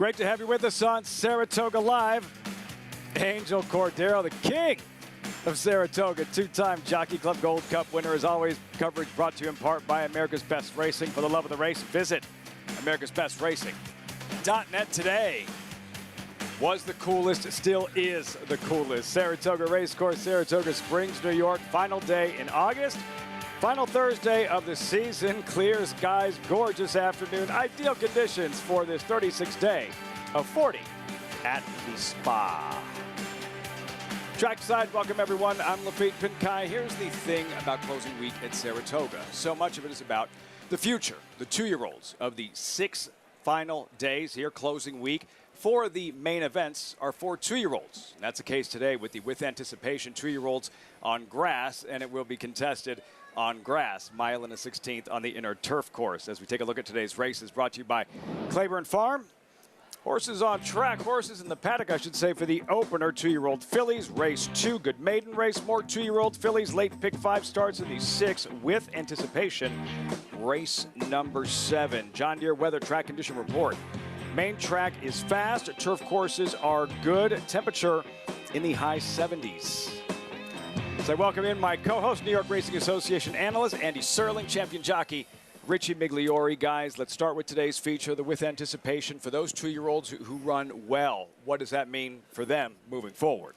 Great to have you with us on Saratoga Live. Angel Cordero, the king of Saratoga, two-time Jockey Club Gold Cup winner. As always, coverage brought to you in part by America's Best Racing. For the love of the race, visit americasbestracing.net today. Was the coolest, still is the coolest. Saratoga Racecourse, Saratoga Springs, New York. Final day in August. Final Thursday of the season. Clear skies, gorgeous afternoon. Ideal conditions for this 36th day of 40 at the Spa. Trackside, welcome everyone. I'm Lafitte Pinkai. Here's the thing about closing week at Saratoga. So much of it is about the future, the two-year-olds of the 6 final days here, closing week. 4 of the main events are for two-year-olds. That's the case today with the With Anticipation two-year-olds on grass, and it will be contested on grass, mile and a 16th on the inner turf course. As we take a look at today's races, brought to you by Claiborne Farm. Horses on track, horses in the paddock, I should say, for the opener. 2-year-old fillies, race 2, good maiden race. More 2-year-old fillies, late pick 5 starts in the 6 With Anticipation. Race number 7. John Deere weather track condition report. Main track is fast, turf courses are good. Temperature in the high 70s. So I welcome in my co-host, New York Racing Association analyst, Andy Serling, champion jockey, Richie Migliori. Guys, let's start with today's feature, the With Anticipation. For those two-year-olds who run well, what does that mean for them moving forward?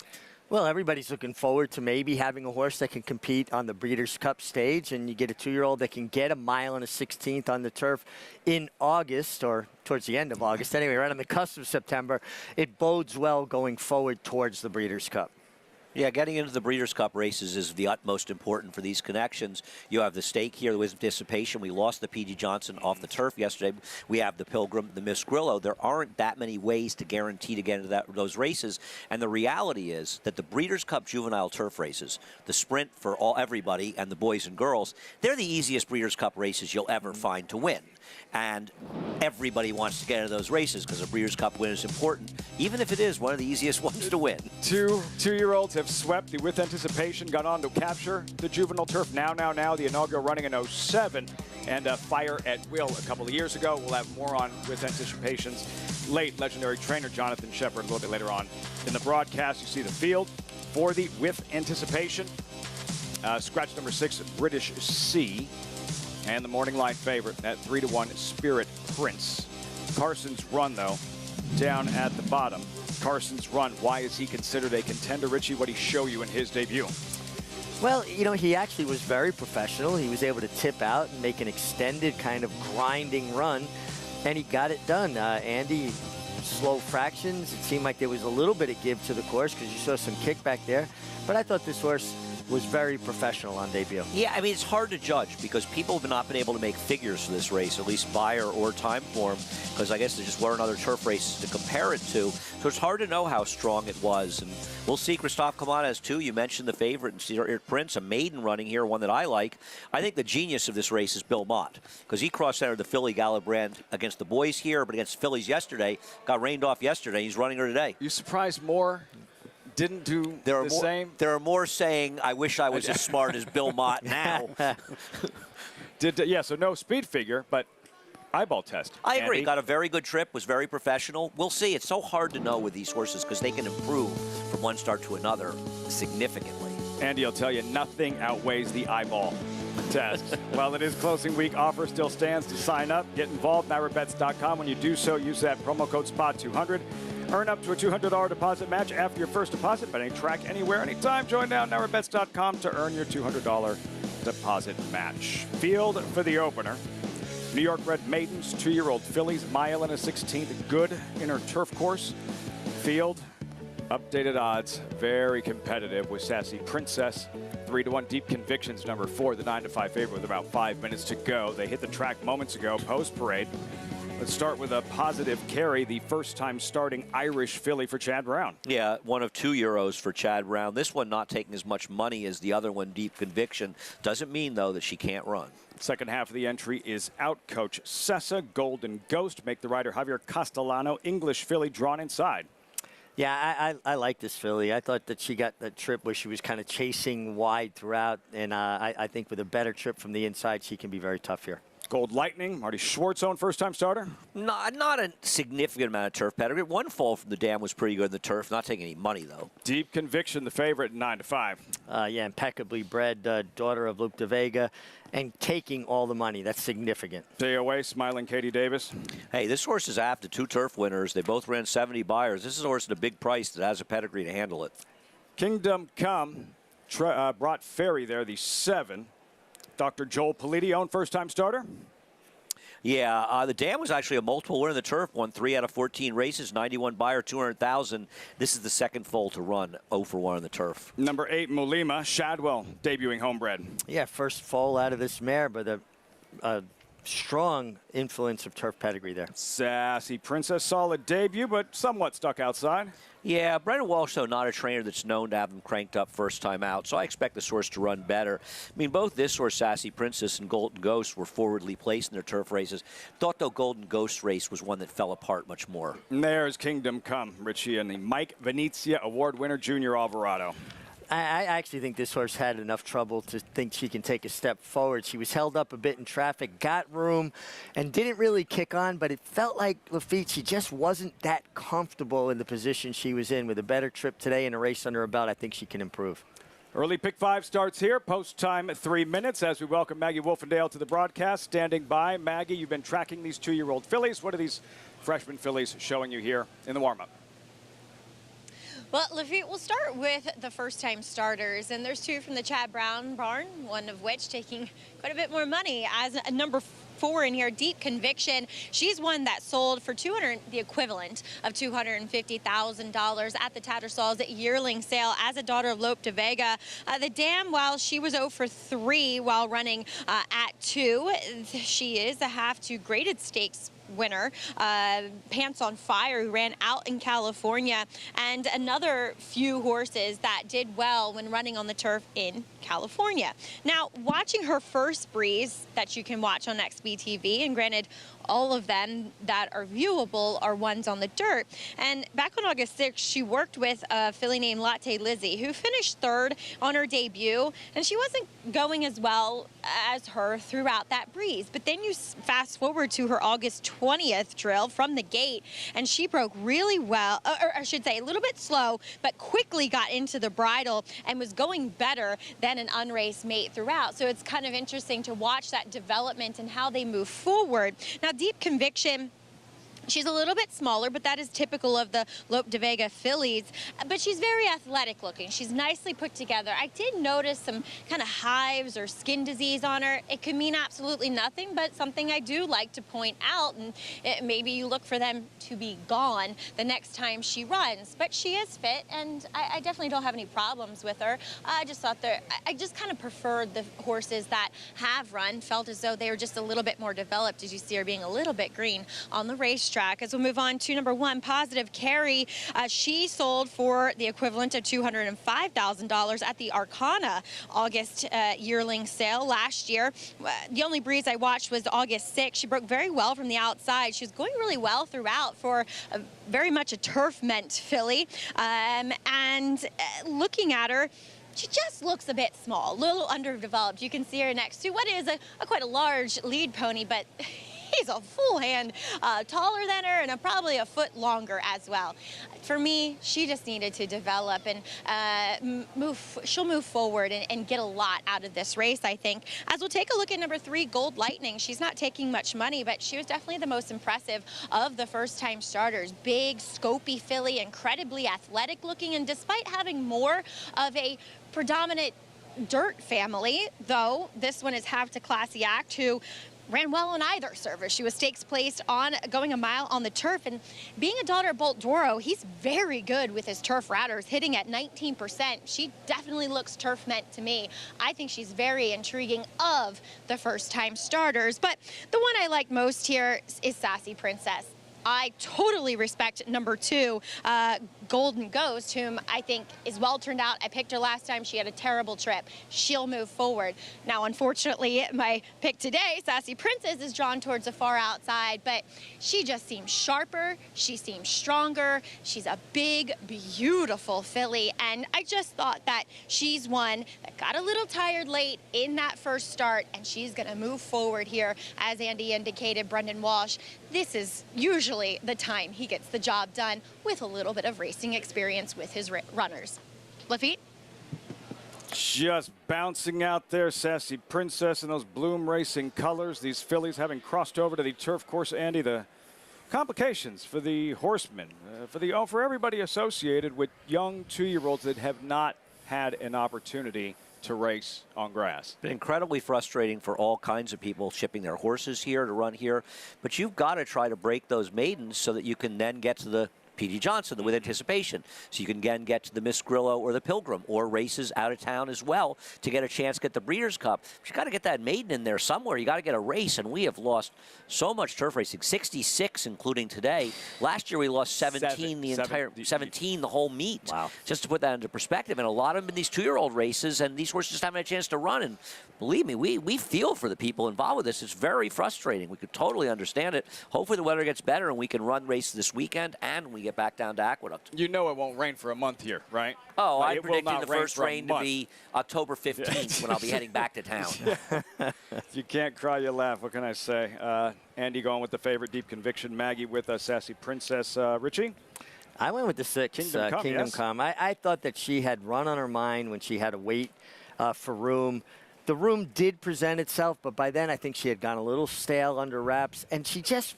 Well, everybody's looking forward to maybe having a horse that can compete on the Breeders' Cup stage, and you get a 2-year-old that can get a mile and a 16th on the turf in August, or towards the end of August. Anyway, right on the cusp of September. It bodes well going forward towards the Breeders' Cup. Yeah, getting into the Breeders' Cup races is the utmost important for these connections. You have the stake here with Anticipation. We lost the P.G. Johnson off the turf yesterday. We have the Pilgrim, the Miss Grillo. There aren't that many ways to guarantee to get into those races. And the reality is that the Breeders' Cup juvenile turf races, the sprint for everybody and the boys and girls, they're the easiest Breeders' Cup races you'll ever find to win. And everybody wants to get into those races because a Breeders' Cup win is important, even if it is one of the easiest ones to win. Two-year-olds have swept the With Anticipation, got on to capture the juvenile turf. Now, the inaugural running in 07, and Fire at Will a couple of years ago. We'll have more on With Anticipation's late legendary trainer, Jonathan Shepard, a little bit later on in the broadcast. You see the field for the With Anticipation. Scratch number 6, British Sea. And the morning line favorite at 3-1, Spirit Prince. Carson's Run, though, down at the bottom. Carson's Run, why is he considered a contender? Richie, what did he show you in his debut? Well, you know, he actually was very professional. He was able to tip out and make an extended kind of grinding run, and he got it done. Andy, slow fractions. It seemed like there was a little bit of give to the course because you saw some kickback there. But I thought this horse was very professional on debut. Yeah, I mean, it's hard to judge because people have not been able to make figures for this race, at least Beyer or Time Form, because I guess there just weren't other turf races to compare it to. So it's hard to know how strong it was. And we'll see. Christophe Camanes, too. You mentioned the favorite, Spirit Prince, a maiden running here, one that I like. I think the genius of this race is Bill Mott, because he cross-centered the filly Galibrand against the boys here, but against fillies yesterday. Got rained off yesterday. He's running her today. You surprised more? Didn't do the same? There are more saying, I wish I was as smart as Bill Mott now. Yeah, so no speed figure, but eyeball test. I agree. Andy? Got a very good trip, was very professional. We'll see. It's so hard to know with these horses because they can improve from one start to another significantly. Andy, I'll tell you, nothing outweighs the eyeball test. While it is closing week, offer still stands to sign up. Get involved, NYRABets.com. When you do so, use that promo code SPOT200. Earn up to a $200 deposit match after your first deposit, but any track, anywhere, anytime. Join now, NYRABets.com to earn your $200 deposit match. Field for the opener. New York Red Maidens, 2-year-old fillies, mile and a 16th, good inner turf course. Field, updated odds, very competitive with Sassy Princess. 3-1, Deep Convictions, number 4, the 9-5 favorite with about 5 minutes to go. They hit the track moments ago, post-parade. Let's start with a positive carry, the first-time starting Irish filly for Chad Brown. Yeah, one of 2 euros for Chad Brown. This one not taking as much money as the other one, Deep Conviction. Doesn't mean, though, that she can't run. Second half of the entry is out. Coach Sessa, Golden Ghost, make the rider Javier Castellano, English filly drawn inside. Yeah, I like this filly. I thought that she got that trip where she was kind of chasing wide throughout, and I think with a better trip from the inside, she can be very tough here. Gold Lightning, Marty Schwartz own first-time starter. Not a significant amount of turf pedigree. One fall from the dam was pretty good in the turf. Not taking any money, though. Deep Conviction, the favorite, 9-5. Yeah, impeccably bred, daughter of Luke de Vega, and taking all the money. That's significant. Stay away, Smiling Katie Davis. Hey, this horse is after 2 turf winners. They both ran 70 buyers. This is a horse at a big price that has a pedigree to handle it. Kingdom Come brought Ferry there, the 7. Dr. Joel Politi own first-time starter. Yeah, the dam was actually a multiple winner in the turf. Won 3 out of 14 races, 91 buyer, 200,000. This is the second foal to run 0 for 1 on the turf. Number 8, Mulima, Shadwell, debuting homebred. Yeah, first foal out of this mare, but a strong influence of turf pedigree there. Sassy Princess, solid debut, but somewhat stuck outside. Yeah, Brendan Walsh, though, not a trainer that's known to have him cranked up first time out, so I expect this horse to run better. I mean, both this horse, Sassy Princess, and Golden Ghost were forwardly placed in their turf races. Thought, though, Golden Ghost race was one that fell apart much more. And there's Kingdom Come, Richie, and the Mike Venezia Award winner, Junior Alvarado. I actually think this horse had enough trouble to think she can take a step forward. She was held up a bit in traffic, got room, and didn't really kick on, but it felt like Lafitte, she just wasn't that comfortable in the position she was in. With a better trip today and a race under her belt, I think she can improve. Early pick 5 starts here. Post time 3 minutes as we welcome Maggie Wolfendale to the broadcast. Standing by. Maggie, you've been tracking these 2-year-old fillies. What are these freshman fillies showing you here in the warm-up? Well, Lafitte, we'll start with the first-time starters, and there's 2 from the Chad Brown barn, one of which taking quite a bit more money as a number 4 in here, Deep Conviction. She's one that sold for the equivalent of $250,000 at the Tattersall's yearling sale as a daughter of Lope de Vega. The dam, while she was 0 for 3 while running at 2, she is a half-2 graded stakes winner, Pants on Fire, who ran out in California, and another few horses that did well when running on the turf in California. Now, watching her first breeze that you can watch on XBTV, and granted, all of them that are viewable are ones on the dirt. And back on August 6th, she worked with a filly named Latte Lizzie, who finished 3rd on her debut, and she wasn't going as well as her throughout that breeze. But then you fast forward to her August 20th drill from the gate, and she broke really well, or I should say a little bit slow, but quickly got into the bridle and was going better than an unraced mate throughout. So it's kind of interesting to watch that development and how they move forward. Now, Deep Conviction, she's a little bit smaller, but that is typical of the Lope de Vega fillies. But she's very athletic looking. She's nicely put together. I did notice some kind of hives or skin disease on her. It could mean absolutely nothing, but something I do like to point out, and maybe you look for them to be gone the next time she runs. But she is fit, and I definitely don't have any problems with her. I just thought I just kind of preferred the horses that have run, felt as though they were just a little bit more developed, as you see her being a little bit green on the racetrack. As we'll move on to number 1, Positive Carry. She sold for the equivalent of $205,000 at the Arcana August yearling sale last year. The only breeze I watched was August 6th. She broke very well from the outside. She was going really well throughout for very much a turf-meant filly. And looking at her, she just looks a bit small, a little underdeveloped. You can see her next to what is quite a large lead pony, but he's a full hand taller than her and probably a foot longer as well. For me, she just needed to develop and she'll move forward and get a lot out of this race, I think. As we'll take a look at number 3, Gold Lightning. She's not taking much money, but she was definitely the most impressive of the first-time starters. Big, scopy filly, incredibly athletic looking, and despite having more of a predominant dirt family, though this one is half to Classy Act, who ran well on either service. She was stakes placed on going a mile on the turf, and being a daughter of Bolt Doro, he's very good with his turf routers, hitting at 19%. She definitely looks turf meant to me. I think she's very intriguing of the first-time starters, but the one I like most here is Sassy Princess. I totally respect number 2, Golden Ghost, whom I think is well turned out. I picked her last time. She had a terrible trip. She'll move forward. Now, unfortunately, my pick today, Sassy Princess, is drawn towards the far outside, but she just seems sharper. She seems stronger. She's a big, beautiful filly, and I just thought that she's one that got a little tired late in that first start, and she's going to move forward here. As Andy indicated, Brendan Walsh, this is usually the time he gets the job done with a little bit of racing experience with his runners. Lafitte? Just bouncing out there, Sassy Princess in those Bloom Racing colors. These fillies having crossed over to the turf course, Andy, the complications for the horsemen, for everybody associated with young 2-year-olds that have not had an opportunity to race on grass. Been incredibly frustrating for all kinds of people shipping their horses here to run here, but you've got to try to break those maidens so that you can then get to the P.D. Johnson with anticipation. So you can again get to the Miss Grillo or the Pilgrim or races out of town as well to get a chance to get the Breeders' Cup. But you got to get that maiden in there somewhere. You got to get a race, and we have lost so much turf racing, 66 including today. Last year we lost 17 the whole meet. Wow. Just to put that into perspective, and a lot of them in these 2-year-old races, and these horses just haven't had a chance to run. And believe me, we feel for the people involved with this. It's very frustrating. We could totally understand it. Hopefully the weather gets better and we can run races this weekend and we get back down to Aqueduct. You know it won't rain for a month here, right? Oh, Like, I predicted the first rain to month. be October 15th when I'll be heading back to town. You can't cry, you laugh. What can I say? Andy going with the favorite, Deep Conviction. Maggie with Sassy Princess. Richie? I went with the 6, Kingdom Come, Kingdom yes. Come. I thought that she had run on her mind when she had to wait for room. The room did present itself, but by then I think she had gone a little stale under wraps, and she just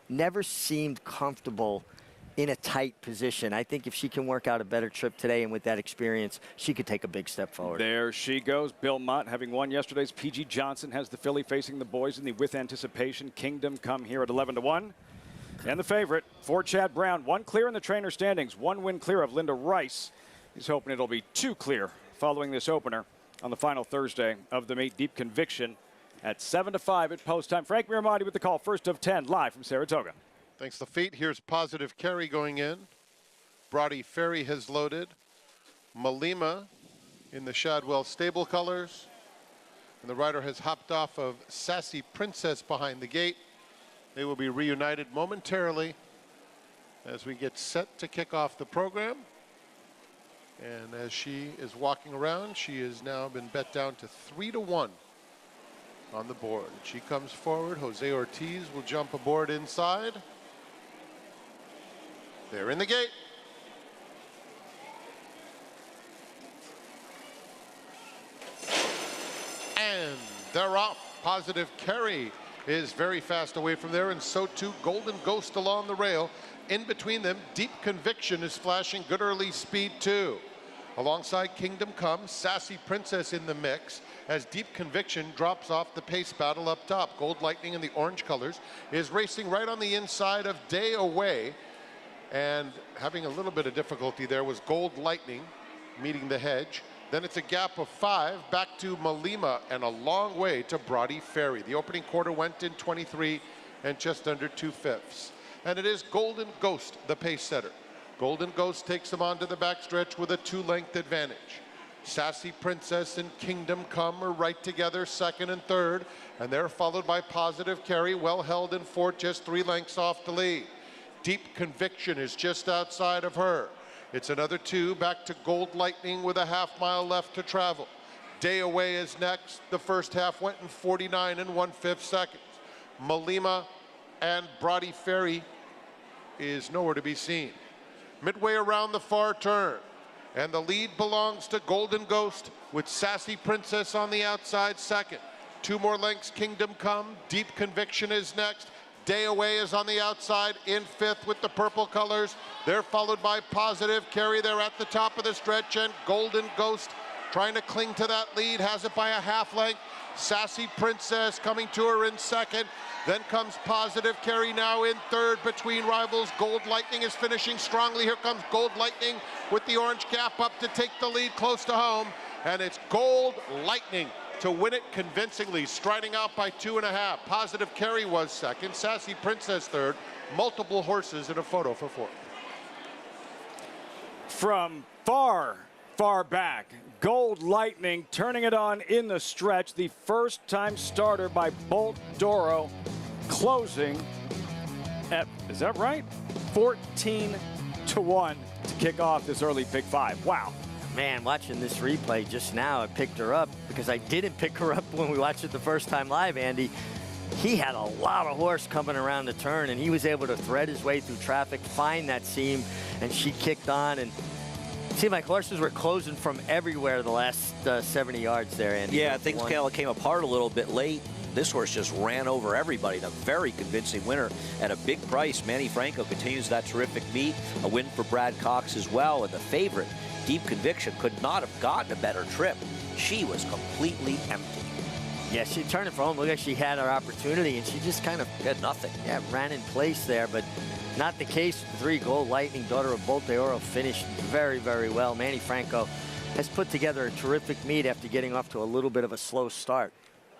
never seemed comfortable in a tight position. I think if she can work out a better trip today and with that experience, she could take a big step forward. There she goes. Bill Mott, having won yesterday's P.G. Johnson, has the filly facing the boys in the With Anticipation Kingdom Come here at 11-1. And the favorite, for Chad Brown, 1 clear in the trainer standings, 1 win clear of Linda Rice. He's hoping it'll be 2 clear following this opener on the final Thursday of the meet. Deep Conviction at 7-5 at post time. Frank Miramati with the call, first of 10, live from Saratoga. Thanks to Feet. Here's Positive Carry going in. Brody Ferry has loaded. Malima in the Shadwell stable colors. And the rider has hopped off of Sassy Princess behind the gate. They will be reunited momentarily as we get set to kick off the program. And as she is walking around, she has now been bet down to 3-1 on the board. She comes forward. Jose Ortiz will jump aboard inside. They're in the gate. And they're off. Positive Carry is very fast away from there, and so too Golden Ghost along the rail. In between them, Deep Conviction is flashing good early speed too. Alongside Kingdom Come, Sassy Princess in the mix as Deep Conviction drops off the pace battle up top. Gold Lightning in the orange colors is racing right on the inside of Day Away. And having a little bit of difficulty there was Gold Lightning meeting the hedge. Then it's a gap of 5 back to Malima and a long way to Brody Ferry. The opening quarter went in 23 and just under 2/5. And it is Golden Ghost, the pace setter. Golden Ghost takes them onto the backstretch with a 2-length advantage. Sassy Princess and Kingdom Come are right together, 2nd and 3rd, and they're followed by Positive Carry, well held in 4th, just 3 lengths off the lead. Deep Conviction is just outside of her. It's another 2 back to Gold Lightning with a half-mile left to travel. Day Away is next. The first half went in 49 and 1/5 seconds. Malima and Brody Ferry is nowhere to be seen. Midway around the far turn, and the lead belongs to Golden Ghost with Sassy Princess on the outside 2nd. 2 more lengths, Kingdom Come. Deep Conviction is next. Day Away is on the outside in 5th with the purple colors. They're followed by Positive Carry. They're at the top of the stretch, and Golden Ghost trying to cling to that lead, has it by a half length. Sassy Princess coming to her in 2nd. Then comes Positive Carry now in 3rd between rivals. Gold Lightning is finishing strongly. Here comes Gold Lightning with the orange cap up to take the lead close to home. And it's Gold Lightning to win it convincingly, striding out by 2.5. Positive Carry was second, Sassy Princess third, multiple horses in a photo for fourth. From far back, Gold Lightning turning it on in the stretch. The first-time starter by Bolt Doro, closing at, is that right? 14-1 to kick off this early pick five. Wow. Man, watching this replay just now, I picked her up because I didn't pick her up when we watched it the first time live, Andy. He had a lot of horse coming around the turn, and he was able to thread his way through traffic, find that seam, and she kicked on. And it seemed like horses were closing from everywhere the last 70 yards there, Andy. Yeah, things came apart a little bit late. This horse just ran over everybody. A very convincing winner at a big price. Manny Franco continues that terrific meet. A win for Brad Cox as well. And the favorite, Deep Conviction, could not have gotten a better trip. She was completely empty. Yeah, she turned it for home. Look like she had her opportunity, and she just kind of had nothing. Yeah, ran in place there, but not the case with 3. Gold Lightning, daughter of Bolt Doro, finished very, very well. Manny Franco has put together a terrific meet after getting off to a little bit of a slow start.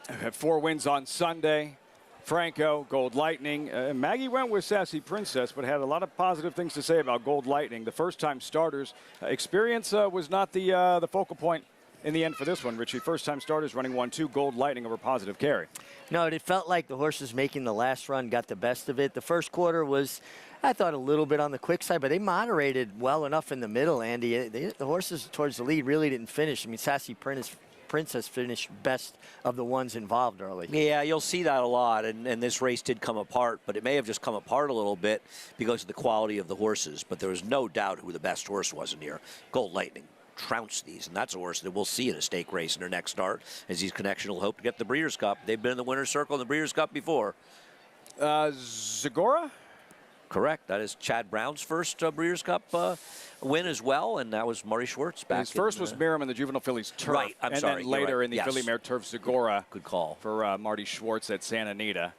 Had 4 wins on Sunday. Franco, Gold Lightning. Maggie went with Sassy Princess, but had a lot of positive things to say about Gold Lightning. The first-time starters experience was not the focal point in the end for this one, Richie. First-time starters running 1-2, Gold Lightning over Positive Carry. No, it felt like the horses making the last run got the best of it. The first quarter was, I thought, a little bit on the quick side, but they moderated well enough in the middle, Andy. The horses towards the lead really didn't finish. I mean, Sassy Princess finished best of the ones involved early. Yeah, you'll see that a lot, and this race did come apart, but it may have just come apart a little bit because of the quality of the horses, but there was no doubt who the best horse was in here. Gold Lightning trounced these, and that's a horse that we'll see in a stake race in her next start, as these Connection will hope to get the Breeders' Cup. They've been in the winner's circle in the Breeders' Cup before. Zagora? Correct. That is Chad Brown's first Breeders' Cup win as well, and that was Marty Schwartz back. His first was Merriam in the Juvenile Fillies Turf. Right, I'm sorry. And then later right. in the Yes. Filly Mare Turf Zagora. Good call. For Marty Schwartz at Santa Anita.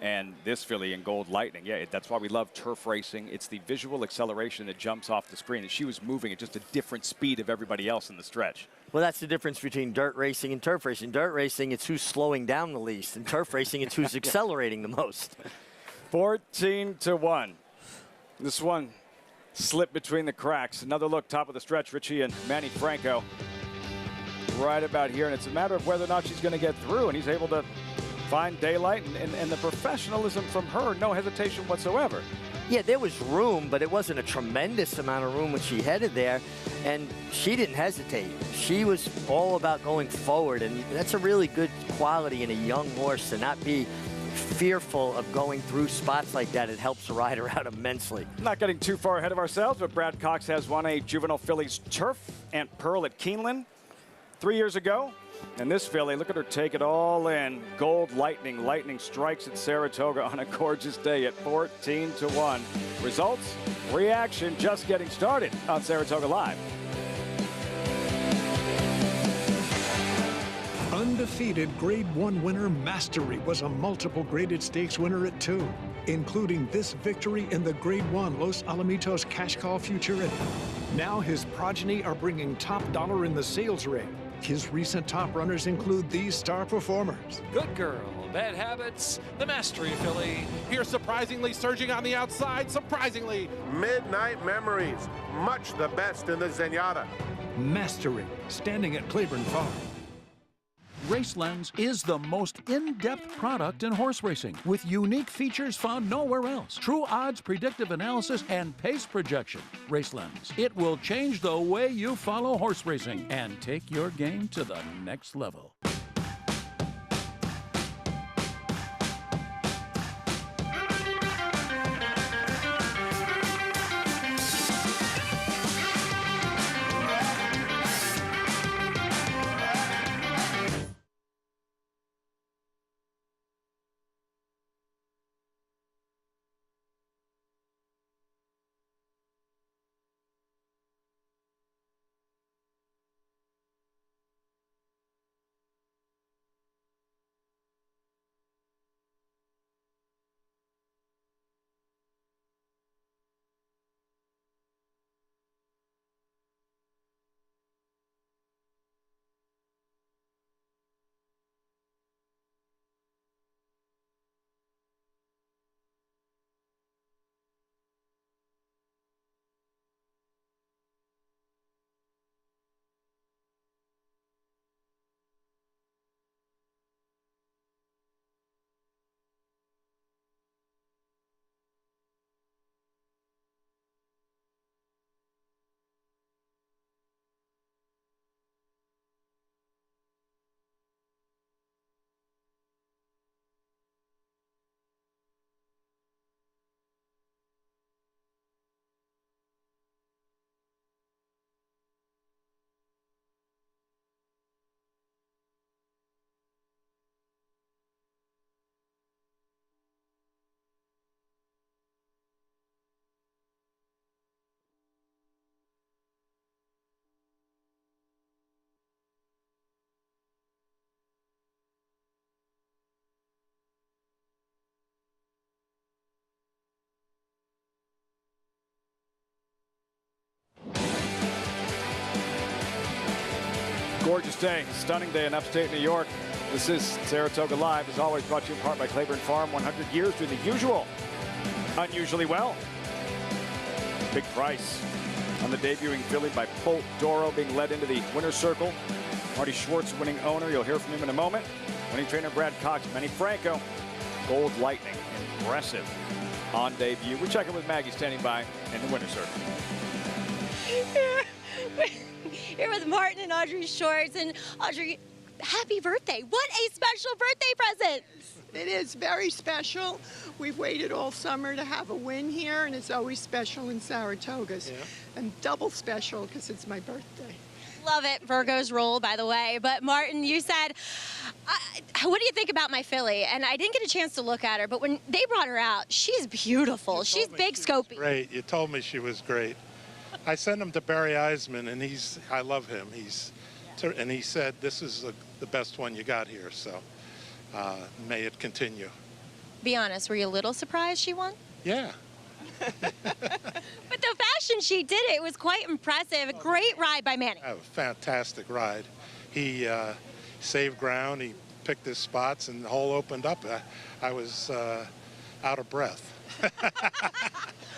And this filly in Gold Lightning. Yeah, that's why we love turf racing. It's the visual acceleration that jumps off the screen. And she was moving at just a different speed of everybody else in the stretch. Well, that's the difference between dirt racing and turf racing. Dirt racing, it's who's slowing down the least. In turf racing, it's who's accelerating the most. 14-1. This one slipped between the cracks. Another look, top of the stretch, Richie and Manny Franco. Right about here. And it's a matter of whether or not she's going to get through. And he's able to find daylight, and the professionalism from her, no hesitation whatsoever. Yeah, there was room, but it wasn't a tremendous amount of room when she headed there, and she didn't hesitate. She was all about going forward, and that's a really good quality in a young horse, to not be fearful of going through spots like that. It helps a rider out immensely. Not getting too far ahead of ourselves, but Brad Cox has won a Juvenile Fillies Turf and Pearl at Keeneland 3 years ago. And this filly, look at her take it all in. Gold Lightning. Lightning strikes at Saratoga on a gorgeous day at 14-1. Results, reaction, just getting started on Saratoga Live. Undefeated Grade 1 winner Mastery was a multiple graded stakes winner at 2, including this victory in the Grade 1 Los Alamitos Cash Call Futurity. Now his progeny are bringing top dollar in the sales ring. His recent top runners include these star performers. Good Girl, Bad Habits, the Mastery filly. Here surprisingly surging on the outside, surprisingly. Midnight Memories, much the best in the Zenyatta. Mastery, standing at Claiborne Farm. RaceLens is the most in-depth product in horse racing, with unique features found nowhere else. True odds, predictive analysis, and pace projection. RaceLens. It will change the way you follow horse racing and take your game to the next level. Gorgeous day, stunning day in upstate New York. This is Saratoga Live, as always, brought to you in part by Claiborne Farm. 100 years doing the usual, unusually well. Big price on the debuting filly by Polt Doro, being led into the winner's circle. Marty Schwartz, winning owner. You'll hear from him in a moment. Winning trainer Brad Cox, Manny Franco. Gold Lightning, impressive on debut. We check in with Maggie standing by in the winner's circle. Here with Martin and Audrey Schwartz. And Audrey, happy birthday. What a special birthday present. It is very special. We've waited all summer to have a win here, and it's always special in Saratoga. And double special because it's my birthday. Love it. Virgo's rule, by the way. But Martin, you said, what do you think about my filly? And I didn't get a chance to look at her, but when they brought her out, she's beautiful. She's big scopy. Great. You told me she was great. I sent him to Barry Eisman, and I love him. And he said, this is the best one you got here, so may it continue. Be honest, were you a little surprised she won? Yeah. But the fashion she did it was quite impressive. A great ride by Manny. A fantastic ride. He saved ground, he picked his spots, and the hole opened up. I was out of breath.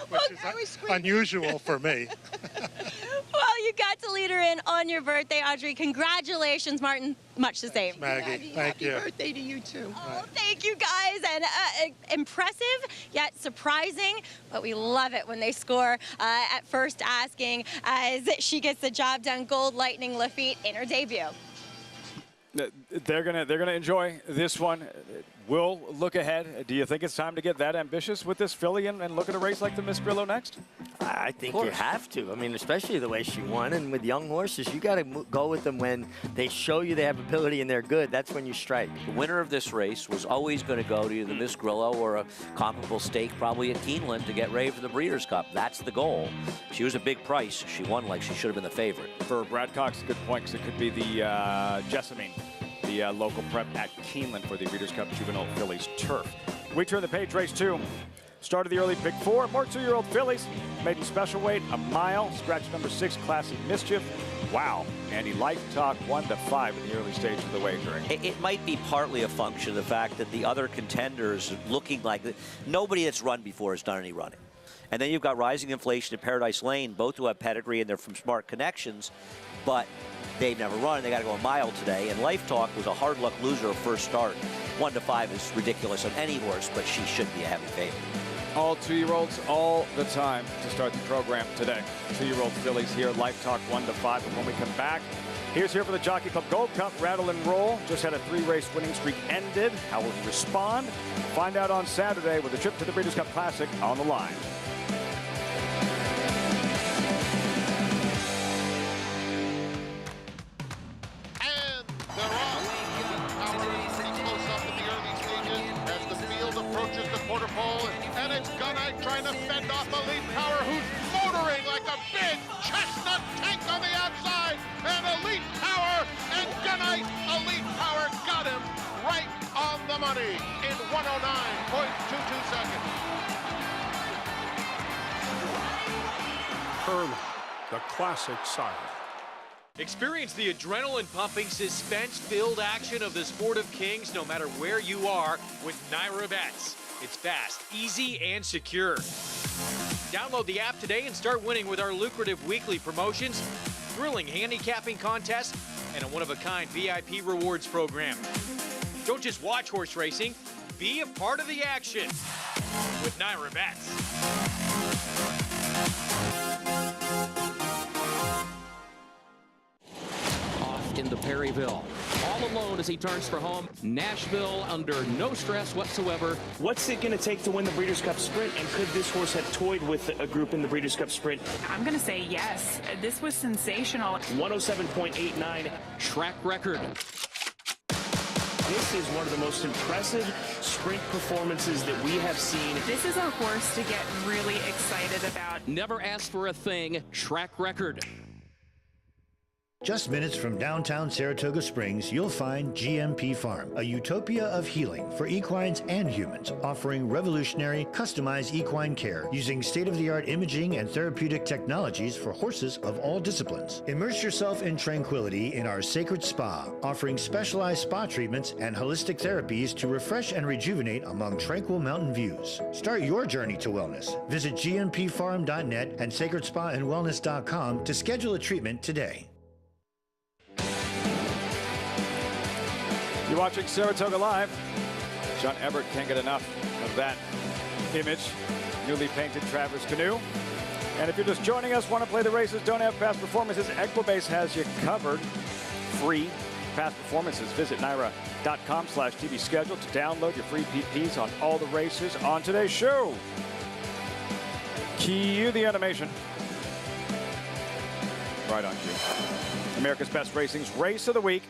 Which is unusual for me. Well, you got to lead her in on your birthday, Audrey. Congratulations, Martin. Much the same. Maggie, thank you. Happy birthday to you, too. Oh, thank you, guys. And impressive, yet surprising. But we love it when they score at first asking as she gets the job done. Gold Lightning Lafitte in her debut. They're gonna enjoy this one. We'll look ahead. Do you think it's time to get that ambitious with this filly and look at a race like the Miss Grillo next? I think you have to. I mean, especially the way she won. And with young horses, you got to go with them when they show you they have ability and they're good. That's when you strike. The winner of this race was always going to go to either Miss Grillo or a comparable stake, probably at Keeneland, to get ready for the Breeders' Cup. That's the goal. She was a big price. She won like she should have been the favorite. For Brad Cox, a good point, because it could be the Jessamine, the local prep at Keeneland for the Breeders' Cup Juvenile Fillies Turf. We turn the page, race 2. Start of the early pick 4. More 2-year-old fillies. Maiden special weight, a mile. Scratch number 6, Classy Mischief. Wow. Andy, Life Talk 1-5 in the early stage of the wagering. It might be partly a function of the fact that the other contenders looking like nobody that's run before has done any running. And then you've got Rising Inflation and Paradise Lane, both who have pedigree and they're from Smart Connections, but they've never run. They got to go a mile today. And Life Talk was a hard luck loser first start. 1-5 is ridiculous on any horse, but she should be a heavy favorite. All 2-year-olds all the time to start the program today. 2-year-old fillies here, Life Talk 1-5. And when we come back, here's here for the Jockey Club Gold Cup, Rattle and Roll. Just had a 3-race winning streak ended. How will he respond? Find out on Saturday with a trip to the Breeders' Cup Classic on the line. Approaches the quarter pole, and it's Gunite trying to fend off Elite Power, who's motoring like a big chestnut tank on the outside, and Elite Power and Gunite. Elite Power got him right on the money in 109.22 seconds. Herman, the classic sire. Experience the adrenaline-pumping, suspense-filled action of the Sport of Kings no matter where you are with Naira Bets. It's fast, easy, and secure. Download the app today and start winning with our lucrative weekly promotions, thrilling handicapping contests, and a one-of-a-kind VIP rewards program. Don't just watch horse racing, be a part of the action with Naira Bets. Into Perryville, all alone as he turns for home. Nashville under no stress whatsoever. What's it going to take to win the Breeders' Cup Sprint, and could this horse have toyed with a group in the Breeders' Cup Sprint? I'm going to say yes. This was sensational. 107.89 track record. This is one of the most impressive sprint performances that we have seen. This is a horse to get really excited about. Never asked for a thing, track record. Just minutes from downtown Saratoga Springs, you'll find GMP Farm, a utopia of healing for equines and humans, offering revolutionary, customized equine care using state-of-the-art imaging and therapeutic technologies for horses of all disciplines. Immerse yourself in tranquility in our sacred spa, offering specialized spa treatments and holistic therapies to refresh and rejuvenate among tranquil mountain views. Start your journey to wellness. Visit gmpfarm.net and sacredspaandwellness.com to schedule a treatment today. You're watching Saratoga Live. John Everett can't get enough of that image. Newly painted Travers canoe. And if you're just joining us, want to play the races, don't have past performances, Equibase has you covered. Free past performances. Visit NYRA.com/TV schedule to download your free PPs on all the races on today's show. Cue the animation. Right on cue. America's Best Racing's Race of the Week.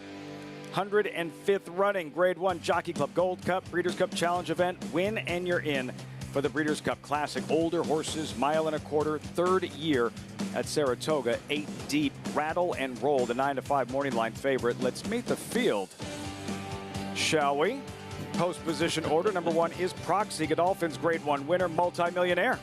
105th running Grade 1 Jockey Club Gold Cup Breeders' Cup Challenge event. Win and you're in for the Breeders' Cup Classic. Older horses, mile and a quarter, third year at Saratoga. 8 deep. Rattle and Roll, the 9 to 5 morning line favorite. Let's meet the field, shall we? Post position order. Number 1 is Proxy, Godolphin's Grade 1 winner, multimillionaire.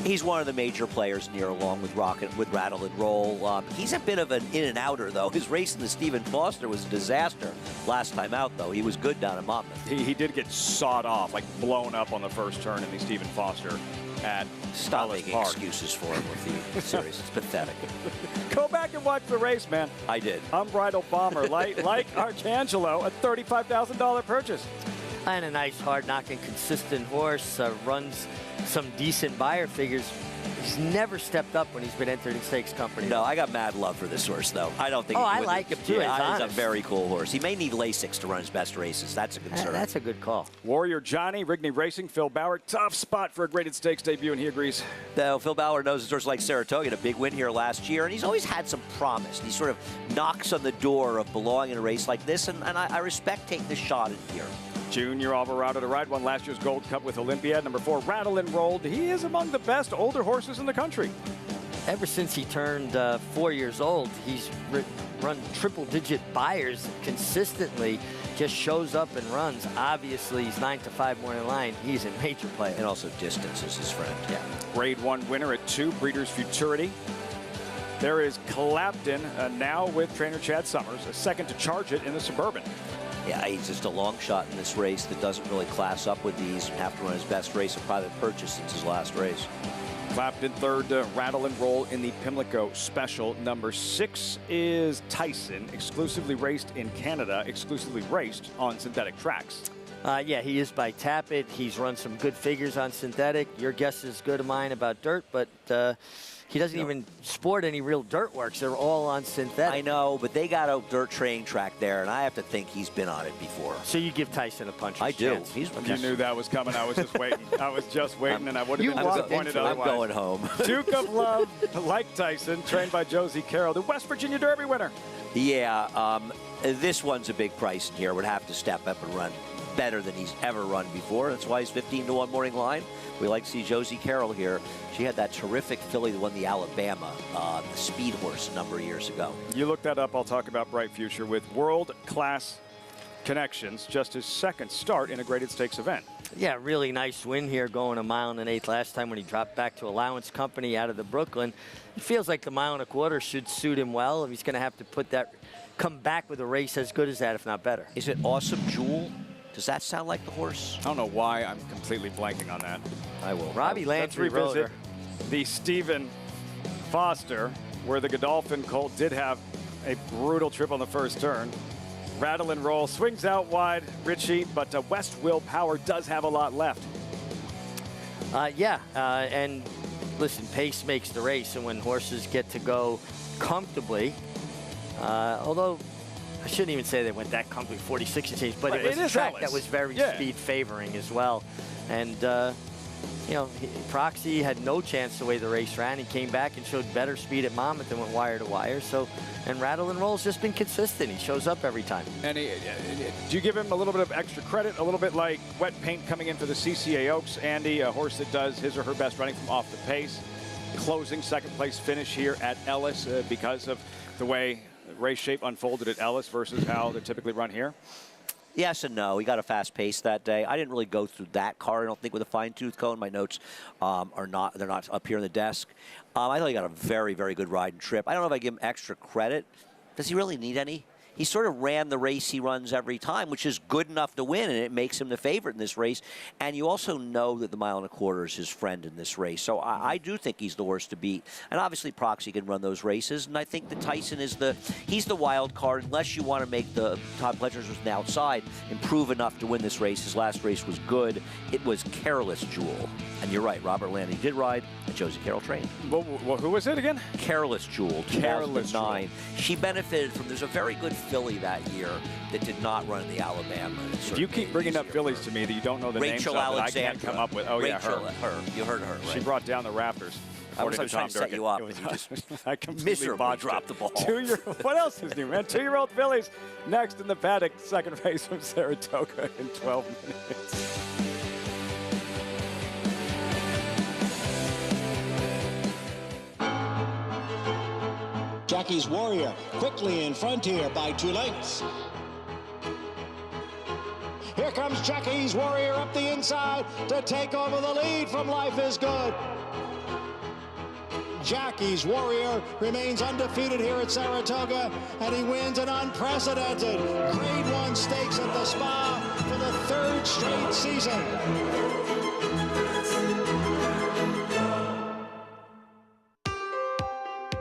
He's one of the major players near, along with Rattle and Roll. He's a bit of an in-and-outer, though. His race in the Stephen Foster was a disaster last time out, though. He was good down at Monmouth. He did get sawed off, like blown up on the first turn in the Stephen Foster at Stop Ellis making Park. excuses for him with the series. It's pathetic. Go back and watch the race, man. I did. Unbridled Bomber, like Arcangelo, a $35,000 purchase. And a nice, hard-knocking, consistent horse. Runs some decent buyer figures. He's never stepped up when he's been entered in stakes company. No, I got mad love for this horse, though. I don't think. Oh, I like him too. Yeah, he's a honest. very cool horse. He may need Lasix to run his best races. That's a concern. That's a good call. Warrior Johnny, Rigney Racing, Phil Bauer. Tough spot for a graded stakes debut, and he agrees. Though Phil Bauer knows his horse like Saratoga. He had a big win here last year, and he's always had some promise. He sort of knocks on the door of belonging in a race like this, and I respect taking the shot in here. Junior Alvarado to ride, won last year's Gold Cup with Olympiad. Number 4, Rattle and Rolled. He is among the best older horses in the country. Ever since he turned 4 years old, he's run triple-digit buyers consistently. Just shows up and runs. Obviously, he's 9 to 5 morning line. He's a major player. And also distance is his friend. Yeah. Grade 1 winner at 2, Breeders' Futurity. There is Clapton, now with trainer Chad Summers, a second to charge it in the Suburban. Yeah, he's just a long shot in this race that doesn't really class up with these and have to run his best race of private purchase since his last race. Clapton third to Rattle and Roll in the Pimlico Special. Number 6 is Tyson, exclusively raced in Canada, exclusively raced on synthetic tracks. Yeah, he is by Tappet. He's run some good figures on synthetic. Your guess is good of mine about dirt, but he doesn't even sport any real dirt works. They're all on synthetic. I know, but they got a dirt training track there, and I have to think he's been on it before. So you give Tyson a puncher's I do. chance. You knew that was coming. I was just waiting. I was just waiting, and I would have been disappointed otherwise. I'm going home. Duke of Love, like Tyson, trained by Josie Carroll, the West Virginia Derby winner. Yeah, this one's a big price in here. Would have to step up and run better than he's ever run before. That's why he's 15 to 1 morning line. We like to see Josie Carroll here. She had that terrific filly that won the Alabama, the speed horse, a number of years ago. You look that up. I'll talk about Bright Future with world-class connections. Just his second start in a graded stakes event. Yeah, really nice win here, going 1 1/8 last time when he dropped back to Allowance Company out of the Brooklyn. It feels like the 1 1/4 should suit him well. He's going to have to come back with a race as good as that, if not better. Is it Awesome Jewel? Does that sound like the horse? I don't know why I'm completely blanking on that. I will. Robbie Landry Let's revisit rode the Stephen Foster, where the Godolphin colt did have a brutal trip on the first turn. Rattle and Roll swings out wide, Richie, but West Will Power does have a lot left. And listen, pace makes the race, and when horses get to go comfortably, although I shouldn't even say they went that comfortably, 46 and change, but it was a track that was very speed favoring as well. And, Proxy had no chance the way the race ran. He came back and showed better speed at Monmouth and went wire to wire. And Rattle and Roll's just been consistent. He shows up every time. And do you give him a little bit of extra credit, a little bit like Wet Paint coming in for the CCA Oaks, Andy, a horse that does his or her best running from off the pace, closing second place finish here at Ellis because of the way race shape unfolded at Ellis versus how they typically run here? Yes and no. He got a fast pace that day. I didn't really go through that car, I don't think, with a fine-tooth comb. My notes they're not up here on the desk. I thought he got a very, very good ride and trip. I don't know if I give him extra credit. Does he really need any? He sort of ran the race he runs every time, which is good enough to win, and it makes him the favorite in this race. And you also know that the 1.25 miles is his friend in this race. So I do think he's the horse to beat. And obviously Proxy can run those races, and I think that Tyson is he's the wild card, unless you want to make the Todd Pletcher's was an outside, improve enough to win this race. His last race was good. It was Careless Jewel. And you're right, Robert Landy did ride, and Josie Carroll trained. Well, who was it again? Careless Jewel, 2009. She benefited from, there's a very good filly that year that did not run in the Alabama. If you keep bringing up fillies to me that you don't know the names of, that I can't come up with. Oh, yeah, her. You heard her, right? She brought down the Rafters. I was trying to set you up, and you just miserably dropped the ball. What else is new, man? 2-year-old fillies next in the paddock. Second race from Saratoga in 12 minutes. Jackie's Warrior quickly in front here by 2 lengths. Here comes Jackie's Warrior up the inside to take over the lead from Life is Good. Jackie's Warrior remains undefeated here at Saratoga, and he wins an unprecedented Grade 1 stakes at the Spa for the 3rd straight season.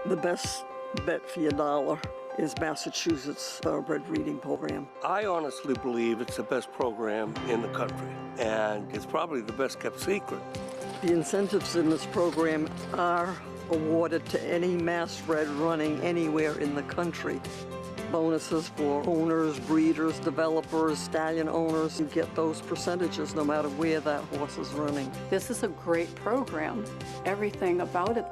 The best bet for your dollar is Massachusetts Thoroughbred Reading Program. I honestly believe it's the best program in the country, and it's probably the best kept secret. The incentives in this program are awarded to any mass bred running anywhere in the country. Bonuses for owners, breeders, developers, stallion owners. You get those percentages no matter where that horse is running. This is a great program. Everything about it.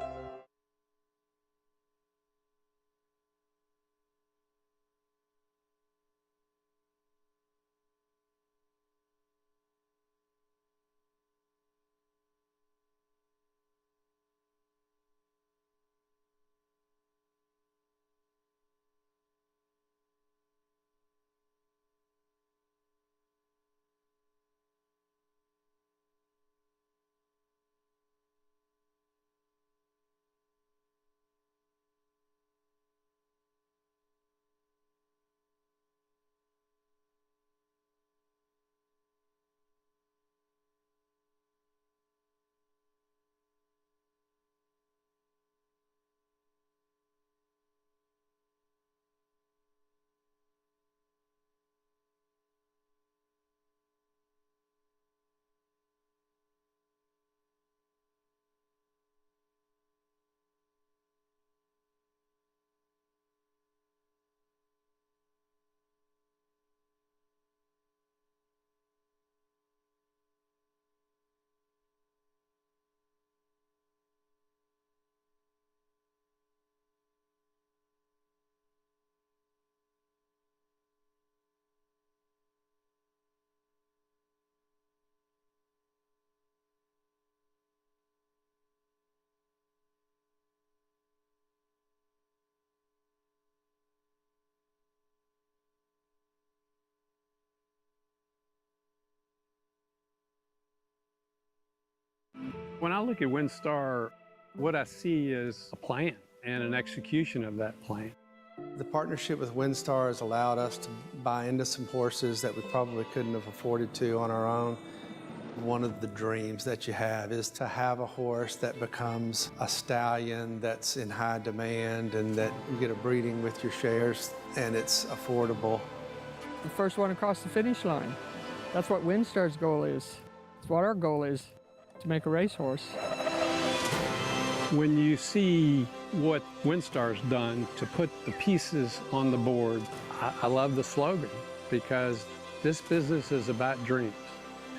When I look at WinStar, what I see is a plan and an execution of that plan. The partnership with WinStar has allowed us to buy into some horses that we probably couldn't have afforded to on our own. One of the dreams that you have is to have a horse that becomes a stallion that's in high demand and that you get a breeding with your shares and it's affordable. The first one across the finish line. That's what WinStar's goal is. It's what our goal is, to make a racehorse. When you see what WinStar's done to put the pieces on the board, I love the slogan because this business is about dreams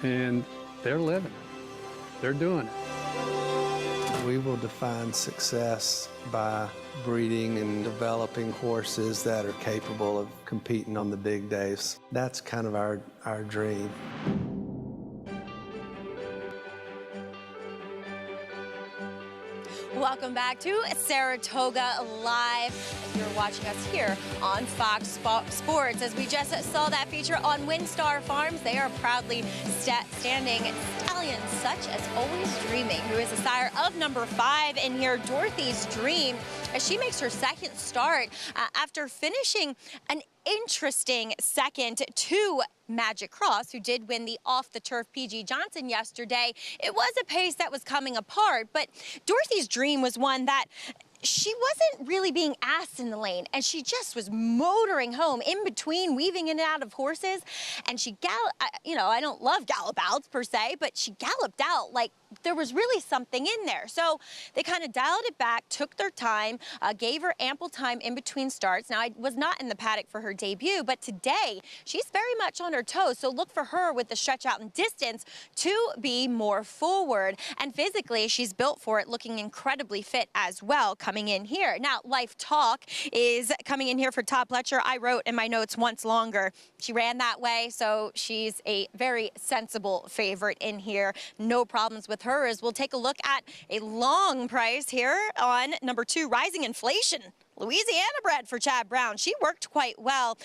and they're living it. They're doing it. We will define success by breeding and developing horses that are capable of competing on the big days. That's kind of our dream. Welcome back to Saratoga Live. If you're watching us here on Fox Sports, as we just saw that feature on WinStar Farms, they are proudly standing stallions such as Always Dreaming, who is the sire of number 5 in here, Dorothy's Dream, as she makes her second start after finishing an interesting second to Magic Cross, who did win the off-the-turf PG Johnson yesterday. It was a pace that was coming apart, but Dorothy's Dream was one that she wasn't really being asked in the lane, and she just was motoring home in between, weaving in and out of horses, and she I don't love gallop outs per se, but she galloped out like there was really something in there. So they kind of dialed it back, took their time, gave her ample time in between starts. Now, I was not in the paddock for her debut, but today she's very much on her toes. So look for her with the stretch out and distance to be more forward. And physically, she's built for it, looking incredibly fit as well coming in here. Now, Life Talk is coming in here for Todd Pletcher. I wrote in my notes once longer. She ran that way, so she's a very sensible favorite in here. No problems with her. As we'll take a look at a long price here on number 2, Rising Inflation. Louisiana bred for Chad Brown. She worked quite well,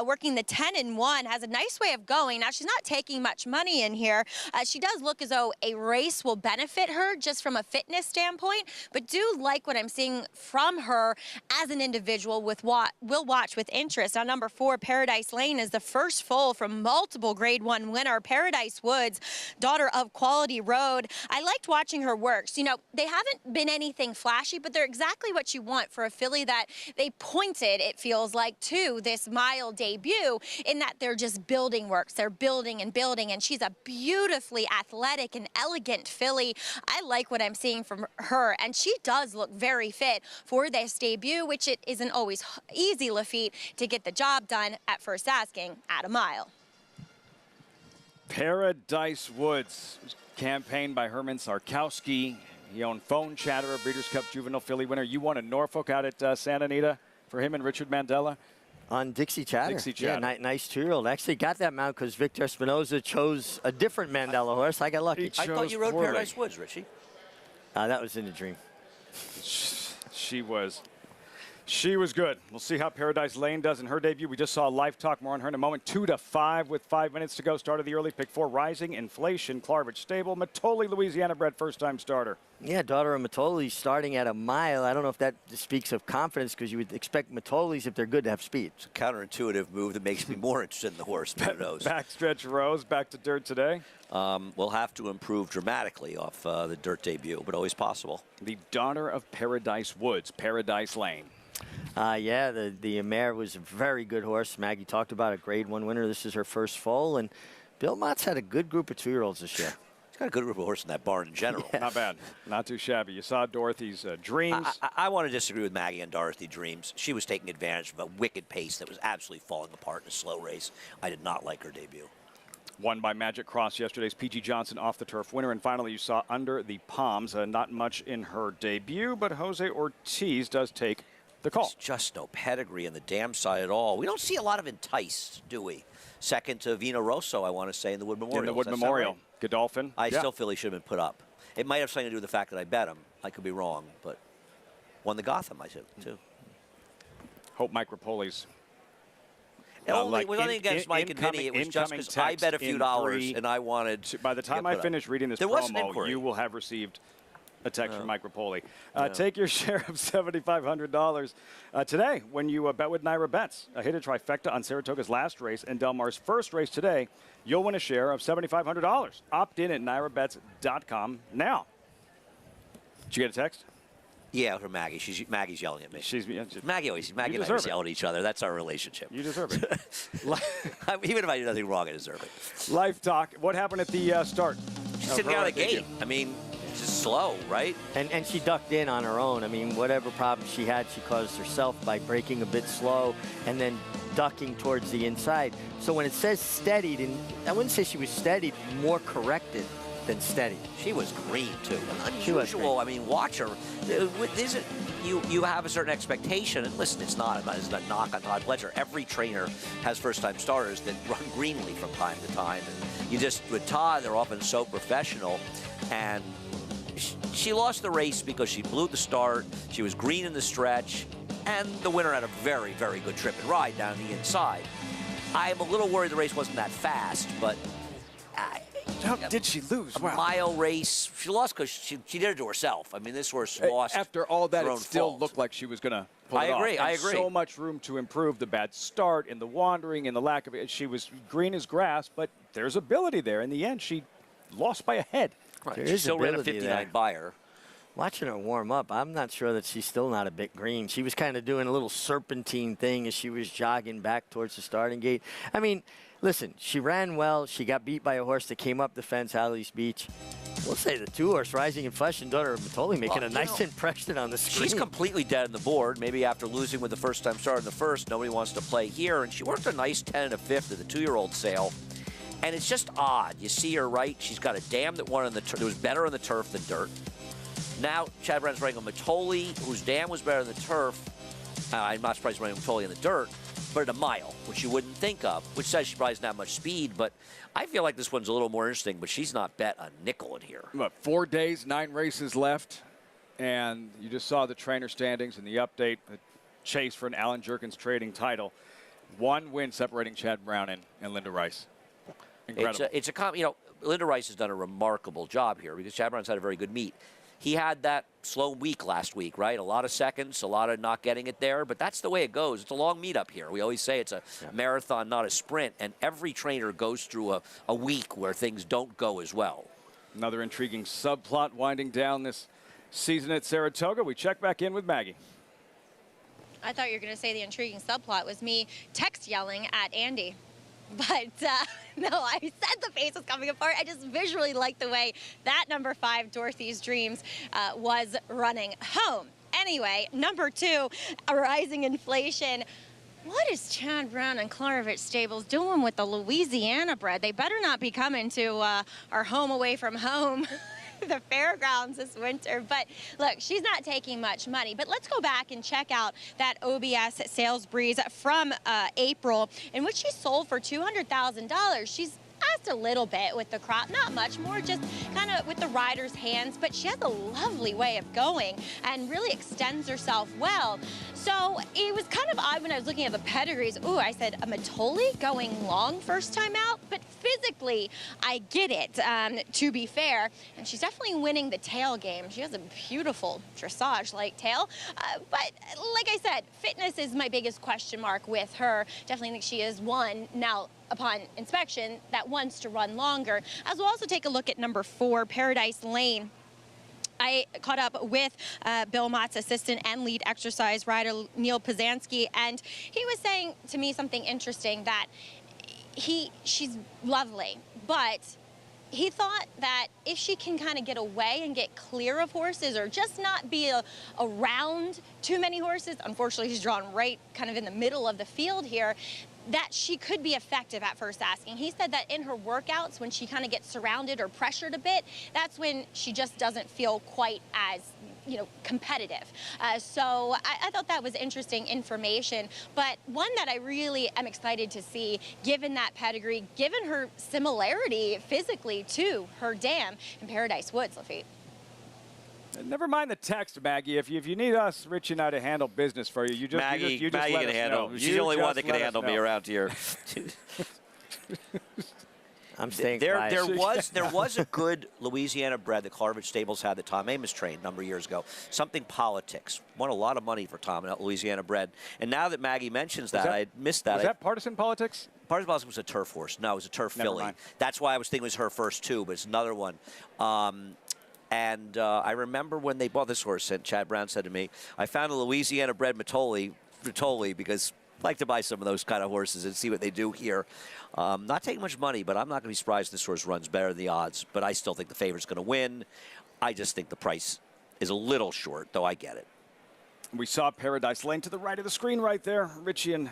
working the 10-1, has a nice way of going. Now, she's not taking much money in here. She does look as though a race will benefit her just from a fitness standpoint, but do like what I'm seeing from her as an individual with what we'll watch with interest. Now, number 4, Paradise Lane is the first foal from multiple Grade 1 winner, Paradise Woods, daughter of Quality Road. I liked watching her works. You know, they haven't been anything flashy, but they're exactly what you want for a filly that they pointed, it feels like, to this mile debut, in that they're just building works. They're building and building, and she's a beautifully athletic and elegant filly. I like what I'm seeing from her, and she does look very fit for this debut, which it isn't always easy, Lafitte, to get the job done at first asking at a mile. Paradise Woods, campaigned by Herman Sarkowski. He owned Phone Chatter, a Breeders' Cup Juvenile filly winner. You won a Norfolk out at Santa Anita for him and Richard Mandela? On Dixie Chatter. Dixie Chatter. Yeah, nice 2-year-old. Actually got that mount because Victor Espinoza chose a different Mandela horse. I got lucky. I thought you rode Paradise Woods, Richie. That was in the dream. She was good. We'll see how Paradise Lane does in her debut. We just saw Life Talk. More on her in a moment. 2-5 with 5 minutes to go. Start of the early pick 4. Rising Inflation, Clarvich Stable. Matoli, Louisiana bred, first-time starter. Yeah, daughter of Matoli starting at a mile. I don't know if that speaks of confidence, because you would expect Matolis, if they're good, to have speed. It's a counterintuitive move that makes me more interested in the horse. Who knows? Backstretch Rose, back to dirt today. We'll have to improve dramatically off the dirt debut, but always possible. The daughter of Paradise Woods, Paradise Lane. Yeah, the mare was a very good horse. Maggie talked about a Grade 1 winner. This is her first foal, and Bill Mott's had a good group of 2-year-olds this year. He's got a good group of horses in that barn in general. Yeah. Not bad. Not too shabby. You saw Dorothy's Dreams. I want to disagree with Maggie on Dorothy Dreams. She was taking advantage of a wicked pace that was absolutely falling apart in a slow race. I did not like her debut. Won by Magic Cross, yesterday's P.G. Johnson off-the-turf winner. And finally, you saw Under the Palms. Not much in her debut, but Jose Ortiz does take the call. There's just no pedigree on the dam side at all. We don't see a lot of Entice, do we? Second to Vino Rosso, I want to say, in the Wood Memorial. In the Wood Memorial. Right? Godolphin. I still feel he should have been put up. It might have something to do with the fact that I bet him. I could be wrong, but won the Gotham, I said, too. Hope Mike Rapoli's. It was nothing against Mike and Vinny. It was just because I bet a few dollars and I wanted. By the time I finish reading this promo, you will have received a text from Mike Rapoli. Take your share of $7,500 today when you bet with Naira Bets. Hit a trifecta on Saratoga's last race and Del Mar's first race today. You'll win a share of $7,500. Opt in at NairaBets.com now. Did you get a text? Yeah, from Maggie. Maggie's yelling at me. Maggie and I yell at each other. That's our relationship. You deserve it. Even if I do nothing wrong, I deserve it. Life Talk. What happened at the start? She's sitting out of the gate. I mean, it's just slow, right? And she ducked in on her own. I mean, whatever problems she had, she caused herself by breaking a bit slow and then ducking towards the inside. So when it says steadied, and I wouldn't say she was steadied, more corrected than steady. She was green, too. Unusual. I mean, watch her. You have a certain expectation. And listen, it's not a knock on Todd Pletcher. Every trainer has first-time starters that run greenly from time to time. And you just, with Todd, they're often so professional. And she lost the race because she blew at the start. She was green in the stretch, and the winner had a very, very good trip and ride down the inside. I'm a little worried the race wasn't that fast, but how did she lose? A mile race. She lost because she did it to herself. I mean, this horse lost. After all that, her it own still fault. looked like she was going to pull I it agree. off. I And agree. So much room to improve. The bad start and the wandering and the lack of it. She was green as grass, but there's ability there. In the end, she lost by a head. Right. There She is still ran a ability 59 there. buyer. Watching her warm up, I'm not sure that she's still not a bit green. She was kind of doing a little serpentine thing as she was jogging back towards the starting gate. I mean, listen, she ran well. She got beat by a horse that came up the fence, Alley's Beach. We'll say the two-horse Rising in Flesh and Daughter of Matoli making a nice impression on the screen. She's completely dead on the board. Maybe after losing with the first-time start in the first, nobody wants to play here. And she worked a nice 10 and a fifth at the 2-year-old sale. And it's just odd. You see her right. She's got a dam that won on the turf. It was better on the turf than dirt. Now Chad Brown's running on Matoli, whose dam was better than the turf. I'm not surprised running Matoli in the dirt, but at a mile, which you wouldn't think of, which says she probably doesn't have much speed. But I feel like this one's a little more interesting, but she's not bet a nickel in here. What, 4 days, 9 races left, and you just saw the trainer standings and the update, the chase for an Alan Jerkins trading title. 1 win separating Chad Brown and Linda Rice. Incredible. Linda Rice has done a remarkable job here because Chad Brown's had a very good meet. He had that slow week last week, right? A lot of seconds, a lot of not getting it there, but that's the way it goes. It's a long meet up here. We always say it's a marathon, not a sprint, and every trainer goes through a week where things don't go as well. Another intriguing subplot winding down this season at Saratoga. We check back in with Maggie. I thought you were going to say the intriguing subplot was me text yelling at Andy. But no, I said the face was coming apart. I just visually liked the way that number 5, Dorothy's Dreams, was running home. Anyway, number 2, a rising inflation. What is Chad Brown and Klarovich Stables doing with the Louisiana bred? They better not be coming to our home away from home. The fairgrounds this winter. But look, she's not taking much money. But let's go back and check out that OBS sales breeze from April, in which she sold for $200,000. She's asked a little bit with the crop, not much, more just kind of with the rider's hands, but she has a lovely way of going and really extends herself well. So it was kind of odd when I was looking at the pedigrees. Ooh, I said, a Matoli going long first time out, but physically, I get it, to be fair. And she's definitely winning the tail game. She has a beautiful dressage-like tail. But like I said, fitness is my biggest question mark with her. Definitely think she is one now, upon inspection, that wants to run longer. As we'll also take a look at number 4, Paradise Lane. I caught up with Bill Mott's assistant and lead exercise rider, Neil Pazanski, and he was saying to me something interesting, that she's lovely, but he thought that if she can kind of get away and get clear of horses or just not be around too many horses, unfortunately she's drawn right kind of in the middle of the field here, that she could be effective at first asking. He said that in her workouts, when she kind of gets surrounded or pressured a bit, that's when she just doesn't feel quite as, competitive. So I thought that was interesting information, but one that I really am excited to see, given that pedigree, given her similarity physically to her dam in Paradise Woods, Lafitte. Never mind the text, Maggie. If you need us, Rich and I, to handle business for you, you just Maggie let can us handle. know. She's the only one that can handle me around here. I'm staying there quiet. there was a good Louisiana bred that Klarovich Stables had that Tom Amos trained a number of years ago. Something Politics. Won a lot of money for Tom, that Louisiana bred. And now that Maggie mentions that, I missed that. Was that Partisan Politics? Partisan Politics was a turf horse. No, it was a turf Never filly. mind. That's why I was thinking it was her first too, but it's another one. I remember when they bought this horse, and Chad Brown said to me, I found a Louisiana bred Matoli because I like to buy some of those kind of horses and see what they do here. Not taking much money, but I'm not going to be surprised if this horse runs better than the odds. But I still think the favorite's going to win. I just think the price is a little short, though I get it. We saw Paradise Lane to the right of the screen right there. Richie and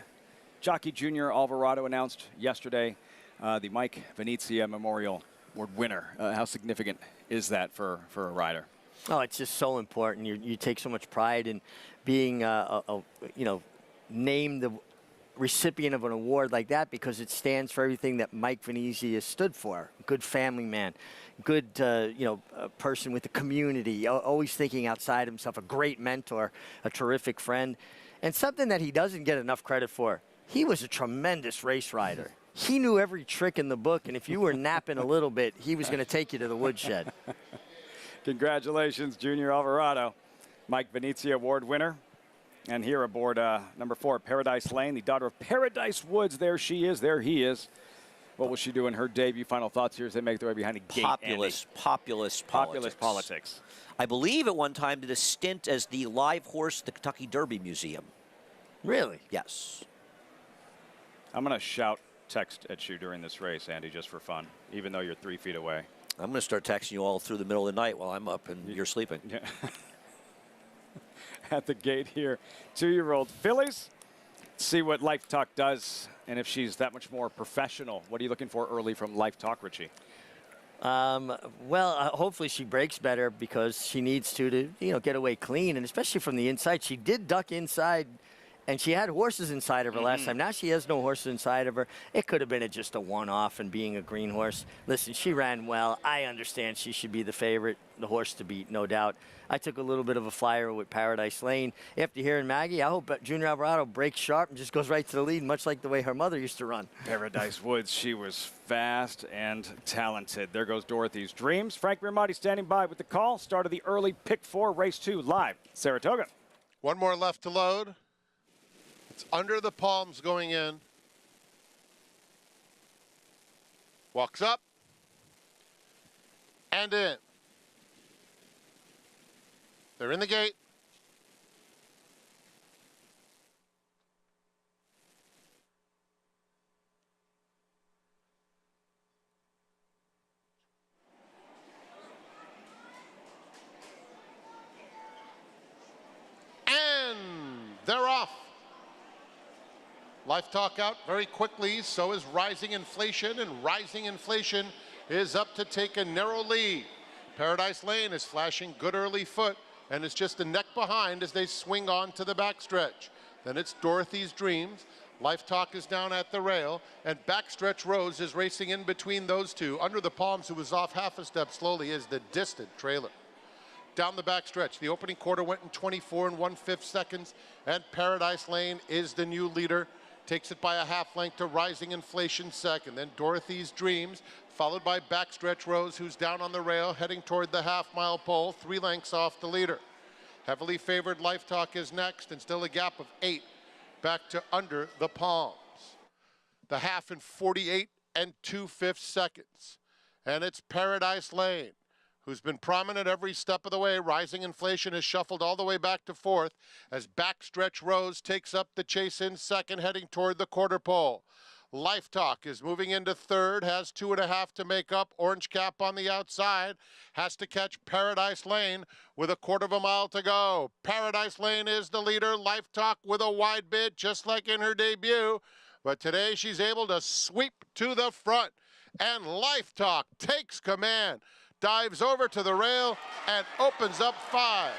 Jockey Jr. Alvarado announced yesterday the Mike Venezia Memorial Award winner. How significant is that for a rider? Oh, it's just so important. You take so much pride in being, named recipient of an award like that because it stands for everything that Mike Venezia stood for. Good family man, good person with the community, always thinking outside himself, a great mentor, a terrific friend, and something that he doesn't get enough credit for. He was a tremendous race rider. He knew every trick in the book, and if you were napping a little bit, he was going to take you to the woodshed. Congratulations, Junior Alvarado, Mike Venezia Award winner. And here aboard number 4, Paradise Lane, the daughter of Paradise Woods. There she is. There he is. What will she do in her debut? Final thoughts here as they make their way behind a gate. Populist politics. I believe at one time did a stint as the live horse at the Kentucky Derby Museum. Really? Yes. I'm going to shout text at you during this race, Andy, just for fun, even though you're 3 feet away. I'm going to start texting you all through the middle of the night while I'm up and you're sleeping. Yeah. At the gate here, 2-year-old fillies. See what Life Talk does and if she's that much more professional. What are you looking for early from Life Talk, Richie? Hopefully she breaks better because she needs to get away clean, and especially from the inside. She did duck inside, and she had horses inside of her last time. Now she has no horses inside of her. It could have been just a one-off and being a green horse. Listen, she ran well. I understand she should be the favorite, the horse to beat, no doubt. I took a little bit of a flyer with Paradise Lane. After hearing Maggie, I hope Junior Alvarado breaks sharp and just goes right to the lead, much like the way her mother used to run. Paradise Woods, she was fast and talented. There goes Dorothy's Dreams. Frank Raimondi standing by with the call. Start of the early Pick 4, Race 2, live, Saratoga. One more left to load. It's under the palms going in. Walks up. And in. They're in the gate. And they're off. Life Talk out very quickly, so is Rising Inflation, and Rising Inflation is up to take a narrow lead. Paradise Lane is flashing good early foot and is just a neck behind as they swing on to the backstretch. Then it's Dorothy's Dreams. Life Talk is down at the rail, and Backstretch Rose is racing in between those two. Under the palms, who was off half a step slowly, is the distant trailer. Down the backstretch, the opening quarter went in 24 1/5 seconds, and Paradise Lane is the new leader. Takes it by a half length to Rising Inflation second. Then Dorothy's Dreams, followed by Backstretch Rose, who's down on the rail, heading toward the half-mile pole, 3 lengths off the leader. Heavily favored Life Talk is next, and still a gap of 8 back to under the palms. The half in 48 2/5 seconds. And it's Paradise Lane, who's been prominent every step of the way. Rising Inflation is shuffled all the way back to 4th as Backstretch Rose takes up the chase in second, heading toward the quarter pole. Life Talk is moving into 3rd, has 2.5 to make up. Orange Cap on the outside, has to catch Paradise Lane with a 1/4 mile to go. Paradise Lane is the leader. Life Talk with a wide bid, just like in her debut. But today she's able to sweep to the front. And Life Talk takes command, dives over to the rail, and opens up 5.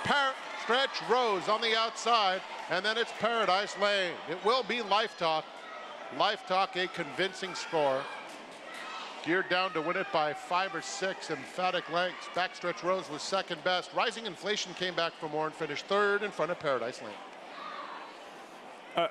Backstretch Rose on the outside, and then it's Paradise Lane. It will be Life Talk. Life Talk, a convincing score. Geared down to win it by 5 or 6 emphatic lengths. Backstretch Rose was second best. Rising Inflation came back for more and finished 3rd in front of Paradise Lane.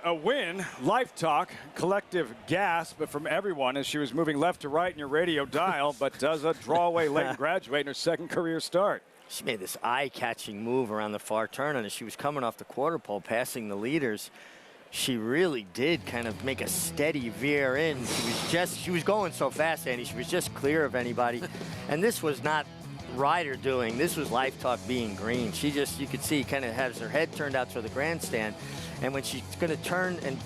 A win, Life Talk, collective gasp from everyone as she was moving left to right in your radio dial, but does a draw away late and graduate in her second career start. She made this eye-catching move around the far turn, and as she was coming off the quarter pole, passing the leaders, she really did kind of make a steady veer in. She was going so fast, Andy. She was just clear of anybody. And this was not rider doing. This was Life Talk being green. She just, you could see, kind of has her head turned out to the grandstand. And when she's going to turn and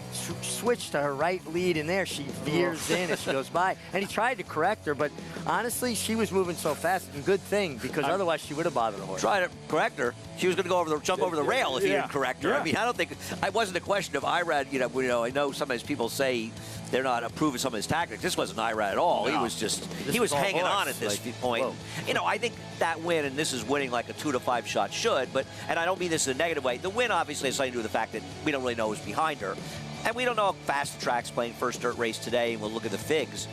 switch to her right lead in there, she veers in as she goes by. And he tried to correct her, but honestly, she was moving so fast, and good thing, because otherwise she would have bothered the horse. Try to correct her. She was going to go over jump over the rail if you didn't correct her. I mean, I don't think, it wasn't a question of Irad, I know sometimes people say they're not approving some of his tactics. This wasn't Irad at all. No. He was just, he was hanging on at this point. Whoa. I think that win, and this is winning like a 2 to 5 shot should, and I don't mean this in a negative way. The win obviously has something to do with the fact that we don't really know who's behind her. And we don't know how fast the track's playing first dirt race today, and we'll look at the figs.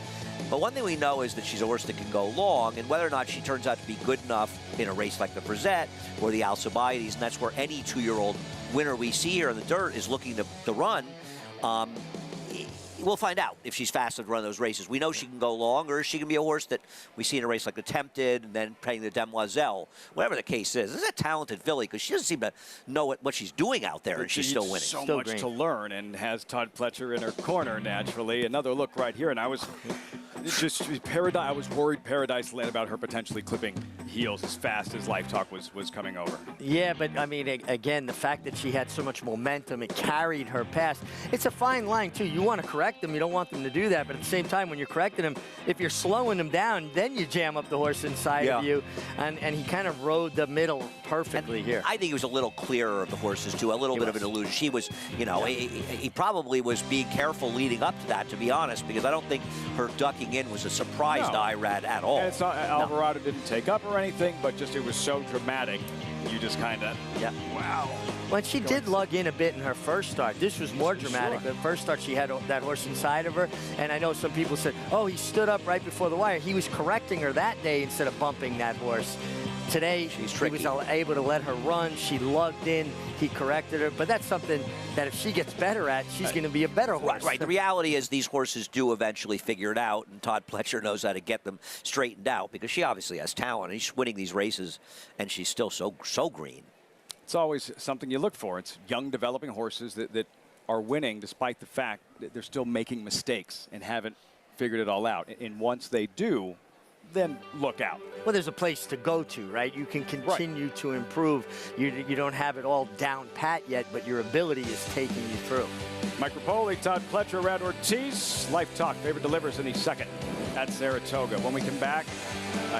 But one thing we know is that she's a horse that can go long, and whether or not she turns out to be good enough in a race like the Frizette or the Alcibiades, and that's where any 2-year-old winner we see here in the dirt is looking to run. We'll find out if she's fast enough to run those races. We know she can go long, or she can be a horse that we see in a race like the Tempted and then playing the Demoiselle. Whatever the case is, this is a talented filly because she doesn't seem to know what she's doing out there, and she's still winning. So still much green. to learn, and has Todd Pletcher in her corner naturally. Another look right here, and I was Paradise. I was worried Paradise Land about her potentially clipping heels as fast as Life Talk was coming over. Yeah, but I mean, again, the fact that she had so much momentum, it carried her past. It's a fine line too. You want to correct them, you don't want them to do that, but at the same time, when you're correcting them, if you're slowing them down, then you jam up the horse inside of you, and he kind of rode the middle perfectly here. I think he was a little clearer of the horses too, a little bit of an illusion. She was, you know, he probably was being careful leading up to that, to be honest, because I don't think her ducking in was a surprise to Irad at all. And it's not, Alvarado didn't take up or anything, but just it was so dramatic. You just kind of, wow. Well, she did lug in a bit in her first start. This was more dramatic. The first start, she had that horse inside of her, and I know some people said, oh, he stood up right before the wire. He was correcting her that day instead of bumping that horse. Today, he was able to let her run. She lugged in. He corrected her. But that's something that if she gets better at, she's going to be a better horse. Right. The reality is these horses do eventually figure it out, and Todd Pletcher knows how to get them straightened out because she obviously has talent. And she's winning these races, and she's still so green. It's always something you look for. It's young, developing horses that are winning despite the fact that they're still making mistakes and haven't figured it all out. And once they do, then look out. Well, there's a place to go to, right? You can continue to improve. You don't have it all down pat yet, but your ability is taking you through. Mike Rapoli, Todd Pletcher, Rad Ortiz. Life Talk, favorite delivers in the second at Saratoga. When we come back,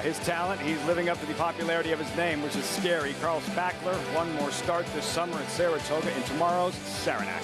his talent, he's living up to the popularity of his name, which is scary. Carl Spackler, one more start this summer at Saratoga in tomorrow's Saranac.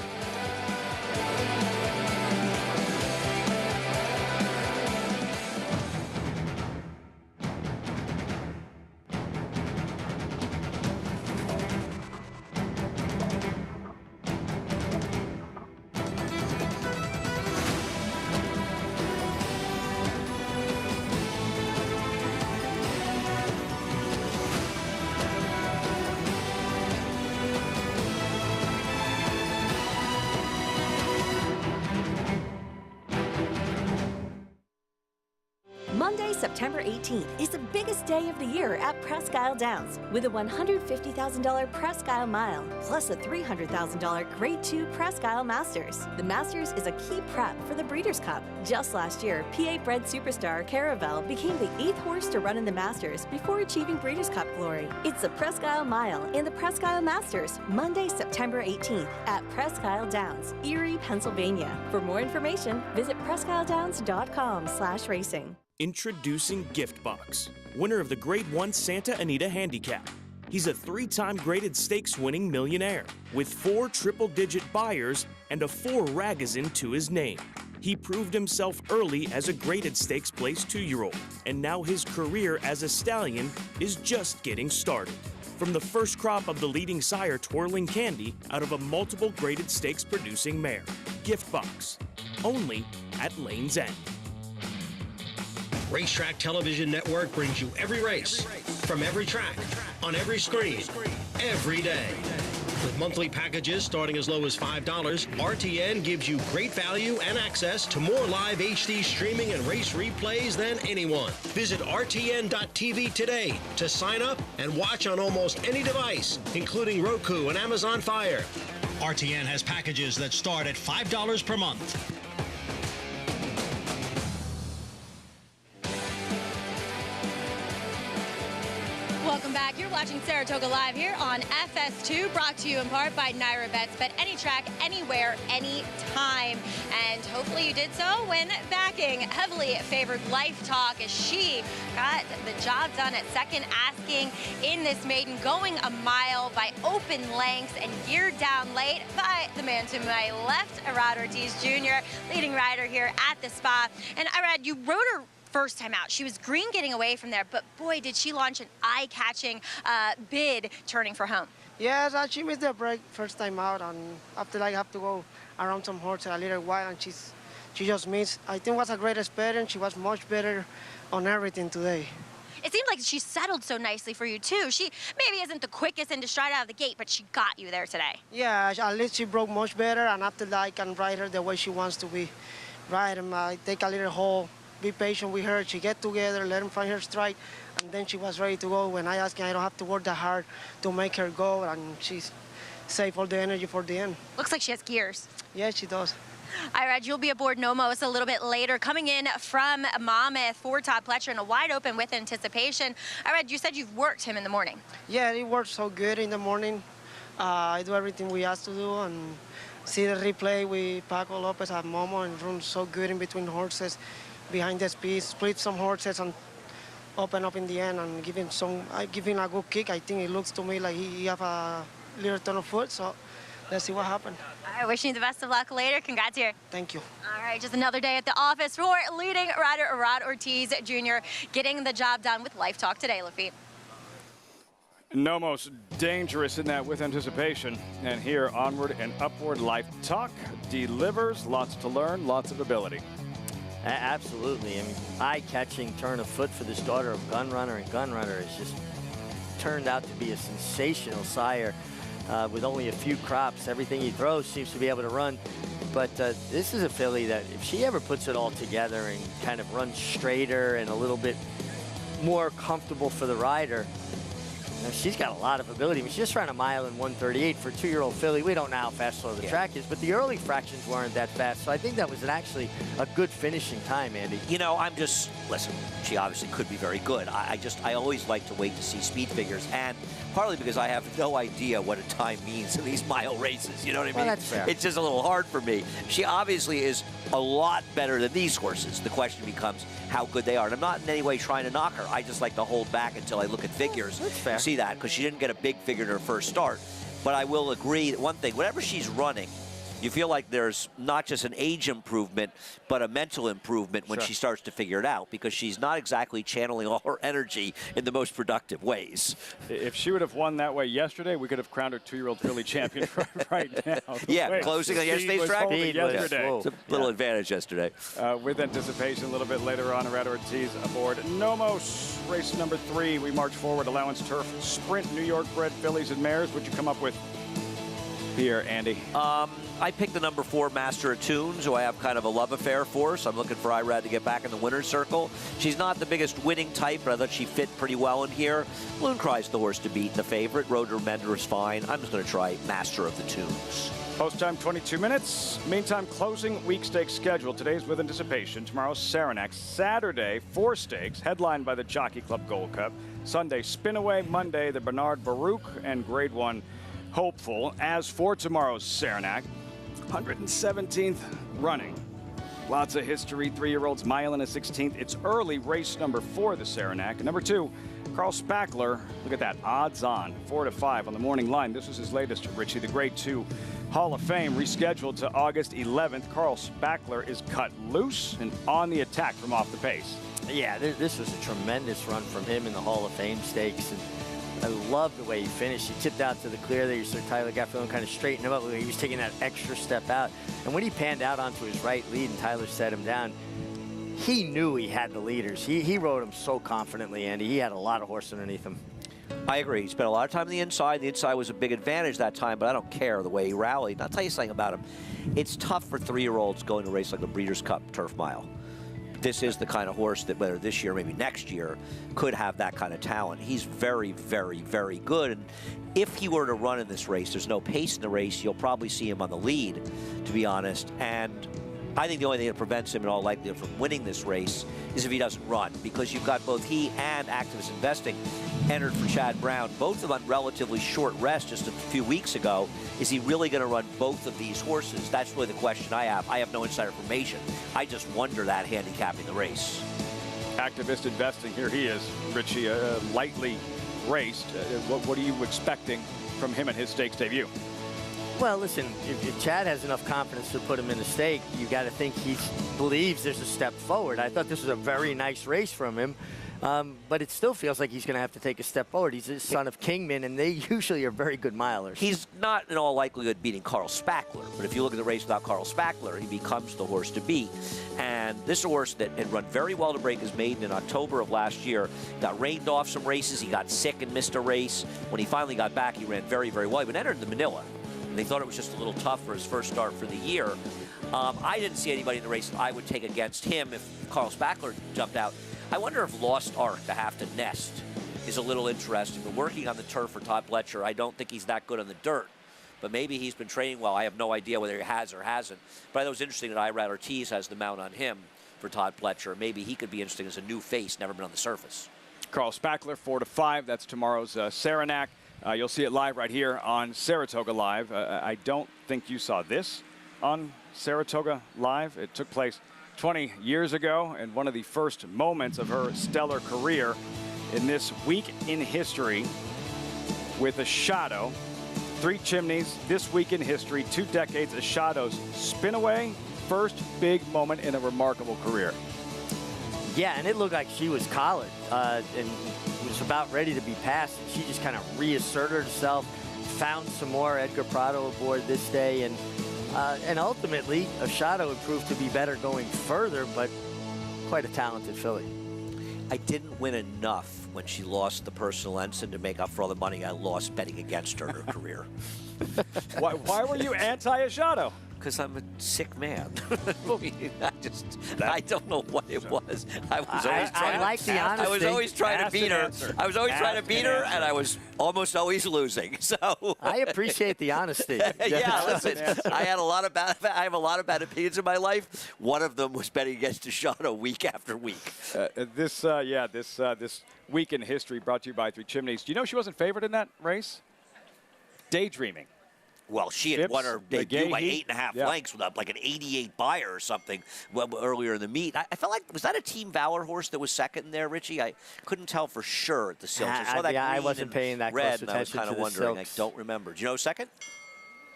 Monday, September 18th is the biggest day of the year at Presque Isle Downs with a $150,000 Presque Isle Mile plus a $300,000 Grade 2 Presque Isle Masters. The Masters is a key prep for the Breeders' Cup. Just last year, PA-bred superstar Caravel became the 8th horse to run in the Masters before achieving Breeders' Cup glory. It's the Presque Isle Mile and the Presque Isle Masters, Monday, September 18th at Presque Isle Downs, Erie, Pennsylvania. For more information, visit presquisledowns.com/racing. Introducing Giftbox, winner of the Grade 1 Santa Anita Handicap. He's a 3-time graded stakes winning millionaire with 4 triple-digit buyers and a 4 Ragazin to his name. He proved himself early as a graded stakes place 2-year-old, and now his career as a stallion is just getting started. From the first crop of the leading sire Twirling Candy out of a multiple graded stakes producing mare. Giftbox, only at Lane's End. Racetrack Television Network brings you every race, from every track, on every screen, every day. With monthly packages starting as low as $5, RTN gives you great value and access to more live HD streaming and race replays than anyone. Visit RTN.tv today to sign up and watch on almost any device, including Roku and Amazon Fire. RTN has packages that start at $5 per month. Welcome back. You're watching Saratoga Live here on FS2, brought to you in part by Naira Bets. Bet any track, anywhere, anytime. And hopefully you did so when backing heavily favored Life Talk as she got the job done at second asking in this maiden, going a mile by open lengths and geared down late by the man to my left, Rad Ortiz Jr., leading rider here at the spa. And Rad, you rode her first time out. She was green getting away from there, but boy, did she launch an eye-catching bid turning for home. Yes, she missed the break first time out, and after I have to go around some horses a little while, and she just missed. I think it was a great experience. She was much better on everything today. It seemed like she settled so nicely for you, too. She maybe isn't the quickest into stride out of the gate, but she got you there today. Yeah, at least she broke much better, and after that, I can ride her the way she wants to be. Ride him, take a little hold, be patient with her. She get together, let him find her stride, and then she was ready to go. When I asked her, I don't have to work that hard to make her go, and she's save all the energy for the end. Looks like she has gears. Yeah, she does. Irad, you'll be aboard Nomos a little bit later. Coming in from Monmouth for Todd Pletcher in a wide open with anticipation. Irad, you said you've worked him in the morning. Yeah, it works so good in the morning. I do everything we asked to do, and see the replay with Paco Lopez at Momo, and runs so good in between horses, behind the speed, split some horses and open up in the end, and give him a good kick. I think it looks to me like he have a little turn of foot, so let's see what happens. I wish you the best of luck later. Congrats here. Thank you. All right, just another day at the office for leading rider Rod Ortiz Jr. getting the job done with Life Talk today, Lafitte. Nomos dangerous in that with anticipation. And here, onward and upward, Life Talk delivers. Lots to learn, lots of ability. Absolutely. I mean, eye-catching turn of foot for this daughter of Gunrunner, and Gunrunner has just turned out to be a sensational sire. With only a few crops, everything he throws seems to be able to run. But this is a filly that if she ever puts it all together and kind of runs straighter and a little bit more comfortable for the rider, she's got a lot of ability. I mean, she just ran a mile in 1:38 for a 2-year-old filly. We don't know how fast slow the track is, but the early fractions weren't that fast. So I think that was actually a good finishing time, Andy. You know, listen, she obviously could be very good. I always like to wait to see speed figures, and partly because I have no idea what a time means in these mile races. You know what I mean? Well, that's fair. It's just a little hard for me. She obviously is a lot better than these horses. The question becomes how good they are. And I'm not in any way trying to knock her. I just like to hold back until I look at figures. That's fair. See that, because she didn't get a big figure in her first start. But I will agree that one thing, whatever she's running, you feel like there's not just an age improvement, but a mental improvement when she starts to figure it out, because she's not exactly channeling all her energy in the most productive ways. If she would have won that way yesterday, we could have crowned her 2-year-old filly champion right now. Yeah, closing on yesterday's track. Yesterday. It's a little advantage yesterday. With anticipation, a little bit later on, Rod Ortiz aboard Nomos, race number 3. We march forward, allowance turf, sprint, New York bred fillies and mares. What'd you come up with here, Andy? I picked the number 4 Master of Tunes, who I have kind of a love affair for, so I'm looking for Irad to get back in the winner's circle. She's not the biggest winning type, but I thought she fit pretty well in here. Loon Cry's the horse to beat, the favorite. Rotor Mender is fine. I'm just going to try Master of the Tunes. Post time 22 minutes. Meantime, closing week stakes schedule. Today's with anticipation. Tomorrow's Saranac. Saturday, 4 stakes, headlined by the Jockey Club Gold Cup. Sunday, Spinaway. Monday, the Bernard Baruch and Grade 1 Hopeful. As for tomorrow's Saranac, 117th running. Lots of history, 3-year-olds, mile and a 16th. It's early, race number 4, the Saranac. Number 2, Carl Spackler. Look at that, odds on, 4-5 on the morning line. This was his latest, Richie, the Grade 2 Hall of Fame, rescheduled to August 11th. Carl Spackler is cut loose and on the attack from off the pace. Yeah, this was a tremendous run from him in the Hall of Fame stakes. And I love the way he finished. He tipped out to the clear there. You saw Tyler Gaffron kind of straighten him up. He was taking that extra step out. And when he panned out onto his right lead and Tyler set him down, he knew he had the leaders. He rode him so confidently, Andy. He had a lot of horse underneath him. I agree. He spent a lot of time on the inside. The inside was a big advantage that time, but I don't care the way he rallied. And I'll tell you something about him. It's tough for 3-year-olds going to race like the Breeders' Cup Turf Mile. This is the kind of horse that, whether this year, maybe next year, could have that kind of talent. He's very, very, very good. And if he were to run in this race, there's no pace in the race. You'll probably see him on the lead, to be honest. And I think the only thing that prevents him in all likelihood from winning this race is if he doesn't run, because you've got both he and Activist Investing entered for Chad Brown, both of them on relatively short rest just a few weeks ago. Is he really going to run both of these horses? That's really the question I have. I have no inside information. I just wonder that handicapping the race. Activist Investing, here he is, Richie, lightly raced. What are you expecting from him in his stakes debut? Well, listen, if Chad has enough confidence to put him in the stake, you got to think he believes there's a step forward. I thought this was a very nice race from him. But it still feels like he's going to have to take a step forward. He's the son of Kingman, and they usually are very good milers. He's not in all likelihood beating Carl Spackler, but if you look at the race without Carl Spackler, he becomes the horse to beat. And this horse that had run very well to break his maiden in October of last year, got rained off some races, he got sick and missed a race. When he finally got back, he ran very, very well. He even entered the Manila. And they thought it was just a little tough for his first start for the year. I didn't see anybody in the race that I would take against him if Carl Spackler jumped out. I wonder if Lost Ark, to have to nest, is a little interesting. But working on the turf for Todd Pletcher, I don't think he's that good on the dirt. But maybe he's been training well. I have no idea whether he has or hasn't. But I thought it was interesting that Irad Ortiz has the mount on him for Todd Pletcher. Maybe he could be interesting as a new face, never been on the surface. Carl Spackler, 4 to 5. That's tomorrow's Saranac. You'll see it live right here on Saratoga Live. I don't think you saw this on Saratoga Live. It took place 20 years ago, and one of the first moments of her stellar career in this week in history with a shadow. 3 Chimneys, this week in history, 2 decades, a shadow's spin away. First big moment in a remarkable career. Yeah, and it looked like she was collared and was about ready to be passed. And she just kind of reasserted herself, found some more. Edgar Prado aboard this day, and ultimately, Ashado would prove to be better going further, but quite a talented filly. I didn't win enough when she lost the personal ensign to make up for all the money I lost betting against her in her career. Why were you anti-Ashado? Because I'm a sick man. I don't know what it was. I was always trying. I like the honesty. I was always trying to beat her. I was always trying to beat her, and I was almost always losing. So I appreciate the honesty. Yeah, listen. I have a lot of bad opinions in my life. One of them was betting against Ashado week after week. This week in history brought to you by 3 Chimneys. Do you know she wasn't favored in that race? Daydreaming. Well, she had won her debut by 8.5 lengths with like an 88 buyer or something earlier in the meet. I felt like, was that a Team Valor horse that was second there, Richie? I couldn't tell for sure at the Silks. I saw that I green wasn't and paying that red, close and I was attention kind to of the wondering. Silks. I don't remember. Do you know second?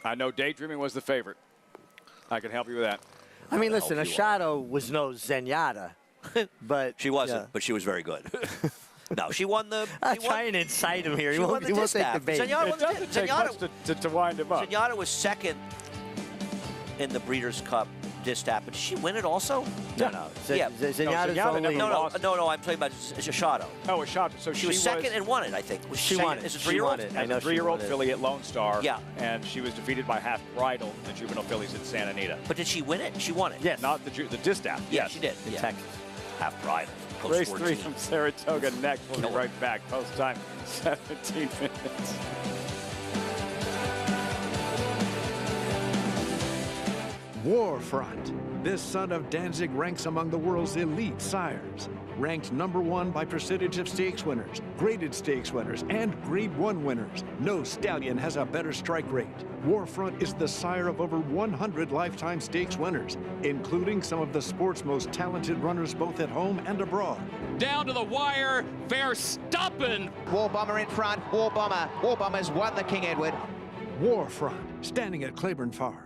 I know Daydreaming was the favorite. I can help you with that. I mean, listen, Ashado was no Zenyatta, but she wasn't, but she was very good. No, she won the. I'm trying to incite him here. He won't take the bait. It doesn't take much to wind him up. Zenyatta was second in the Breeders' Cup Distaff, but did she win it also? No. Zenyatta's only No, I'm talking about Ashado. Oh, Ashado. So she was second and won it, I think. She won it. Is it 3-year-old? As a 3-year-old filly at Lone Star. Yeah. And she was defeated by Half Bridle, the juvenile fillies at Santa Anita. But did she win it? She won it. Yes. Not the Distaff. Yeah, Yes. she did. In Yeah. Texas. Half Bridle. Race 3 from Saratoga next. We'll be right back. Post time, 17 minutes. Warfront. This son of Danzig ranks among the world's elite sires. Ranked #1 by percentage of stakes winners, graded stakes winners, and Grade 1 winners. No stallion has a better strike rate. Warfront is the sire of over 100 lifetime stakes winners, including some of the sport's most talented runners both at home and abroad. Down to the wire, Verstappen. War Bomber in front, War Bomber. War Bomber's won the King Edward. Warfront, standing at Claiborne Farm.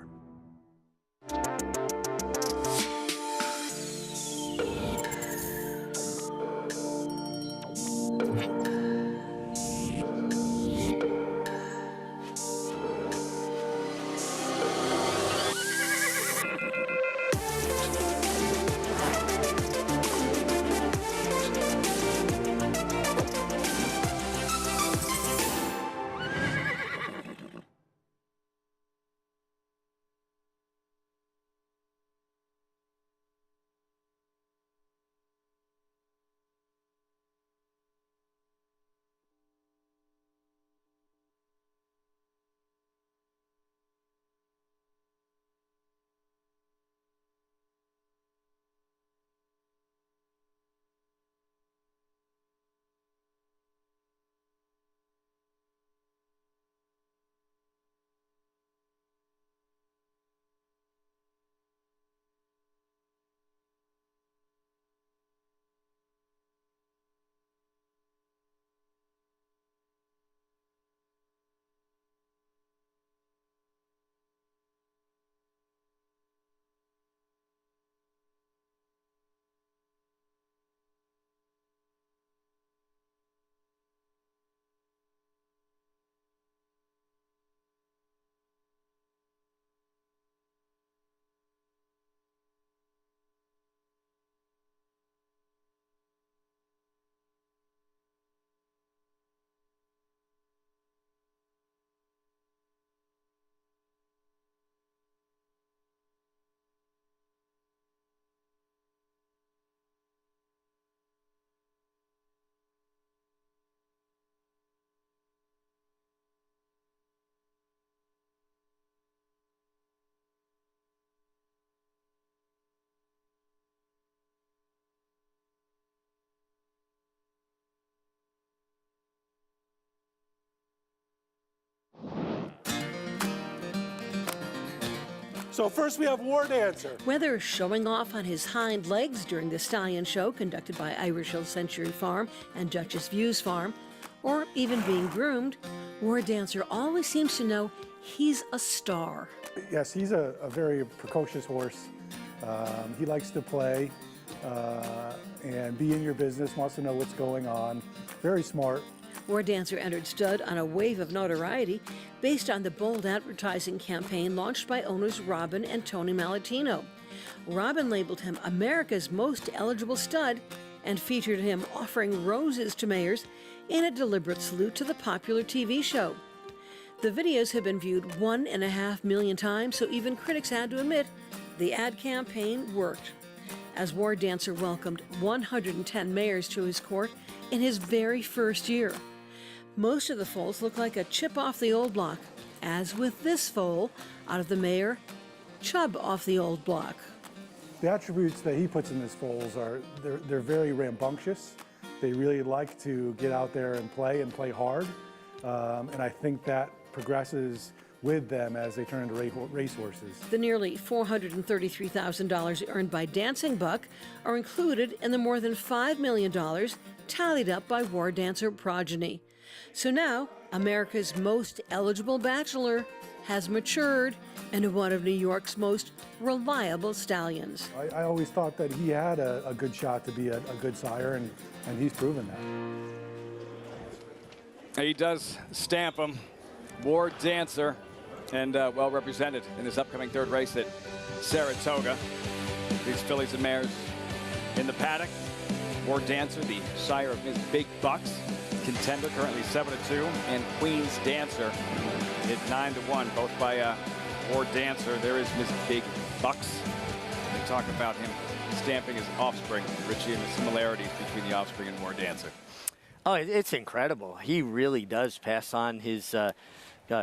So first we have War Dancer. Whether showing off on his hind legs during the stallion show conducted by Irish Hill Century Farm and Duchess Views Farm, or even being groomed, War Dancer always seems to know he's a star. Yes, he's a very precocious horse. He likes to play and be in your business, wants to know what's going on. Very smart. War Dancer entered stud on a wave of notoriety based on the bold advertising campaign launched by owners Robin and Tony Malatino. Robin labeled him America's most eligible stud and featured him offering roses to mayors in a deliberate salute to the popular TV show. The videos have been viewed 1.5 million times, so even critics had to admit the ad campaign worked. As War Dancer welcomed 110 mayors to his court in his very first year. Most of the foals look like a chip off the old block, as with this foal out of the mare, Chub off the old block. The attributes that he puts in his foals are, they're very rambunctious. They really like to get out there and play hard. And I think that progresses with them as they turn into racehorses. The nearly $433,000 earned by Dancing Buck are included in the more than $5 million tallied up by War Dancer progeny. So now, America's most eligible bachelor has matured into one of New York's most reliable stallions. I always thought that he had a good shot to be a good sire, and he's proven that. He does stamp him. War Dancer, and well represented in this upcoming third race at Saratoga. These fillies and mares in the paddock. War Dancer, the sire of Ms. Big Bucks, contender, currently 7-2, and Queen's Dancer hit 9-1, both by War Dancer. There is Ms. Big Bucks. We talk about him stamping his offspring, Richie, and the similarities between the offspring and War Dancer. Oh, it's incredible. He really does pass on his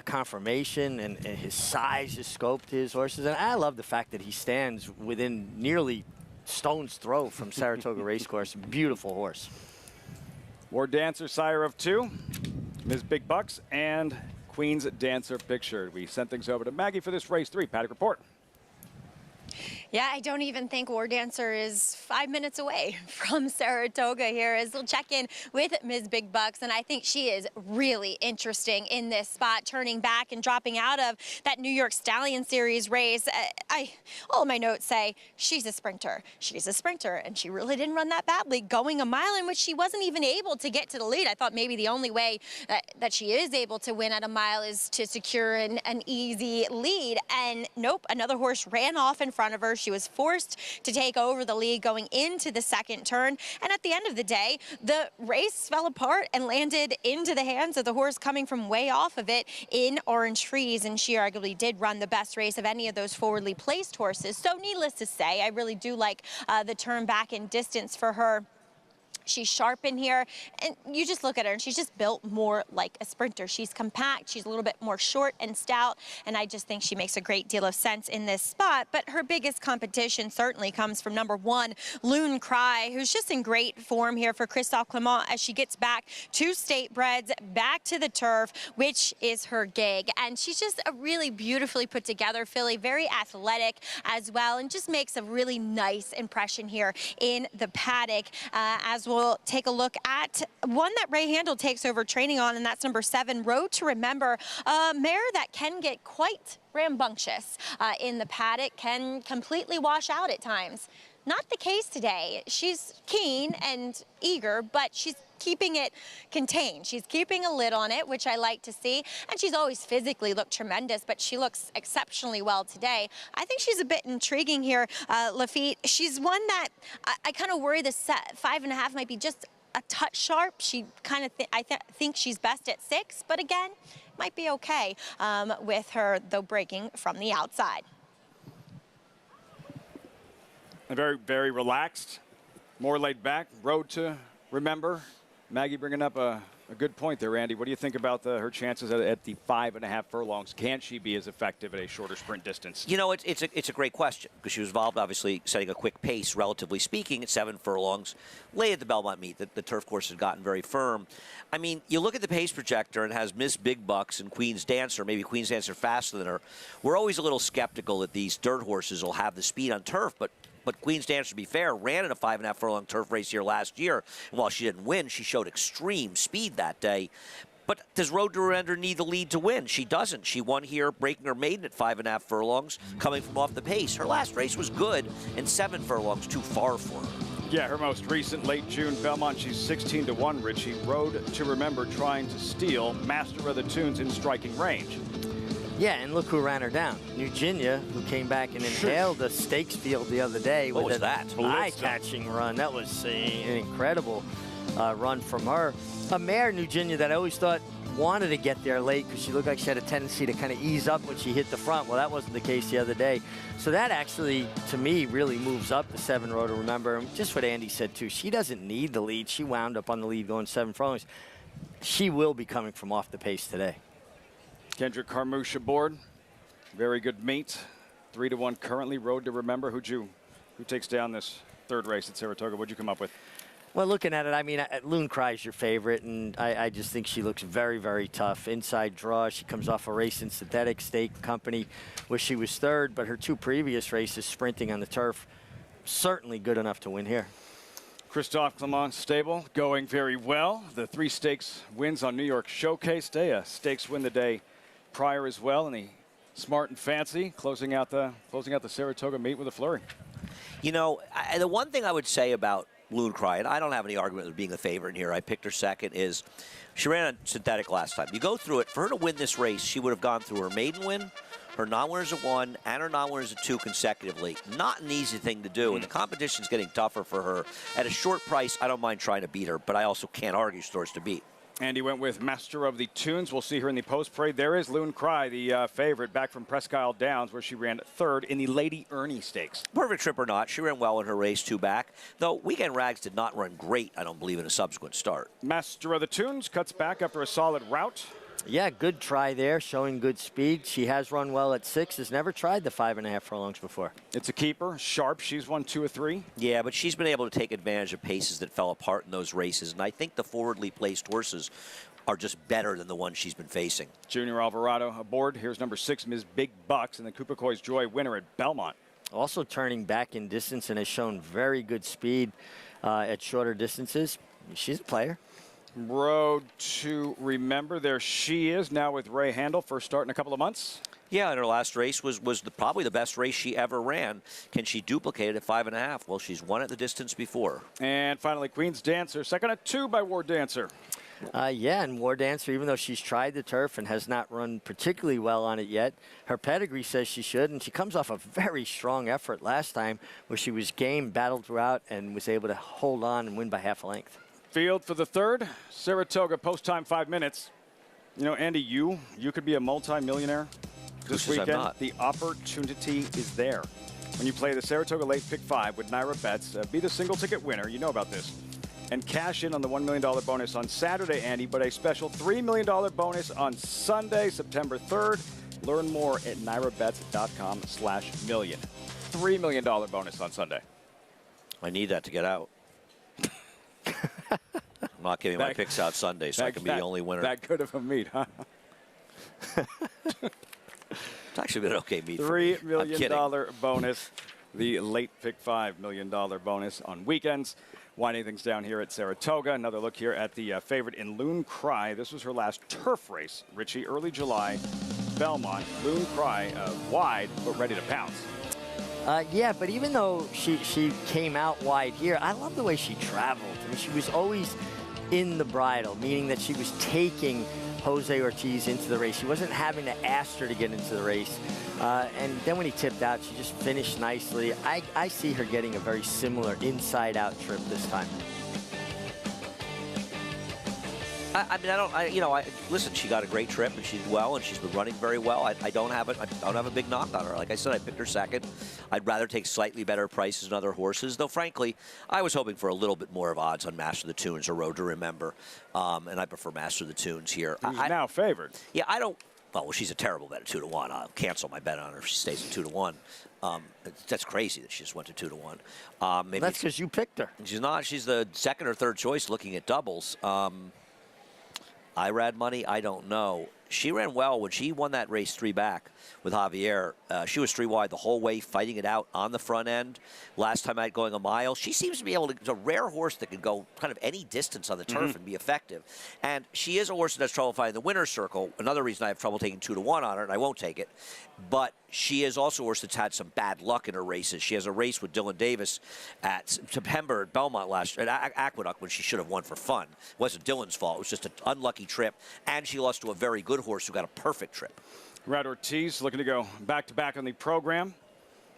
conformation and his size, his scope to his horses. And I love the fact that he stands within nearly stone's throw from Saratoga Racecourse. Beautiful horse. War Dancer, sire of 2, Ms. Big Bucks, and Queen's Dancer pictured. We sent things over to Maggie for this race 3 paddock report. Yeah, I don't even think War Dancer is 5 minutes away from Saratoga here as we'll check in with Ms. Big Bucks, and I think she is really interesting in this spot, turning back and dropping out of that New York Stallion Series race. All of my notes say she's a sprinter. She's a sprinter, and she really didn't run that badly, going a mile in which she wasn't even able to get to the lead. I thought maybe the only way that she is able to win at a mile is to secure an easy lead, and nope, another horse ran off in front of her. She was forced to take over the lead going into the second turn. And at the end of the day, the race fell apart and landed into the hands of the horse coming from way off of it in Orange Freeze. And she arguably did run the best race of any of those forwardly placed horses. So needless to say, I really do like the turn back in distance for her. She's sharp in here, and you just look at her, and she's just built more like a sprinter. She's compact, she's a little bit more short and stout, and I just think she makes a great deal of sense in this spot. But her biggest competition certainly comes from number 1, Loon Cry, who's just in great form here for Christophe Clement as she gets back to state breds, back to the turf, which is her gig. And she's just a really beautifully put together filly, very athletic as well, and just makes a really nice impression here in the paddock, as we'll take a look at one that Ray Handel takes over training on, and that's number 7, Road to Remember, a mare that can get quite rambunctious in the paddock, can completely wash out at times. Not the case today. She's keen and eager, but she's keeping it contained. She's keeping a lid on it, which I like to see. And she's always physically looked tremendous, but she looks exceptionally well today. I think she's a bit intriguing here, Lafitte. She's one that I kind of worry the 5.5 might be just a touch sharp. She kind of, I think she's best at 6, but again, might be okay with her, though, breaking from the outside. Very, very relaxed, more laid back. Road to Remember. Maggie bringing up a A good point there, Andy. What do you think about her chances at the 5.5 furlongs? Can she be as effective at a shorter sprint distance? You know, it's a great question because she was involved, obviously, setting a quick pace, relatively speaking, at 7 furlongs. Late at the Belmont meet, the turf course has gotten very firm. I mean, you look at the pace projector and it has Miss Big Bucks and Queen's Dancer, maybe Queen's Dancer faster than her. We're always a little skeptical that these dirt horses will have the speed on turf, but Queen's Dancer, to be fair, ran in a 5.5 furlong turf race here last year. And while she didn't win, she showed extreme speed that day. But does Road to Surrender need the lead to win? She doesn't. She won here, breaking her maiden at 5.5 furlongs, coming from off the pace. Her last race was good, and 7 furlongs too far for her. Yeah, her most recent late June Belmont, she's 16-1, Richie. Road to Remember trying to steal Master of the Tunes in striking range. Yeah, and look who ran her down. Eugenia, who came back and inhaled the stakes field the other day. What with was that? Eye-catching run. That was an incredible run from her. A mare, Eugenia, that I always thought wanted to get there late because she looked like she had a tendency to kind of ease up when she hit the front. Well, that wasn't the case the other day. So that actually, to me, really moves up the 7 Road to Remember. And just what Andy said, too. She doesn't need the lead. She wound up on the lead going 7 furlongs. She will be coming from off the pace today. Kendrick Carmouche aboard. Very good meet. 3-1 currently. Road to Remember. Who takes down this third race at Saratoga? What'd you come up with? Well, looking at it, I mean, Loon Cry's your favorite, and I just think she looks very, very tough. Inside draw, she comes off a race in Synthetic Stake Company where she was third, but her 2 previous races sprinting on the turf, certainly good enough to win here. Christophe Clement's stable going very well. The 3 stakes wins on New York Showcase Day. A stakes win the day prior as well, and the Smart and Fancy closing out the Saratoga meet with a flurry. You know, the one thing I would say about Loon Cry, and I don't have any argument with being a favorite here. I picked her second. Is she ran on synthetic last time? You go through it. For her to win this race, she would have gone through her maiden win, her non-winners at 1, and her non-winners at 2 consecutively. Not an easy thing to do, and the competition's getting tougher for her. At a short price, I don't mind trying to beat her, but I also can't argue stores to beat. Andy went with Master of the Tunes. We'll see her in the post parade. There is Loon Cry, the favorite, back from Presque Isle Downs, where she ran 3rd in the Lady Ernie Stakes. Perfect trip or not, she ran well in her race 2 back. Though Weekend Rags did not run great, I don't believe, in a subsequent start. Master of the Tunes cuts back after a solid rout. Yeah, good try there, showing good speed. She has run well at 6, has never tried the 5.5 furlongs before. It's a keeper. Sharp, she's won 2 of 3. Yeah, but she's been able to take advantage of paces that fell apart in those races, and I think the forwardly placed horses are just better than the ones she's been facing. Junior Alvarado aboard. Here's number 6, Ms. Big Bucks, and the Kupakoi's Joy winner at Belmont. Also turning back in distance and has shown very good speed at shorter distances. She's a player. Road to Remember. There she is now with Ray Handel. First start in a couple of months. Yeah, and her last race was probably the best race she ever ran. Can she duplicate it at 5.5? Well, she's won at the distance before. And finally, Queen's Dancer, second at 2 by War Dancer. Yeah, and War Dancer, even though she's tried the turf and has not run particularly well on it yet, her pedigree says she should, and she comes off a very strong effort last time where she was game, battled throughout, and was able to hold on and win by half a length. Field for the 3rd, Saratoga, post time 5 minutes. You know, Andy, you could be a multi-millionaire this weekend. I'm not. The opportunity is there. When you play the Saratoga Late Pick 5 with Naira Bets, be the single ticket winner. You know about this. And cash in on the $1 million bonus on Saturday, Andy, but a special $3 million bonus on Sunday, September 3rd. Learn more at nairabets.com/million. $3 million bonus on Sunday. I need that to get out. I'm not giving my picks out Sunday, so I can be the only winner. That good of a meet, huh? It's actually been an okay meet. $3 million bonus. The late pick $5 million bonus on weekends. Winding things down here at Saratoga. Another look here at the favorite in Loon Cry. This was her last turf race. Richie, early July, Belmont. Loon Cry wide, but ready to pounce. Yeah, but even though she came out wide here, I love the way she traveled. I mean, she was always in the bridle, meaning that she was taking Jose Ortiz into the race. She wasn't having to ask her to get into the race. And then when he tipped out, she just finished nicely. I see her getting a very similar inside-out trip this time. Listen, she got a great trip and she did well and she's been running very well. I don't have a big knock on her. Like I said, I picked her second. I'd rather take slightly better prices than other horses, though, frankly, I was hoping for a little bit more of odds on Master of the Tunes or Road to Remember, and I prefer Master of the Tunes here. Who's now favored. Yeah, I don't. Well, she's a terrible bet at 2-1. I'll cancel my bet on her if she stays at 2-1. That's crazy that she just went to 2-1. Maybe that's because you picked her. She's not. She's the second or third choice looking at doubles. IRAD money, I don't know. She ran well when she won that race 3 back with Javier. She was 3 wide the whole way, fighting it out on the front end. Last time out going a mile. She seems to be able to, it's a rare horse that can go kind of any distance on the turf and be effective. And she is a horse that has trouble finding the winner's circle. Another reason I have trouble taking 2-1 on her, and I won't take it. But she is also a horse that's had some bad luck in her races. She has a race with Dylan Davis at September at Belmont at Aqueduct when she should have won for fun. It wasn't Dylan's fault. It was just an unlucky trip. And she lost to a very good horse who got a perfect trip. Red Ortiz looking to go back-to-back on the program.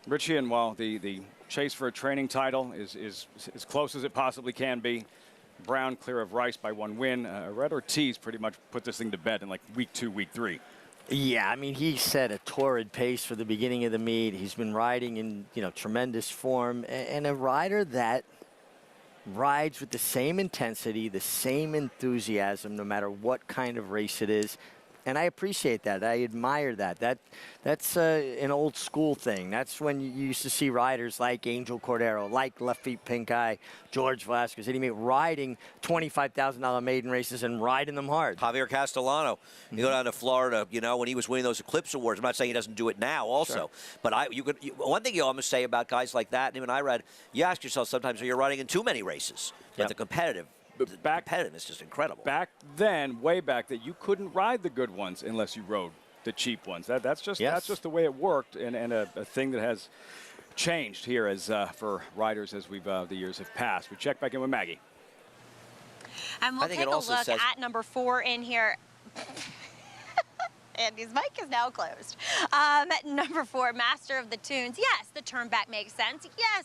Richie, and while the chase for a training title is as close as it possibly can be, Brown clear of Rice by 1 win. Red Ortiz pretty much put this thing to bed in like week 2, week 3. Yeah, I mean, he set a torrid pace for the beginning of the meet. He's been riding in, tremendous form. And a rider that rides with the same intensity, the same enthusiasm, no matter what kind of race it is. And I appreciate that. I admire that. That's an old school thing. That's when you used to see riders like Angel Cordero, like Left Feet Pink Eye, George Velasquez, riding $25,000 maiden races and riding them hard. Javier Castellano, you go down to Florida, when he was winning those Eclipse Awards. I'm not saying he doesn't do it now also. Sure. But one thing you almost say about guys like that, and even I read, you ask yourself sometimes, are you running in too many races? But the competitiveness is just incredible. Back then, way back, that you couldn't ride the good ones unless you rode the cheap ones. That's just the way it worked, and a thing that has changed here as for riders as the years have passed. We check back in with Maggie. And we'll take a look at number 4 in here. Andy's mic is now closed. Number 4, Master of the Tunes. Yes, the turn back makes sense. Yes,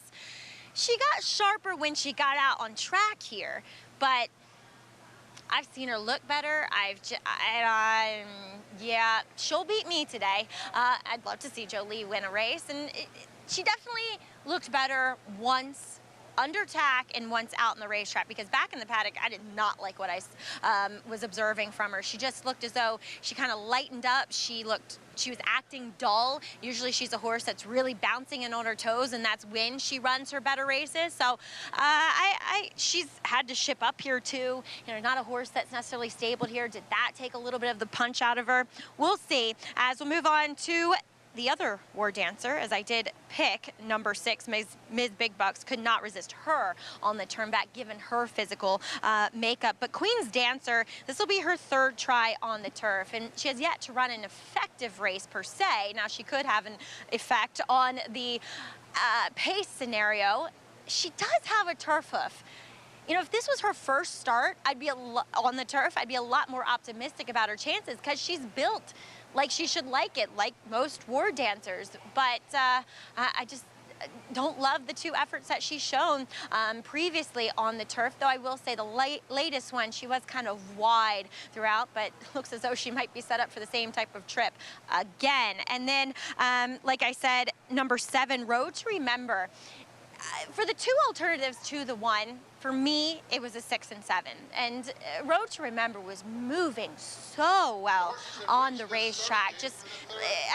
she got sharper when she got out on track here. But I've seen her look better. Yeah, she'll beat me today. I'd love to see Jolie win a race, and she definitely looked better once under tack and once out in the racetrack, because back in the paddock, I did not like what I was observing from her. She just looked as though she kind of lightened up. She was acting dull. Usually she's a horse that's really bouncing in on her toes, and that's when she runs her better races. So she's had to ship up here too. Not a horse that's necessarily stabled here. Did that take a little bit of the punch out of her? We'll see. As we'll move on to the other War Dancer, as I did pick number 6, Ms. Big Bucks, could not resist her on the turn back given her physical makeup. But Queen's Dancer, this will be her 3rd try on the turf, and she has yet to run an effective race per se. Now, she could have an effect on the pace scenario. She does have a turf hoof. If this was her first start, on the turf, I'd be a lot more optimistic about her chances, because she's built like she should like it, like most War Dancers. But I just don't love the 2 efforts that she's shown previously on the turf, though I will say the latest one, she was kind of wide throughout, but looks as though she might be set up for the same type of trip again. And then, like I said, number 7, Road to Remember. For the 2 alternatives to the 1, for me, it was a 6 and 7. And Road to Remember was moving so well on the racetrack, just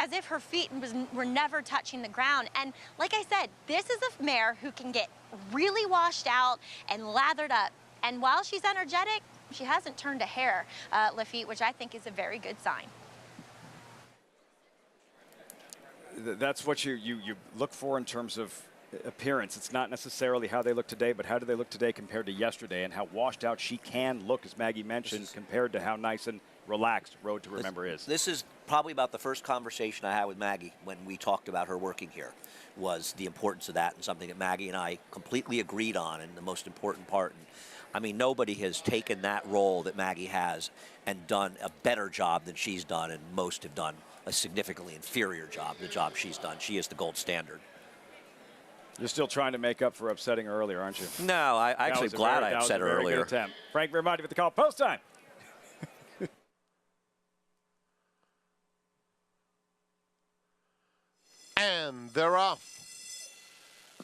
as if her feet were never touching the ground. And like I said, this is a mare who can get really washed out and lathered up. And while she's energetic, she hasn't turned a hair, Lafitte, which I think is a very good sign. That's what you look for in terms of appearance. It's not necessarily how they look today, but how do they look today compared to yesterday, and how washed out she can look, as Maggie mentioned, compared to how nice and relaxed Road to Remember is. This is probably about the first conversation I had with Maggie when we talked about her working here, was the importance of that, and something that Maggie and I completely agreed on, and the most important part. And I mean, nobody has taken that role that Maggie has and done a better job than she's done, and most have done a significantly inferior job, the job she's done. She is the gold standard. You're still trying to make up for upsetting her earlier, aren't you? No, I'm actually glad I upset her earlier. Frank Vermonti with the call. Post time. And they're off.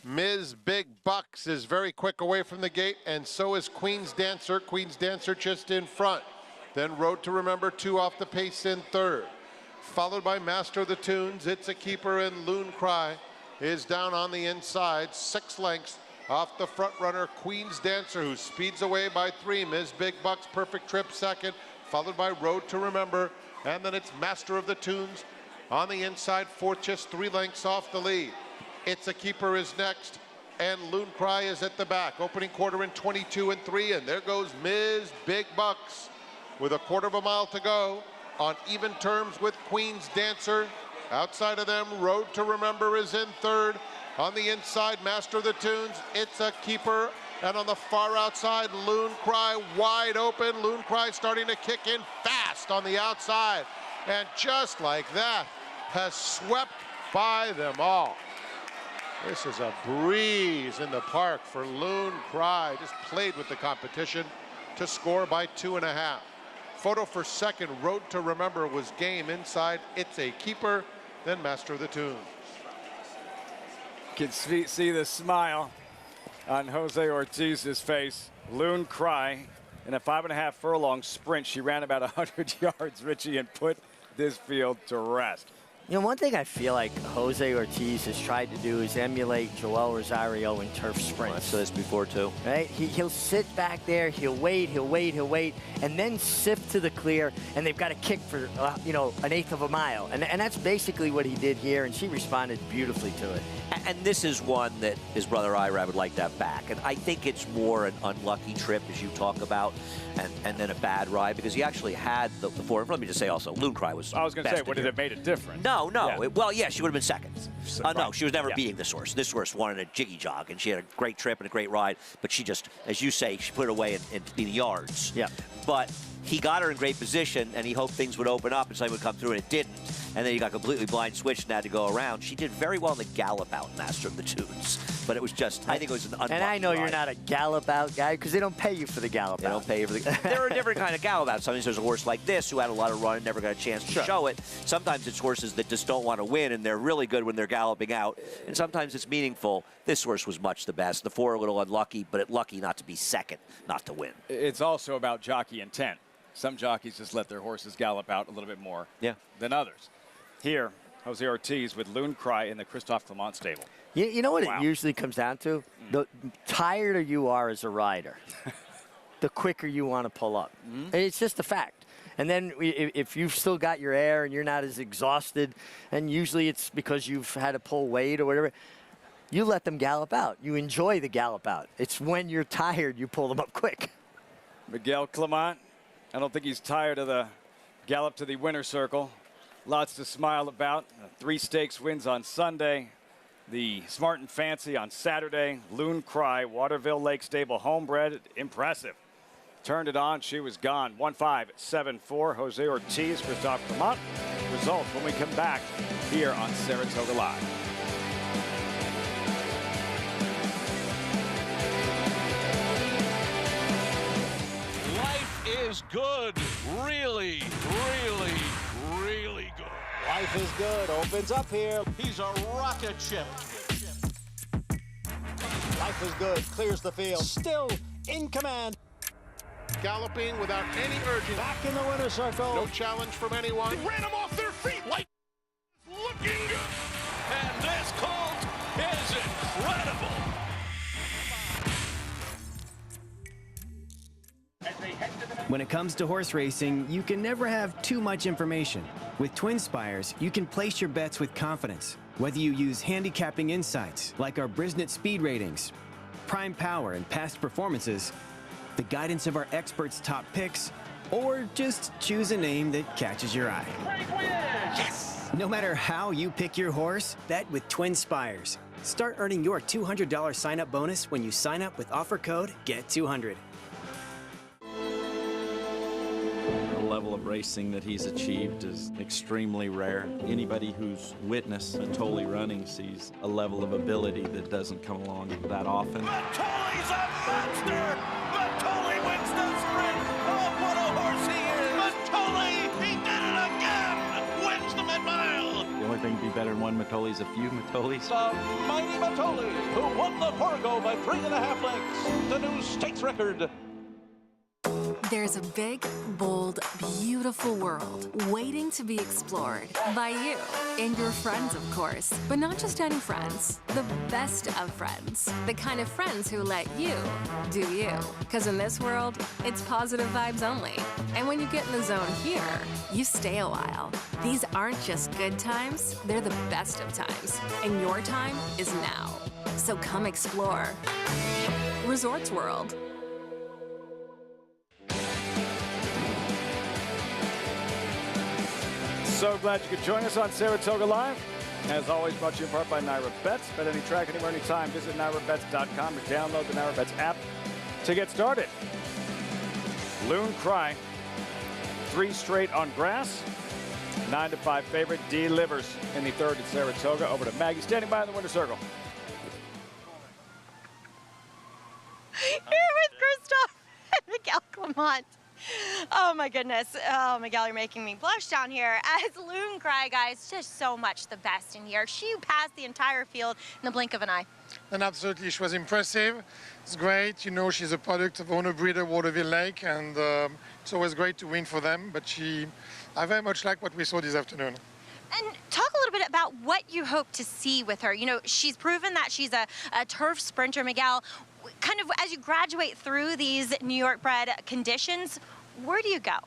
Ms. Big Bucks is very quick away from the gate, and so is Queen's Dancer. Queen's Dancer just in front. Then Road to Remember 2 off the pace in third. Followed by Master of the Tunes, It's a Keeper, and Loon Cry is down on the inside, 6 lengths off the front runner, Queen's Dancer, who speeds away by 3. Ms. Big Bucks, Perfect Trip second, followed by Road to Remember, and then it's Master of the Tunes on the inside, fourth, just 3 lengths off the lead. It's a Keeper is next, and Loon Cry is at the back. Opening quarter in 22 and 3, and there goes Ms. Big Bucks with a quarter of a mile to go on even terms with Queen's Dancer. Outside of them, Road to Remember is in third. On the inside, Master of the Tunes, It's a Keeper. And on the far outside, Loon Cry wide open. Loon Cry starting to kick in fast on the outside. And just like that, has swept by them all. This is a breeze in the park for Loon Cry. Just played with the competition to score by 2.5. Photo for second, Road to Remember was game inside. It's a Keeper, then Master of the Tunes. You can see the smile on Jose Ortiz's face. Loon Cry in a 5.5 furlong sprint. She ran about 100 yards, Richie, and put this field to rest. You know, one thing I feel like Jose Ortiz has tried to do is emulate Joel Rosario in turf sprints. I've said this before, too. Right? He'll sit back there, he'll wait, and then sift to the clear, and they've got to kick for, you know, 1/8 of a mile. And that's basically what he did here, and she responded beautifully to it. And this is one that his brother Ira would like to have back. And I think it's more an unlucky trip, as you talk about, and then a bad ride, because he actually had the form. Let me just say also, Loon Cry was I was going to say, would it have made it different? No. Yeah. Well, yeah, she would have been second. No, she was never Yeah. beating this horse. This horse wanted a jiggy jog, and she had a great trip and a great ride. But she just, as you say, she put it away in the yards. Yeah. But he got her in great position, and he hoped things would open up and something would come through, and it didn't. And then he got completely blind switched and had to go around. She did very well in the gallop out, Master of the Tunes. But it was just, I think it was an unlucky And I know ride. you're not a gallop out guy because they don't pay you for the gallop out. They don't pay you for the... There are different kind of gallop outs. Sometimes there's a horse like this who had a lot of run and never got a chance to show it. Sometimes it's horses that just don't want to win, and they're really good when they're galloping out. And sometimes it's meaningful. This horse was much the best. The 4 a little unlucky, but lucky not to be second, not to win. It's also about jockey intent. Some jockeys just let their horses gallop out a little bit more than others. Here, Jose Ortiz with Loon Cry in the Christophe Clement stable. You know what it usually comes down to? The tireder you are as a rider, the quicker you want to pull up. It's just a fact. And then if you've still got your air and you're not as exhausted, and usually it's because you've had to pull weight or whatever, you let them gallop out. You enjoy the gallop out. It's when you're tired you pull them up quick. Miguel Clement, I don't think he's tired of the gallop to the winner's circle. Lots to smile about. 3 stakes wins on Sunday. The Smart and Fancy on Saturday. Loon Cry, Waterville Lake Stable homebred. Impressive. Turned it on. She was gone. 1-5-7-4. Jose Ortiz, Christophe Clement. Results when we come back here on Saratoga Live. Life is good. Really, really, really good. Life is good. Opens up here. He's a rocket ship. Life is good. Clears the field. Still in command. Galloping without any urgency. Back in the winner's circle. No challenge from anyone. They ran him off their feet. Life is looking good. And this colt is incredible. When it comes to horse racing, you can never have too much information. With Twin Spires, you can place your bets with confidence. Whether you use handicapping insights, like our Brisnet speed ratings, prime power and past performances, the guidance of our experts' top picks, or just choose a name that catches your eye. Yes! No matter how you pick your horse, bet with Twin Spires. Start earning your $200 sign-up bonus when you sign up with offer code GET200. The level of racing that he's achieved is extremely rare. Anybody who's witnessed Matoli running sees a level of ability that doesn't come along that often. Matoli's a monster! Matoli wins the sprint! Oh, what a horse he is! Matoli, he did it again! Wins the mid-mile! The only thing to be better than one Matoli's a few Matolis. The mighty Matoli, who won the Fargo by 3.5 lengths, the new stakes record. There's a big, bold, beautiful world waiting to be explored by you and your friends, of course. But not just any friends, the best of friends. The kind of friends who let you do you. Because in this world, it's positive vibes only. And when you get in the zone here, you stay a while. These aren't just good times, they're the best of times. And your time is now. So come explore. Resorts World. So glad you could join us on Saratoga Live. As always, brought to you in part by Naira Bets. Bet any track, anywhere, anytime. Visit NairaBets.com or download the Naira Bets app to get started. Loon Cry, 3 straight on grass. 9-5 favorite, delivers in the third at Saratoga. Over to Maggie, standing by in the winner's circle. Here with Christophe and Miguel Clement. Oh my goodness. Oh, Miguel, you're making me blush down here. As Loon Cry, guys, just so much the best in here. She passed the entire field in the blink of an eye. And absolutely, she was impressive. It's great. You know, she's a product of owner breeder Waterville Lake, and it's always great to win for them. But I very much like what we saw this afternoon. And talk a little bit about what you hope to see with her. You know, she's proven that she's a turf sprinter, Miguel. Kind of as you graduate through these New York bred conditions, where do you go?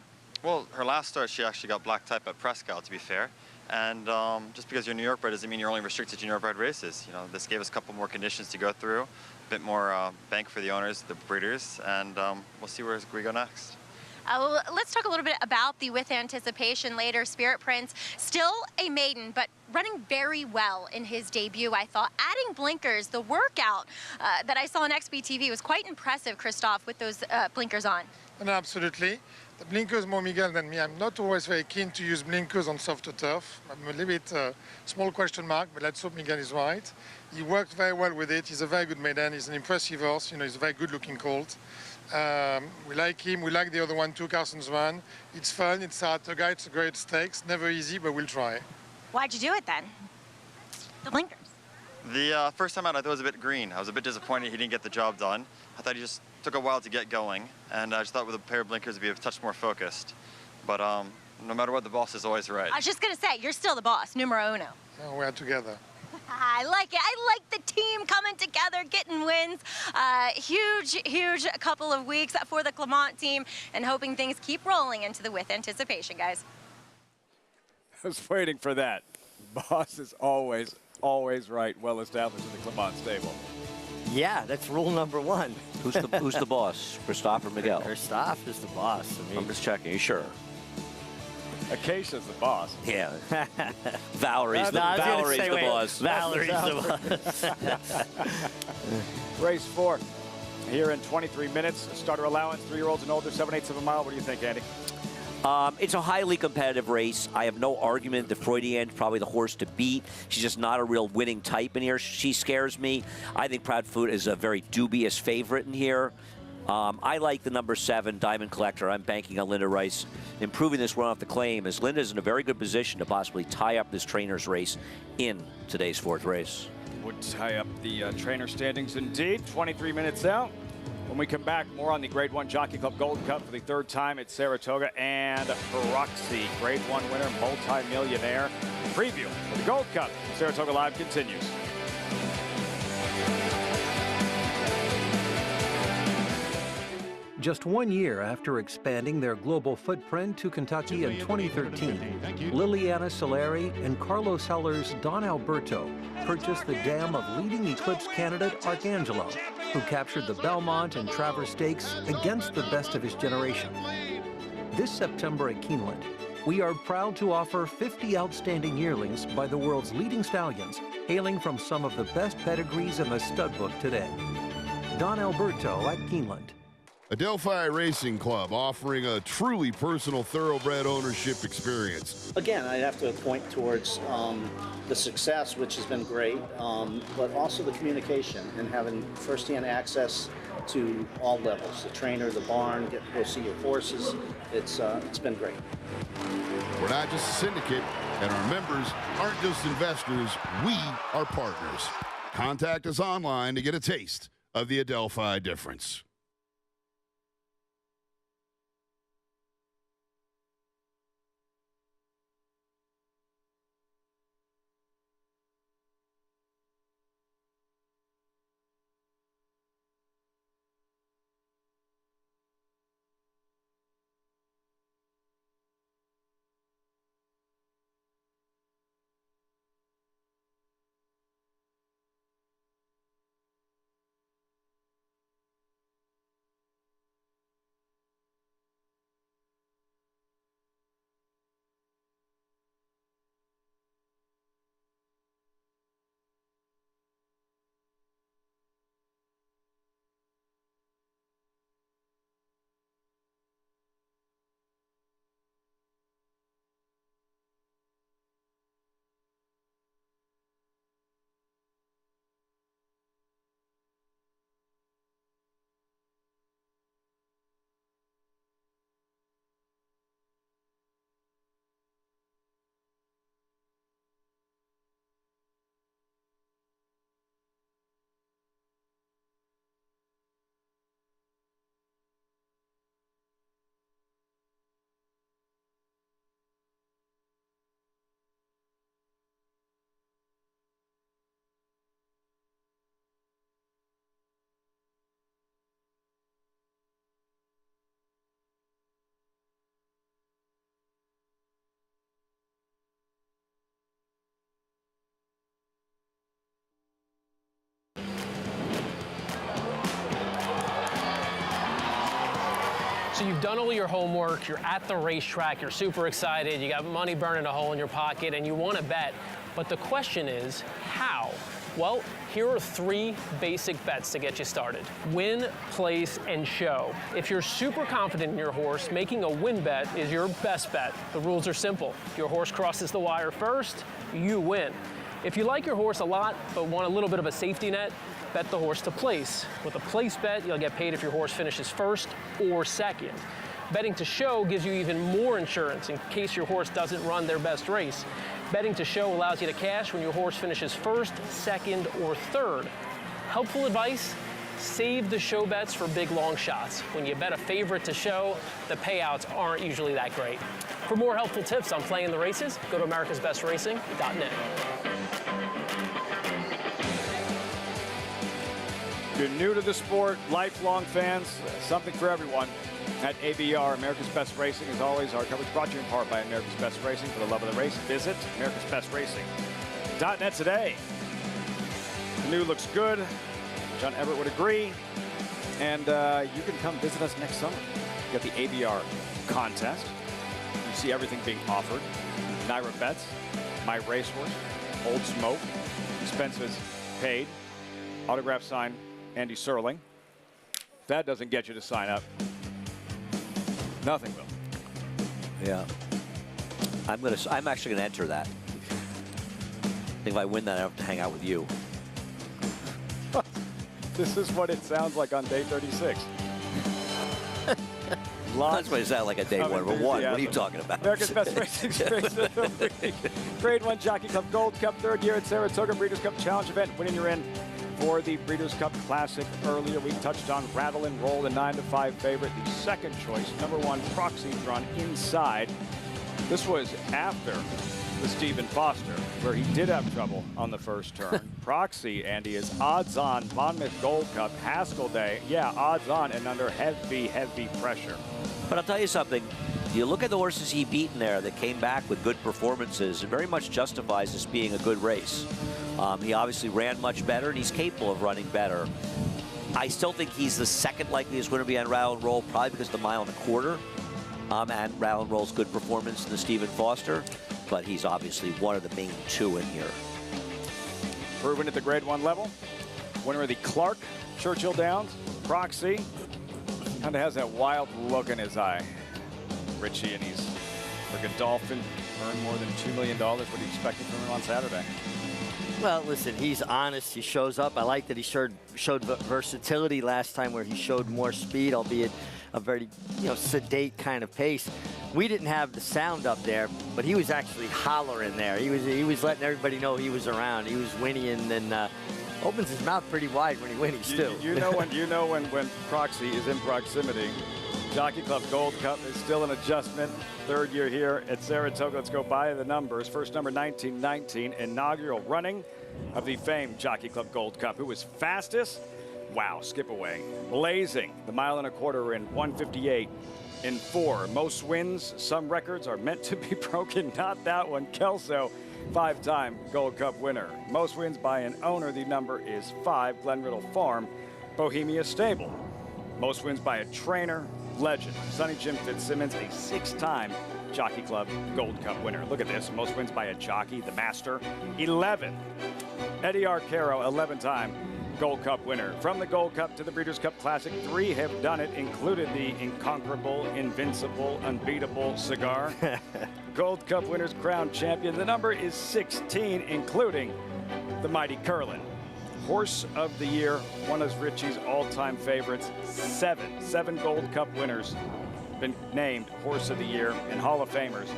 Well, her last start, she actually got black type at Prescott, to be fair. And just because you're New York bred doesn't mean you're only restricted to New York bred races. You know, this gave us a couple more conditions to go through, a bit more bank for the owners, the breeders, and we'll see where we go next. Let's talk a little bit about the With Anticipation later. Spirit Prince, still a maiden, but running very well in his debut, I thought. Adding blinkers, the workout that I saw on XBTV was quite impressive, Christophe, with those blinkers on. No, absolutely. The blinkers more Miguel than me. I'm not always very keen to use blinkers on softer turf. I'm a little bit small question mark, but let's hope Miguel is right. He worked very well with it. He's a very good maiden. He's an impressive horse. You know, he's a very good-looking colt. We like him. We like the other one too, Carson's Run. It's fun. It's Saratoga. It's a great stakes. Never easy, but we'll try. Why'd you do it then? The blinkers. The first time out, I thought it was a bit green. I was a bit disappointed he didn't get the job done. I thought he just took a while to get going, and I just thought with a pair of blinkers it'd be a touch more focused. But no matter what, the boss is always right. I was just going to say, you're still the boss, numero uno. Oh, we're together. I like it. I like the team coming together, getting wins. Huge couple of weeks for the Clement team, and hoping things keep rolling into the With Anticipation, guys. I was waiting for that. Boss is always right, well established in the Clement stable. Yeah, that's rule number 1. Who's the boss, Christophe or Miguel? Christophe is the boss. I mean, I'm just checking. Are you sure? Acacia's the boss. Yeah. Valerie's the boss. Valerie's the boss. Race 4 here in 23 minutes. Starter allowance, 3-year-olds and older, 7/8 of a mile. What do you think, Andy? It's a highly competitive race. I have no argument that Freudian's probably the horse to beat. She's just not a real winning type in here. She scares me. I think Proud Food is a very dubious favorite in here. I like the number 7, Diamond Collector. I'm banking on Linda Rice improving this run off the claim, as Linda's in a very good position to possibly tie up this trainer's race in today's 4th race. Would tie up the trainer standings indeed. 23 minutes out. When we come back, more on the Grade 1 Jockey Club Gold Cup for the 3rd time at Saratoga, and Proxy, Grade 1 winner, multi-millionaire. Preview for the Gold Cup. Saratoga Live continues. Just 1 year after expanding their global footprint to Kentucky in 2013, Liliana Soleri and Carlos Heller's Don Alberto purchased the dam of leading Eclipse candidate Arcangelo, who captured the Belmont and Travers Stakes against the best of his generation. This September at Keeneland, we are proud to offer 50 outstanding yearlings by the world's leading stallions, hailing from some of the best pedigrees in the stud book today. Don Alberto at Keeneland. Adelphi Racing Club, offering a truly personal thoroughbred ownership experience. Again, I'd have to point towards the success, which has been great, but also the communication and having firsthand access to all levels, the trainer, the barn, get to go see your horses. It's been great. We're not just a syndicate, And our members aren't just investors, we are partners. Contact us online to get a taste of the Adelphi difference. So you've done all your homework, you're at the racetrack, you're super excited, you got money burning a hole in your pocket, and you want to bet. But the question is, how? Well, here are 3 basic bets to get you started. Win, place, and show. If you're super confident in your horse, making a win bet is your best bet. The rules are simple. Your horse crosses the wire first, you win. If you like your horse a lot, but want a little bit of a safety net, bet the horse to place. With a place bet, you'll get paid if your horse finishes first or second. Betting to show gives you even more insurance in case your horse doesn't run their best race. Betting to show allows you to cash when your horse finishes first, second, or third. Helpful advice? Save the show bets for big long shots. When you bet a favorite to show, the payouts aren't usually that great. For more helpful tips on playing the races, go to americasbestracing.net. If you're new to the sport, lifelong fans, something for everyone. At ABR, America's Best Racing, as always, our coverage brought to you in part by America's Best Racing. For the love of the race, visit americasbestracing.net today. The new looks good. John Everett would agree. And you can come visit us next summer. You got the ABR contest. You see everything being offered. Naira Bets, My Racehorse, Old Smoke, expenses paid, autograph sign Andy Serling. If that doesn't get you to sign up, nothing will. Yeah. I'm actually gonna enter that. I think if I win that, I have to hang out with you. This is what it sounds like on day 36. That's what it sounds like on day 1. But one, what are you talking about? America's Best Racing Race of the Week. Grade 1 Jockey Club Gold Cup, 3rd year at Saratoga Breeders' Cup Challenge event. Winning your in for the Breeders' Cup Classic. Earlier, we touched on Rattle and Roll, the 9-5 favorite. The second choice, #1 Proxy, drawn inside. This was after the Stephen Foster, where he did have trouble on the first turn. Proxy, Andy, is odds-on Monmouth Gold Cup, Haskell Day. Yeah, odds-on and under heavy, heavy pressure. But I'll tell you something. You look at the horses he beat in there that came back with good performances, it very much justifies this being a good race. He obviously ran much better, and he's capable of running better. I still think he's the second likeliest winner behind Rattle and Roll, probably because of the 1.25 mile, and Rattle and Roll's good performance in the Stephen Foster. But he's obviously one of the main 2 in here. Proven at the grade 1 level. Winner of the Clark Churchill Downs. Proxy kind of has that wild look in his eye. Richie, and he's like a Dolphin, earned more than $2 million. What are you expecting from him on Saturday? Well, listen, he's honest. He shows up. I like that he showed versatility last time, where he showed more speed, albeit a very, sedate kind of pace. We didn't have the sound up there, but he was actually hollering there. He was letting everybody know he was around. He was whinnying and opens his mouth pretty wide when he whinnies too. You know when Proxy is in proximity. Jockey Club Gold Cup is still an adjustment. Third year here at Saratoga. Let's go by the numbers. First number 1919, inaugural running of the famed Jockey Club Gold Cup. Who was fastest? Wow, skip away. Blazing, the 1.25 miles in 1:58 in 4. Most wins, some records are meant to be broken. Not that one. Kelso, 5-time Gold Cup winner. Most wins by an owner, the number is 5. Glen Riddle Farm, Bohemia Stable. Most wins by a trainer, legend. Sonny Jim Fitzsimmons, a 6-time Jockey Club Gold Cup winner. Look at this. Most wins by a jockey, the Master, 11. Eddie Arcaro, 11-time Gold Cup winner. From the Gold Cup to the Breeders' Cup Classic, 3 have done it, included the incomparable, invincible, unbeatable Cigar. Gold Cup winner's crown champion. The number is 16, including the mighty Curlin. Horse of the Year, one of Richie's all-time favorites. 7 Gold Cup winners been named Horse of the Year and Hall of Famers,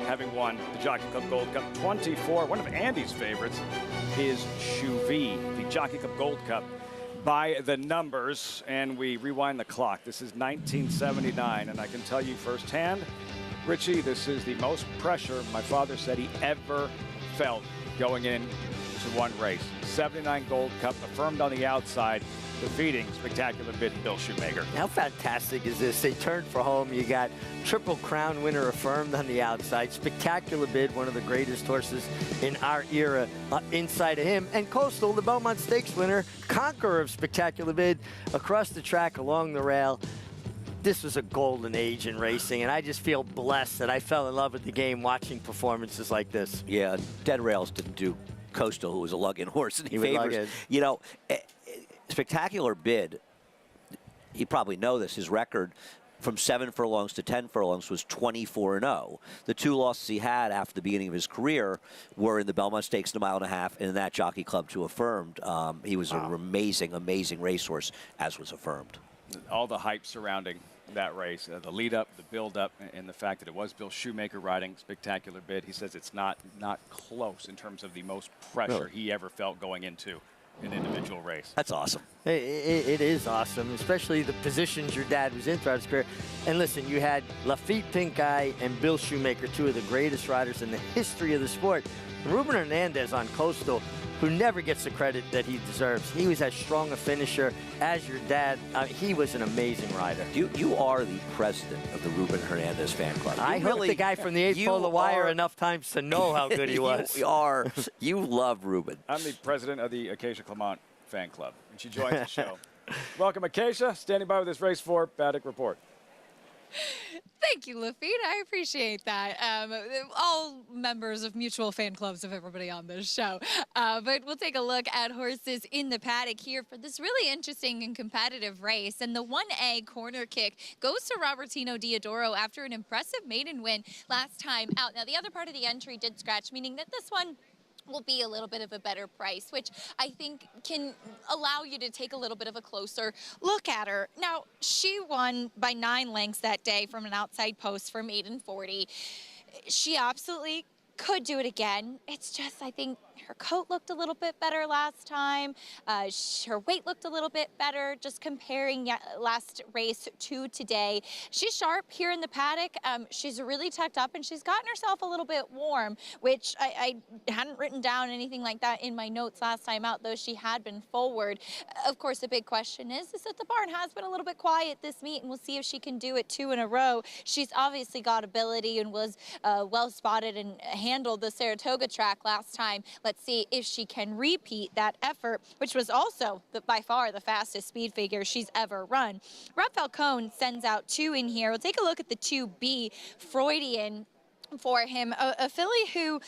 having won the Jockey Club Gold Cup. 24, one of Andy's favorites is Chuvie, the Jockey Club Gold Cup by the numbers. And we rewind the clock. This is 1979, and I can tell you firsthand, Richie, this is the most pressure my father said he ever felt going in to one race. 79 Gold Cup, affirmed on the outside, defeating Spectacular Bid Bill Shoemaker. How fantastic is this? They turned for home. You got Triple Crown winner affirmed on the outside. Spectacular Bid, one of the greatest horses in our era, inside of him. And Coastal, the Belmont Stakes winner, conqueror of Spectacular Bid, across the track along the rail. This was a golden age in racing, and I just feel blessed that I fell in love with the game watching performances like this. Yeah, Dead Rails didn't do Coastal, who was a lug-in horse, and he favors. Spectacular Bid, you probably know this, his record from 7 furlongs to 10 furlongs was 24-0. The 2 losses he had after the beginning of his career were in the Belmont Stakes in 1.5 miles and in that Jockey Club to Affirmed. He was an amazing, amazing racehorse, as was Affirmed. All the hype surrounding that race, the lead up, the build up, and the fact that it was Bill Shoemaker riding Spectacular Bid. He says it's not close in terms of the most pressure he ever felt going into an individual race. That's awesome. It is awesome, especially the positions your dad was in throughout his career. And listen, you had Lafitte Pincay and Bill Shoemaker, 2 of the greatest riders in the history of the sport. Ruben Hernandez on Coastal, who never gets the credit that he deserves. He was as strong a finisher as your dad. He was an amazing rider. You are the president of the Ruben Hernandez fan club. I hooked the guy from the 8th pole of the wire enough times to know how good he was. You love Ruben. I'm the president of the Acacia Clement fan club, and she joins the show. Welcome, Acacia. Standing by with this race 4 paddock report. Thank you, Lafitte. I appreciate that. All members of mutual fan clubs of everybody on this show. But we'll take a look at horses in the paddock here for this really interesting and competitive race. And the 1A corner kick goes to Robertino Diodoro after an impressive maiden win last time out. Now, the other part of the entry did scratch, meaning that this one will be a little bit of a better price, which I think can allow you to take a little bit of a closer look at her. Now, she won by 9 lengths that day from an outside post for maiden 40. She absolutely could do it again. It's just, I think, her coat looked a little bit better last time. Her weight looked a little bit better, just comparing last race to today. She's sharp here in the paddock. She's really tucked up, and she's gotten herself a little bit warm, which I hadn't written down anything like that in my notes last time out, though she had been forward. Of course, the big question is that the barn has been a little bit quiet this meet, and we'll see if she can do it 2 in a row. She's obviously got ability and was well spotted and handled the Saratoga track last time. Let's see if she can repeat that effort, which was also by far the fastest speed figure she's ever run. Rob Falcone sends out 2 in here. We'll take a look at the 2B, Freudian. for him. A filly who,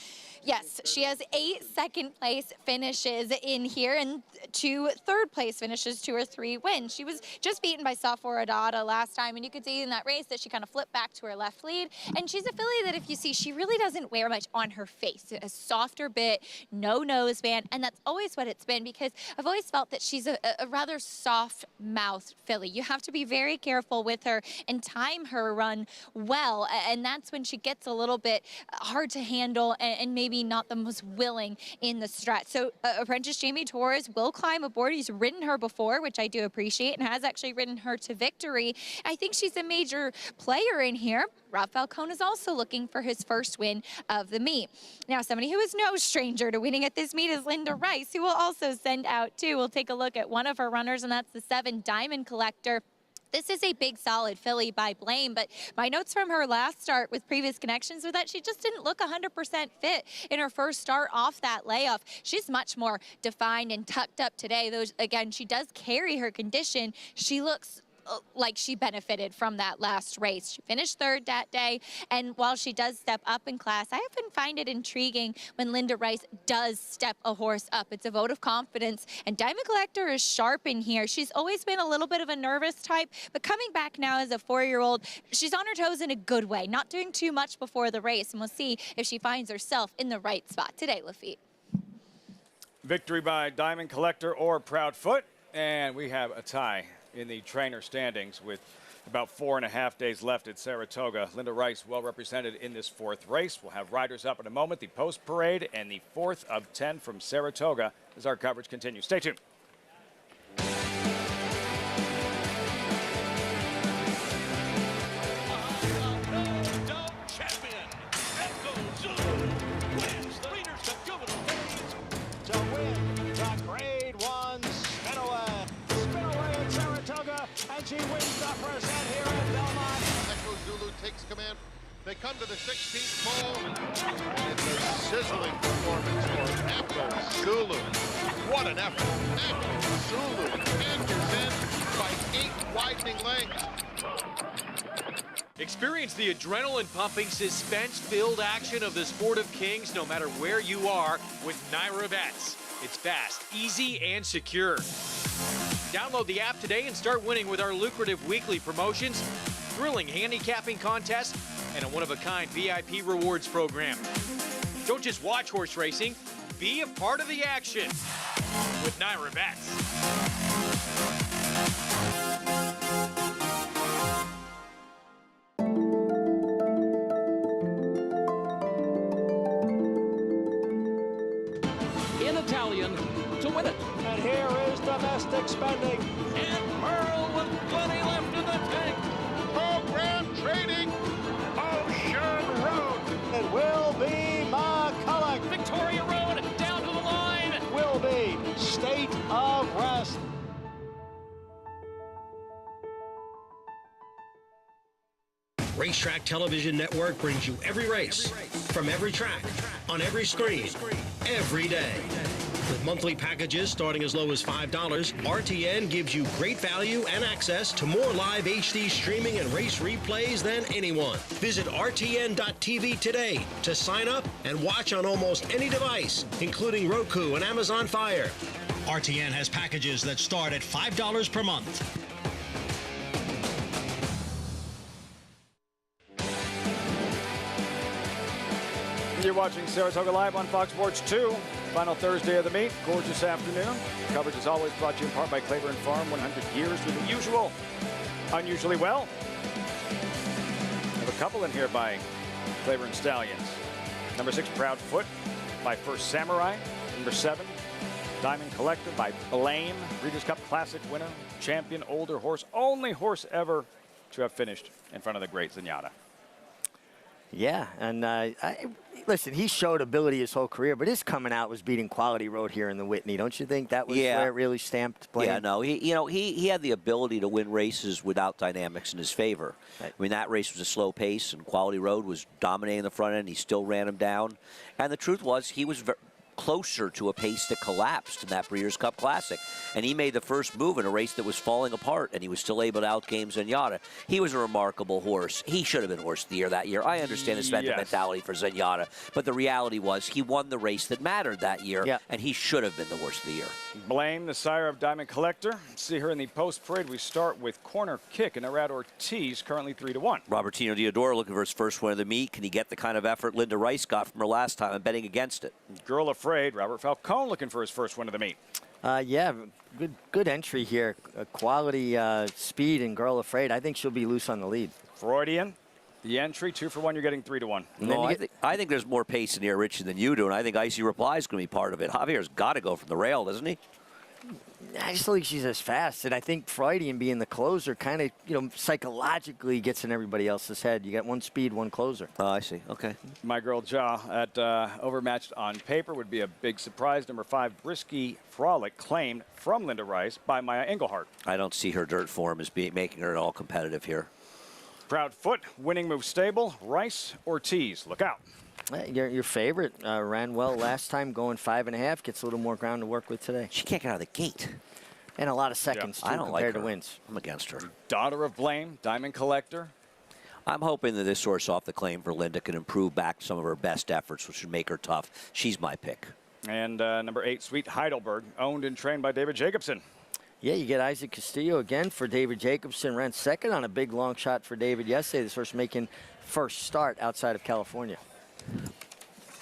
yes, she has 8 second-place finishes in here and 2 third-place finishes, 2 or 3 wins. She was just beaten by Saratoga last time, and you could see in that race that she kind of flipped back to her left lead. And she's a filly that, if you see, she really doesn't wear much on her face. A softer bit, no noseband, and that's always what it's been, because I've always felt that she's a rather soft-mouthed filly. You have to be very careful with her and time her run well, and that's when she gets a little bit hard to handle and maybe not the most willing in the stretch. So apprentice Jamie Torres will climb aboard. He's ridden her before, which I do appreciate, and has actually ridden her to victory. I think she's a major player in here. Rob Falcone is also looking for his first win of the meet. Now, somebody who is no stranger to winning at this meet is Linda Rice, who will also send out 2. We'll take a look at one of her runners, and that's the 7 Diamond Collector. This is a big, solid filly by Blame, but my notes from her last start with previous connections were that she just didn't look 100% fit in her first start off that layoff. She's much more defined and tucked up today. Though, again, she does carry her condition. She looks like she benefited from that last race. She finished 3rd that day, and while she does step up in class, I often find it intriguing when Linda Rice does step a horse up. It's a vote of confidence, and Diamond Collector is sharp in here. She's always been a little bit of a nervous type, but coming back now as a 4-year-old, she's on her toes in a good way, not doing too much before the race, and we'll see if she finds herself in the right spot today, Lafitte. Victory by Diamond Collector or Proudfoot, and we have a tie in the trainer standings with about 4.5 days left at Saratoga. Linda Rice well represented in this 4th race. We'll have riders up in a moment. The post parade and the 4th of 10 from Saratoga as our coverage continues. Stay tuned. And she wins the first set here at Belmont. Echo Zulu takes command. They come to the 16th pole. It's a sizzling performance for Echo Zulu. What an effort. Echo Zulu enters in by 8 widening lengths. Experience the adrenaline-pumping, suspense-filled action of the Sport of Kings no matter where you are with Naira Bets. It's fast, easy, and secure. Download the app today and start winning with our lucrative weekly promotions, thrilling handicapping contests, and a one-of-a-kind VIP rewards program. Don't just watch horse racing, be a part of the action with Naira Bets. In Italian to win it. And here is domestic spending. And Pearl with plenty left in the tank. Program trading. Ocean Road. It will be McCulloch. Victoria Road down to the line. Will be State of Rest. Racetrack Television Network brings you every race, from every track, on every screen, every day. With monthly packages starting as low as $5, RTN gives you great value and access to more live HD streaming and race replays than anyone. Visit RTN.tv today to sign up and watch on almost any device, including Roku and Amazon Fire. RTN has packages that start at $5 per month. You're watching Saratoga Live on Fox Sports 2. Final Thursday of the meet. Gorgeous afternoon. Coverage is always brought to you in part by Claiborne Farm. 100 years with the usual. Unusually well. We have a couple in here by Claiborne Stallions. Number 6, Proudfoot by First Samurai. Number 7, Diamond Collector by Blame. Breeders' Cup Classic winner. Champion older horse. Only horse ever to have finished in front of the great Zenyatta. Yeah, and listen, he showed ability his whole career, but his coming out was beating Quality Road here in the Whitney. Don't you think that was where it really stamped Blame? Yeah, no, he had the ability to win races without dynamics in his favor. Right. I mean, that race was a slow pace, and Quality Road was dominating the front end. He still ran him down. And the truth was, he was closer to a pace that collapsed in that Breeders' Cup Classic. And he made the first move in a race that was falling apart, and he was still able to outgame Zenyatta. He was a remarkable horse. He should have been Horse of the Year that year. I understand the sentimentality for Zenyatta, but the reality was he won the race that mattered that year, and he should have been the Horse of the Year. Blame, the sire of Diamond Collector. See her in the post-parade. We start with Corner Kick and Arad Ortiz, currently 3-1. Robertino Diodoro looking for his first win of the meet. Can he get the kind of effort Linda Rice got from her last time? I'm betting against it. Girl Afraid, Robert Falcone looking for his first win of the meet. Yeah, good entry here. Quality speed and Girl Afraid. I think she'll be loose on the lead. Freudian, the entry, 2-1. You're getting 3-1. No, I think there's more pace in here, Richie, than you do, and I think Icy Reply is going to be part of it. Javier's got to go from the rail, doesn't he? I just don't think she's as fast, and I think Freudian being the closer kind of, psychologically gets in everybody else's head. You got one speed, one closer. Oh, I see. Okay. My girl Ja at overmatched on paper would be a big surprise. Number 5, Brisky Frolic, claimed from Linda Rice by Maya Engelhardt. I don't see her dirt form as making her at all competitive here. Proud Foot, winning move stable. Rice, Ortiz, look out. Your favorite ran well last time, going 5.5. Gets a little more ground to work with today. She can't get out of the gate. And a lot of seconds, too, I don't compared like her. to wins. I'm against her. Daughter of Blame, Diamond Collector. I'm hoping that this horse off the claim for Linda can improve back some of her best efforts, which would make her tough. She's my pick. And number 8, Sweet Heidelberg, owned and trained by David Jacobson. Yeah, you get Isaac Castillo again for David Jacobson. Ran second on a big long shot for David yesterday. This horse making first start outside of California.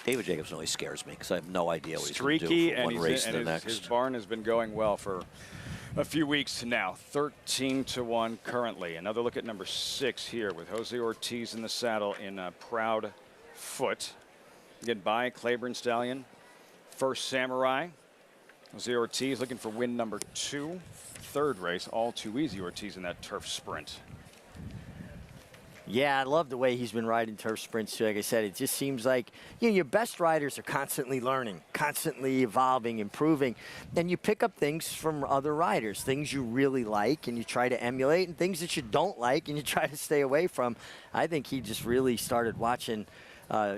David Jacobson always scares me because I have no idea what Streaky, he's going to do from and one race to the next. His barn has been going well for a few weeks now. 13-1 currently. Another look at number 6 here with Jose Ortiz in the saddle in Proud Foot. Again, by Claiborne Stallion. First Samurai. Jose Ortiz looking for win number 2. Third race, all too easy Ortiz in that turf sprint. Yeah, I love the way he's been riding turf sprints, too. Like I said, it just seems like your best riders are constantly learning, constantly evolving, improving. And you pick up things from other riders, things you really like and you try to emulate, and things that you don't like and you try to stay away from. I think he just really started watching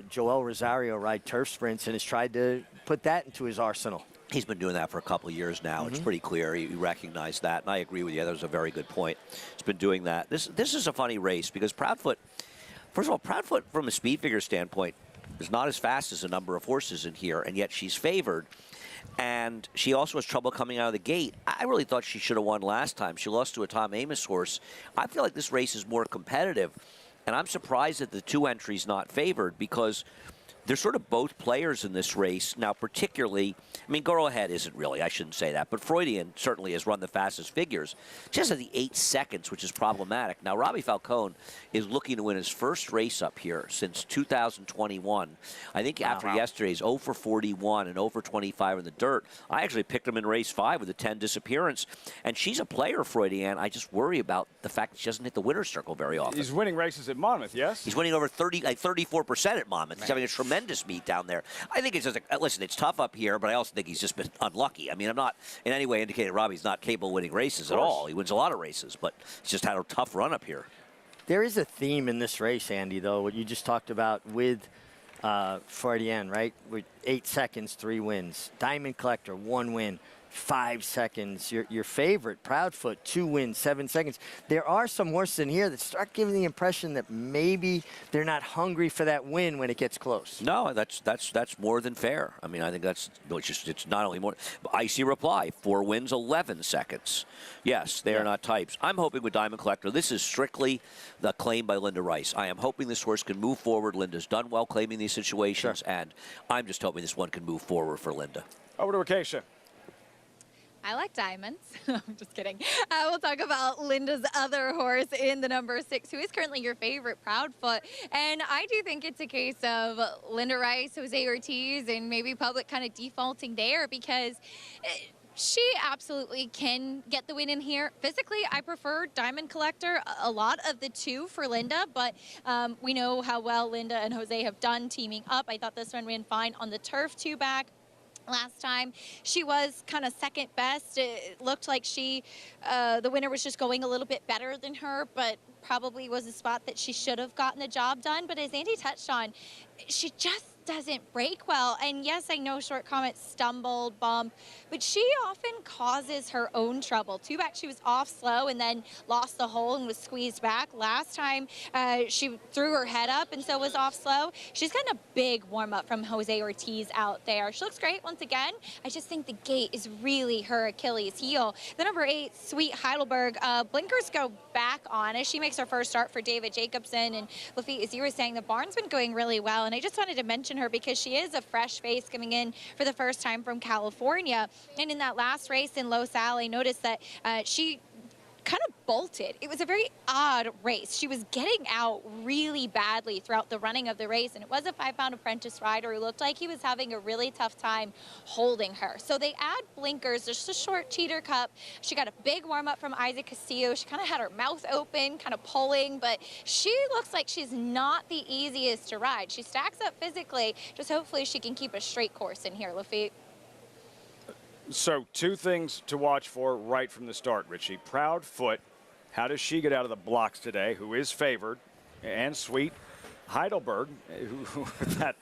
Joel Rosario ride turf sprints and has tried to put that into his arsenal. He's been doing that for a couple of years now. It's pretty clear. You recognize that, and I agree with you. That was a very good point. He's been doing that. This is a funny race because Proudfoot, first of all, Proudfoot from a speed figure standpoint is not as fast as a number of horses in here, and yet she's favored. And she also has trouble coming out of the gate. I really thought she should have won last time. She lost to a Tom Amos horse. I feel like this race is more competitive, and I'm surprised that the 2 entries not favored because they're sort of both players in this race. Now, particularly, I mean, Girl Ahead isn't really, I shouldn't say that, but Freudian certainly has run the fastest figures. Just at the 8 seconds, which is problematic. Now, Robbie Falcone is looking to win his first race up here since 2021. I think after yesterday's 0 for 41 and 0 for 25 in the dirt, I actually picked him in race 5 with a 10 disappearance. And she's a player, Freudian. I just worry about the fact that she doesn't hit the winner's circle very often. He's winning races at Monmouth, yes? He's winning over 34% at Monmouth. He's having a tremendous meet down there. I think it's just, listen, it's tough up here, but I also think he's just been unlucky. I mean, I'm not in any way indicating Robbie's not capable of winning races at all. He wins a lot of races, but he's just had a tough run up here. There is a theme in this race, Andy, though, what you just talked about with Freudian, right? With 8 seconds, 3 wins. Diamond Collector, 1 win. 5 seconds. Your favorite, Proudfoot, 2 wins, 7 seconds. There are some horses in here that start giving the impression that maybe they're not hungry for that win when it gets close. No, that's more than fair. I mean, I think it's not only more. Icy Reply, 4 wins, 11 seconds. Yes, they are not types. I'm hoping with Diamond Collector, this is strictly the claim by Linda Rice. I am hoping this horse can move forward. Linda's done well claiming these situations, and I'm just hoping this one can move forward for Linda. Over to Acacia. I like diamonds. I'm just kidding. We'll talk about Linda's other horse in the number 6, who is currently your favorite, Proudfoot. And I do think it's a case of Linda Rice, Jose Ortiz, and maybe public kind of defaulting there because she absolutely can get the win in here. Physically, I prefer Diamond Collector a lot of the 2 for Linda, but we know how well Linda and Jose have done teaming up. I thought this one ran fine on the turf 2 back. Last time she was kind of second best. It looked like the winner was just going a little bit better than her, but probably was a spot that she should have gotten the job done. But as Andy touched on, she just doesn't break well. And yes, I know Short Comet stumbled, bumped, but she often causes her own trouble. Two back, she was off slow and then lost the hole and was squeezed back. Last time she threw her head up and so was off slow. She's gotten a big warm up from Jose Ortiz out there. She looks great once again. I just think the gate is really her Achilles heel. The number 8, Sweet Heidelberg, blinkers go back on as she makes her first start for David Jacobson. And Lafitte, as you were saying, the barn's been going really well. And I just wanted to mention her because she is a fresh face coming in for the first time from California. And in that last race in Los Al, I noticed that she kind of bolted. It was a very odd race. She was getting out really badly throughout the running of the race, and it was a 5-pound apprentice rider who looked like he was having a really tough time holding her. So they add blinkers, just a short cheater cup. She got a big warm-up from Isaac Castillo. She kind of had her mouth open, kind of pulling, but she looks like she's not the easiest to ride. She stacks up physically, just hopefully she can keep a straight course in here, Lafitte. So 2 things to watch for right from the start, Richie. Proudfoot, how does she get out of the blocks today, who is favored, and Sweet Heidelberg, who that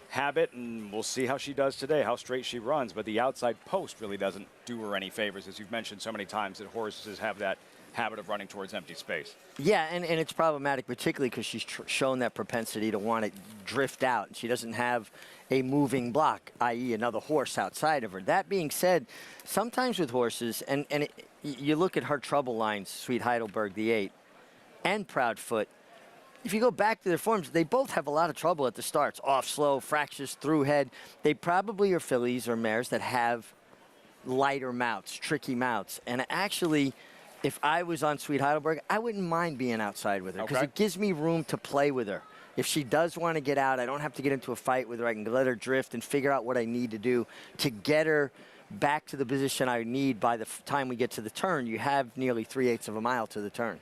habit, and we'll see how she does today, how straight she runs. But the outside post really doesn't do her any favors, as you've mentioned so many times that horses have that habit of running towards empty space. Yeah, and it's problematic, particularly because she's shown that propensity to want to drift out. She doesn't have a moving block, i.e. another horse outside of her. That being said, sometimes with horses, you look at her trouble lines, Sweet Heidelberg, the 8, and Proudfoot, if you go back to their forms, they both have a lot of trouble at the starts. Off slow, fractious, through head. They probably are fillies or mares that have lighter mounts, tricky mounts. And actually, if I was on Sweet Heidelberg, I wouldn't mind being outside with her because it gives me room to play with her. If she does want to get out, I don't have to get into a fight with her. I can let her drift and figure out what I need to do to get her back to the position I need by the time we get to the turn. You have nearly 3/8 of a mile to the turn.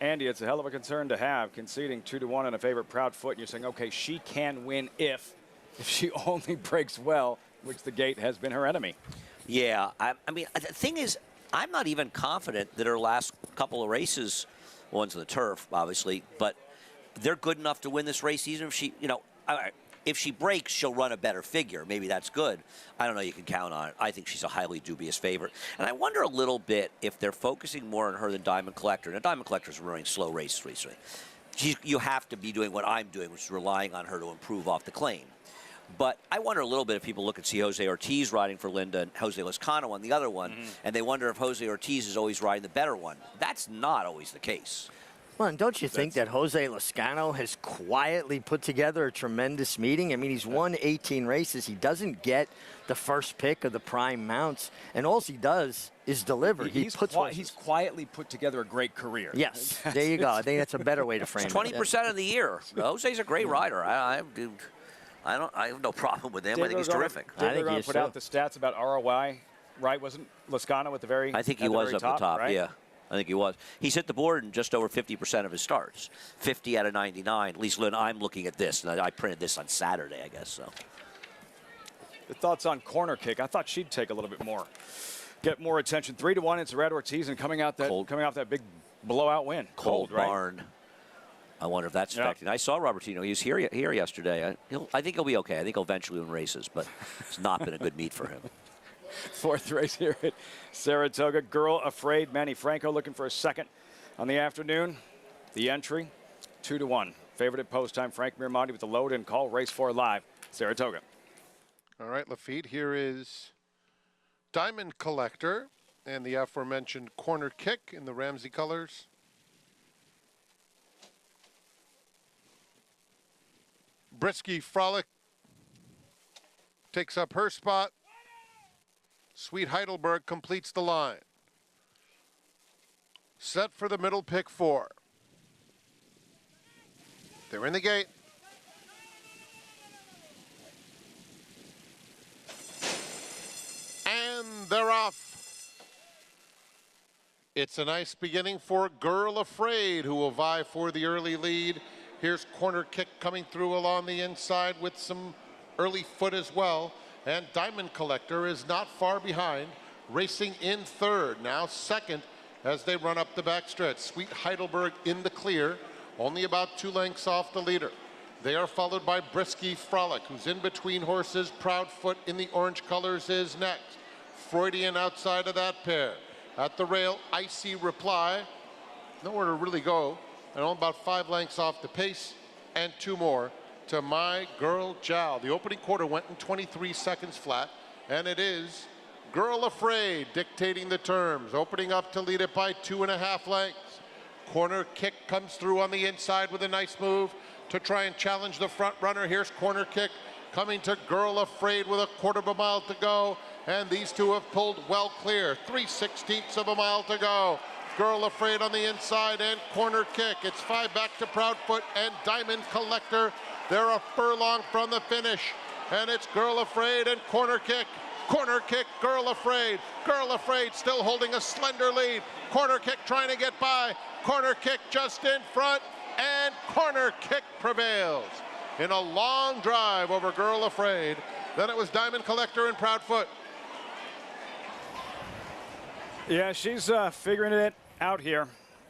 Andy, it's a hell of a concern to have, conceding 2-1 in a favorite Proudfoot, and you're saying, okay, she can win if she only breaks well, which the gate has been her enemy. Yeah, I mean, the thing is, I'm not even confident that her last couple of races, one's on the turf, obviously, but they're good enough to win this race, even if she, if she breaks, she'll run a better figure. Maybe that's good. I don't know. You can count on it. I think she's a highly dubious favorite. And I wonder a little bit if they're focusing more on her than Diamond Collector. Now, Diamond Collector's running slow races recently. You have to be doing what I'm doing, which is relying on her to improve off the claim. But I wonder a little bit if people look and see Jose Ortiz riding for Linda and Jose Lezcano on the other one, and they wonder if Jose Ortiz is always riding the better one. That's not always the case. Well, and don't you think that Jose Lezcano has quietly put together a tremendous meeting? I mean, he's won 18 races. He doesn't get the first pick of the prime mounts, and all he does is deliver. He's quietly put together a great career. Yes, there you go. I think that's a better way to frame it. 20% of the year. Jose's a great rider. I have no problem with him. I think he's terrific. I think they're going to put out the stats about ROI, right? Wasn't Lezcano at the very I think he was up the top, right? Yeah. I think he was. He's hit the board in just over 50% of his starts. 50 out of 99. At least, Lynn, I'm looking at this. And I printed this on Saturday, I guess. So. The thoughts on Corner Kick? I thought she'd take a little bit more, get more attention. 3-1. It's Red Ortiz and coming off that big blowout win. Cold right? barn. I wonder if that's affecting. I saw Robertino. He was here yesterday. I think he'll be okay. I think he'll eventually win races, but it's not been a good meet for him. 4th race here at Saratoga. Girl Afraid. Manny Franco looking for a second on the afternoon. The entry, 2-1. Favorite at post time, Frank Miramonte with the load and call. Race 4 live, Saratoga. All right, Lafitte, here is Diamond Collector and the aforementioned Corner Kick in the Ramsey colors. Brisky Frolic takes up her spot. Sweet Heidelberg completes the line. Set for the middle pick 4. They're in the gate. And they're off. It's a nice beginning for Girl Afraid, who will vie for the early lead. Here's Corner Kick coming through along the inside with some early foot as well. And Diamond Collector is not far behind, racing in 3rd. Now 2nd as they run up the backstretch. Sweet Heidelberg in the clear, only about 2 lengths off the leader. They are followed by Brisky Frolic, who's in between horses. Proudfoot in the orange colors is next. Freudian outside of that pair. At the rail, Icy Reply. Nowhere to really go, and only about 5 lengths off the pace, and 2 more to My Girl Jow. The opening quarter went in 23 seconds flat, and it is Girl Afraid dictating the terms, opening up to lead it by 2.5 lengths. Corner Kick comes through on the inside with a nice move to try and challenge the front runner. Here's Corner Kick coming to Girl Afraid with a 1/4 mile to go, and these two have pulled well clear. 3/16 of a mile to go. Girl Afraid on the inside and Corner Kick. It's 5 back to Proudfoot and Diamond Collector. They're a furlong from the finish, and it's Girl Afraid and Corner Kick. Corner Kick, Girl Afraid. Girl Afraid still holding a slender lead. Corner Kick trying to get by. Corner Kick just in front, and Corner Kick prevails in a long drive over Girl Afraid. Then it was Diamond Collector and Proudfoot. Yeah, she's figuring it out here.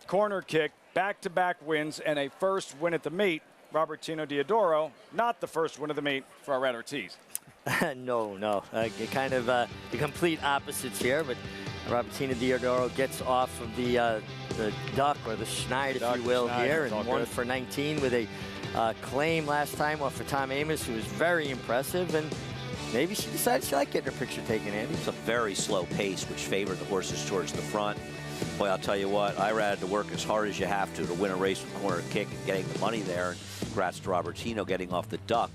Corner Kick, back-to-back wins, and a first win at the meet. Robertino Diodoro, not the first win of the meet for Irad Ortiz. No. Kind of the complete opposites here, but Robertino Diodoro gets off of the duck, or the schneid, if you will, here, and won for 19 with a claim last time off for Tom Amos, who was very impressive, and maybe she decided she liked getting her picture taken, Andy. It's a very slow pace, which favored the horses towards the front. Boy, I'll tell you what, Irad had to work as hard as you have to win a race with Corner Kick and getting the money there. And congrats to Robertino getting off the duck.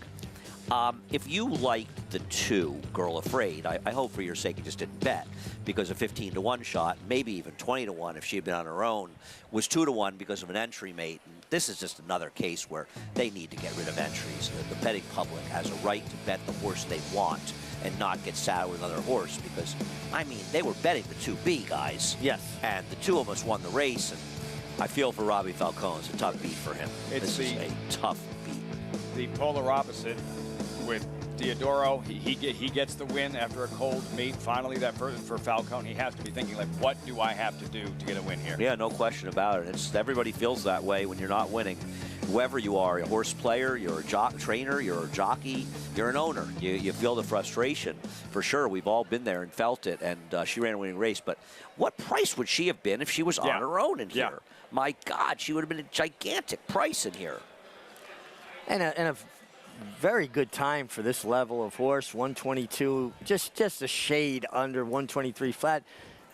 If you liked the 2, Girl Afraid, I hope for your sake you just didn't bet, because a 15-to-1 shot, maybe even 20-to-1 if she had been on her own, was 2-to-1 because of an entry mate. And this is just another case where they need to get rid of entries. The betting public has a right to bet the horse they want and not get saddled with another horse, because, I mean, they were betting the 2B, guys. Yes. And the 2 almost won the race, and I feel for Robbie Falcone. It's a tough beat for him. This is a tough beat. The polar opposite with Diodoro. He gets the win after a cold meet. Finally, that for Falcone, he has to be thinking, like, what do I have to do to get a win here? Yeah, no question about it. Everybody feels that way when you're not winning. Whoever you are, a horse player, you're a trainer, you're a jockey, you're an owner. You feel the frustration. For sure, we've all been there and felt it, and she ran a winning race. But what price would she have been if she was on her own in here? My God, she would have been a gigantic price in here. And a very good time for this level of horse, 122, just a shade under 123 flat.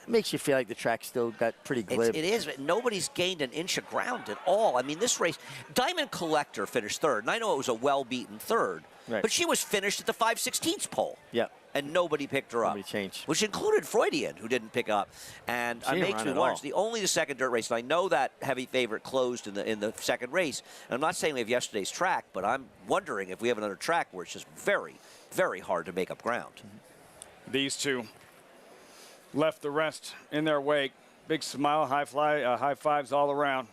Makes you feel like the track still got pretty glib. It is. Nobody's gained an inch of ground at all. I mean, this race, Diamond Collector finished 3rd, and I know it was a well-beaten 3rd, but she was finished at the 5/16 pole. Yeah. And nobody picked her up. Nobody changed. Which included Freudian, who didn't pick up. And I makes me wonder, it's only the second dirt race, and I know that heavy favorite closed in the second race. And I'm not saying we have yesterday's track, but I'm wondering if we have another track where it's just very, very hard to make up ground. These two left the rest in their wake. Big smile, high fives all around.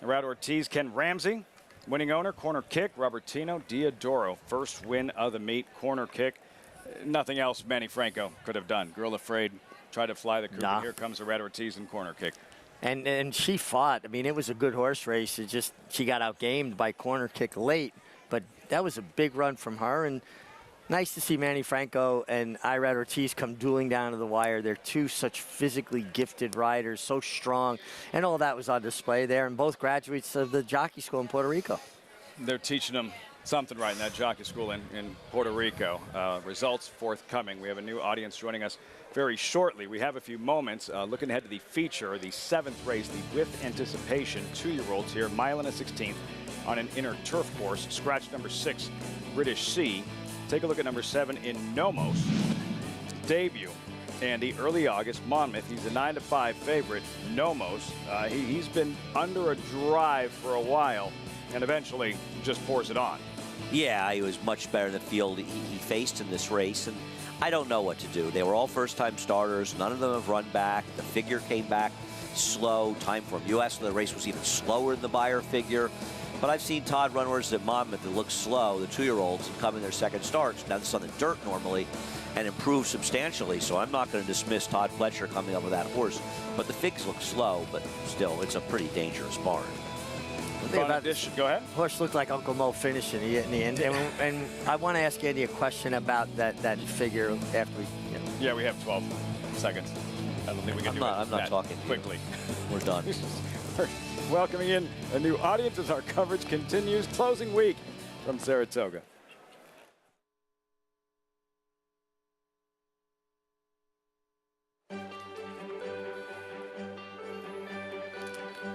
Irad Ortiz, Ken Ramsey, winning owner. Corner Kick, Robertino Diodoro, first win of the meet. Corner Kick. Nothing else Manny Franco could have done. Girl Afraid tried to fly the coupe. Here comes Irad Ortiz and Corner Kick. And she fought. I mean, it was a good horse race. It just, she got outgamed by Corner Kick late, but that was a big run from her. And nice to see Manny Franco and Irad Ortiz come dueling down to the wire. They're two such physically gifted riders, so strong, and all that was on display there. And both graduates of the jockey school in Puerto Rico. They're teaching them something right in that jockey school in Puerto Rico. Results forthcoming. We have a new audience joining us very shortly. We have a few moments. Looking ahead to the feature, the 7th race, the With Anticipation 2-year-olds here, mile and a 16th on an inner turf course. Scratch number 6, British Sea. Take a look at number 7 in Nomos. Debut, Andy, early August, Monmouth. He's a 9-5 favorite. Nomos, he's been under a drive for a while and eventually just pours it on. Yeah, he was much better in the field he faced in this race, and I don't know what to do. They were all first-time starters. None of them have run back. The figure came back slow. Time for him. U.S. the race was even slower than the Beyer figure. But I've seen Todd run horses at Monmouth that look slow, the 2-year-olds, and come in their second starts. Now this is on the dirt normally, and improve substantially. So I'm not going to dismiss Todd Fletcher coming up with that horse. But the figs look slow, but still, it's a pretty dangerous barn. Go ahead. Horse looked like Uncle Mo finishing in the end. And I want to ask Andy a question about that figure after we. Yeah, we have 12 seconds. I don't think we can I'm not talking quickly. We're done. We're welcoming in a new audience as our coverage continues. Closing week from Saratoga.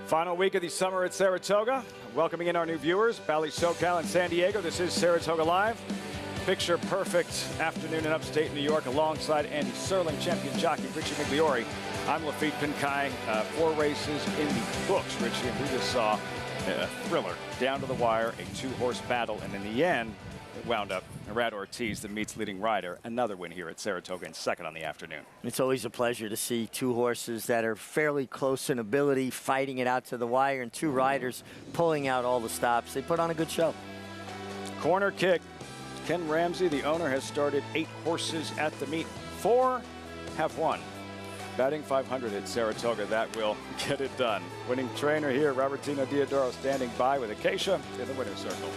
Final week of the summer at Saratoga. Welcoming in our new viewers, Bally SoCal and San Diego. This is Saratoga Live. Picture perfect afternoon in upstate New York alongside Andy Serling, champion jockey Richie Migliori. I'm Lafitte Pinkai. 4 races in the books, Richie, and we just saw a thriller down to the wire, a 2-horse battle, and in the end, it wound up Rad Ortiz, the meet's leading rider. Another win here at Saratoga in second on the afternoon. It's always a pleasure to see 2 horses that are fairly close in ability, fighting it out to the wire, and 2 riders pulling out all the stops. They put on a good show. Corner kick. Ken Ramsey, the owner, has started 8 horses at the meet. 4 have won. Batting 500 at Saratoga, that will get it done. Winning trainer here, Robertino Diodoro, standing by with Acacia in the winner's circle.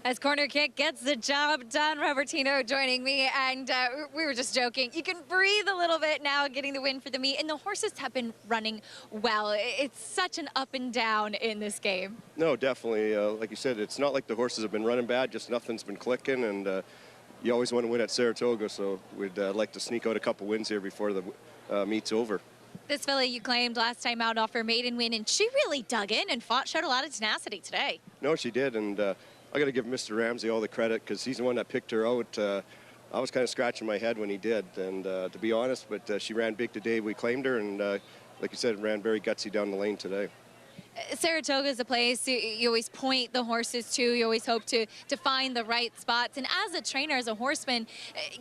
As Corner Kick gets the job done, Robertino joining me, and we were just joking. You can breathe a little bit now getting the win for the meet, and the horses have been running well. It's such an up and down in this game. No, definitely. Like you said, it's not like the horses have been running bad, just nothing's been clicking, and you always want to win at Saratoga, so we'd like to sneak out a couple wins here before the meet's over. This filly you claimed last time out off her maiden win, and she really dug in and showed a lot of tenacity today. No, she did, and I got to give Mr. Ramsey all the credit because he's the one that picked her out. I was kind of scratching my head when he did, and to be honest, but she ran big today. We claimed her, and like you said, ran very gutsy down the lane today. Saratoga is a place you always point the horses to. You always hope to find the right spots. And as a trainer, as a horseman,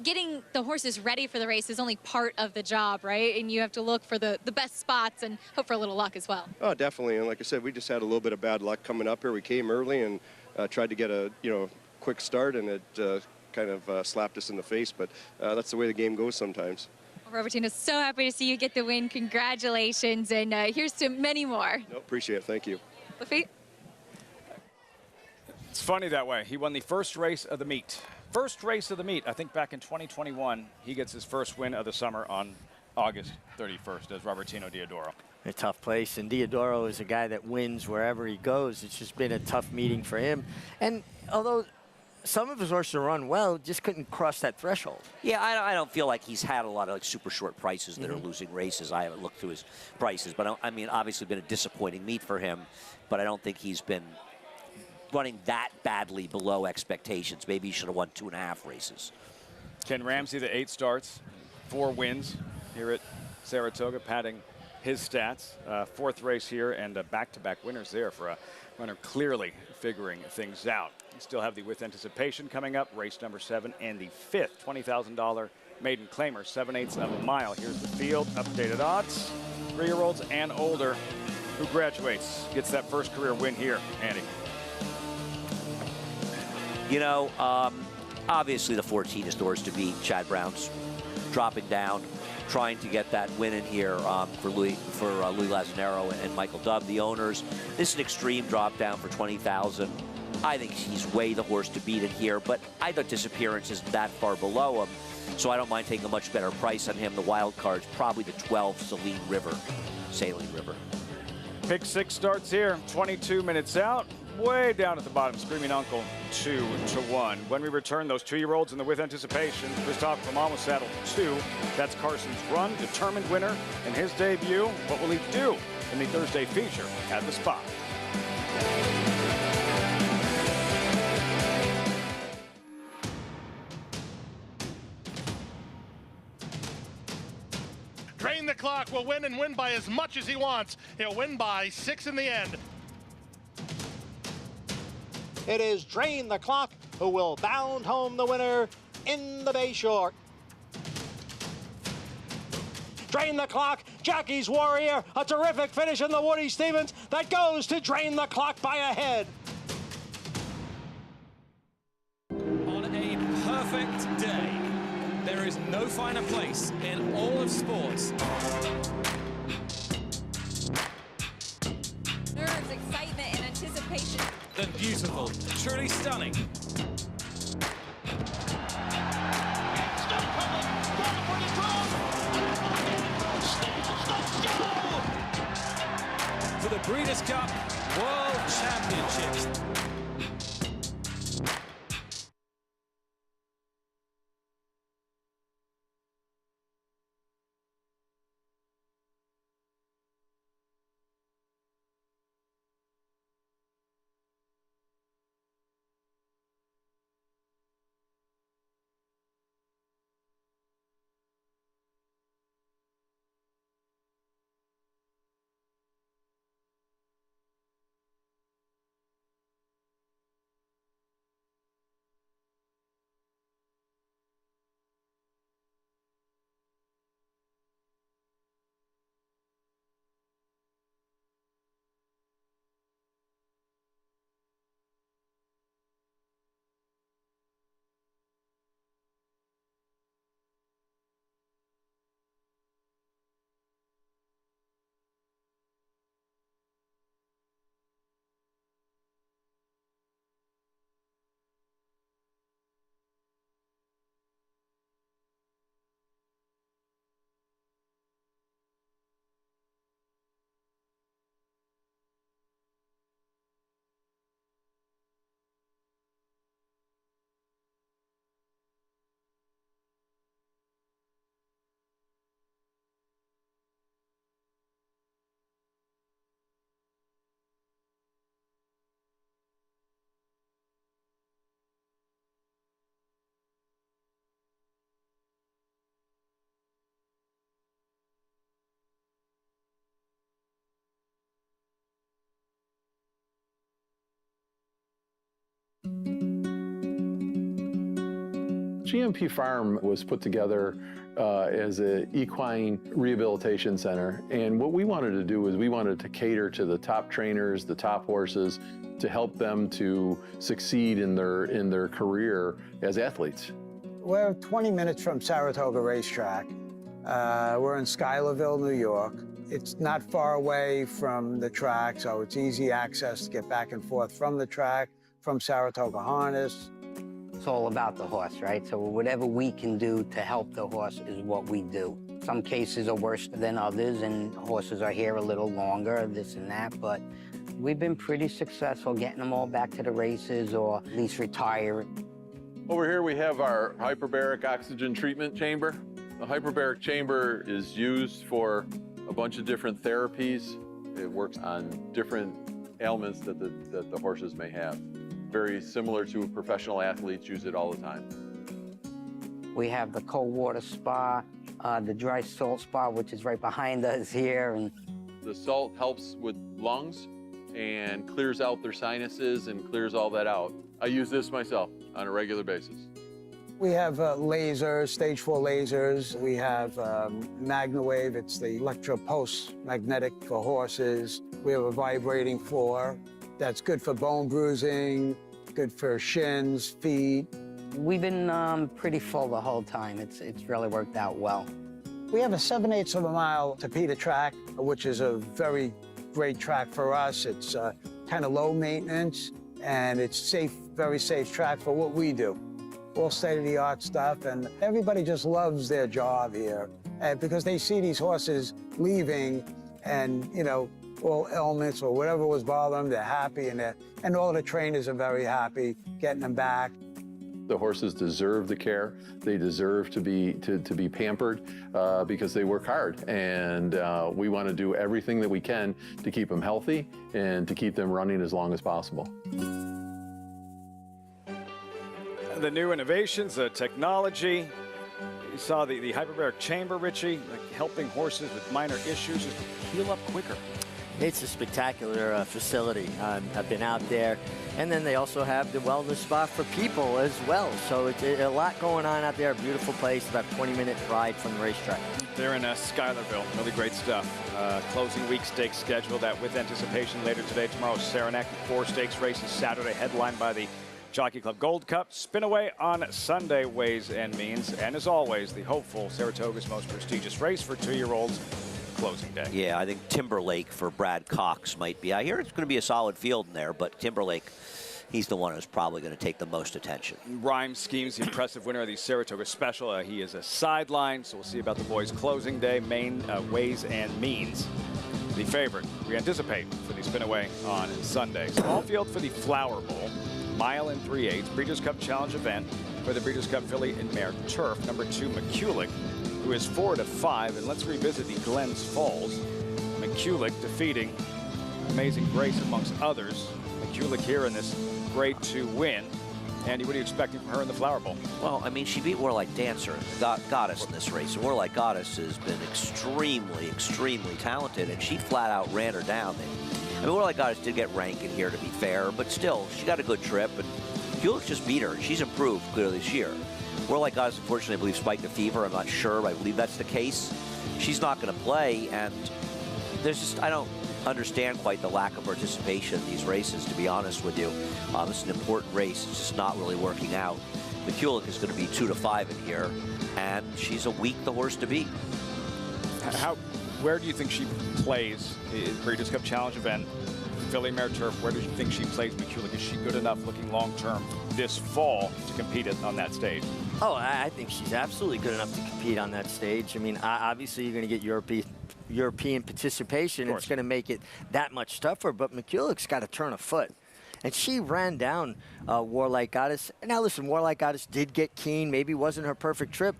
getting the horses ready for the race is only part of the job, right? And you have to look for the best spots and hope for a little luck as well. Oh, definitely. And like I said, we just had a little bit of bad luck coming up here. We came early and tried to get a quick start, and it kind of slapped us in the face. But that's the way the game goes sometimes. Robertino, so happy to see you get the win. Congratulations, and here's to many more. No, appreciate it. Thank you. Lafitte? It's funny that way. He won the first race of the meet. First race of the meet, I think back in 2021, he gets his first win of the summer on August 31st as Robertino Diodoro. A tough place, and Diodoro is a guy that wins wherever he goes. It's just been a tough meeting for him. And although some of his horses run well, just couldn't cross that threshold. Yeah, I don't feel like he's had a lot of super short prices that are losing races. I haven't looked through his prices, but I mean, obviously been a disappointing meet for him, but I don't think he's been running that badly below expectations. Maybe he should have won 2.5 races. Ken Ramsey, the 8 starts, 4 wins here at Saratoga, padding his stats. 4th race here, and back-to-back winners there for a runner clearly figuring things out. We still have the With Anticipation coming up, race number 7, and the 5th $20,000 maiden claimer, 7/8 of a mile. Here's the field, updated odds. 3-year-olds and older. Who graduates, gets that first career win here, Andy? You know, obviously the 14 is the horse to beat. Chad Brown's dropping down, trying to get that win in here for Louis Lazzanero and Michael Dubb, the owners. This is an extreme drop down for 20,000. I think he's way the horse to beat in here, but I thought Disappearance isn't that far below him, so I don't mind taking a much better price on him. The wild card's probably the 12 Sailing River. Pick 6 starts here, 22 minutes out. Way down at the bottom, Screaming Uncle 2-1. When we return, those 2-year-olds in the With Anticipation, Christophe Clement was saddled 2. That's Carson's Run, determined winner in his debut. What will he do in the Thursday feature at the spot? Drain the Clock will win and win by as much as he wants. He'll win by 6 in the end. It is Drain the Clock who will bound home the winner in the Bayshore. Drain the Clock, Jackie's Warrior, a terrific finish in the Woody Stevens that goes to Drain the Clock by a head. perfect day. There is no finer place in all of sports. Nerves, excitement, and anticipation. Than beautiful, truly stunning. For the Breeders' Cup World Championships. GMP Farm was put together as an equine rehabilitation center, and what we wanted to do is we wanted to cater to the top trainers, the top horses, to help them to succeed in their career as athletes. We're 20 minutes from Saratoga Racetrack. We're in Schuylerville, New York. It's not far away from the track, so it's easy access to get back and forth from the track, from Saratoga Harness. It's all about the horse, right? So whatever we can do to help the horse is what we do. Some cases are worse than others, and horses are here a little longer, this and that, but we've been pretty successful getting them all back to the races or at least retire. Over here we have our hyperbaric oxygen treatment chamber. The hyperbaric chamber is used for a bunch of different therapies. It works on different ailments that the horses may have. Very similar to professional athletes use it all the time. We have the cold water spa, the dry salt spa, which is right behind us here. And the salt helps with lungs and clears out their sinuses and clears all that out. I use this myself on a regular basis. We have lasers, stage 4 lasers. We have MagnaWave. It's the electro-pulse magnetic for horses. We have a vibrating floor that's good for bone bruising, good for shins, feet. We've been pretty full the whole time. It's really worked out well. We have a 7/8 of a mile Tapeta track, which is a very great track for us. It's kind of low maintenance, and it's safe, very safe track for what we do. All state-of-the-art stuff, and everybody just loves their job here because they see these horses leaving, and you know, all ailments or whatever was bothering them, they're happy, and all the trainers are very happy getting them back. The horses deserve the care. They deserve to be pampered because they work hard, and we want to do everything that we can to keep them healthy and to keep them running as long as possible. The new innovations, the technology. You saw the hyperbaric chamber, Richie, like helping horses with minor issues just heal up quicker. It's a spectacular facility. I've been out there. And then they also have the wellness spot for people as well. So it's a lot going on out there. A beautiful place, about a 20-minute ride from the racetrack. They're in Schuylerville. Really great stuff. Closing week stakes scheduled that with anticipation later today. Tomorrow, Saranac, 4 stakes races Saturday, headlined by the Jockey Club Gold Cup Spinaway on Sunday, Ways and Means. And as always, the hopeful Saratoga's most prestigious race for 2-year-olds, closing day. Yeah, I think Timberlake for Brad Cox might be. I hear it's going to be a solid field in there, but Timberlake, he's the one who's probably going to take the most attention. Rhyme Schemes, the impressive winner of the Saratoga Special. He is a sideline, so we'll see about the boys' closing day, main Ways and Means. The favorite, we anticipate, for the Spinaway on Sunday. Small field for the Flower Bowl. Mile and 3/8 Breeders' Cup Challenge event for the Breeders' Cup Filly and Mare Turf. Number 2, McCulloch, who is 4-5. And let's revisit the Glens Falls. McCulloch defeating Amazing Grace amongst others. McCulloch here in this grade 2 win. Andy, what are you expecting from her in the Flower Bowl? Well, I mean, she beat Warlike Dancer, Goddess in this race. And Warlike Goddess has been extremely, extremely talented, and she flat out ran her down. I mean, Warlike Goddess did get rank in here, to be fair, but still, she got a good trip, and Kulik just beat her. She's improved clearly this year. Warlike Goddess, unfortunately, I believe, spiked a fever. I'm not sure, but I believe that's the case. She's not going to play, and there's just, I don't understand quite the lack of participation in these races, to be honest with you. This is an important race. It's just not really working out. McCulloch is going to be 2-5 in here, and she's a weak the horse to beat. Where do you think she plays in Breeders' Cup Challenge event, Filly Mare Turf? Where do you think she plays McCulloch? Is she good enough looking long-term this fall to compete on that stage? Oh, I think she's absolutely good enough to compete on that stage. I mean, obviously you're going to get European participation. It's going to make it that much tougher, but McCulloch's got to turn a foot. And she ran down Warlike Goddess. Now, listen, Warlike Goddess did get keen. Maybe wasn't her perfect trip.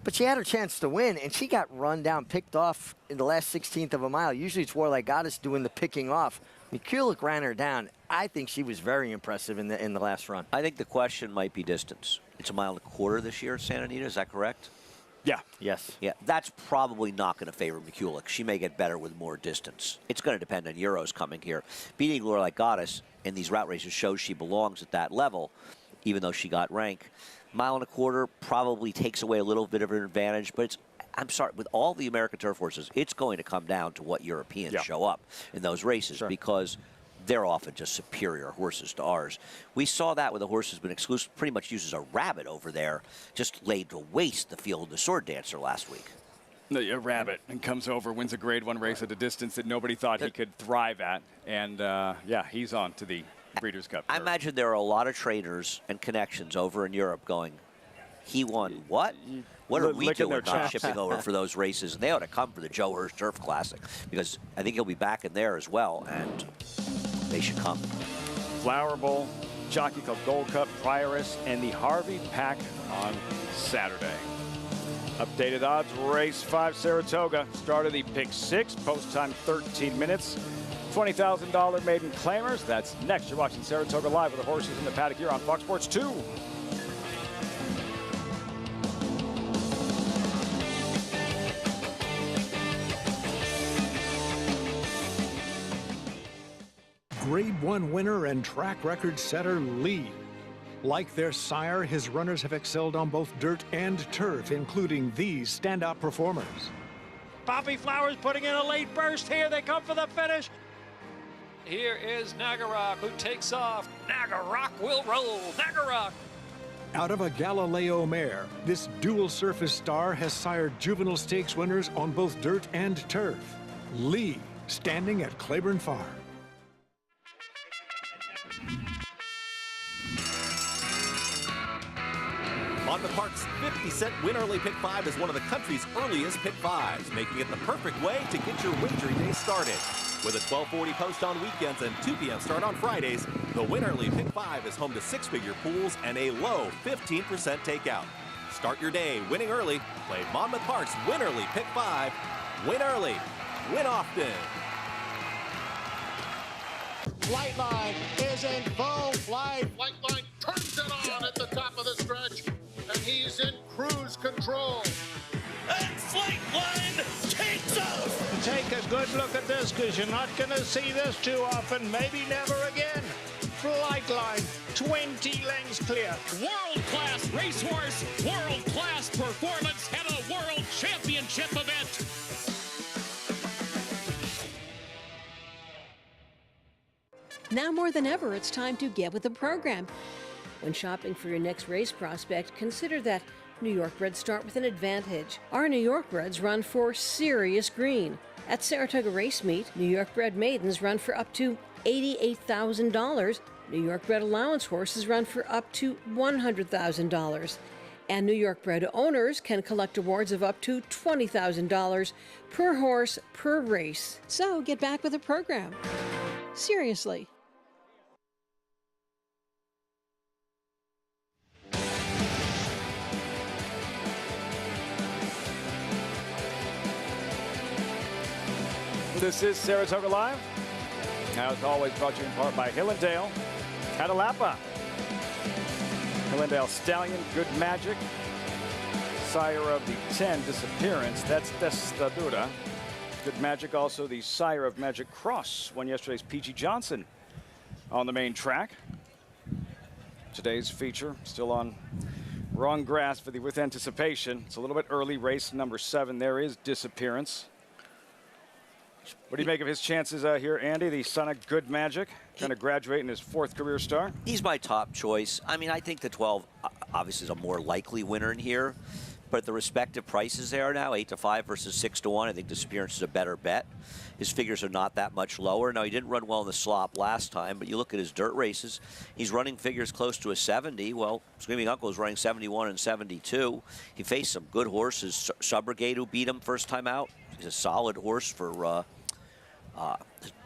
But she had her chance to win, and she got run down, picked off in the last 16th of a mile. Usually it's Warlike Goddess doing the picking off. McCulloch ran her down. I think she was very impressive in the last run. I think the question might be distance. It's 1.25 miles this year at Santa Anita, is that correct? Yeah. Yes. Yeah, that's probably not going to favor McCulloch. She may get better with more distance. It's going to depend on Euros coming here. Beating Warlike Goddess in these route races shows she belongs at that level, even though she got rank. 1.25 miles probably takes away a little bit of an advantage, but it's, I'm sorry, with all the American turf horses, it's going to come down to what Europeans show up in those races because they're often just superior horses to ours. We saw that with a horse who's been exclusive, pretty much uses a rabbit over there, just laid to waste the field of the Sword Dancer last week. A rabbit and comes over, wins a grade 1 race at a distance that nobody thought he could thrive at. And, yeah, he's on to the Breeders' Cup. I imagine there are a lot of trainers and connections over in Europe going, he won what? What are we doing not shipping over for those races? And they ought to come for the Joe Hurst Turf Classic because I think he'll be back in there as well, and they should come. Flower Bowl, Jockey Club Gold Cup, Prioress, and the Harvey Pack on Saturday. Updated odds, race 5 Saratoga. Start of the pick 6, post time 13 minutes. $20,000 maiden claimers. That's next. You're watching Saratoga Live with the horses in the paddock here on Fox Sports 2. Grade 1 winner and track record setter Lee. Like their sire, his runners have excelled on both dirt and turf, including these standout performers. Poppy Flowers putting in a late burst here. They come for the finish. Here is Nagarok, who takes off. Nagarok will roll. Nagarok. Out of a Galileo mare, this dual surface star has sired juvenile stakes winners on both dirt and turf. Lee, standing at Claiborne Farm. Monmouth Park's 50-cent win-early pick 5 is one of the country's earliest pick 5s, making it the perfect way to get your wagering day started. With a 12:40 post on weekends and 2 p.m. start on Fridays, the win-early pick 5 is home to 6-figure pools and a low 15% takeout. Start your day winning early. Play Monmouth Park's win-early pick 5. Win early, win often. Lightline is in full flight. Lightline turns it on at the top of the stretch, and he's in cruise control. And Flightline takes off! Take a good look at this because you're not going to see this too often, maybe never again. Flightline, 20 lengths clear. World-class racehorse, world-class performance at a world championship event. Now more than ever, it's time to get with the program. When shopping for your next race prospect, consider that New York breds start with an advantage. Our New York breds run for serious green. At Saratoga Race Meet, New York bred maidens run for up to $88,000. New York bred allowance horses run for up to $100,000. And New York bred owners can collect awards of up to $20,000 per horse per race. So get back with the program. Seriously. This is Saratoga Live. As always, brought to you in part by Hillendale, Catalapa. Hillendale Stallion, Good Magic, sire of the 10 Disappearance. That's Destadura. Good Magic, also the sire of Magic Cross, won yesterday's P.G. Johnson on the main track. Today's feature still on wrong grass for the With Anticipation. It's a little bit early. Race number 7. There is Disappearance. What do you make of his chances here, Andy, the son of Good Magic, kind of graduating his 4th career star? He's my top choice. I mean, I think the 12 obviously is a more likely winner in here, but the respective prices there now, 8-5 versus 6-1, I think Disappearance is a better bet. His figures are not that much lower. Now, he didn't run well in the slop last time, but you look at his dirt races, he's running figures close to a 70. Well, Screaming Uncle is running 71 and 72. He faced some good horses. Subrogate, who beat him first time out. He's a solid horse for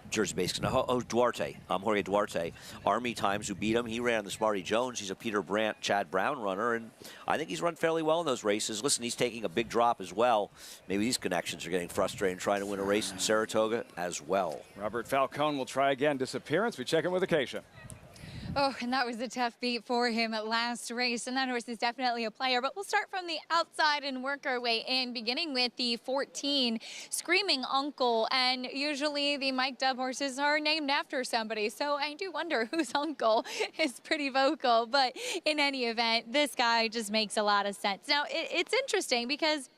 Jersey-based. Duarte, Jorge Duarte. Army Times, who beat him. He ran the Smarty Jones. He's a Peter Brandt, Chad Brown runner, and I think he's run fairly well in those races. Listen, he's taking a big drop as well. Maybe these connections are getting frustrated trying to win a race in Saratoga as well. Robert Falcone will try again. Disappearance. We check in with Acacia. Oh, and that was a tough beat for him at last race, and that horse is definitely a player. But we'll start from the outside and work our way in, beginning with the 14, Screaming Uncle. And usually the Mike Dub horses are named after somebody, so I do wonder whose uncle is pretty vocal. But in any event, this guy just makes a lot of sense. Now, it's interesting because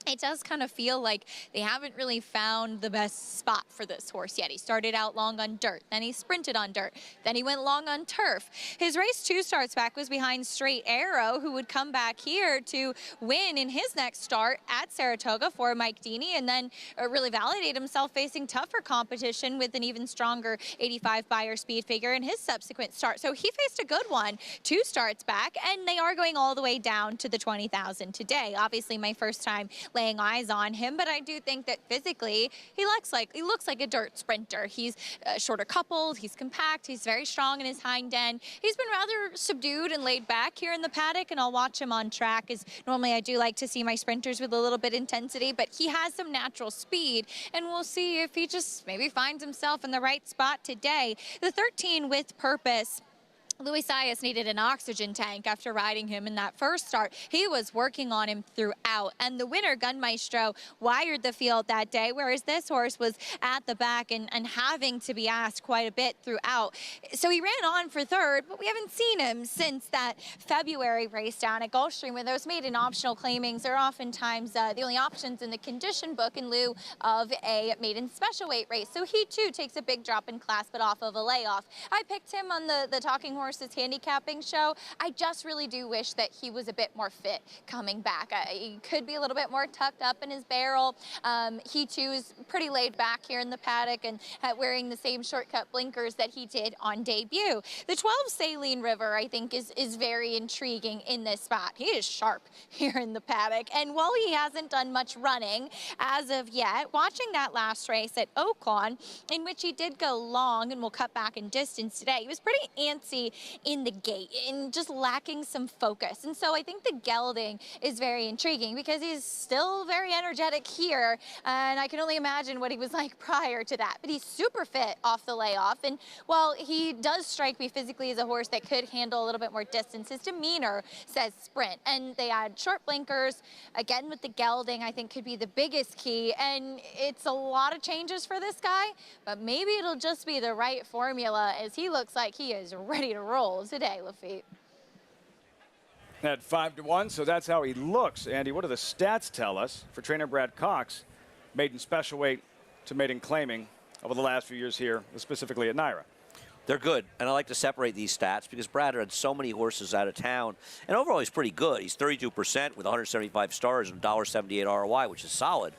it does kind of feel like they haven't really found the best spot for this horse yet. He started out long on dirt, then he sprinted on dirt, then he went long on turf. His race 2 starts back was behind Straight Arrow, who would come back here to win in his next start at Saratoga for Mike Deeney, and then really validate himself facing tougher competition with an even stronger 85 Beyer speed figure in his subsequent start. So he faced a good one 2 starts back, and they are going all the way down to the 20,000 today. Obviously, my first time laying eyes on him, but I do think that physically he looks like a dirt sprinter. He's shorter coupled, he's compact, he's very strong in his hind end. He's been rather subdued and laid back here in the paddock, and I'll watch him on track, as normally I do like to see my sprinters with a little bit of intensity, but he has some natural speed, and we'll see if he just maybe finds himself in the right spot today. The 13 With Purpose. Luis Saez needed an oxygen tank after riding him in that first start. He was working on him throughout, and the winner, Gun Maestro, wired the field that day, whereas this horse was at the back and having to be asked quite a bit throughout. So he ran on for 3rd, but we haven't seen him since that February race down at Gulfstream, where those maiden optional claimings are oftentimes the only options in the condition book in lieu of a maiden special weight race. So he too takes a big drop in class, but off of a layoff. I picked him on the Talking Horses handicapping show. I just really do wish that he was a bit more fit coming back. He could be a little bit more tucked up in his barrel. He too is pretty laid back here in the paddock and wearing the same shortcut blinkers that he did on debut. The 12 Saline River, I think, is very intriguing in this spot. He is sharp here in the paddock, and while he hasn't done much running as of yet, watching that last race at Oaklawn, in which he did go long and will cut back in distance today, he was pretty antsy in the gate and just lacking some focus. And so I think the gelding is very intriguing because he's still very energetic here, and I can only imagine what he was like prior to that. But he's super fit off the layoff, and while he does strike me physically as a horse that could handle a little bit more distance, his demeanor says sprint, and they add short blinkers. Again, with the gelding, I think could be the biggest key, and it's a lot of changes for this guy, but maybe it'll just be the right formula, as he looks like he is ready to roll today, Lafitte. At 5-1, so that's how he looks. Andy, what do the stats tell us for trainer Brad Cox, maiden special weight to maiden claiming over the last few years here, specifically at Naira? They're good, and I like to separate these stats because Brad had so many horses out of town, and overall he's pretty good. He's 32% with 175 stars and $1.78 ROI, which is solid.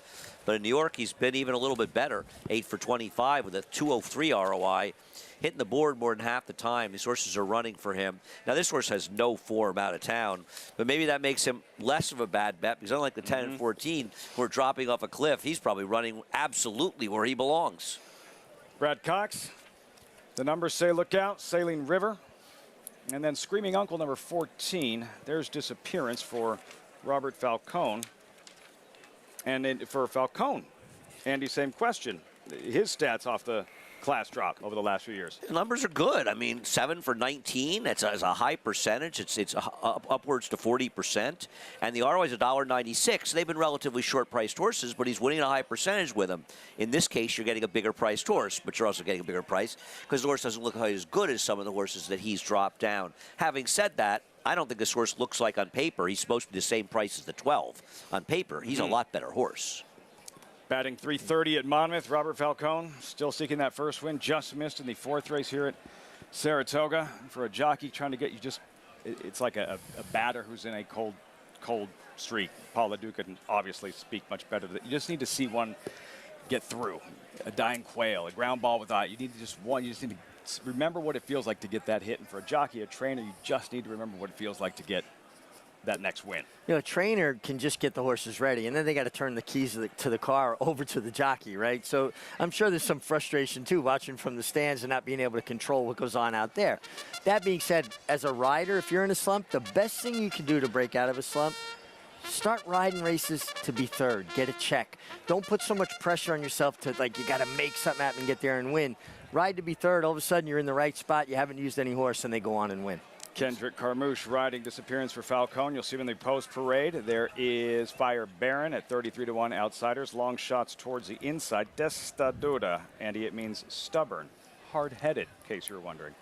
But in New York, he's been even a little bit better, 8 for 25 with a 203 ROI, hitting the board more than half the time. These horses are running for him. Now, this horse has no form out of town, but maybe that makes him less of a bad bet because unlike the 10 and 14, who are dropping off a cliff, he's probably running absolutely where he belongs. Brad Cox. The numbers say look out, Saline River. And then Screaming Uncle, number 14. There's Disappearance for Robert Falcone. And for Falcone, Andy, same question. His stats off the class drop over the last few years. The numbers are good. I mean, 7 for 19. That's a high percentage. It's upwards to 40%. And the ROI is $1.96. They've been relatively short-priced horses, but he's winning a high percentage with them. In this case, you're getting a bigger-priced horse, but you're also getting a bigger price because the horse doesn't look quite as good as some of the horses that he's dropped down. Having said that, I don't think this horse looks like on paper he's supposed to be the same price as the 12. On paper, he's a lot better horse. Batting .330 at Monmouth, Robert Falcone still seeking that first win. Just missed in the 4th race here at Saratoga. For a jockey trying to get you it's like a batter who's in a cold streak. Paul LeDuc can obviously speak much better. You just need to see one get through. A dying quail, a ground ball with eye. You need to you just need to remember what it feels like to get that hit. And for a jockey, a trainer, you just need to remember what it feels like to get that next win. You know, a trainer can just get the horses ready, and then they got to turn the keys to the car over to the jockey, right? So I'm sure there's some frustration, too, watching from the stands and not being able to control what goes on out there. That being said, as a rider, if you're in a slump, the best thing you can do to break out of a slump, start riding races to be third. Get a check. Don't put so much pressure on yourself to, like, you got to make something happen and get there and win. Ride to be third. All of a sudden, you're in the right spot. You haven't used any horse, and they go on and win. Kendrick Carmouche riding Disappearance for Falcone. You'll see him in the post parade. There is Fire Baron at 33-1 outsiders. Long shots towards the inside. Testadura. Andy, it means stubborn, hard-headed, in case you're wondering.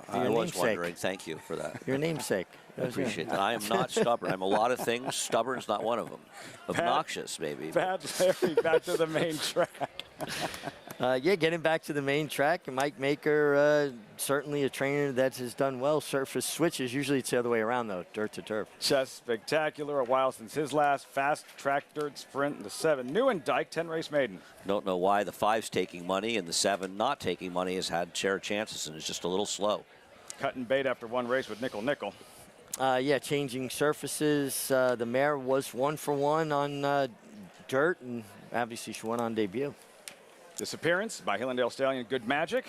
I was wondering. Thank you for that. Your namesake. I appreciate that. I am not stubborn. I'm a lot of things. Stubborn's not one of them. Obnoxious, maybe. Bad Larry back to the main track. Yeah, getting back to the main track. Mike Maker, certainly a trainer that has done well. Surface switches. Usually it's the other way around, though, dirt to turf. Just spectacular. A while since his last fast track dirt sprint in the 7. New and Dyke, 10-race maiden. Don't know why the 5's taking money and the 7 not taking money has had share chances and is just a little slow. Cutting bait after one race with Nickel. Yeah, changing surfaces. The mare was 1 for 1 on dirt, and obviously she won on debut. Disappearance by Hillendale Stallion, Good Magic.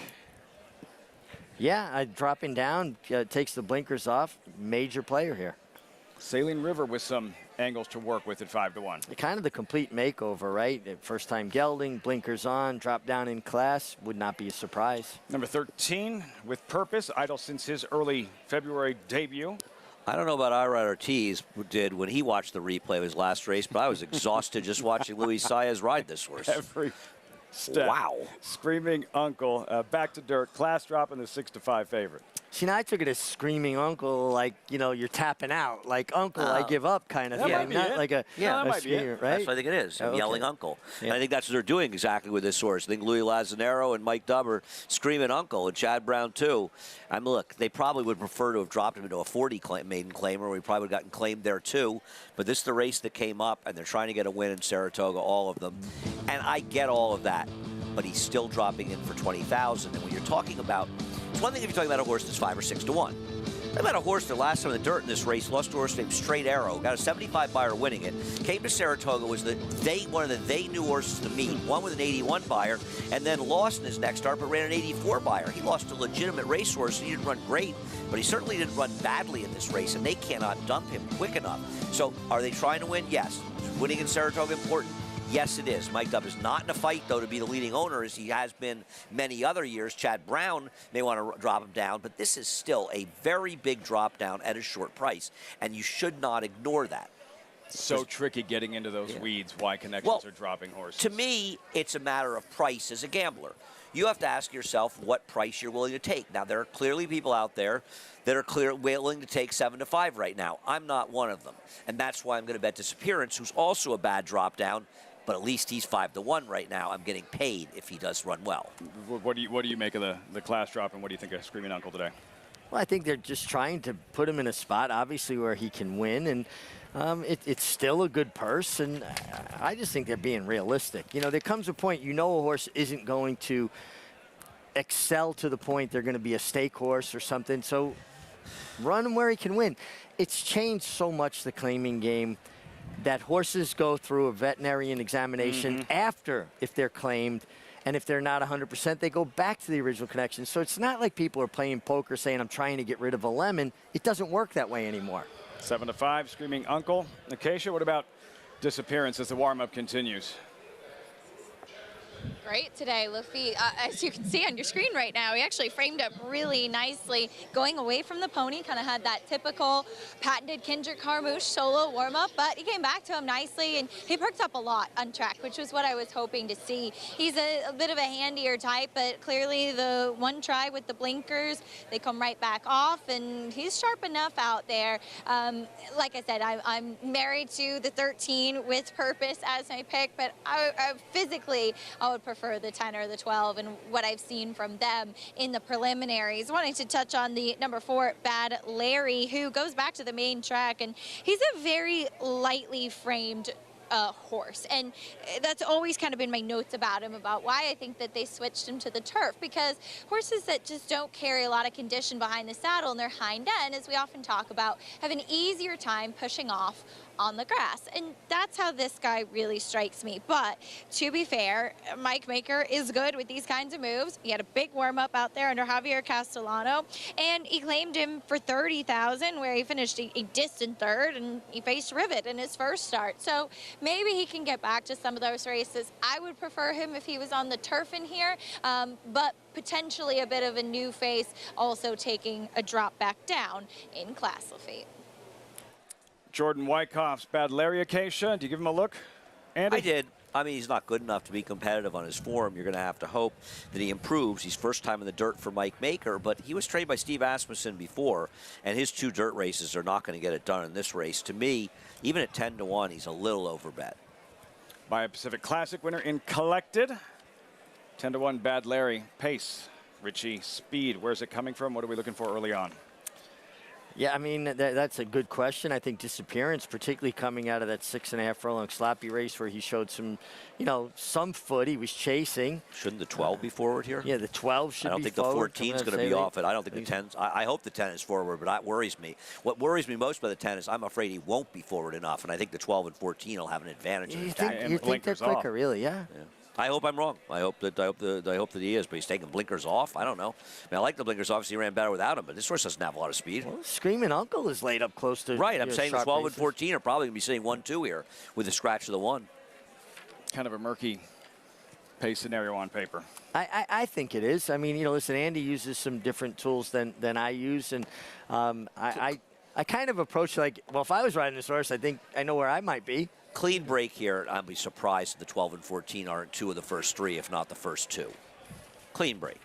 Yeah, dropping down, takes the blinkers off. Major player here. Saline River with some angles to work with at 5-1. Kind of the complete makeover, right? First time gelding, blinkers on, drop down in class. Would not be a surprise. Number 13 with Purpose, idle since his early February debut. I don't know about Ira Ortiz did when he watched the replay of his last race, but I was exhausted just watching Luis Saez ride this horse. Every step. Wow. Screaming Uncle, back to dirt, class drop in the 6-5 favorite. See, now I took it as Screaming Uncle, like, you know, you're tapping out. Like, Uncle, I give up kind of that thing. Might be Not it. like a, that might be it. Right? That's what I think it is. Okay. Yelling Uncle. Yeah. And I think that's what they're doing exactly with this horse. I think Louis Lazzanero and Mike Dubb are screaming Uncle, and Chad Brown, too. Look, they probably would prefer to have dropped him into a 40 maiden claimer. We probably would have gotten claimed there, too. But this is the race that came up, and they're trying to get a win in Saratoga, all of them. And I get all of that, but he's still dropping in for 20,000. And when you're talking about, it's one thing if you're talking about a horse that's 5 or 6 to 1. I about a horse that last time in the dirt in this race lost to a horse named Straight Arrow. Got a 75 buyer winning it. Came to Saratoga, was one of the new horses to meet. Won with an 81 buyer, and then lost in his next start, but ran an 84 buyer. He lost a legitimate racehorse. He didn't run great, but he certainly didn't run badly in this race, and they cannot dump him quick enough. So are they trying to win? Yes. Is winning in Saratoga important? Yes, it is. Mike Dubb is not in a fight, though, to be the leading owner, as he has been many other years. Chad Brown may want to drop him down, but this is still a very big drop down at a short price, and you should not ignore that. So tricky getting into those weeds, why connections are dropping horses. To me, it's a matter of price as a gambler. You have to ask yourself what price you're willing to take. Now, there are clearly people out there that are willing to take 7-5 right now. I'm not one of them, and that's why I'm going to bet Disappearance, who's also a bad drop down, but at least he's 5-1 right now. I'm getting paid if he does run well. What do you make of the class drop, and what do you think of Screaming Uncle today? Well, I think they're just trying to put him in a spot, obviously, where he can win, and it's still a good purse, and I just think they're being realistic. You know, there comes a point you know a horse isn't going to excel to the point they're going to be a stake horse or something, so run him where he can win. It's changed so much, the claiming game, that horses go through a veterinarian examination after, if they're claimed, and if they're not 100%, they go back to the original connection. So it's not like people are playing poker saying, I'm trying to get rid of a lemon. It doesn't work that way anymore. 7-5, Screaming Uncle. Acacia, what about Disappearance as the warm-up continues? Great today, Lafitte. As you can see on your screen right now, he actually framed up really nicely, going away from the pony, kind of had that typical patented Kendrick Carmouche solo warm-up, but he came back to him nicely, and he perked up a lot on track, which was what I was hoping to see. He's a bit of a handier type, but clearly the one try with the blinkers, they come right back off, and he's sharp enough out there. Like I said, I'm married to the 13 with Purpose as my pick, but physically, I would prefer the 10 or the 12 and what I've seen from them in the preliminaries. Wanting to touch on the number 4, Bad Larry, who goes back to the main track, and he's a very lightly framed horse, and that's always kind of been my notes about him, about why I think that they switched him to the turf, because horses that just don't carry a lot of condition behind the saddle in their hind end, as we often talk about, have an easier time pushing off on the grass, and that's how this guy really strikes me. But to be fair, Mike Maker is good with these kinds of moves. He had a big warm-up out there under Javier Castellano, and he claimed him for $30,000, where he finished a distant third, and he faced Rivet in his first start. So maybe he can get back to some of those races. I would prefer him if he was on the turf in here, but potentially a bit of a new face, also taking a drop back down in class, Lafitte. Jordan Wyckoff's Bad Larry. Acacia, do you give him a look, Andy? I did. I mean, he's not good enough to be competitive on his form. You're going to have to hope that he improves. He's first time in the dirt for Mike Maker, but he was trained by Steve Asmussen before, and his 2 dirt races are not going to get it done in this race. To me, even at 10-1, he's a little overbet. By a Pacific Classic winner in Collected. 10-1, Bad Larry. Pace, Richie, speed. Where's it coming from? What are we looking for early on? Yeah, I mean, that's a good question. I think Disappearance, particularly coming out of that 6.5 furlong sloppy race where he showed some, you know, some foot. He was chasing. Shouldn't the 12 be forward here? Yeah, the 12 should be forward. I don't think the 14 is going to be off it. I don't think the 10. I hope the 10 is forward, but that worries me. What worries me most by the 10 is I'm afraid he won't be forward enough, and I think the 12 and 14 will have an advantage. You think they're quicker, really? Yeah. I hope I'm wrong. I hope that he is, but he's taking blinkers off. I don't know. I mean, I like the blinkers off. He ran better without him, but this horse doesn't have a lot of speed. Well, Screaming Uncle is laid up close to right. I'm saying the 12 races. and 14 are probably going to be sitting 1-2 here with a scratch of the 1. Kind of a murky pace scenario on paper. I think it is. I mean, you know, listen, Andy uses some different tools than I use, and I kind of approach like, well, if I was riding this horse, I think I know where I might be. Clean break here. I'd be surprised if the 12 and 14 aren't 2 of the first 3, if not the first 2. Clean break.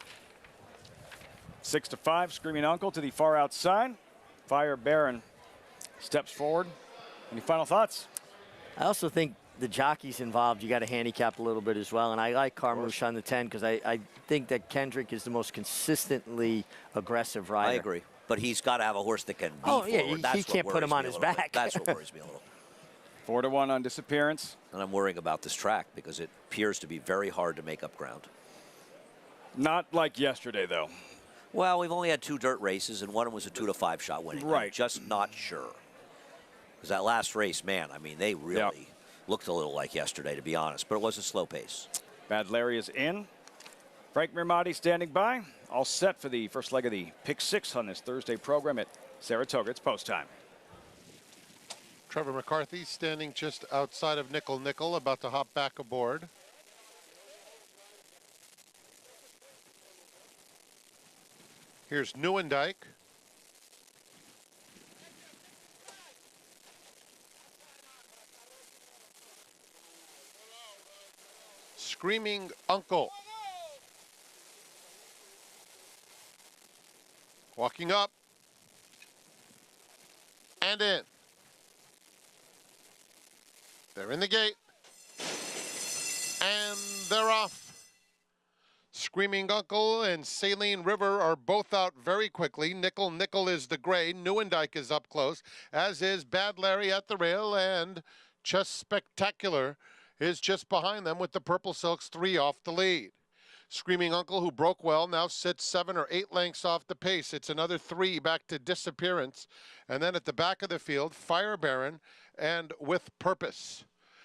6-5, Screaming Uncle to the far outside. Fire Baron steps forward. Any final thoughts? I also think the jockeys involved, you got to handicap a little bit as well. And I like Carmouche on the 10 because I think that Kendrick is the most consistently aggressive rider. I agree. But he's got to have a horse that can be forward. He can't put him on his back. That's what worries me a little. 4-1 on Disappearance. And I'm worrying about this track because it appears to be very hard to make up ground. Not like yesterday, though. Well, we've only had 2 dirt races, and one was a 2-5 shot winning. Right. I'm just not sure. Because that last race, man, I mean, they really looked a little like yesterday, to be honest. But it was a slow pace. Bad Larry is in. Frank Mirmati standing by. All set for the first leg of the Pick 6 on this Thursday program at Saratoga. It's post time. Trevor McCarthy standing just outside of Nickel, about to hop back aboard. Here's Neuendijk. Screaming Uncle. Walking up. And in. They're in the gate. And they're off. Screaming Uncle and Saline River are both out very quickly. Nickel is the gray. Newendike is up close, as is Bad Larry at the rail, and Just Spectacular is just behind them with the Purple Silks 3 off the lead. Screaming Uncle, who broke well, now sits 7 or 8 lengths off the pace. It's another 3 back to Disappearance. And then at the back of the field, Fire Baron and With Purpose.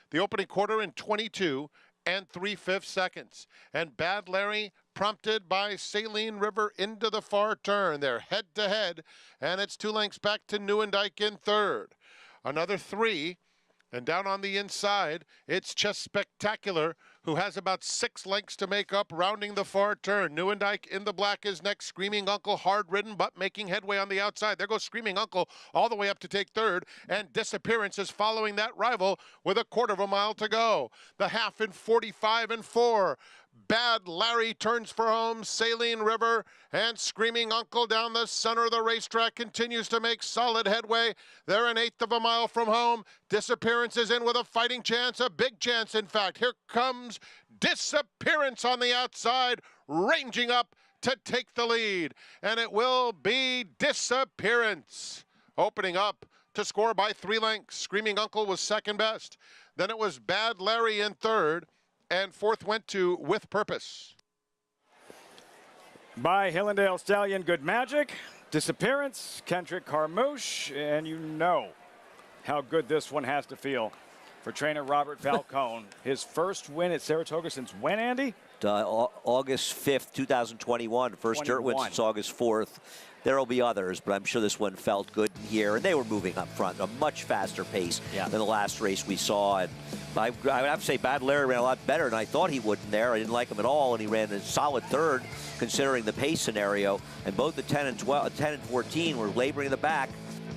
The opening quarter in 22 and 3/5 seconds. And Bad Larry, prompted by Saline River into the far turn. They're head to head, and it's 2 lengths back to Newendike in third. Another 3. And down on the inside, it's Just Spectacular, who has about 6 lengths to make up, rounding the far turn. Newendike in the black is next. Screaming Uncle, hard-ridden, but making headway on the outside. There goes Screaming Uncle all the way up to take third, and Disappearance is following that rival with a 1/4 mile to go. The half in 45 and 4. Bad Larry turns for home. Saline River and Screaming Uncle down the center of the racetrack continues to make solid headway. They're an 1/8 of a mile from home. Disappearance is in with a fighting chance, a big chance, in fact. Here comes Disappearance on the outside, ranging up to take the lead. And it will be Disappearance opening up to score by 3 lengths. Screaming Uncle was second best. Then it was Bad Larry in third. And fourth went to With Purpose. By Hillendale Stallion, Good Magic, Disappearance, Kendrick Carmouche, and you know how good this one has to feel for trainer Robert Falcone. His first win at Saratoga since when, Andy? August 5th, 2021. First dirt win since August 4th. There will be others, but I'm sure this one felt good here. And they were moving up front at a much faster pace than the last race we saw. And I would have to say Bad Larry ran a lot better than I thought he would in there. I didn't like him at all, and he ran a solid third considering the pace scenario. And both the 10 and 14 were laboring in the back.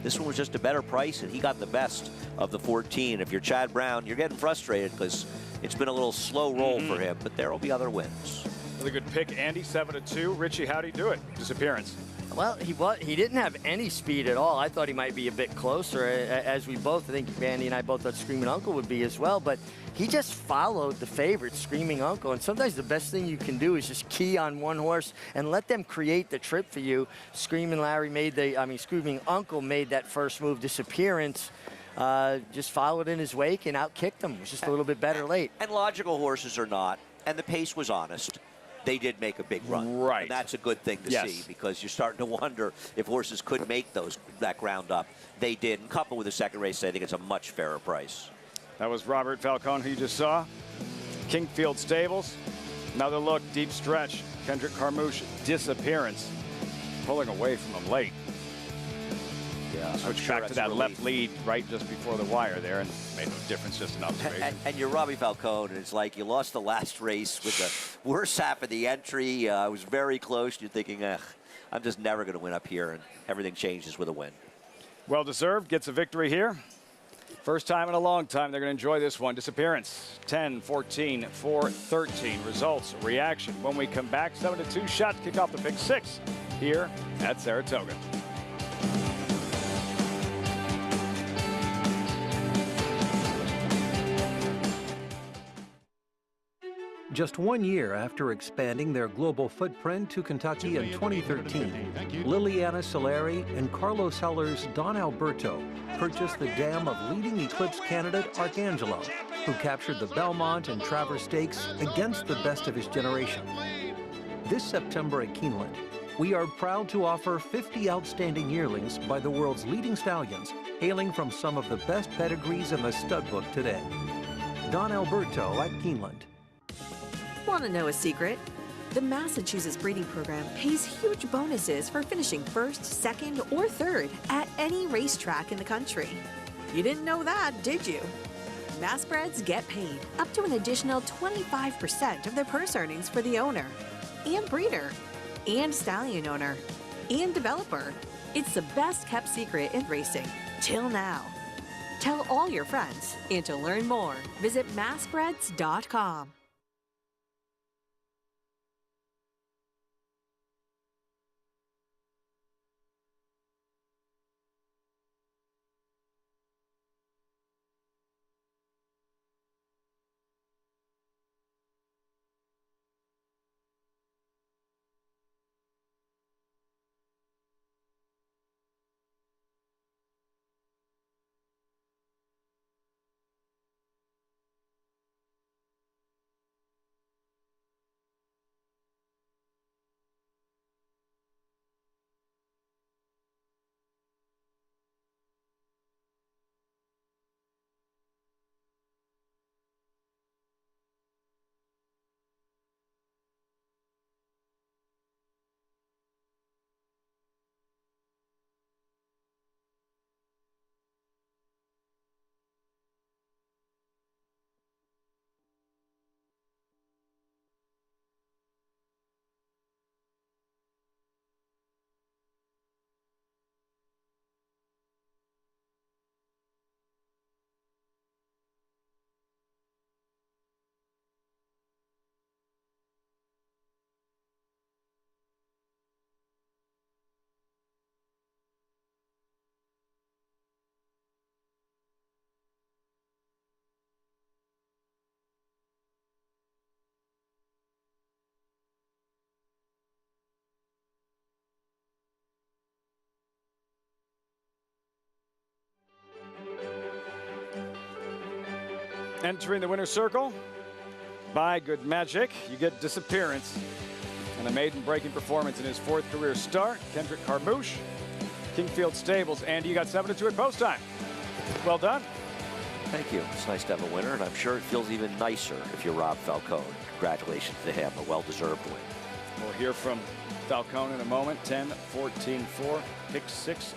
This one was just a better price, and he got the best of the 14. If you're Chad Brown, you're getting frustrated because it's been a little slow roll for him, but there will be other wins. Really good pick, Andy, 7-2. Richie, how'd he do it? Disappearance. Well, he didn't have any speed at all. I thought he might be a bit closer, as we both, I think Andy and I both thought Screaming Uncle would be as well, but he just followed the favorite, Screaming Uncle, and sometimes the best thing you can do is just key on one horse and let them create the trip for you. Screaming Uncle made that first move, Disappearance, just followed in his wake and outkicked him. It was just a little bit better late. And logical horses are not, and the pace was honest. They did make a big run. Right. And that's a good thing to see because you're starting to wonder if horses could make that ground up. They did. And coupled with the second race, I think it's a much fairer price. That was Robert Falcone, who you just saw. Kingfield Stables. Another look, deep stretch. Kendrick Carmouche, Disappearance. Pulling away from him late. Yeah, switch back to that left lead right just before the wire there, and made no difference, just an observation. And you're Robbie Falcone, and it's like you lost the last race with the worst half of the entry. It was very close. You're thinking, I'm just never going to win up here, and everything changes with a win. Well deserved, gets a victory here. First time in a long time they're going to enjoy this one. Disappearance, 10, 14, 4, 13. Results, reaction. When we come back, 7-2 shot to kick off the Big Six here at Saratoga. Just 1 year after expanding their global footprint to Kentucky in 2013, Liliana Solari and Carlos Heller's Don Alberto purchased the dam of leading Eclipse candidate Arcangelo, who captured the Belmont and Travers Stakes against the best of his generation. This September at Keeneland, we are proud to offer 50 outstanding yearlings by the world's leading stallions, hailing from some of the best pedigrees in the stud book today. Don Alberto at Keeneland. Want to know a secret? The Massachusetts breeding program pays huge bonuses for finishing first, second, or third at any racetrack in the country. You didn't know that, did you? Massbreds get paid up to an additional 25% of their purse earnings for the owner, and breeder, and stallion owner, and developer. It's the best kept secret in racing, till now. Tell all your friends, and to learn more, visit massbreds.com. Entering the winner's circle, by good magic, you get Disappearance. And a maiden-breaking performance in his 4th career start, Kendrick Carmouche, Kingfield Stables. Andy, you got 7-2 at post time. Well done. Thank you. It's nice to have a winner, and I'm sure it feels even nicer if you're Rob Falcone. Congratulations to him, a well-deserved win. We'll hear from Falcone in a moment. 10-14-4, pick 6,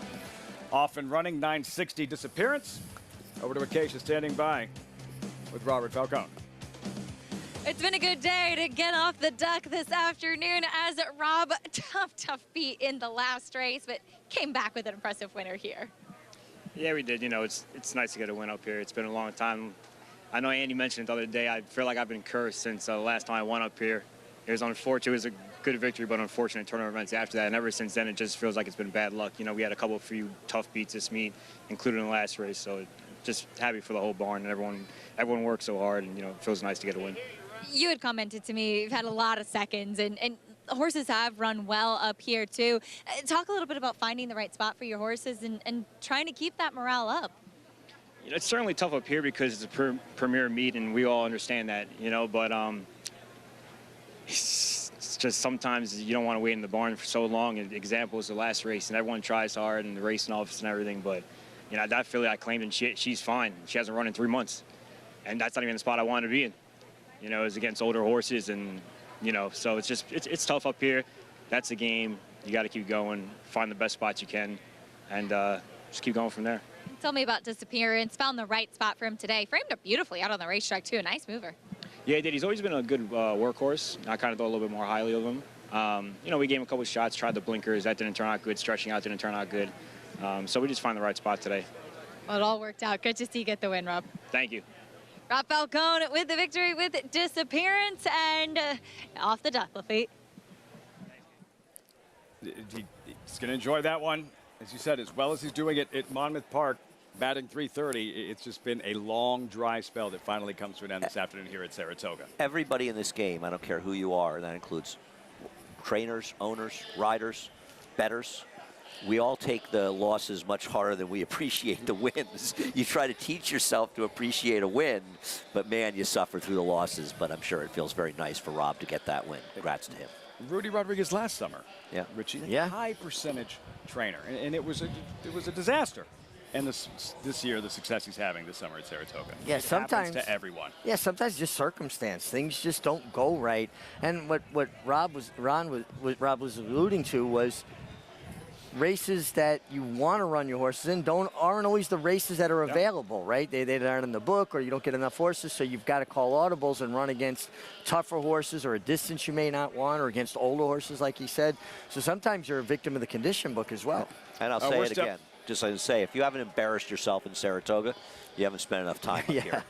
off and running, 960 Disappearance. Over to Acacia standing by with Robert Falcone. It's been a good day to get off the duck this afternoon as Rob, tough beat in the last race, but came back with an impressive winner here. Yeah, we did. You know, it's nice to get a win up here. It's been a long time. I know Andy mentioned it the other day. I feel like I've been cursed since the last time I won up here. It was unfortunate. It was a good victory, but unfortunate tournament events after that. And ever since then, it just feels like it's been bad luck. You know, we had a few tough beats this meet, including the last race. So just happy for the whole barn and everyone worked so hard, and you know, it feels nice to get a win. You had commented to me you've had a lot of seconds, and horses have run well up here too. Talk a little bit about finding the right spot for your horses and trying to keep that morale up. You know, it's certainly tough up here because it's a premier meet, and we all understand that, you know, but it's just sometimes you don't want to wait in the barn for so long. An example is the last race, and everyone tries hard and the racing office and everything, but you know, that filly I claimed, and she's fine. She hasn't run in 3 months, and that's not even the spot I wanted to be in. You know, it's against older horses, and you know, so it's tough up here. That's the game. You got to keep going, find the best spots you can, and just keep going from there. Tell me about Disappearance. Found the right spot for him today. Framed up beautifully out on the racetrack too. A nice mover. Yeah, he did. He's always been a good workhorse. I kind of thought a little bit more highly of him. You know, we gave him a couple of shots, tried the blinkers. That didn't turn out good. Stretching out didn't turn out good. So we just find the right spot today. Well, it all worked out. Good to see you get the win, Rob. Thank you. Rob Falcone with the victory with Disappearance, and off the duck, Lafitte. He's going to enjoy that one, as you said, as well as he's doing it at Monmouth Park, batting .330. It's just been a long, dry spell that finally comes to an end this afternoon here at Saratoga. Everybody in this game, I don't care who you are, and that includes trainers, owners, riders, bettors. We all take the losses much harder than we appreciate the wins. You try to teach yourself to appreciate a win, but man, you suffer through the losses. But I'm sure it feels very nice for Rob to get that win. Congrats to him. Rudy Rodriguez last summer. Yeah, Richie. Yeah, high percentage trainer, and it was a disaster. And this year, the success he's having this summer at Saratoga. Yeah, it sometimes happens to everyone. Yeah, sometimes just circumstance. Things just don't go right. And what Rob was alluding to was races that you want to run your horses in aren't always the races that are available, right? They aren't in the book, or you don't get enough horses, so you've got to call audibles and run against tougher horses or a distance you may not want, or against older horses, like he said. So sometimes you're a victim of the condition book as well. And I'll say it again, just like to say, if you haven't embarrassed yourself in Saratoga, you haven't spent enough time up here.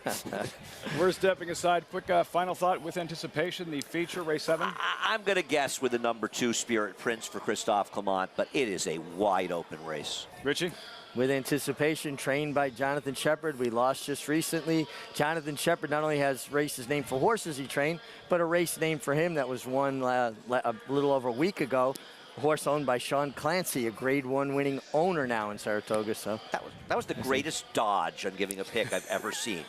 We're stepping aside. Quick final thought with anticipation, the feature, race 7. I'm going to guess with the number 2 Spirit Prince for Christophe Clement, but it is a wide open race. Richie? With anticipation, trained by Jonathan Shepard. We lost just recently. Jonathan Shepard not only has races named for horses he trained, but a race named for him that was won a little over a week ago. A horse owned by Sean Clancy, a Grade 1 winning owner now in Saratoga. So that was the greatest dodge on giving a pick I've ever seen.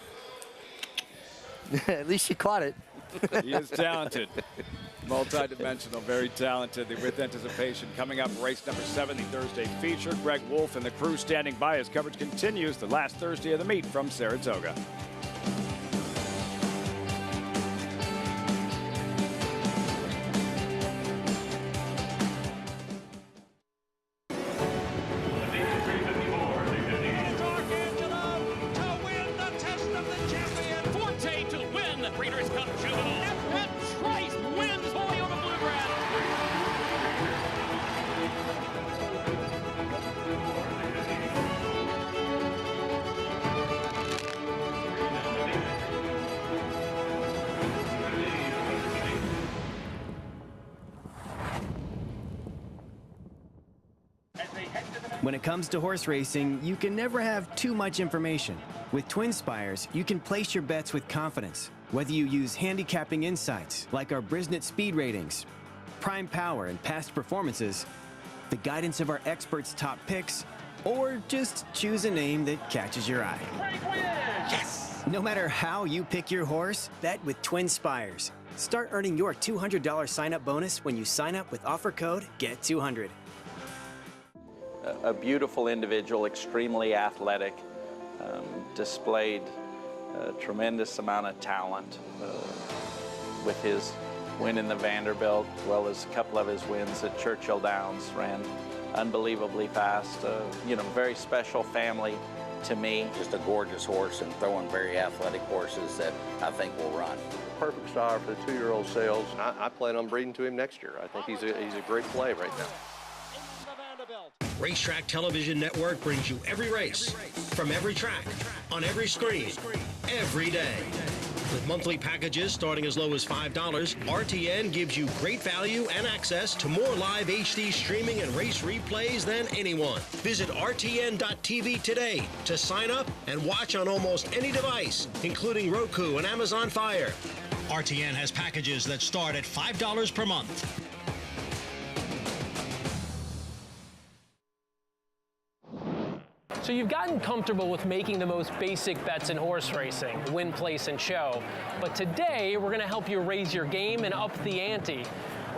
At least you caught it. He is talented. Multi-dimensional, very talented. With anticipation, coming up, race number 7, the Thursday feature. Greg Wolf and the crew standing by as coverage continues the last Thursday of the meet from Saratoga. When it comes to horse racing, you can never have too much information. With Twin Spires, you can place your bets with confidence. Whether you use handicapping insights, like our Brisnet speed ratings, prime power and past performances, the guidance of our experts' top picks, or just choose a name that catches your eye. Yes! No matter how you pick your horse, bet with Twin Spires. Start earning your $200 sign-up bonus when you sign up with offer code GET200. A beautiful individual, extremely athletic, displayed a tremendous amount of talent with his win in the Vanderbilt, as well as a couple of his wins at Churchill Downs. Ran unbelievably fast. Very special family to me. Just a gorgeous horse and throwing very athletic horses that I think will run. Perfect star for the 2-year-old sales. I plan on breeding to him next year. I think he's a great play right now. Racetrack Television Network brings you every race, from every track, on every screen, every day. With monthly packages starting as low as $5, RTN gives you great value and access to more live HD streaming and race replays than anyone. Visit RTN.tv today to sign up and watch on almost any device, including Roku and Amazon Fire. RTN has packages that start at $5 per month. So you've gotten comfortable with making the most basic bets in horse racing, win, place, and show. But today, we're going to help you raise your game and up the ante.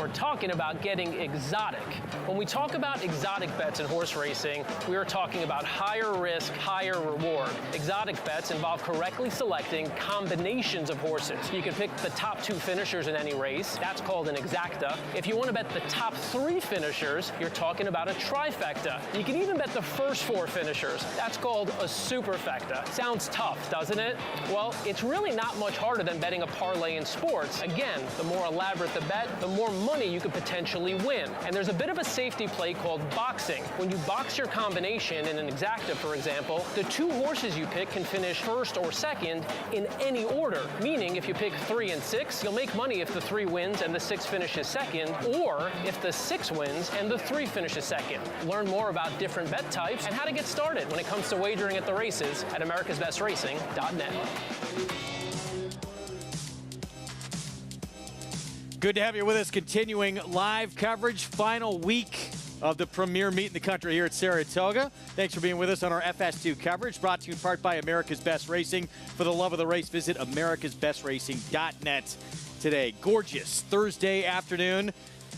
We're talking about getting exotic. When we talk about exotic bets in horse racing, we are talking about higher risk, higher reward. Exotic bets involve correctly selecting combinations of horses. You can pick the top 2 finishers in any race. That's called an exacta. If you want to bet the top 3 finishers, you're talking about a trifecta. You can even bet the first 4 finishers. That's called a superfecta. Sounds tough, doesn't it? Well, it's really not much harder than betting a parlay in sports. Again, the more elaborate the bet, the more money you could potentially win. And there's a bit of a safety play called boxing. When you box your combination in an exacta, for example, the 2 horses you pick can finish first or second in any order. Meaning, if you pick 3 and 6, you'll make money if the 3 wins and the 6 finishes second, or if the 6 wins and the 3 finishes second. Learn more about different bet types and how to get started when it comes to wagering at the races at americasbestracing.net. Good to have you with us. Continuing live coverage, final week of the premier meet in the country here at Saratoga. Thanks for being with us on our FS2 coverage, brought to you in part by America's Best Racing. For the love of the race, visit americasbestracing.net today. Gorgeous Thursday afternoon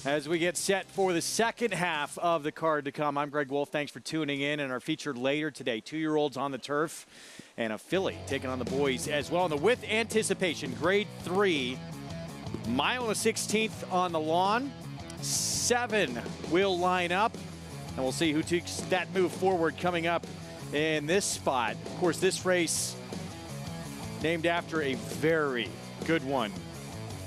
as we get set for the second half of the card to come. I'm Greg Wolf. Thanks for tuning in. And our feature later today, 2-year-olds on the turf and a filly taking on the boys as well. And the with anticipation, grade 3. Mile and a 16th on the lawn. 7 will line up, and we'll see who takes that move forward coming up in this spot. Of course, this race named after a very good one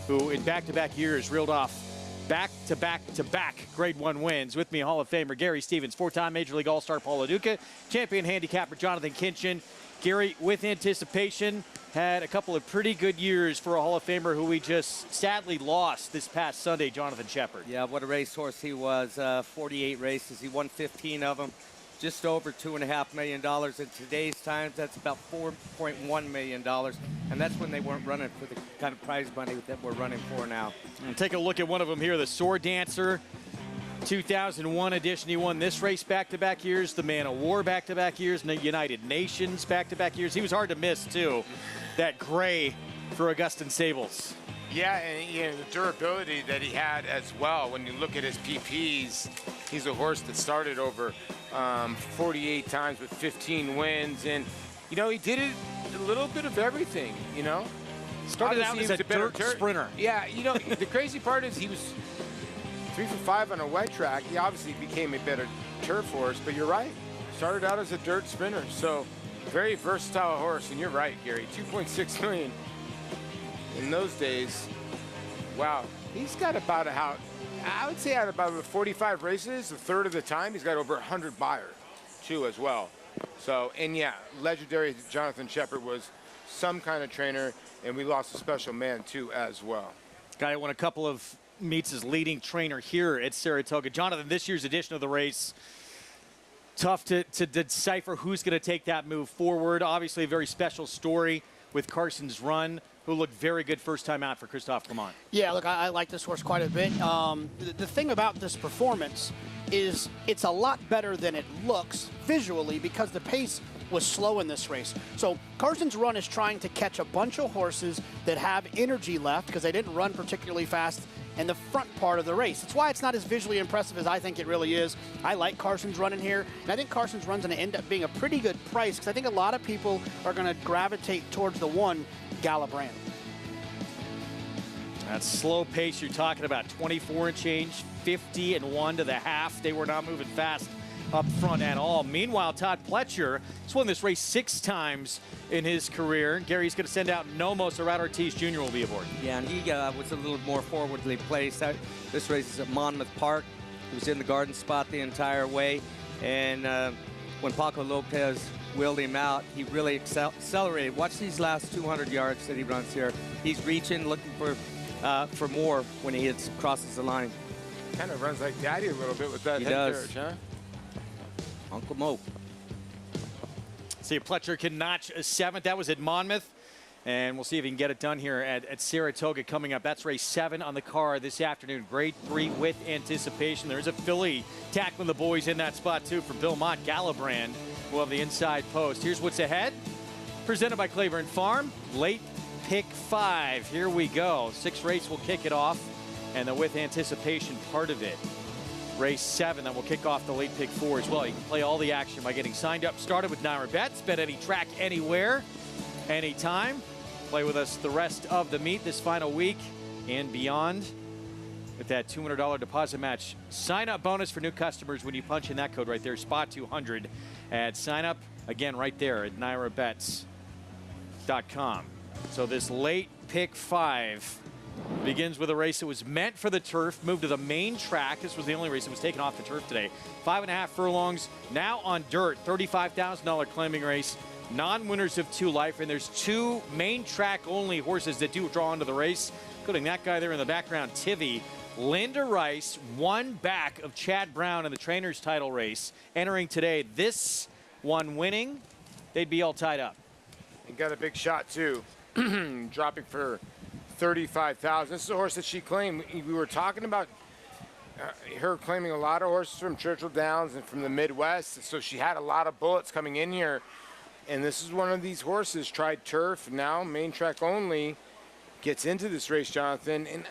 who in back-to-back years reeled off back-to-back-to-back Grade 1 wins. With me, Hall of Famer Gary Stevens, 4-time Major League All-Star Paul LaDuca, champion handicapper Jonathan Kinchin. Gary, with anticipation, had a couple of pretty good years for a Hall of Famer who we just sadly lost this past Sunday, Jonathan Shepard. Yeah, what a racehorse he was. 48 races. He won 15 of them. Just over $2.5 million. In today's times, that's about $4.1 million. And that's when they weren't running for the kind of prize money that we're running for now. And take a look at one of them here, the Sword Dancer. 2001 edition. He won this race back-to-back years, the Man of War back-to-back years, and the United Nations back-to-back years. He was hard to miss, too. That gray for Augustin Sables. Yeah, and the durability that he had as well. When you look at his PPs, he's a horse that started over 48 times with 15 wins. And, he did it a little bit of everything, Started out as a dirt sprinter. Yeah, the crazy part is he was 3 for 5 on a wet track. He obviously became a better turf horse, but you're right. Started out as a dirt sprinter, so very versatile horse. And you're right, Gary, 2.6 million in those days. Wow, he's got about I would say out of about 45 races, a third of the time, he's got over 100 buyers, too, as well. So, and yeah, legendary Jonathan Shepard was some kind of trainer, and we lost a special man, too, as well. Guy won a couple of meets as leading trainer here at Saratoga. Jonathan, this year's edition of the race, tough to decipher who's going to take that move forward. Obviously, a very special story with Carson's Run, who looked very good first time out for Christophe Clement. Yeah, look, I like this horse quite a bit. The thing about this performance is it's a lot better than it looks visually because the pace was slow in this race. So Carson's run is trying to catch a bunch of horses that have energy left because they didn't run particularly fast in the front part of the race. That's why it's not as visually impressive as I think it really is. I like Carson's run in here, and I think Carson's run's going to end up being a pretty good price because I think a lot of people are going to gravitate towards the one, Galabrand. That slow pace you're talking about, 24 and change, 50 and 1 to the half. They were not moving fast up front at all. Meanwhile, Todd Pletcher has won this race 6 times in his career. Gary's going to send out Nomos, so Rad Ortiz Jr. will be aboard. Yeah, and he was a little more forwardly placed. This race is at Monmouth Park. He was in the garden spot the entire way. And when Paco Lopez wheeled him out, he really accelerated. Watch these last 200 yards that he runs here. He's reaching, looking for more when he crosses the line. Kind of runs like Daddy a little bit with that He head does. carriage, huh? Uncle Mo. See if Pletcher can notch a 7th. That was at Monmouth. And we'll see if he can get it done here at Saratoga coming up. That's race 7 on the card this afternoon. Grade 3 with anticipation. There's a filly tackling the boys in that spot, too, for Bill Mott. Galabrand will have the inside post. Here's what's ahead. Presented by Claiborne Farm. Late pick 5. Here we go. 6 race will kick it off. And the with anticipation part of it. Race 7, then we'll kick off the late pick 4 as well. You can play all the action by getting signed up. Started with Naira Bets. Bet any track, anywhere, anytime. Play with us the rest of the meet this final week and beyond with that $200 deposit match sign-up bonus for new customers when you punch in that code right there, SPOT200 at sign-up. Again, right there at NairaBets.com. So this late pick 5 begins with a race that was meant for the turf, moved to the main track. This was the only race that was taken off the turf today. 5.5 furlongs, now on dirt, $35,000 claiming race. Non-winners of 2 life, and there's 2 main track only horses that do draw into the race, including that guy there in the background, Tivy. Linda Rice, 1 back of Chad Brown in the trainer's title race, entering today. This one winning, they'd be all tied up. And got a big shot, too. Dropping for 35,000. This is a horse that she claimed. We were talking about her claiming a lot of horses from Churchill Downs and from the Midwest, so she had a lot of bullets coming in here. And this is one of these horses, tried turf, now main track only, gets into this race, Jonathan. And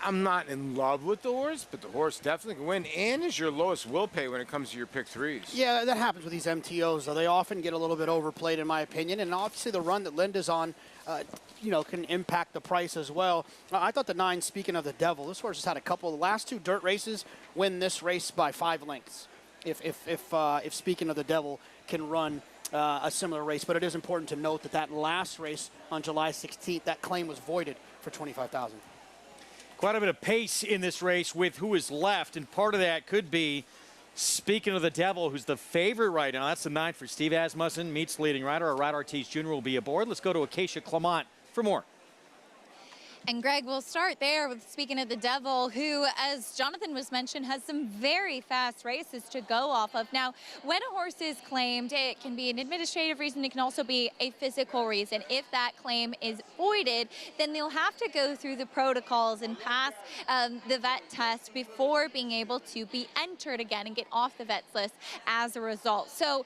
I'm not in love with the horse, but the horse definitely can win and is your lowest will pay when it comes to your pick 3s. Yeah, that happens with these MTOs, though. They often get a little bit overplayed, in my opinion. And obviously the run that Linda's on, can impact the price as well. I thought the 9, Speaking of the Devil, this horse has had a couple. The last 2 dirt races win this race by 5 lengths. If Speaking of the Devil can run a similar race, but it is important to note that last race on July 16th, that claim was voided for $25,000. Quite a bit of pace in this race with who is left, and part of that could be Speaking of the Devil, who's the favorite right now. That's the 9 for Steve Asmussen, meets leading rider. Rad Ortiz Jr. will be aboard. Let's go to Acacia Clement for more. And Greg, we'll start there with Speaking of the Devil, who, as Jonathan was mentioned, has some very fast races to go off of. Now, when a horse is claimed, it can be an administrative reason. It can also be a physical reason. If that claim is voided, then they'll have to go through the protocols and pass the vet test before being able to be entered again and get off the vet's list as a result. So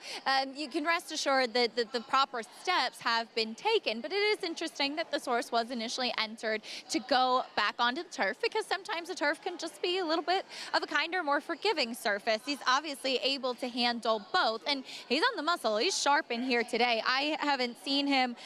you can rest assured that the proper steps have been taken. But it is interesting that this horse was initially entered to go back onto the turf, because sometimes the turf can just be a little bit of a kinder, more forgiving surface. He's obviously able to handle both, and he's on the muscle. He's sharp in here today. I haven't seen him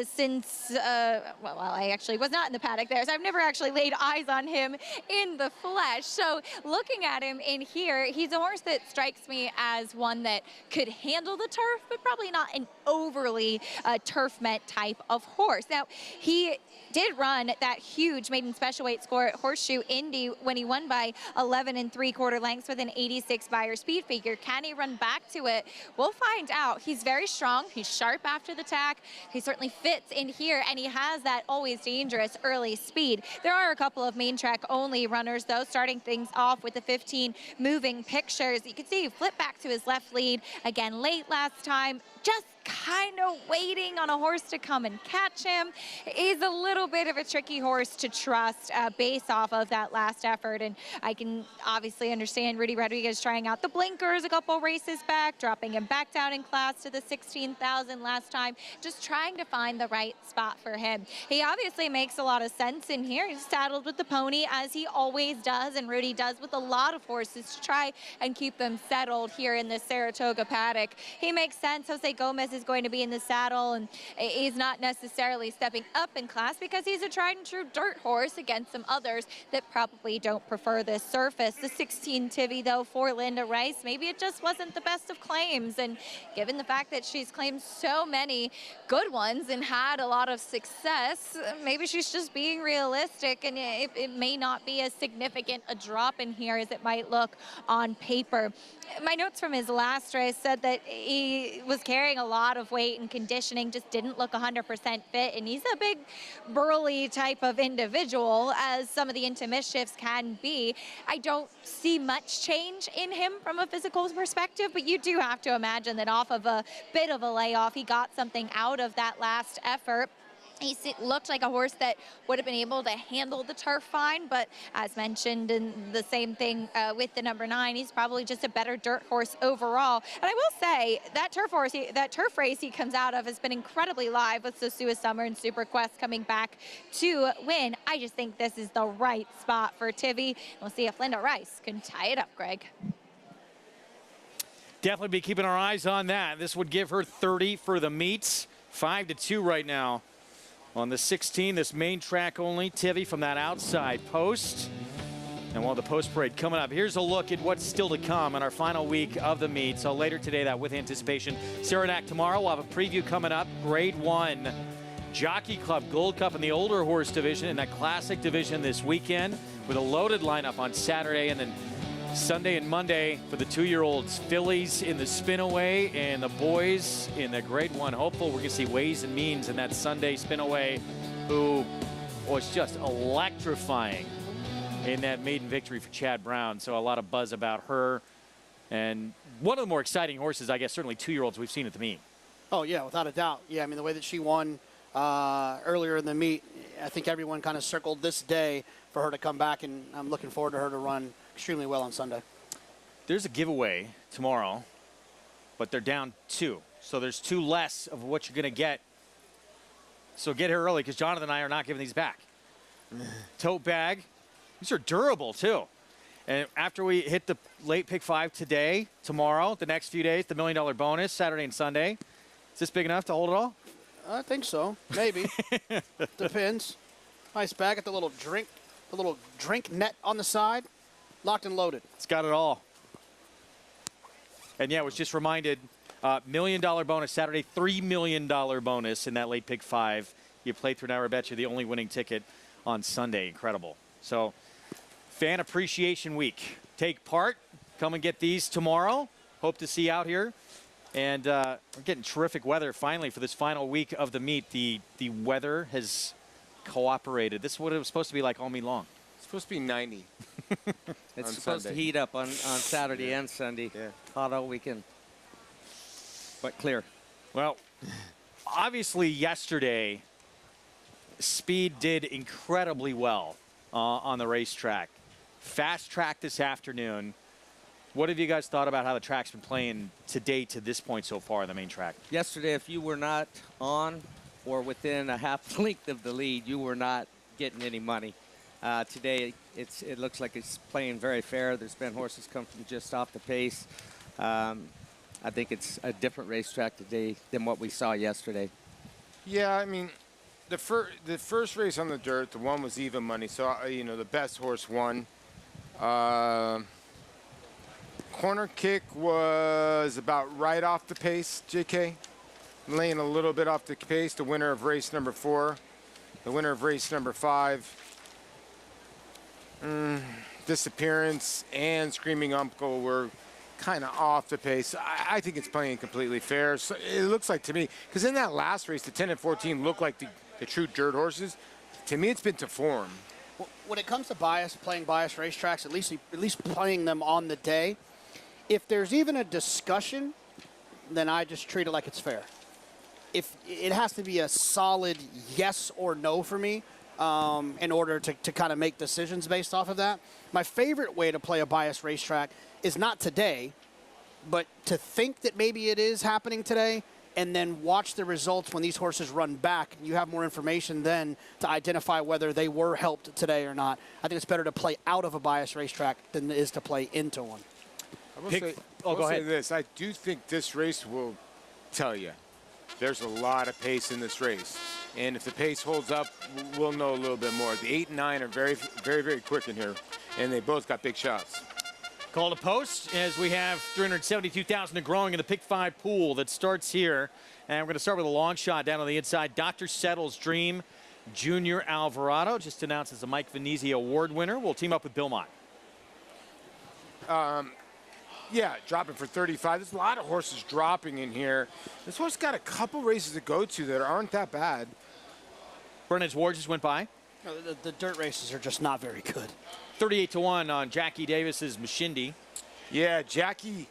since, well, I actually was not in the paddock there, so I've never actually laid eyes on him in the flesh. So looking at him in here, he's a horse that strikes me as one that could handle the turf, but probably not an overly turf-meant type of horse. Now, he did run that huge maiden special weight score at Horseshoe Indy when he won by 11 3/4 lengths with an 86 Beyer speed figure. Can he run back to it? We'll find out. He's very strong. He's sharp after the tack. He certainly fits in here, and he has that always dangerous early speed. There are a couple of main track only runners, though, starting things off with the 15 Moving Pictures. You can see he flipped back to his left lead again late last time. just kind of waiting on a horse to come and catch him. He's a little bit of a tricky horse to trust based off of that last effort. And I can obviously understand Rudy Rodriguez trying out the blinkers a couple races back, dropping him back down in class to the 16,000 last time, just trying to find the right spot for him. He obviously makes a lot of sense in here. He's saddled with the pony, as he always does, and Rudy does with a lot of horses to try and keep them settled here in the Saratoga paddock. He makes sense. Jose Gomez is going to be in the saddle, and he's not necessarily stepping up in class because he's a tried and true dirt horse against some others that probably don't prefer this surface. The 16 Tivy, though, for Linda Rice, maybe it just wasn't the best of claims, and given the fact that she's claimed so many good ones and had a lot of success, maybe she's just being realistic, and it may not be as significant a drop in here as it might look on paper. My notes from his last race said that he was carrying a lot of weight and conditioning, just didn't look 100% fit, and he's a big burly type of individual, as some of the intimate shifts can be. I don't see much change in him from a physical perspective, but you do have to imagine that off of a bit of a layoff, he got something out of that last effort. He looked like a horse that would have been able to handle the turf fine, but as mentioned, and the same thing with the number 9, he's probably just a better dirt horse overall. And I will say that turf race he comes out of has been incredibly live, with Sosua Summer and Super Quest coming back to win. I just think this is the right spot for Tivy. We'll see if Linda Rice can tie it up, Greg. Definitely be keeping our eyes on that. This would give her 30 for the meets. 5-2 right now. On the 16, this main track only, Tivy from that outside post. And while the post parade coming up, here's a look at what's still to come in our final week of the meet. So later today, that with anticipation. Saratoga tomorrow, we'll have a preview coming up. Grade 1 Jockey Club Gold Cup in the older horse division and that classic division this weekend with a loaded lineup on Saturday, and then Sunday and Monday for the 2-year-olds, fillies in the spin-away and the boys in the Grade 1 hopeful. We're going to see Ways and Means in that Sunday spin-away, who was just electrifying in that maiden victory for Chad Brown. So a lot of buzz about her. And one of the more exciting horses, I guess, certainly 2-year-olds we've seen at the meet. Oh, yeah, without a doubt. Yeah, I mean, the way that she won earlier in the meet, I think everyone kind of circled this day for her to come back, and I'm looking forward to her to run extremely well on Sunday. There's a giveaway tomorrow, but they're down 2. So there's 2 less of what you're going to get. So get here early, because Jonathan and I are not giving these back. Tote bag. These are durable, too. And after we hit the late pick 5 today, tomorrow, the next few days, the $1 million bonus, Saturday and Sunday. Is this big enough to hold it all? I think so. Maybe. Depends. Nice bag. Got the little drink net on the side. Locked and loaded. It's got it all. And yeah, I was just reminded, $1 million bonus Saturday, $3 million bonus in that late pick 5. You play through an hour, bet you're the only winning ticket on Sunday. Incredible. So, Fan Appreciation Week. Take part. Come and get these tomorrow. Hope to see you out here. And we're getting terrific weather finally for this final week of the meet. The weather has cooperated. This is what it was supposed to be like all meet long. It's supposed to be 90. It's supposed to heat up on Saturday and Sunday. Yeah. Hot all weekend. But clear. Well, obviously yesterday, Speed did incredibly well on the racetrack. Fast track this afternoon. What have you guys thought about how the track's been playing today to this point so far on the main track? Yesterday, if you were not on or within a half length of the lead, you were not getting any money. Today, it looks like it's playing very fair. There's been horses come from just off the pace. I think it's a different racetrack today than what we saw yesterday. Yeah, I mean, the first race on the dirt, the one was even money. So, the best horse won. Corner Kick was about right off the pace, JK. Laying a little bit off the pace, the winner of race number 4. The winner of race number 5. Disappearance and Screaming Uncle were kind of off the pace. I think it's playing completely fair. So it looks like to me, because in that last race, the 10 and 14 looked like the true dirt horses. To me, it's been to form. When it comes to playing biased racetracks, at least playing them on the day, if there's even a discussion, then I just treat it like it's fair. If it has to be a solid yes or no for me in order to kind of make decisions based off of that. My favorite way to play a biased racetrack is not today, but to think that maybe it is happening today and then watch the results when these horses run back. You have more information then to identify whether they were helped today or not. I think it's better to play out of a biased racetrack than it is to play into one. I will say, go ahead. this. I do think this race will tell you there's a lot of pace in this race. And if the pace holds up, we'll know a little bit more. The 8 and 9 are very, very, very quick in here, and they both got big shots. Call to post as we have 372,000 and growing in the pick 5 pool that starts here. And we're going to start with a long shot down on the inside. Dr. Settle's Dream Junior Alvarado just announced as a Mike Venezia Award winner. We'll team up with Bill Mott. Yeah, dropping for 35. There's a lot of horses dropping in here. This horse got a couple races to go to that aren't that bad. Brennan's War just went by. No, the dirt races are just not very good. 38-1 on Jackie Davis's Mashindi. Yeah, Jackie,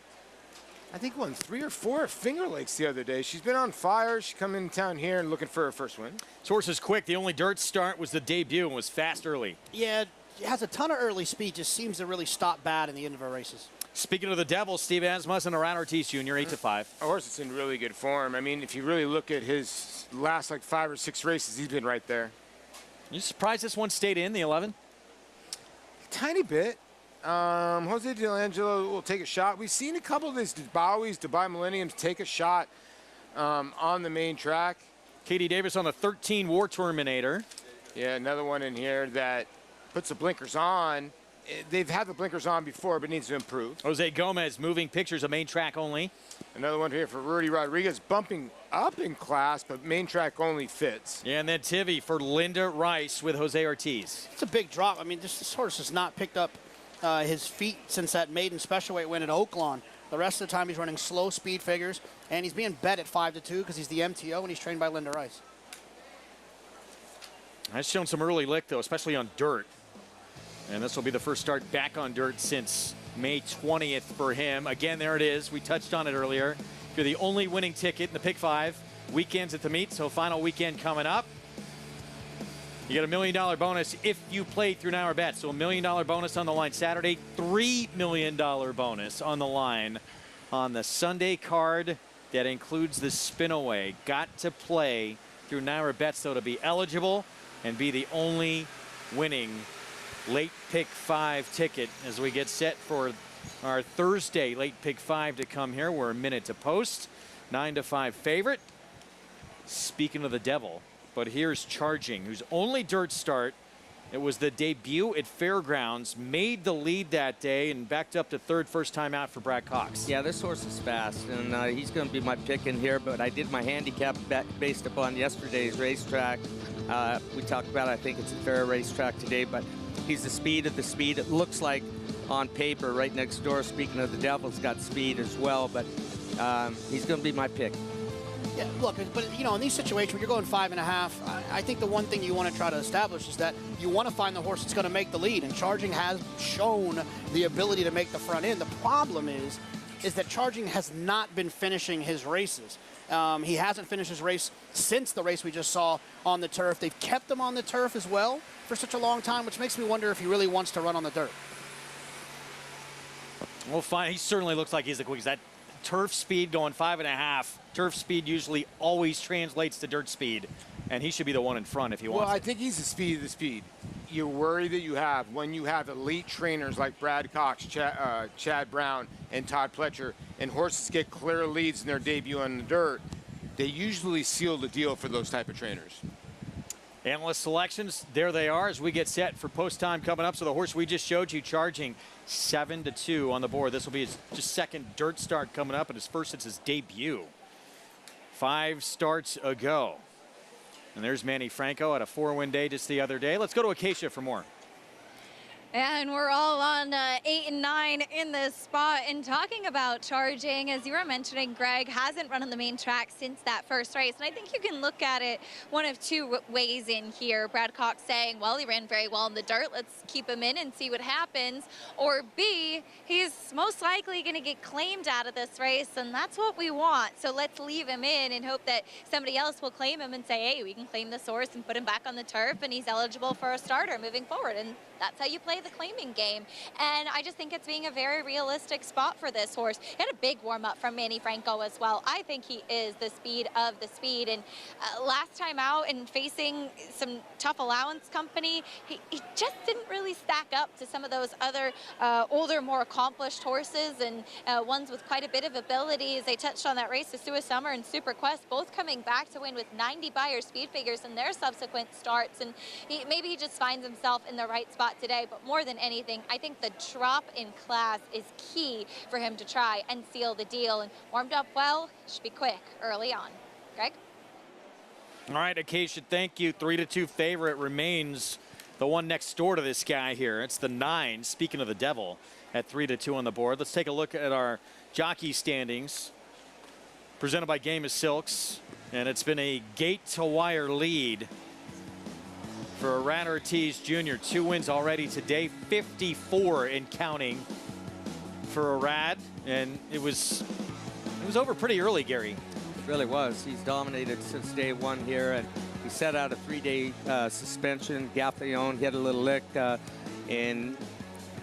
I think won 3 or 4 at Finger Lakes the other day. She's been on fire. She come in town here and looking for her first win. This horse is quick. The only dirt start was the debut and was fast early. Yeah, it has a ton of early speed. Just seems to really stop bad in the end of our races. Speaking of the Devils, Steve Asmussen and Around Ortiz Jr., 8-5. A horse that's in really good form. I mean, if you really look at his last like 5 or 6 races, he's been right there. You surprised this one stayed in the 11? Tiny bit. Jose DeLangelo will take a shot. We've seen a couple of these Dubai Millenniums take a shot on the main track. Katie Davis on the 13 War Terminator. Yeah, another one in here that puts the blinkers on. They've had the blinkers on before, but needs to improve. Jose Gomez moving pictures of main track only. Another one here for Rudy Rodriguez, bumping up in class, but main track only fits. Yeah, and then Tivy for Linda Rice with Jose Ortiz. It's a big drop. I mean, this horse has not picked up his feet since that maiden special weight win at Oaklawn. The rest of the time he's running slow speed figures, and he's being bet at 5-2 because he's the MTO and he's trained by Linda Rice. That's shown some early lick, though, especially on dirt. And this will be the first start back on dirt since May 20th for him. Again, there it is. We touched on it earlier. You're the only winning ticket in the pick 5 weekends at the meet, so final weekend coming up. You get a $1 million bonus if you play through Now or Bet. So $1 million bonus on the line Saturday, $3 million bonus on the line on the Sunday card. That includes the spin away. Got to play through Now or Bet, so to be eligible and be the only winning late pick 5 ticket as we get set for our Thursday late pick 5 to come here. We're a minute to post. 9-5 favorite. Speaking of the devil, but here's Charging, whose only dirt start. It was the debut at Fairgrounds, made the lead that day and backed up to third first time out for Brad Cox. Yeah, this horse is fast, and he's going to be my pick in here, but I did my handicap based upon yesterday's racetrack. We talked about, I think it's a fair racetrack today, but he's the speed of the speed. It looks like on paper right next door, speaking of the Devil's got speed as well, but he's going to be my pick. Yeah, look, but you know, in these situations when you're going 5.5, I think the one thing you want to try to establish is that you want to find the horse that's going to make the lead, and Charging has shown the ability to make the front end. The problem is that Charging has not been finishing his races. He hasn't finished his race since the race we just saw on the turf. They've kept him on the turf as well for such a long time, which makes me wonder if he really wants to run on the dirt. We'll find. He certainly looks like he's the quickest. That turf speed going 5.5. Turf speed usually always translates to dirt speed, and he should be the one in front if he wants. Well, I think he's the speed of the speed. You worry that you have when you have elite trainers like Brad Cox, Chad Brown, and Todd Pletcher, and horses get clear leads in their debut on the dirt. They usually seal the deal for those type of trainers. Analyst selections, there they are as we get set for post time coming up. So the horse we just showed you, Charging, 7-2 on the board. This will be his just second dirt start coming up, and his first since his debut 5 starts ago. And there's Manny Franco at a 4-win day just the other day. Let's go to Acacia for more. And we're all on 8 and 9 in this spot. And talking about charging, as you were mentioning, Greg hasn't run on the main track since that first race. And I think you can look at it one of two ways in here. Brad Cox saying, well, he ran very well in the dirt. Let's keep him in and see what happens. Or B, he's most likely going to get claimed out of this race, and that's what we want. So let's leave him in and hope that somebody else will claim him and say, hey, we can claim this horse and put him back on the turf, and he's eligible for a starter moving forward. And that's how you play the claiming game. And I just think it's being a very realistic spot for this horse. He had a big warm-up from Manny Franco as well. I think he is the speed of the speed. And last time out and facing some tough allowance company, he just didn't really stack up to some of those other older, more accomplished horses and ones with quite a bit of ability. As they touched on that race, the Sue Summer and Super Quest, both coming back to win with 90 Beyer speed figures in their subsequent starts. And maybe he just finds himself in the right spot today, but more than anything, I think the drop in class is key for him to try and seal the deal. And warmed up well, should be quick early on. Greg? All right, Acacia, thank you. 3-2 favorite remains the one next door to this guy here. It's the 9, speaking of the devil, at 3-2 on the board. Let's take a look at our jockey standings presented by Game of Silks, and it's been a gate-to-wire lead for Arad Ortiz Jr. 2 wins already today, 54 in counting for Arad, and it was over pretty early, Gary. It really was. He's dominated since day one here, and he set out a 3-day suspension. Gaffalione hit a little lick, and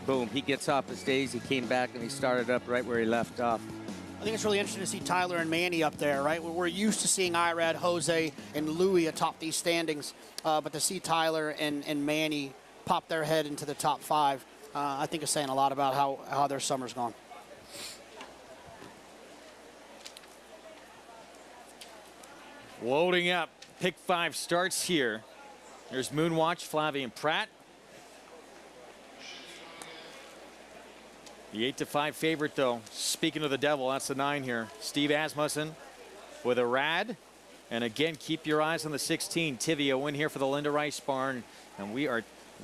boom, he gets off his days. He came back and he started up right where he left off. I think it's really interesting to see Tyler and Manny up there, right? We're used to seeing Irad, Jose, and Louis atop these standings, but to see Tyler and Manny pop their head into the top 5, I think is saying a lot about how their summer's gone. Loading up. Pick 5 starts here. There's Moonwatch, Flavian Pratt. The 8-5 favorite, though. Speaking of the devil, that's the 9 here. Steve Asmussen with Arad. And again, keep your eyes on the 16. Tivia win here for the Linda Rice barn. And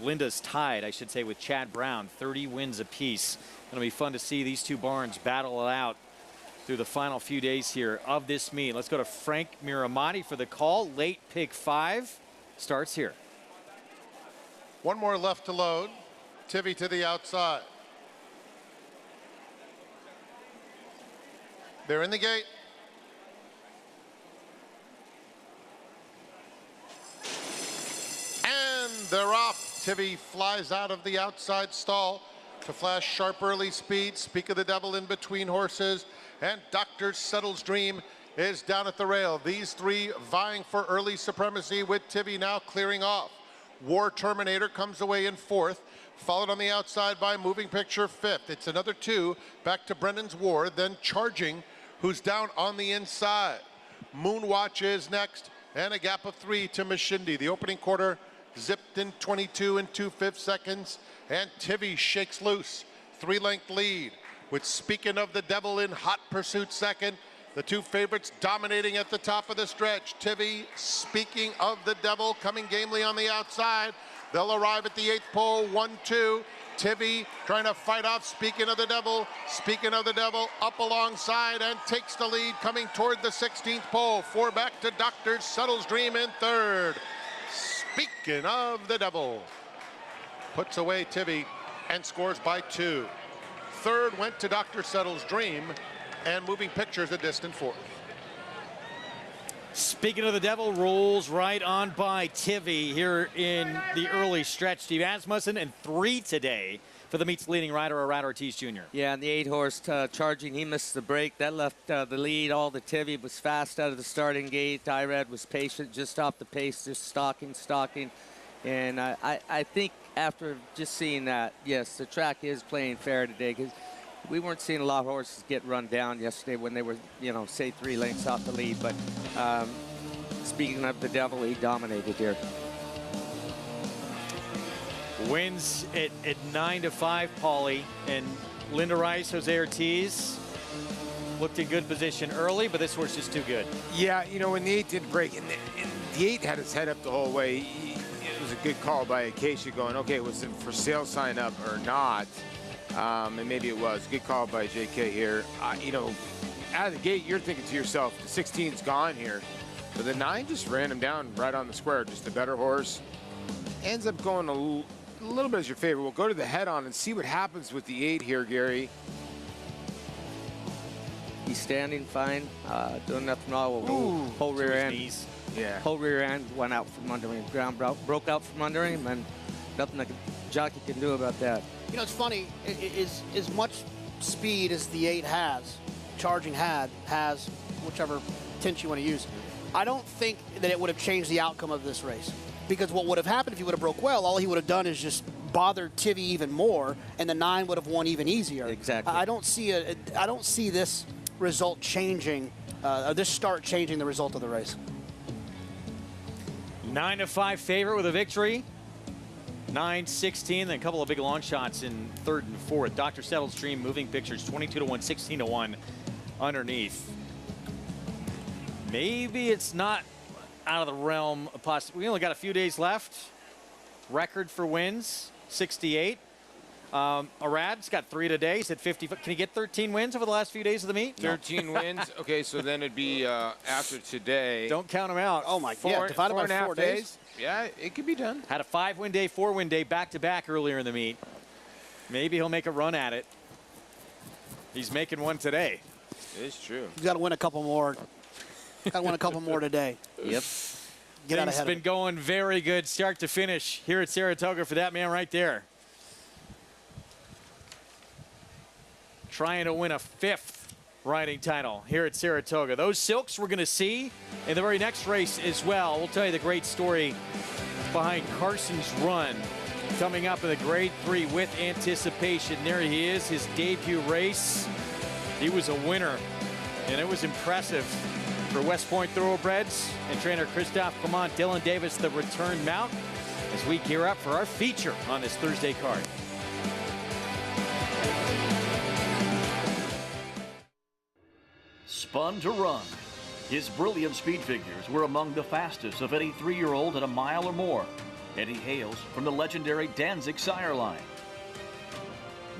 Linda's tied, I should say, with Chad Brown. 30 wins apiece. It'll be fun to see these two barns battle it out through the final few days here of this meet. Let's go to Frank Miramati for the call. Late pick 5 starts here. One more left to load. Tivy to the outside. They're in the gate. And they're off. Tivy flies out of the outside stall to flash sharp early speed. Speak of the devil in between horses. And Dr. Settle's Dream is down at the rail. These 3 vying for early supremacy with Tivy now clearing off. War Terminator comes away in 4th, followed on the outside by Moving Picture 5th. It's another 2 back to Brennan's War, then Charging, who's down on the inside. Moonwatch is next, and a gap of 3 to Mashindi. The opening quarter zipped in 22 and 2/5 seconds, and Tivy shakes loose. 3-length lead with Speaking of the Devil in hot pursuit second. The 2 favorites dominating at the top of the stretch. Tivy, Speaking of the Devil, coming gamely on the outside. They'll arrive at the 8th pole, 1-2. Tivy trying to fight off Speaking of the Devil. Speaking of the Devil up alongside and takes the lead coming toward the 16th pole. 4 back to Dr. Settle's Dream in 3rd. Speaking of the Devil puts away Tivy and scores by 2. 3rd went to Dr. Settle's Dream, and Moving Pictures a distant 4th. Speaking of the devil, rolls right on by Tivy here in the early stretch. Steve Asmussen and 3 today for the meet's leading rider, Arad Ortiz Jr. Yeah, and the 8-horse Charging, he missed the break. That left the lead. All the Tivy was fast out of the starting gate. Irad was patient, just off the pace, just stalking. And I think after just seeing that, yes, the track is playing fair today, because we weren't seeing a lot of horses get run down yesterday when they were, say 3 lengths off the lead. But speaking of the devil, he dominated here. Wins at 9-5, Paulie. And Linda Rice, Jose Ortiz looked in good position early, but this horse is too good. Yeah, when the 8 didn't break, and the 8 had his head up the whole way. It was a good call by Acacia going, okay, was it for sale sign up or not? And maybe it was. Good call by JK here. You know, out of the gate, you're thinking to yourself, the 16's gone here. But the 9 just ran him down right on the square. Just a better horse. Ends up going a little bit as your favorite. We'll go to the head-on and see what happens with the 8 here, Gary. He's standing fine, doing nothing wrong. Whole rear end. Yeah. Whole rear end went out from under him. Ground broke out from under him, and nothing that jockey can do about that. You know, it's funny. As much speed as the 8 has, Charging has, whichever tint you want to use, I don't think that it would have changed the outcome of this race. Because what would have happened if he would have broke well, all he would have done is just bothered Tivy even more, and the 9 would have won even easier. Exactly. I don't see this result changing, this start changing the result of the race. 9-5 favorite with a victory. 9-16, then a couple of big long shots in third and fourth. Dr. Settle's Dream, Moving Pictures, 22-1, 16-1 underneath. Maybe it's not out of the realm of possibility. We only got a few days left. Record for wins, 68. Arad's got 3 today. He's at 50. Can he get 13 wins over the last few days of the meet? 13 wins. Okay, so then it'd be after today. Don't count them out. Oh, my God. Divided by 4 days. Yeah, it could be done. Had a 5-win day, 4-win day, back-to-back earlier in the meet. Maybe he'll make a run at it. He's making one today. It is true. He's got to win a couple more. Got to win a couple more today. Yep. Get out Things ahead been going very good start to finish here at Saratoga for that man right there. Trying to win a 5th riding title here at Saratoga. Those silks we're going to see in the very next race as well. We'll tell you the great story behind Carson's run coming up in the Grade 3 with anticipation. There he is, his debut race. He was a winner, and it was impressive for West Point Thoroughbreds and trainer Christophe Clement, Dylan Davis, the return mount, as we gear up for our feature on this Thursday card. Spun to Run. His brilliant speed figures were among the fastest of any 3-year-old at a mile or more, and he hails from the legendary Danzig sire line.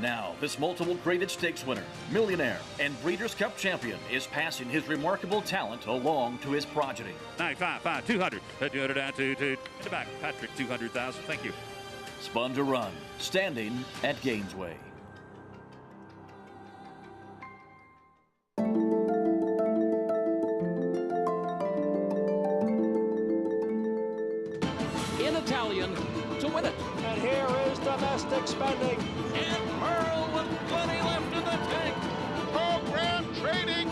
Now, this multiple graded stakes winner, millionaire, and Breeders' Cup champion is passing his remarkable talent along to his progeny. 95, 5, 200, 200 down to the back. Patrick, 200,000. Thank you. Spun to Run, standing at Gainesway. In Italian to win it. And here is domestic spending. And Pearl with plenty left in the tank. Program trading.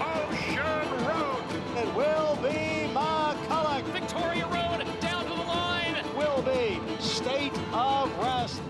Ocean Road. It will be McCulloch. Victoria Road down to the line. Will be State of Rest.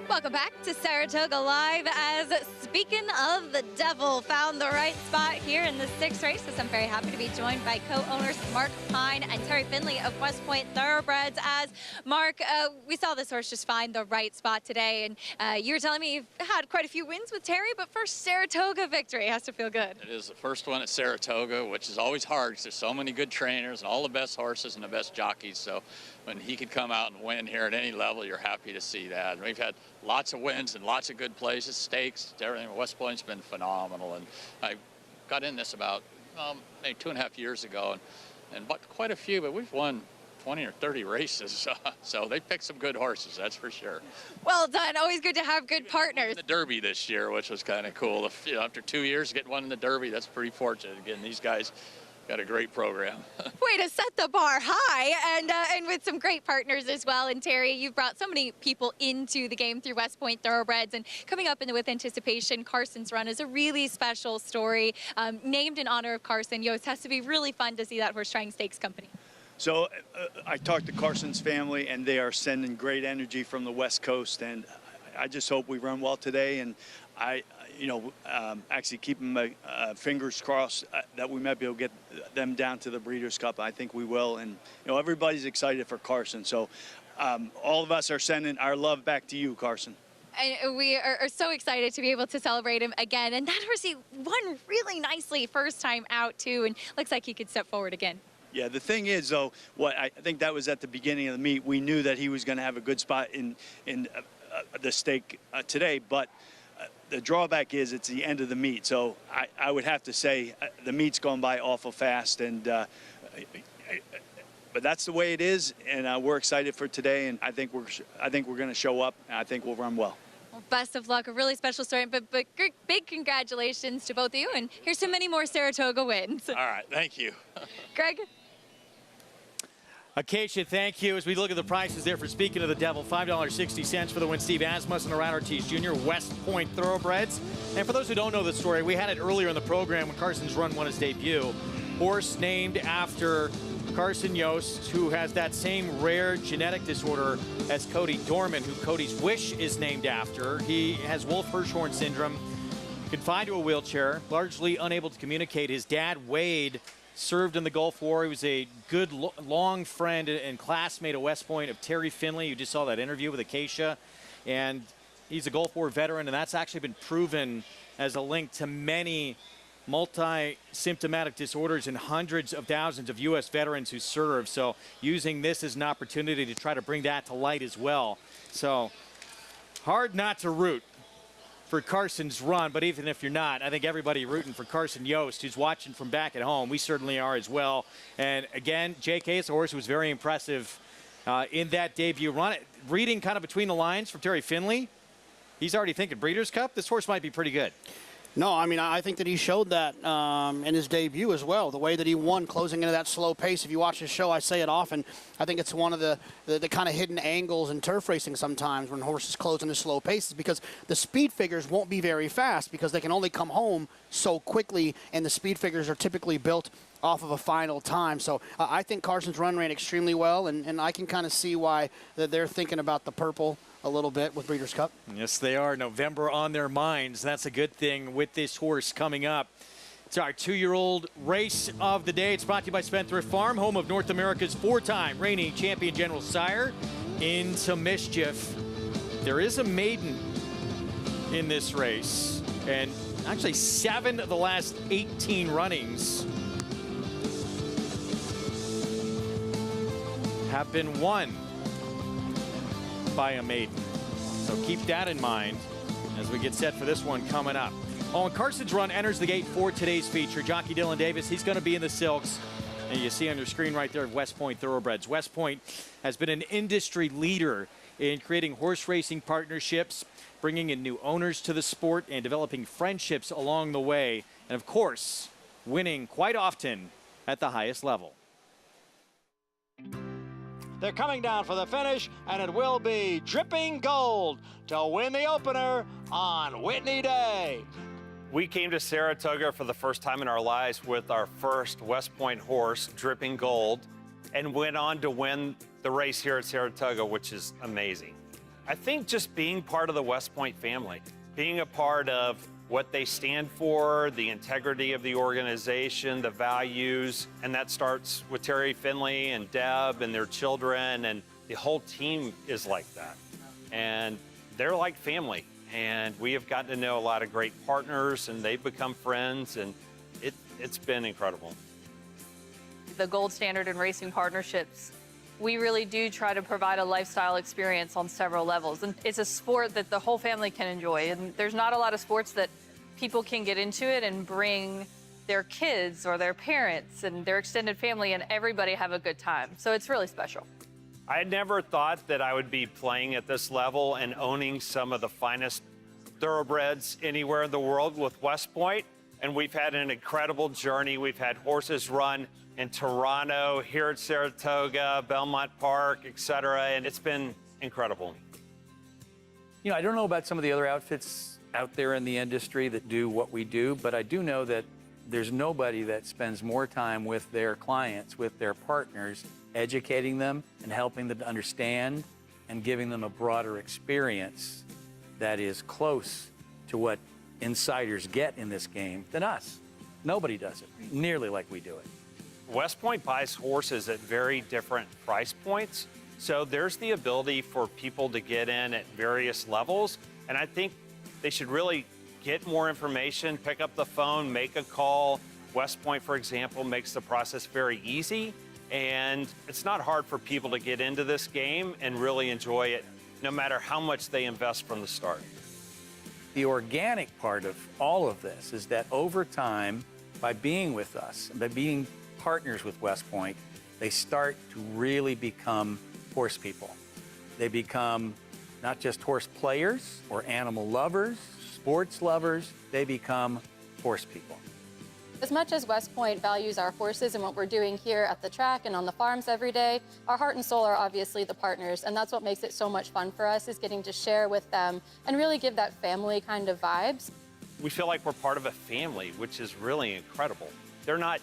Welcome back to Saratoga Live. As speaking of the devil, found the right spot here in the 6th race. I'm very happy to be joined by co-owners Mark Pine and Terry Finley of West Point Thoroughbreds. As Mark, we saw this horse just find the right spot today, and you were telling me you've had quite a few wins with Terry, but first Saratoga victory has to feel good. It is the first one at Saratoga, which is always hard because there's so many good trainers and all the best horses and the best jockeys. So when he could come out and win here at any level, you're happy to see that. And we've had lots of wins and lots of good places, stakes, everything. West Point's been phenomenal. And I got in this about maybe 2.5 years ago and bought quite a few, but we've won 20 or 30 races. So they picked some good horses, that's for sure. Well done. Always good to have good partners. The Derby this year, which was kind of cool. After 2 years, getting one in the Derby, that's pretty fortunate. Again, these guys got a great program. Way to set the bar high, and with some great partners as well. And Terry, you've brought so many people into the game through West Point Thoroughbreds, and coming up with anticipation, Carson's Run is a really special story, named in honor of Carson Yost. Has to be really fun to see that horse trying stakes company. So I talked to Carson's family, and they are sending great energy from the West Coast, and I just hope we run well today. And actually keeping my fingers crossed that we might be able to get them down to the Breeders' Cup. I think we will, and everybody's excited for Carson. So all of us are sending our love back to you, Carson. And we are so excited to be able to celebrate him again. And that horse, he won really nicely first time out too, and looks like he could step forward again. Yeah, the thing is, though, I think that was at the beginning of the meet. We knew that he was going to have a good spot in the stake today, but the drawback is it's the end of the meet. So I would have to say the meet's gone by awful fast, and but that's the way it is, and we're excited for today, and I think we're going to show up, and I think we'll run well. Well, best of luck, a really special story, but big congratulations to both of you, and here's to many more Saratoga wins. All right, thank you. Greg? Acacia, thank you. As we look at the prices there for Speaking of the Devil, $5.60 for the win. Steve Asmussen, Around Ortiz Jr., West Point Thoroughbreds. And for those who don't know the story, we had it earlier in the program when Carson's Run won his debut. Horse named after Carson Yost, who has that same rare genetic disorder as Cody Dorman, who Cody's Wish is named after. He has Wolf-Hirschhorn syndrome, confined to a wheelchair, largely unable to communicate. His dad, Wade, served in the Gulf War. He was a good, long friend and classmate at West Point of Terry Finley. You just saw that interview with Acacia. And he's a Gulf War veteran, and that's actually been proven as a link to many multi-symptomatic disorders and hundreds of thousands of U.S. veterans who serve. So using this as an opportunity to try to bring that to light as well. So hard not to root for Carson's Run, but even if you're not, I think everybody rooting for Carson Yost, who's watching from back at home. We certainly are as well. And again, J.K. is a horse who was very impressive in that debut run. Reading kind of between the lines from Terry Finley, he's already thinking Breeders' Cup. This horse might be pretty good. No, I mean, I think that he showed that in his debut as well. The way that he won, closing into that slow pace. If you watch his show, I say it often. I think it's one of the kind of hidden angles in turf racing sometimes when horses close into slow paces, because the speed figures won't be very fast because they can only come home so quickly, and the speed figures are typically built off of a final time. So I think Carson's Run ran extremely well, and I can kind of see why they're thinking about the purple a little bit with Breeders' Cup. Yes, they are. November on their minds. That's a good thing with this horse coming up. It's our 2-year-old race of the day. It's brought to you by Spendthrift Farm, home of North America's 4-time reigning champion General Sire, Into Mischief. There is a maiden in this race, and actually 7 of the last 18 runnings have been won by a maiden. So keep that in mind as we get set for this one coming up. Oh, and Carson's Run enters the gate for today's feature. Jockey Dylan Davis, he's going to be in the silks. And you see on your screen right there, West Point Thoroughbreds. West Point has been an industry leader in creating horse racing partnerships, bringing in new owners to the sport, and developing friendships along the way. And of course, winning quite often at the highest level. They're coming down for the finish, and it will be Dripping Gold to win the opener on Whitney Day. We came to Saratoga for the first time in our lives with our first West Point horse, Dripping Gold, and went on to win the race here at Saratoga, which is amazing. I think just being part of the West Point family, being a part of what they stand for, the integrity of the organization, the values, and that starts with Terry Finley and Deb and their children, and the whole team is like that. And they're like family, and we have gotten to know a lot of great partners, and they've become friends, and it's been incredible. The gold standard in racing partnerships, we really do try to provide a lifestyle experience on several levels. And it's a sport that the whole family can enjoy. And there's not a lot of sports that people can get into it and bring their kids or their parents and their extended family and everybody have a good time. So it's really special. I had never thought that I would be playing at this level and owning some of the finest thoroughbreds anywhere in the world with West Point. And we've had an incredible journey. We've had horses run in Toronto, here at Saratoga, Belmont Park, et cetera, and it's been incredible. You know, I don't know about some of the other outfits out there in the industry that do what we do, but I do know that there's nobody that spends more time with their clients, with their partners, educating them and helping them to understand and giving them a broader experience that is close to what insiders get in this game than us. Nobody does it nearly like we do it. West Point buys horses at very different price points, so there's the ability for people to get in at various levels, and I think they should really get more information, pick up the phone, make a call. West Point, for example, makes the process very easy, and it's not hard for people to get into this game and really enjoy it, no matter how much they invest from the start. The organic part of all of this is that over time, by being with us, by being partners with West Point, they start to really become horse people. They become not just horse players or animal lovers, sports lovers, they become horse people. As much as West Point values our horses and what we're doing here at the track and on the farms every day, our heart and soul are obviously the partners, and that's what makes it so much fun for us, is getting to share with them and really give that family kind of vibes. We feel like we're part of a family, which is really incredible. They're not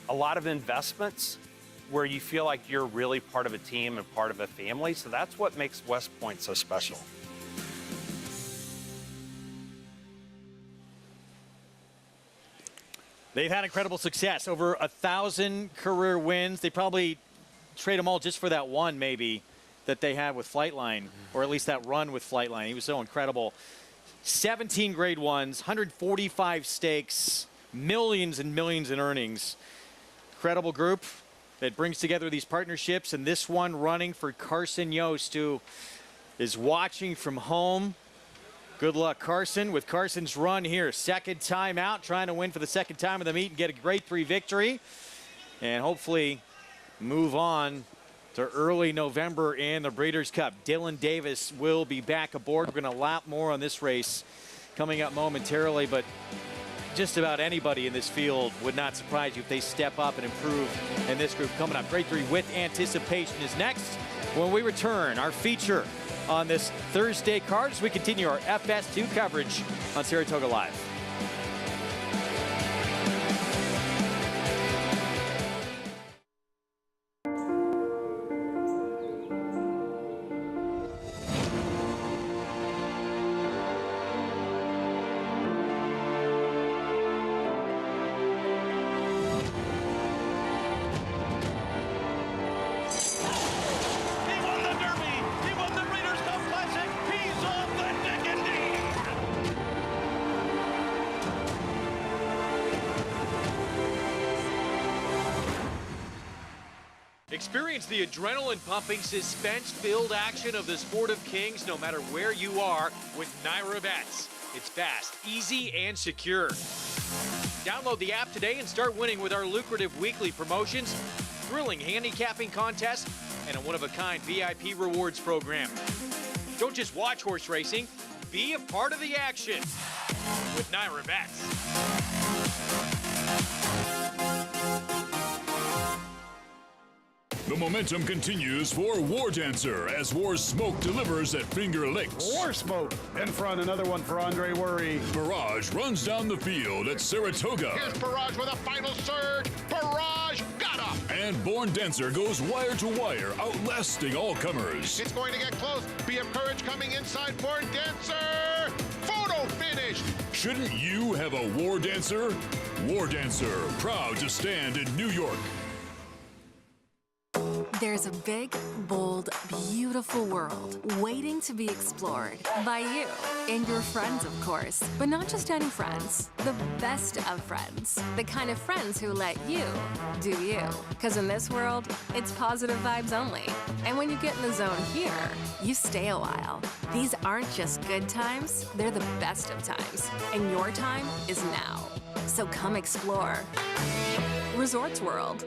a lot of investments where you feel like you're really part of a team and part of a family, so that's what makes West Point so special. They've had incredible success, over 1,000 career wins. They probably trade them all just for that one, maybe, that they had with Flightline, or at least that run with Flightline. He was so incredible. 17 grade ones, 145 stakes, millions and millions in earnings. Incredible group that brings together these partnerships, and this one running for Carson Yost, who is watching from home. Good luck, Carson, with Carson's run here. Second time out, trying to win for the second time of the meet and get a grade 3 victory, and hopefully move on to early November in the Breeders' Cup. Dylan Davis will be back aboard. We're going to lap more on this race coming up momentarily, but just about anybody in this field would not surprise you if they step up and improve in this group. Coming up, grade 3 with anticipation is next when we return our feature on this Thursday card as we continue our FS2 coverage on Saratoga Live. Experience the adrenaline-pumping, suspense-filled action of the Sport of Kings no matter where you are with Naira Bets. It's fast, easy, and secure. Download the app today and start winning with our lucrative weekly promotions, thrilling handicapping contests, and a one-of-a-kind VIP rewards program. Don't just watch horse racing, be a part of the action with Naira Bets. The momentum continues for War Dancer as War Smoke delivers at Finger Lakes. War Smoke in front, another one for Andre Worry. Barrage runs down the field at Saratoga. Here's Barrage with a final surge. Barrage got him. and Born Dancer goes wire to wire, outlasting all comers. It's going to get close. Be of Courage coming inside. Born Dancer. Photo finish. Shouldn't you have a War Dancer? War Dancer, proud to stand in New York. There's a big, bold, beautiful world waiting to be explored by you and your friends, of course. But not just any friends, the best of friends. The kind of friends who let you do you. Because in this world, it's positive vibes only. And when you get in the zone here, you stay a while. These aren't just good times, they're the best of times. And your time is now. So come explore. Resorts World.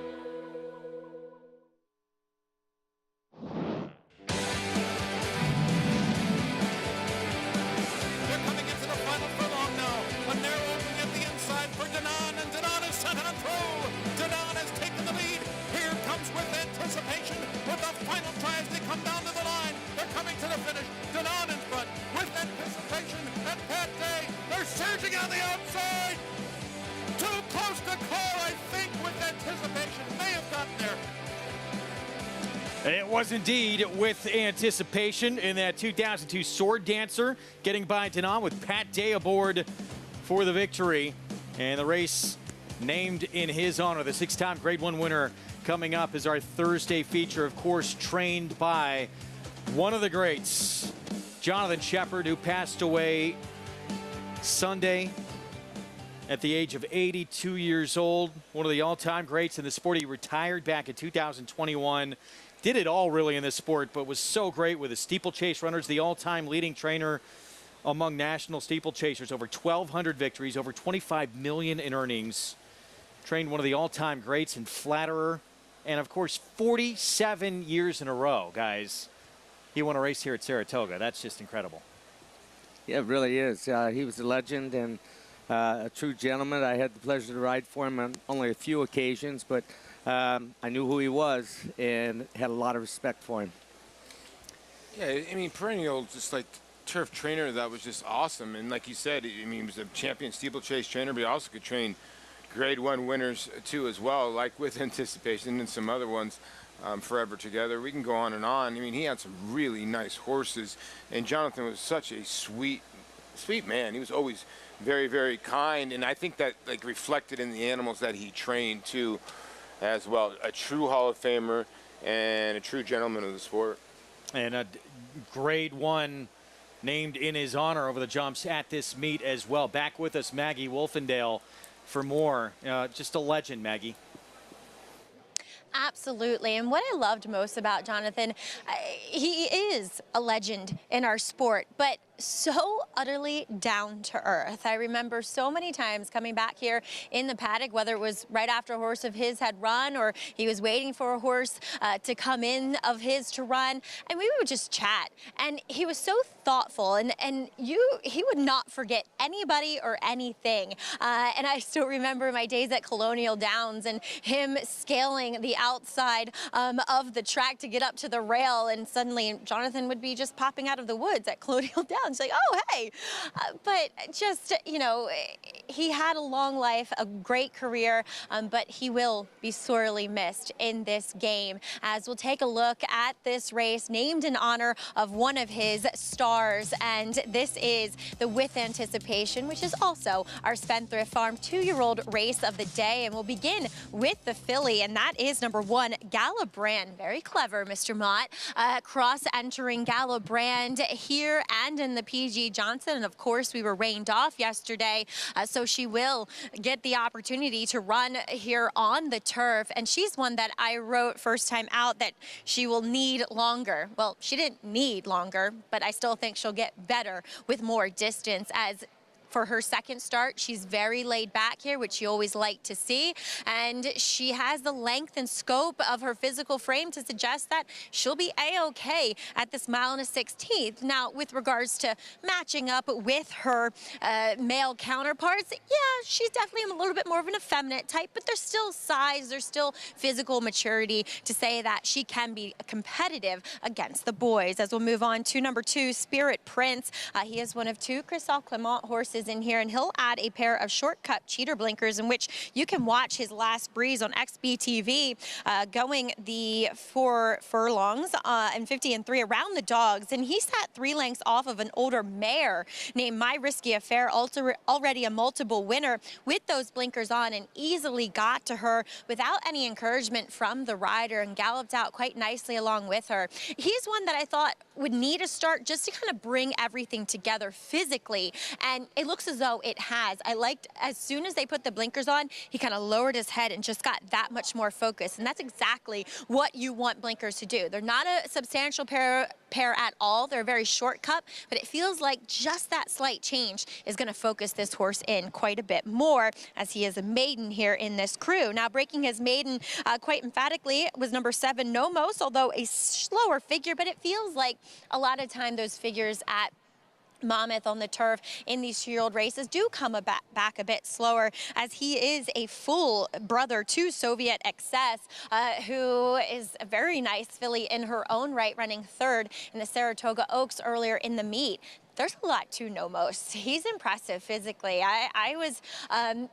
Surging on the outside. Too close to call, I think, with anticipation. May have gotten there. It was indeed with anticipation in that 2002 Sword Dancer, getting by Denon with Pat Day aboard for the victory. And the race named in his honor. The 6-time Grade 1 winner coming up is our Thursday feature, of course, trained by one of the greats, Jonathan Shepard, who passed away Sunday at the age of 82 years old. One of the all-time greats in the sport. He retired back in 2021. Did it all really in this sport, but was so great with the steeplechase runners, the all-time leading trainer among national steeplechasers. Over 1,200 victories, over $25 million in earnings. Trained one of the all-time greats in flatterer. And of course, 47 years in a row, guys. He won a race here at Saratoga. That's just incredible. Yeah, it really is. He was a legend and a true gentleman. I had the pleasure to ride for him on only a few occasions, but I knew who he was and had a lot of respect for him. Yeah, I mean, perennial, just like turf trainer that was just awesome. And like you said, I mean, he was a champion steeplechase trainer, but he also could train Grade 1 winners too as well, like with Anticipation and some other ones. Forever Together. We can go on and on. I mean, he had some really nice horses, and Jonathan was such a sweet man. He was always very, very kind, and I think that like reflected in the animals that he trained too, as well. A true Hall of Famer and a true gentleman of the sport. And a Grade 1 named in his honor over the jumps at this meet as well. Back with us, Maggie Wolfendale, for more. Just a legend, Maggie. Absolutely. And what I loved most about Jonathan, he is a legend in our sport, but so utterly down to earth. I remember so many times coming back here in the paddock, whether it was right after a horse of his had run or he was waiting for a horse to come in of his to run, and we would just chat. And he was so thoughtful, and he would not forget anybody or anything. And I still remember my days at Colonial Downs and him scaling the outside of the track to get up to the rail, and suddenly Jonathan would be just popping out of the woods at Colonial Downs. Like, oh, hey. But just, you know, he had a long life, a great career, but he will be sorely missed in this game. As we'll take a look at this race named in honor of one of his stars. And this is the With Anticipation, which is also our Spendthrift Farm 2-year-old race of the day. And we'll begin with the filly, and that is number 1, Galabrand. Very clever, Mr. Mott. Cross-entering Galabrand here and in the PG Johnson, and of course we were rained off yesterday, so she will get the opportunity to run here on the turf. And she's one that I wrote first time out that she will need longer. Well, she didn't need longer, but I still think she'll get better with more distance. As for her second start, she's very laid back here, which you always like to see. And she has the length and scope of her physical frame to suggest that she'll be A-okay at this 1 1/16. Now, with regards to matching up with her male counterparts, yeah, she's definitely a little bit more of an effeminate type, but there's still size, there's still physical maturity to say that she can be competitive against the boys. As we'll move on to number 2, Spirit Prince. He is one of 2 Christophe Clement horses races in here, and he'll add a pair of short cut cheater blinkers in which you can watch his last breeze on XBTV going the 4 furlongs and 50 and 3 around the dogs. And he sat 3 lengths off of an older mare named My Risky Affair, already a multiple winner, with those blinkers on, and easily got to her without any encouragement from the rider and galloped out quite nicely along with her. He's one that I thought would need a start just to kind of bring everything together physically, and it looks as though it has. I liked as soon as they put the blinkers on, he kind of lowered his head and just got that much more focus, and that's exactly what you want blinkers to do. They're not a substantial pair at all. They're a very short cup, but it feels like just that slight change is going to focus this horse in quite a bit more, as he is a maiden here in this crew. Now, breaking his maiden quite emphatically was number 7, Nomos, although a slower figure, but it feels like a lot of time those figures at Monmouth on the turf in these 2-year-old races do come back a bit slower, as he is a full brother to Soviet Excess, who is a very nice filly in her own right, running 3rd in the Saratoga Oaks earlier in the meet. There's a lot to Nomos. He's impressive physically. I was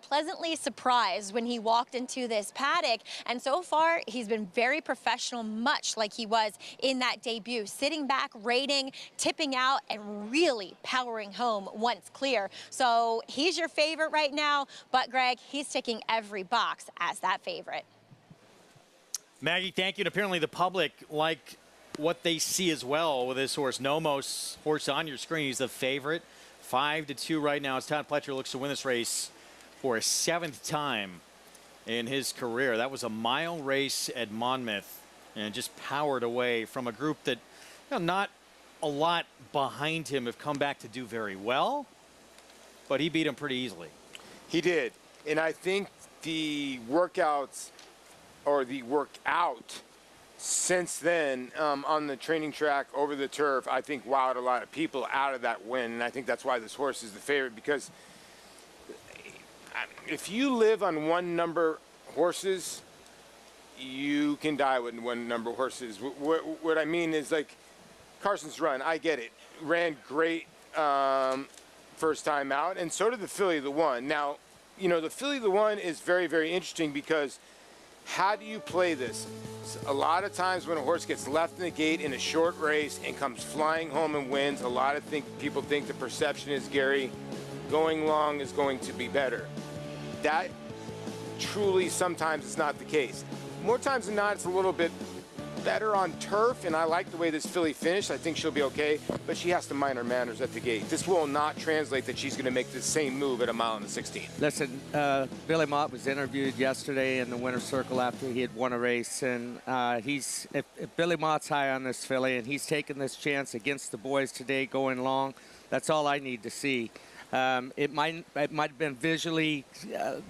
pleasantly surprised when he walked into this paddock, and so far he's been very professional, much like he was in that debut, sitting back, rating, tipping out, and really powering home once clear. So he's your favorite right now, but Greg, he's ticking every box as that favorite. Maggie, thank you. And apparently the public like what they see as well with this horse. Nomos, horse on your screen, he's the favorite. 5-2 right now as Todd Pletcher looks to win this race for a 7th time in his career. That was a mile race at Monmouth, and just powered away from a group that, you know, not a lot behind him have come back to do very well, but he beat him pretty easily. He did. And I think the workouts, or the workout since then, on the training track, over the turf, I think wowed a lot of people out of that win. And I think that's why this horse is the favorite, because if you live on 1 number horses, you can die with 1 number horses. What I mean is, like, Carson's Run, I get it. Ran great first time out, and so did the Filly the One. Now, you know, the Filly the One is very, very interesting, because how do you play this? A lot of times when a horse gets left in the gate in a short race and comes flying home and wins, a lot of people think the perception is, Gary, going long is going to be better. That truly sometimes is not the case. More times than not, it's a little bit better on turf, and I like the way this filly finished. I think she'll be okay, but she has to mind her manners at the gate. This will not translate that she's going to make the same move at a mile and a 16. Listen, Billy Mott was interviewed yesterday in the winner's circle after he had won a race, and if Billy Mott's high on this filly and he's taking this chance against the boys today going long, that's all I need to see. It might have been visually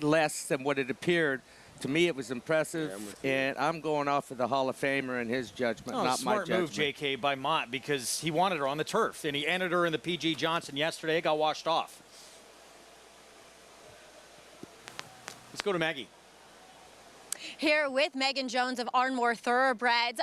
less than what it appeared. To me, it was impressive, and I'm going off of the Hall of Famer and his judgment, not my judgment. Smart move, JK, by Mott, because he wanted her on the turf, and he entered her in the PG Johnson yesterday. It got washed off. Let's go to Maggie. Here with Megan Jones of Arnmore Thoroughbreds,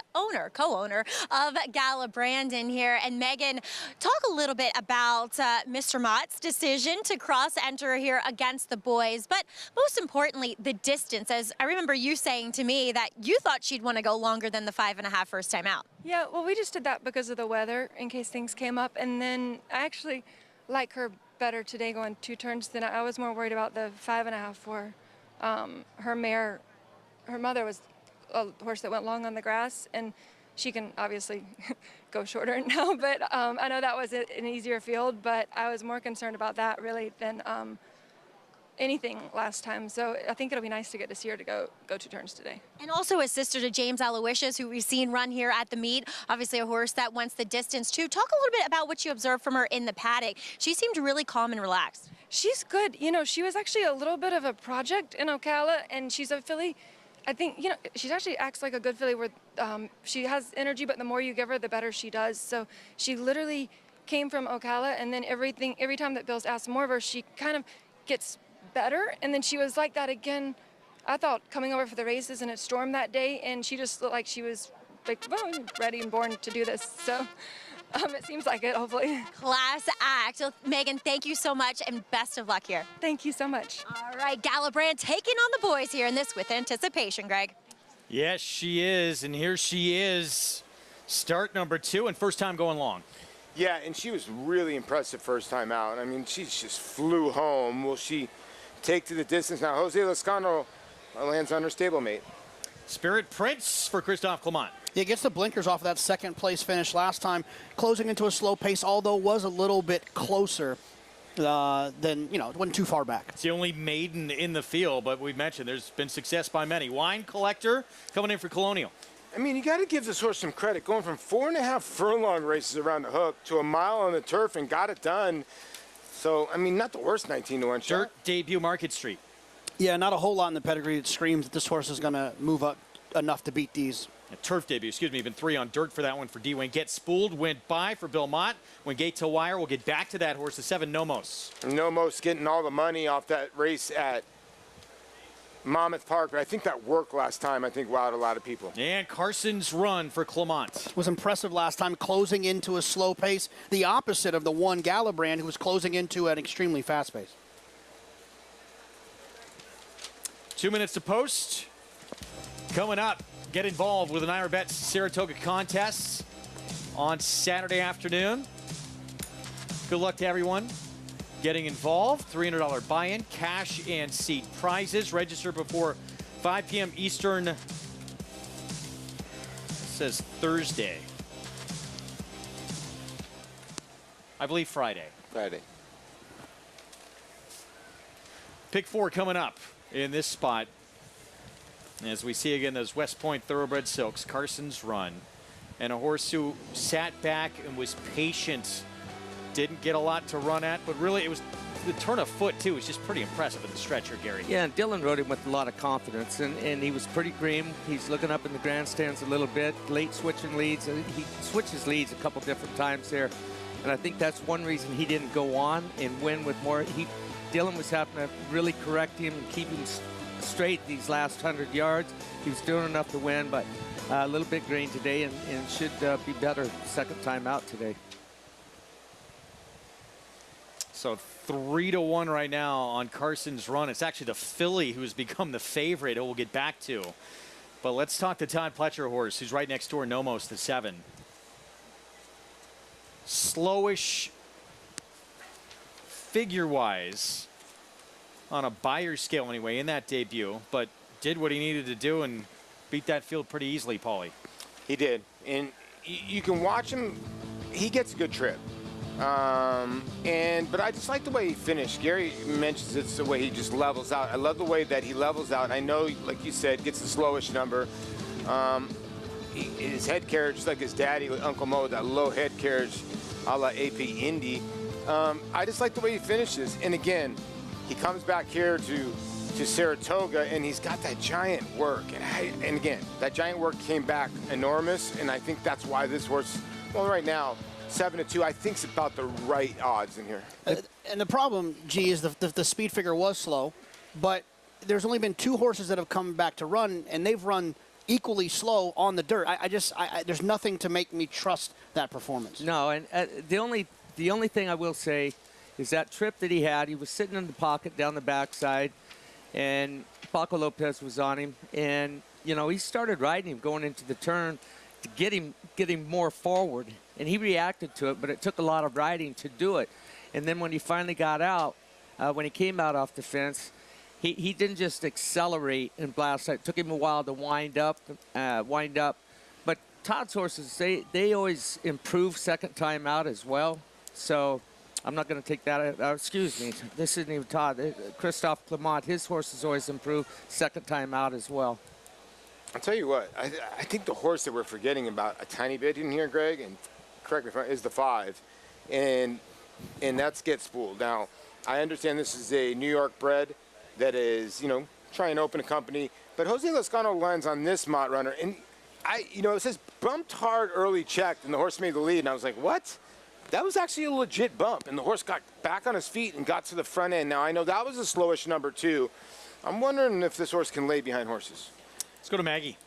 co-owner of Gala Brandon here. And Megan, talk a little bit about Mr. Mott's decision to cross-enter here against the boys, but most importantly, the distance. As I remember you saying to me that you thought she'd want to go longer than the 5.5 first time out. Yeah, well, we just did that because of the weather in case things came up. And then I actually like her better today going 2 turns than I was more worried about the 5.5 for her mare. Her mother was a horse that went long on the grass, and she can obviously go shorter now, but I know that was an easier field, but I was more concerned about that really than anything last time. So I think it'll be nice to get to see her to go 2 turns today. And also a sister to James Aloysius, who we've seen run here at the meet. Obviously a horse that wants the distance too. Talk a little bit about what you observed from her in the paddock. She seemed really calm and relaxed. She's good. You know, she was actually a little bit of a project in Ocala, and she's a filly. I think, you know, she actually acts like a good filly where she has energy, but the more you give her, the better she does. So she literally came from Ocala, and then every time that Bill's asked more of her, she kind of gets better. And then she was like that again, I thought, coming over for the races, and it stormed that day, and she just looked like she was like, well, ready and born to do this. So It seems like it, hopefully. Class act. So, Megan, thank you so much and best of luck here. Thank you so much. All right, Galabrand taking on the boys here in this with anticipation, Greg. Yes, she is, and here she is. Start number 2 and first time going long. Yeah, and she was really impressive first time out. I mean, she just flew home. Will she take to the distance? Now, Jose Lascano lands on her stablemate. Spirit Prince for Christophe Clement. Yeah, gets the blinkers off of that second place finish last time, closing into a slow pace, although was a little bit closer than, it wasn't too far back. It's the only maiden in the field, but we mentioned there's been success by many. Wine Collector coming in for Colonial. I mean, you got to give this horse some credit. Going from 4.5 furlong races around the hook to a mile on the turf and got it done. So, I mean, not the worst 19-to-1 shot. Dirt debut, Market Street. Yeah, not a whole lot in the pedigree that screams that this horse is going to move up enough to beat these. A turf debut, even 3 on dirt for that one for D-Wayne. Get Spooled, went by for Bill Mott. When Gate to Wire, we'll get back to that horse, the 7 Nomos. Nomos getting all the money off that race at Monmouth Park, but I think that worked last time. I think wowed a lot of people. And Carson's Run for Clement. Was impressive last time, closing into a slow pace, the opposite of the one Galabrand, who was closing into an extremely fast pace. 2 minutes to post. Coming up, get involved with the Naira Bets Saratoga contests on Saturday afternoon. Good luck to everyone getting involved. $300 buy-in, cash and seat prizes. Register before 5 p.m. Eastern. It says Thursday. I believe Friday. Friday. Pick 4 coming up in this spot. As we see again, those West Point Thoroughbred Silks, Carson's Run. And a horse who sat back and was patient. Didn't get a lot to run at, but really it was the turn of foot too. Was just pretty impressive in the stretcher, Gary. Yeah, and Dylan rode him with a lot of confidence, and he was pretty green. He's looking up in the grandstands a little bit, late switching leads. He switches leads a couple different times there, and I think that's one reason he didn't go on and win with more. Dylan was having to really correct him and keep him straight these last 100 yards. He was doing enough to win, but a little bit green today, and should be better second time out today. So 3-1 right now on Carson's Run. It's actually the filly who's become the favorite, who we'll get back to. But let's talk to Todd Pletcher horse, who's right next door, Nomos, the 7. Slowish figure-wise on a Beyer scale anyway in that debut, but did what he needed to do and beat that field pretty easily, Paulie. He did. And you can watch him. He gets a good trip. But I just like the way he finished. Gary mentions it's the way he just levels out. I love the way that he levels out. I know, like you said, gets the slowish number. His head carriage, just like his daddy, Uncle Mo, that low head carriage, a la AP Indy. I just like the way he finishes. And again, he comes back here to Saratoga, and he's got that giant work. And again, that giant work came back enormous, and I think that's why this horse, well, right now, 7-2, I think it's about the right odds in here. And the problem, G, is the speed figure was slow, but there's only been 2 horses that have come back to run, and they've run equally slow on the dirt. There's nothing to make me trust that performance. No, and the only thing I will say is that trip that he was sitting in the pocket down the backside, and Paco Lopez was on him, and he started riding him going into the turn to get him more forward, and he reacted to it, but it took a lot of riding to do it. And then when he finally got out, when he came out off the fence, he didn't just accelerate and blast. It took him a while to wind up. But Todd's horses, they always improve second time out as well. So I'm not going to take that. Excuse me. This isn't even Todd. Christophe Clement, his horses always improve second time out as well. I'll tell you what, I think the horse that we're forgetting about a tiny bit in here, Greg, and correct me if I'm wrong, is the 5. And that's Get Spooled. Now, I understand this is a New York bred that is, trying to open a company. But Jose Lascano lands on this Mott runner. And it says bumped hard early checked, and the horse made the lead. And I was like, what? That was actually a legit bump. And the horse got back on his feet and got to the front end. Now, I know that was a slowish number 2. I'm wondering if this horse can lay behind horses. Let's go to Maggie.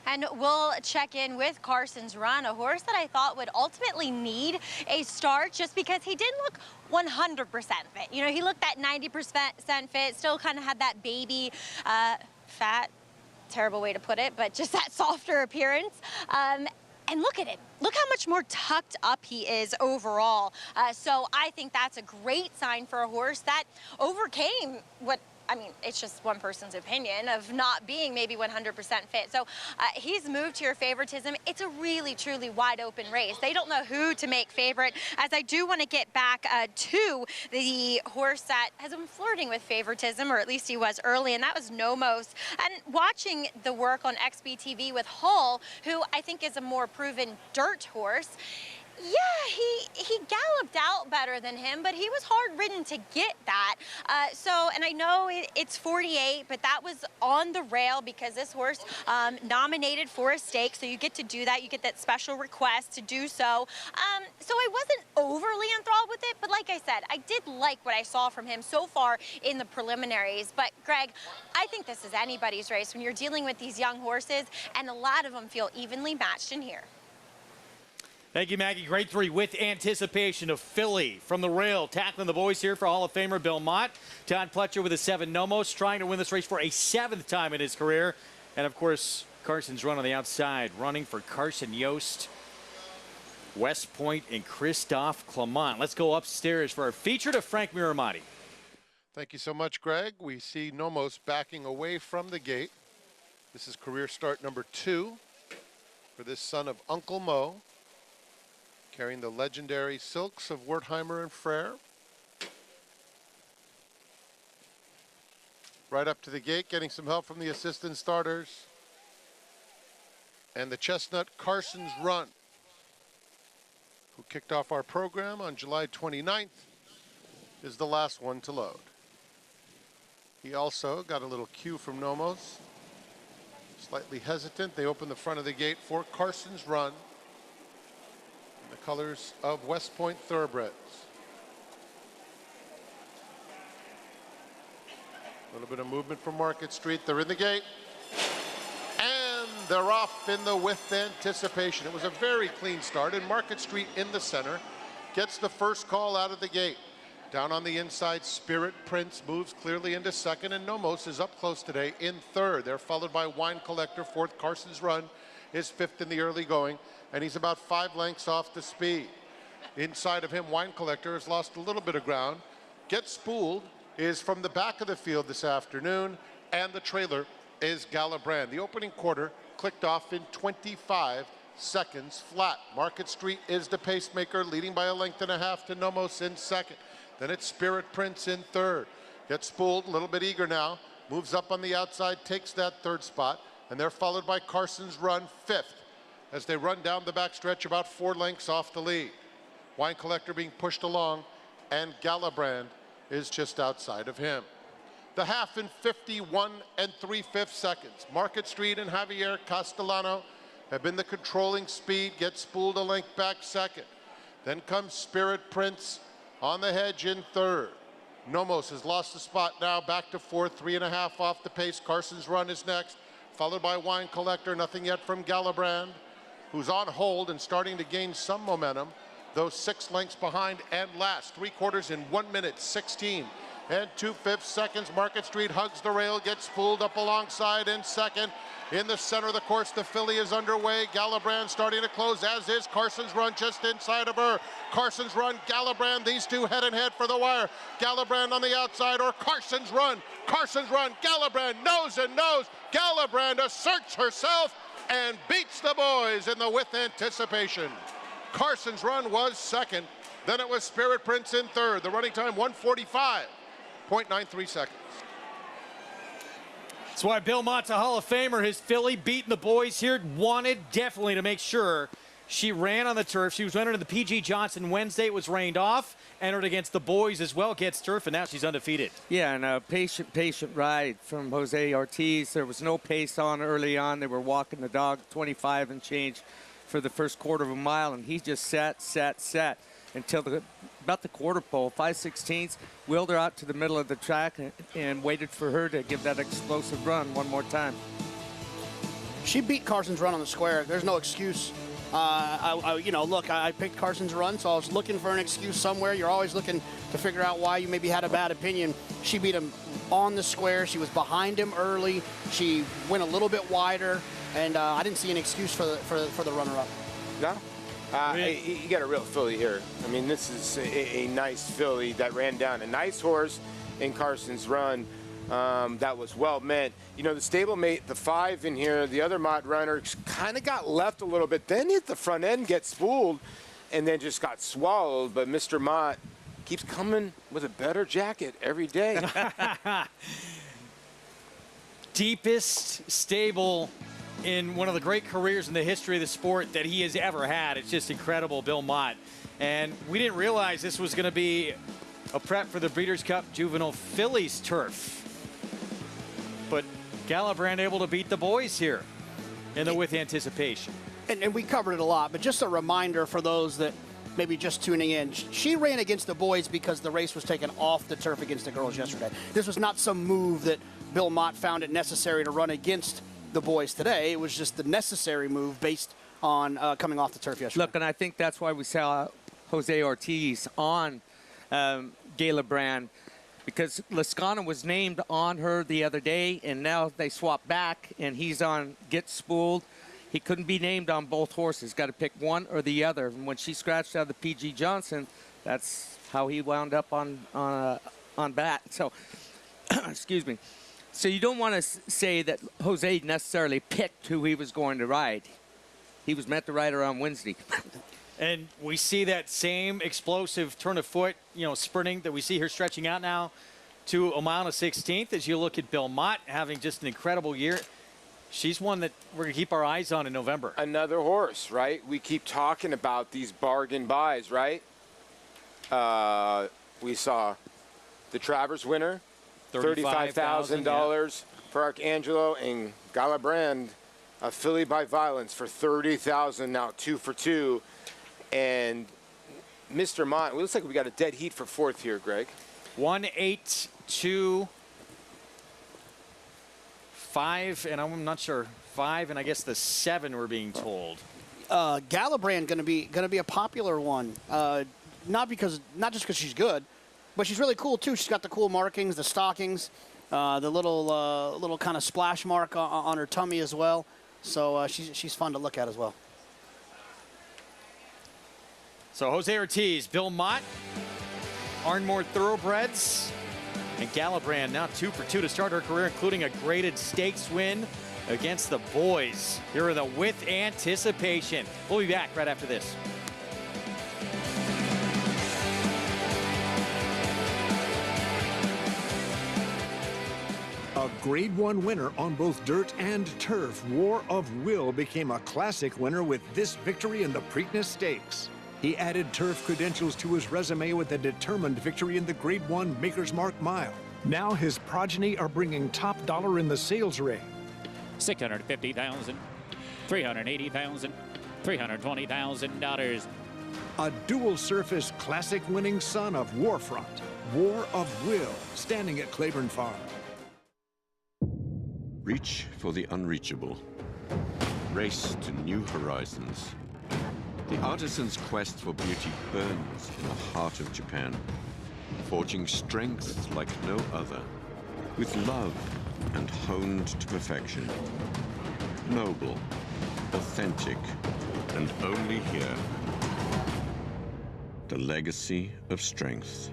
And we'll check in with Carson's Run, a horse that I thought would ultimately need a start just because he didn't look 100% fit. You know, he looked at 90% fit, still kind of had that baby fat, terrible way to put it, but just that softer appearance. And look at him. Look how much more tucked up he is overall. So I think that's a great sign for a horse that overcame what, I mean, it's just one person's opinion of not being maybe 100% fit. So he's moved to your favoritism. It's a really, truly wide open race. They don't know who to make favorite, as I do want to get back to the horse that has been flirting with favoritism, or at least he was early, and that was Nomos. And watching the work on XBTV with Hull, who I think is a more proven dirt horse, yeah, he galloped out better than him, but he was hard ridden to get that. And I know it's 48, but that was on the rail because this horse nominated for a stake, so you get to do that. You get that special request to do so. So I wasn't overly enthralled with it, but like I said, I did like what I saw from him so far in the preliminaries. But Greg, I think this is anybody's race when you're dealing with these young horses, and a lot of them feel evenly matched in here. Thank you, Maggie. Grade 3 with anticipation of Philly from the rail. Tackling the boys here for Hall of Famer Bill Mott. Todd Pletcher with a 7 Nomos, trying to win this race for a 7th time in his career. And, of course, Carson's Run on the outside, running for Carson Yost, West Point, and Christophe Clement. Let's go upstairs for our feature to Frank Miramati. Thank you so much, Greg. We see Nomos backing away from the gate. This is career start number 2 for this son of Uncle Mo, carrying the legendary silks of Wertheimer and Frere. Right up to the gate, getting some help from the assistant starters. And the chestnut Carson's Run, who kicked off our program on July 29th, is the last one to load. He also got a little cue from Nomos. Slightly hesitant, they open the front of the gate for Carson's Run. The colors of West Point Thoroughbreds. A little bit of movement from Market Street. They're in the gate. And they're off in the with anticipation. It was a very clean start, and Market Street in the center gets the first call out of the gate. Down on the inside, Spirit Prince moves clearly into second, and Nomos is up close today in third. They're followed by Wine Collector, fourth. Carson's Run is fifth in the early going, and he's about 5 lengths off the speed. Inside of him, Wine Collector has lost a little bit of ground. Get Spooled is from the back of the field this afternoon, and the trailer is Galabrand. The opening quarter clicked off in 25 seconds flat. Market Street is the pacemaker, leading by 1.5 lengths to Nomos in second. Then it's Spirit Prince in third. Get Spooled, a little bit eager now, moves up on the outside, takes that third spot, and they're followed by Carson's Run fifth as they run down the backstretch about 4 lengths off the lead. Wine Collector being pushed along, and Galabrand is just outside of him. The half in 51 3/5 seconds. Market Street and Javier Castellano have been the controlling speed. Get Spooled a length back second. Then comes Spirit Prince on the hedge in third. Nomos has lost the spot now, back to fourth, 3.5 off the pace. Carson's Run is next, followed by Wine Collector. Nothing yet from Galabrand, who's on hold and starting to gain some momentum. Those 6 lengths behind and last. 3/4 in 1 minute, 16 2/5 seconds. Market Street hugs the rail, gets Spooled up alongside in second. In the center of the course, the filly is underway. Galabrand starting to close, as is Carson's Run just inside of her. Carson's Run, Galabrand, these two head and head for the wire. Galabrand on the outside, or Carson's Run. Carson's Run, Galabrand, nose and nose. Galabrand asserts herself and beats the boys in the with anticipation. Carson's Run was second. Then it was Spirit Prince in third. The running time, 1:45.93 seconds. That's why Bill Mott's a Hall of Famer. His filly beating the boys here. Wanted definitely to make sure she ran on the turf. She was entered in the P.G. Johnson Wednesday. It was rained off. Entered against the boys as well. Gets turf, and now she's undefeated. Yeah, and a patient ride from Jose Ortiz. There was no pace on early on. They were walking the dog 25 and change for the first quarter of a mile, and he just sat until about the quarter pole, 5/16, wheeled her out to the middle of the track and waited for her to give that explosive run one more time. she beat Carson's Run on the square. There's no excuse. Look, I picked Carson's Run, so I was looking for an excuse somewhere. You're always looking to figure out why you maybe had a bad opinion. She beat him on the square. She was behind him early. She went a little bit wider, and I didn't see an excuse for the runner-up. No? You got a real filly here. I mean, this is a nice filly that ran down a nice horse in Carson's Run. That was well meant. You know, the stablemate, the 5 in here, the other Mott runner kind of got left a little bit, then hit the front end, get spooled, and then just got swallowed. But Mr. Mott keeps coming with a better jacket every day. Deepest stable in one of the great careers in the history of the sport that he has ever had. It's just incredible, Bill Mott. And we didn't realize this was going to be a prep for the Breeders' Cup Juvenile Fillies turf. But Galibrand able to beat the boys here in the With Anticipation. And we covered it a lot, but just a reminder for those that maybe just tuning in. She ran against the boys because the race was taken off the turf against the girls yesterday. This was not some move that Bill Mott found it necessary to run against the boys today. It was just the necessary move based on coming off the turf yesterday. Look, and I think that's why we saw Jose Ortiz on Galibrand, because Lascano was named on her the other day, and now they swap back, and he's on Get Spooled. He couldn't be named on both horses. Got to pick one or the other. And when she scratched out the P.G. Johnson, that's how he wound up on bat. So, excuse me. So you don't want to say that Jose necessarily picked who he was going to ride. He was meant to ride her on Wednesday. And we see that same explosive turn of foot, sprinting that we see her stretching out now to a mile and a 16th. As you look at Bill Mott having just an incredible year, she's one that we're going to keep our eyes on in November. Another horse, right? We keep talking about these bargain buys, right? We saw the Travers winner, $35,000 for Arcangelo, and Galibrand, a filly by Violence for $30,000, now 2 for 2. And Mr. Mott, it looks like we got a dead heat for 4th here, Greg. 1, 8, 2, 5, and I'm not sure, 5, and I guess the 7 we're being told. Galibrand going to be a popular one, not just because she's good, but she's really cool too. She's got the cool markings, the stockings, the little kind of splash mark on her tummy as well. So she's fun to look at as well. So Jose Ortiz, Bill Mott, Arnmore Thoroughbreds, and Galibrand now 2 for 2 to start her career, including a graded stakes win against the boys here in the With Anticipation. We'll be back right after this. A Grade 1 winner on both dirt and turf, War of Will became a classic winner with this victory in the Preakness Stakes. He added turf credentials to his resume with a determined victory in the Grade 1 Maker's Mark Mile. Now his progeny are bringing top dollar in the sales ring. $650,000, $380,000, $320,000. A dual-surface classic winning son of Warfront, War of Will, standing at Claiborne Farm. Reach for the unreachable. Race to new horizons. The artisan's quest for beauty burns in the heart of Japan, forging strength like no other, with love and honed to perfection. Noble, authentic, and only here. The legacy of strength.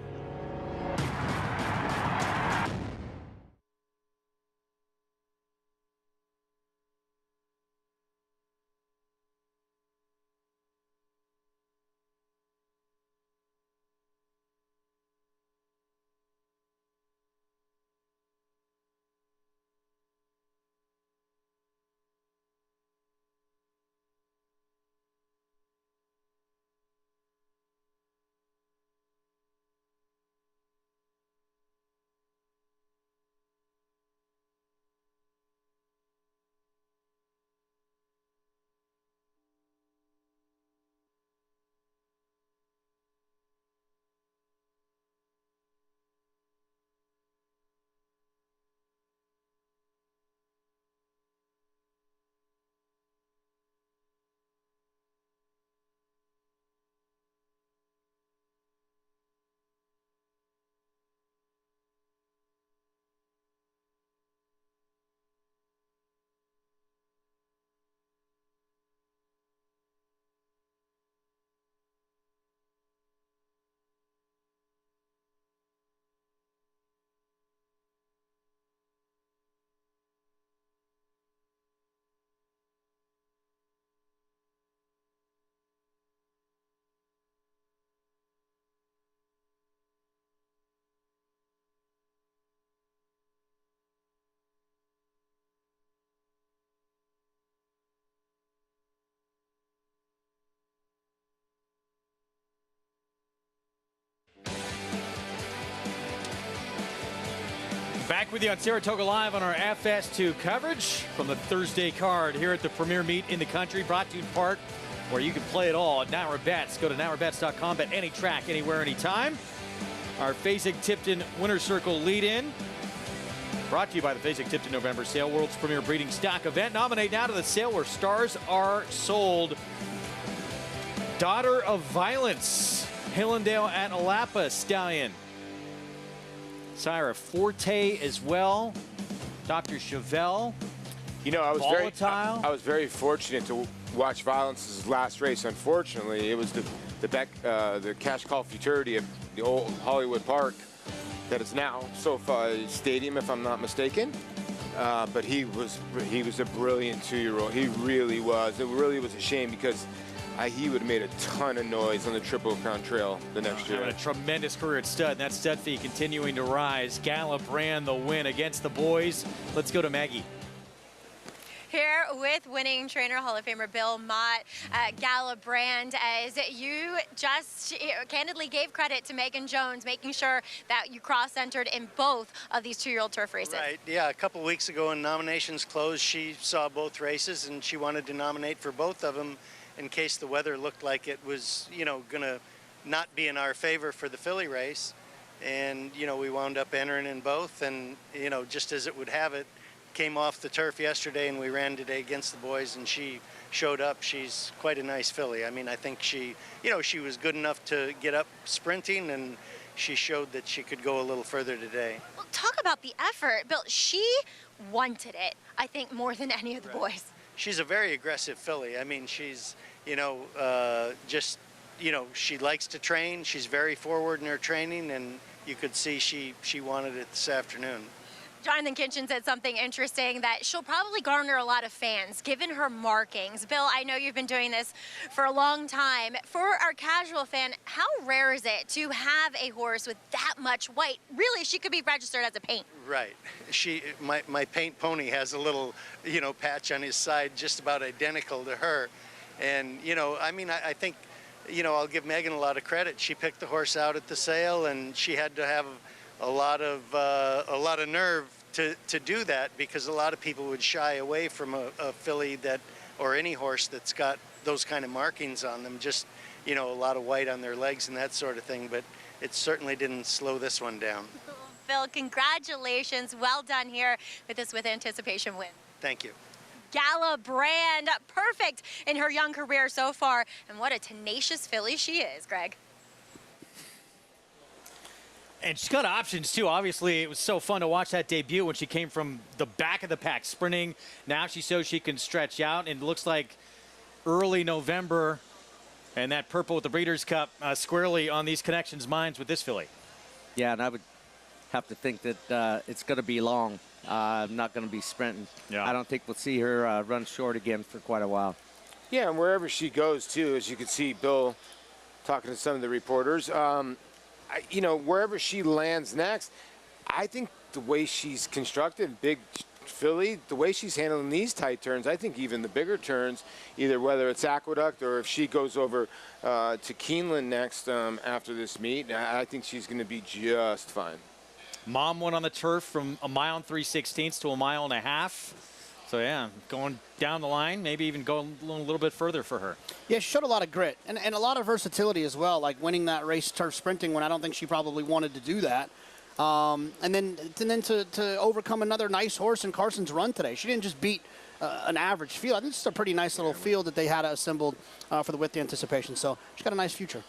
Back with you on Saratoga Live on our FS2 coverage from the Thursday card here at the premier meet in the country, brought to you in part where you can play it all at Naira Bets. Go to nairabets.com, bet any track, anywhere, anytime. Our Fasig-Tipton Winter Circle lead-in, brought to you by the Fasig-Tipton November Sale, world's premier breeding stock event. Nominate now to the sale where stars are sold. Daughter of Violence, Hillendale at Alapa Stallion. Syra Forte as well. Dr. Chevelle. You know, I was Volatile. very fortunate to watch Violence's last race. Unfortunately, it was the Cash Call Futurity of the old Hollywood Park that is now SoFi Stadium, if I'm not mistaken. But he was a brilliant 2-year-old. He really was. It really was a shame because he would have made a ton of noise on the Triple Crown Trail the next year. Having a tremendous career at stud. And that stud fee continuing to rise. Gala Brand the win against the boys. Let's go to Maggie. Here with winning trainer Hall of Famer Bill Mott, Gala Brand, as you just candidly gave credit to Megan Jones, making sure that you cross-entered in both of these 2-year-old turf races. Right, yeah, a couple weeks ago when nominations closed, she saw both races and she wanted to nominate for both of them in case the weather looked like it was, you know, gonna not be in our favor for the filly race. And, you know, we wound up entering in both, and, you know, just as it would have it, came off the turf yesterday and we ran today against the boys and she showed up. She's quite a nice filly. I mean, I think she, you know, she was good enough to get up sprinting, and she showed that she could go a little further today. Well, talk about the effort. Bill, she wanted it, I think, more than any of the boys. She's a very aggressive filly. I mean, she's, you know, just, you know, she likes to train. She's very forward in her training, and you could see she wanted it this afternoon. Jonathan Kitchen said something interesting, that she'll probably garner a lot of fans given her markings. Bill, I know you've been doing this for a long time. For our casual fan, how rare is it to have a horse with that much white? Really, she could be registered as a paint. Right. My paint pony has a little, you know, patch on his side just about identical to her. And, you know, I mean, I think, you know, I'll give Megan a lot of credit. She picked the horse out at the sale, and she had to have a lot of nerve to do that, because a lot of people would shy away from a filly that, or any horse that's got those kind of markings on them, just, you know, a lot of white on their legs and that sort of thing. But it certainly didn't slow this one down. Bill, congratulations. Well done here with this With Anticipation win. Thank you. Gala Brand, perfect in her young career so far. And what a tenacious filly she is, Greg. And she's got options, too. Obviously, it was so fun to watch that debut when she came from the back of the pack sprinting. Now she shows she can stretch out, and it looks like early November, and that purple with the Breeders' Cup squarely on these connections' minds with this filly. Yeah, and I would have to think that it's going to be long. Not going to be sprinting. Yeah. I don't think we'll see her run short again for quite a while. Yeah, and wherever she goes, too, as you can see Bill talking to some of the reporters, you know, wherever she lands next, I think the way she's constructed, big filly, the way she's handling these tight turns, I think even the bigger turns, either whether it's Aqueduct or if she goes over to Keeneland next after this meet, I think she's going to be just fine. Mom went on the turf from 1 3/16 miles to 1.5 miles. So, yeah, going down the line, maybe even going a little bit further for her. Yeah, she showed a lot of grit and a lot of versatility as well, like winning that race turf sprinting when I don't think she probably wanted to do that. And then to overcome another nice horse in Carson's Run today. She didn't just beat an average field. I think it's a pretty nice little field that they had assembled for the With Anticipation. So she's got a nice future.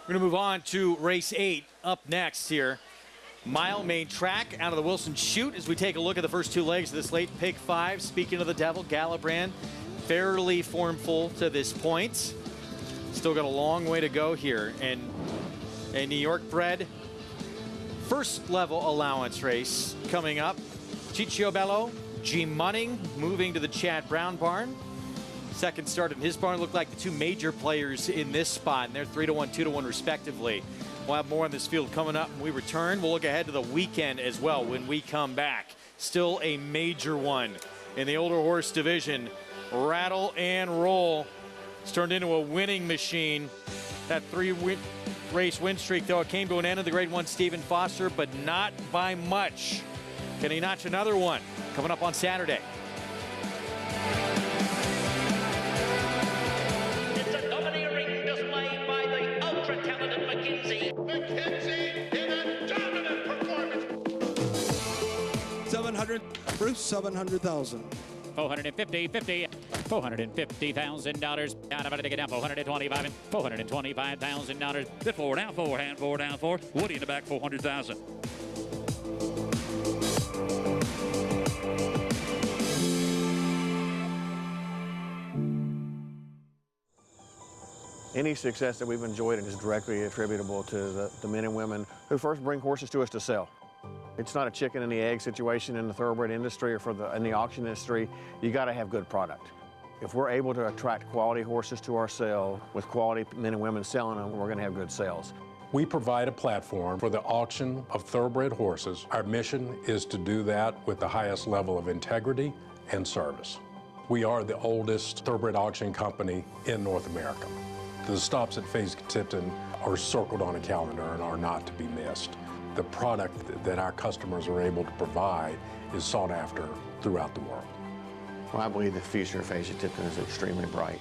We're going to move on to race 8 up next here. Mile main track out of the Wilson Chute as we take a look at the first 2 legs of this late pick 5. Speaking of the devil, Gala Brand, fairly formful to this point. Still got a long way to go here. And a New York bred first level allowance race coming up. Ciccio Bello, G. Munning moving to the Chad Brown barn. Second start in his barn looked like the 2 major players in this spot, and they're 3-1, 2-1 respectively. We'll have more on this field coming up when we return. We'll look ahead to the weekend as well when we come back. Still a major one in the older horse division. Rattle and roll. It's turned into a winning machine. That 3-race win streak, though, it came to an end of the Grade 1 Stephen Foster, but not by much. Can he notch another one? Coming up on Saturday. It's a domineering display by the ultra-talented McKenzie. McKenzie in a dominant performance. 700, Bruce, 700,000. 450, 50, $450,000. Down about to take it down, 425 and $425,000. Good four down, forehand, four down, four. Woody in the back, 400,000. Any success that we've enjoyed is directly attributable to the men and women who first bring horses to us to sell. It's not a chicken and the egg situation in the thoroughbred industry or in the auction industry. You got to have good product. If we're able to attract quality horses to our sale with quality men and women selling them, we're going to have good sales. We provide a platform for the auction of thoroughbred horses. Our mission is to do that with the highest level of integrity and service. We are the oldest thoroughbred auction company in North America. The stops at Fayetteville are circled on a calendar and are not to be missed. The product that our customers are able to provide is sought after throughout the world. Well, I believe the future of Fayetteville is extremely bright.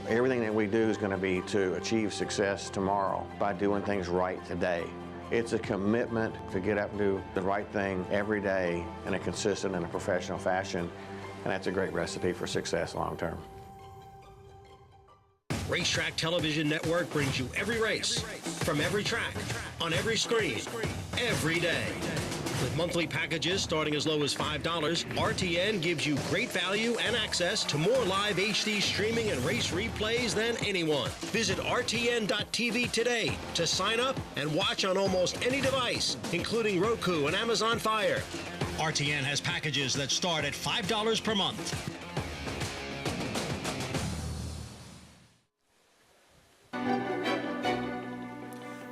Everything that we do is going to be to achieve success tomorrow by doing things right today. It's a commitment to get up and do the right thing every day in a consistent and a professional fashion, and that's a great recipe for success long term. Racetrack Television Network brings you every race, from every track, on every screen, every day. With monthly packages starting as low as $5, RTN gives you great value and access to more live HD streaming and race replays than anyone. Visit RTN.tv today to sign up and watch on almost any device, including Roku and Amazon Fire. RTN has packages that start at $5 per month.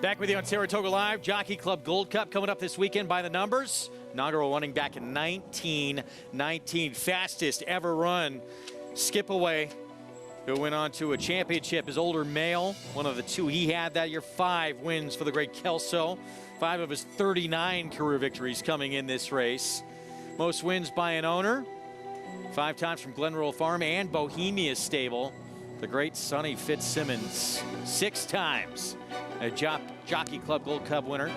Back with you on Saratoga Live. Jockey Club Gold Cup coming up this weekend by the numbers. Inaugural running back in 1919. Fastest ever run. Skip Away, who went on to a championship as older male. One of the two he had that year. 5 wins for the great Kelso. 5 of his 39 career victories coming in this race. Most wins by an owner. 5 times from Glenroll Farm and Bohemia Stable. The great Sonny Fitzsimmons. 6 times a Jockey Club Gold Cup winner.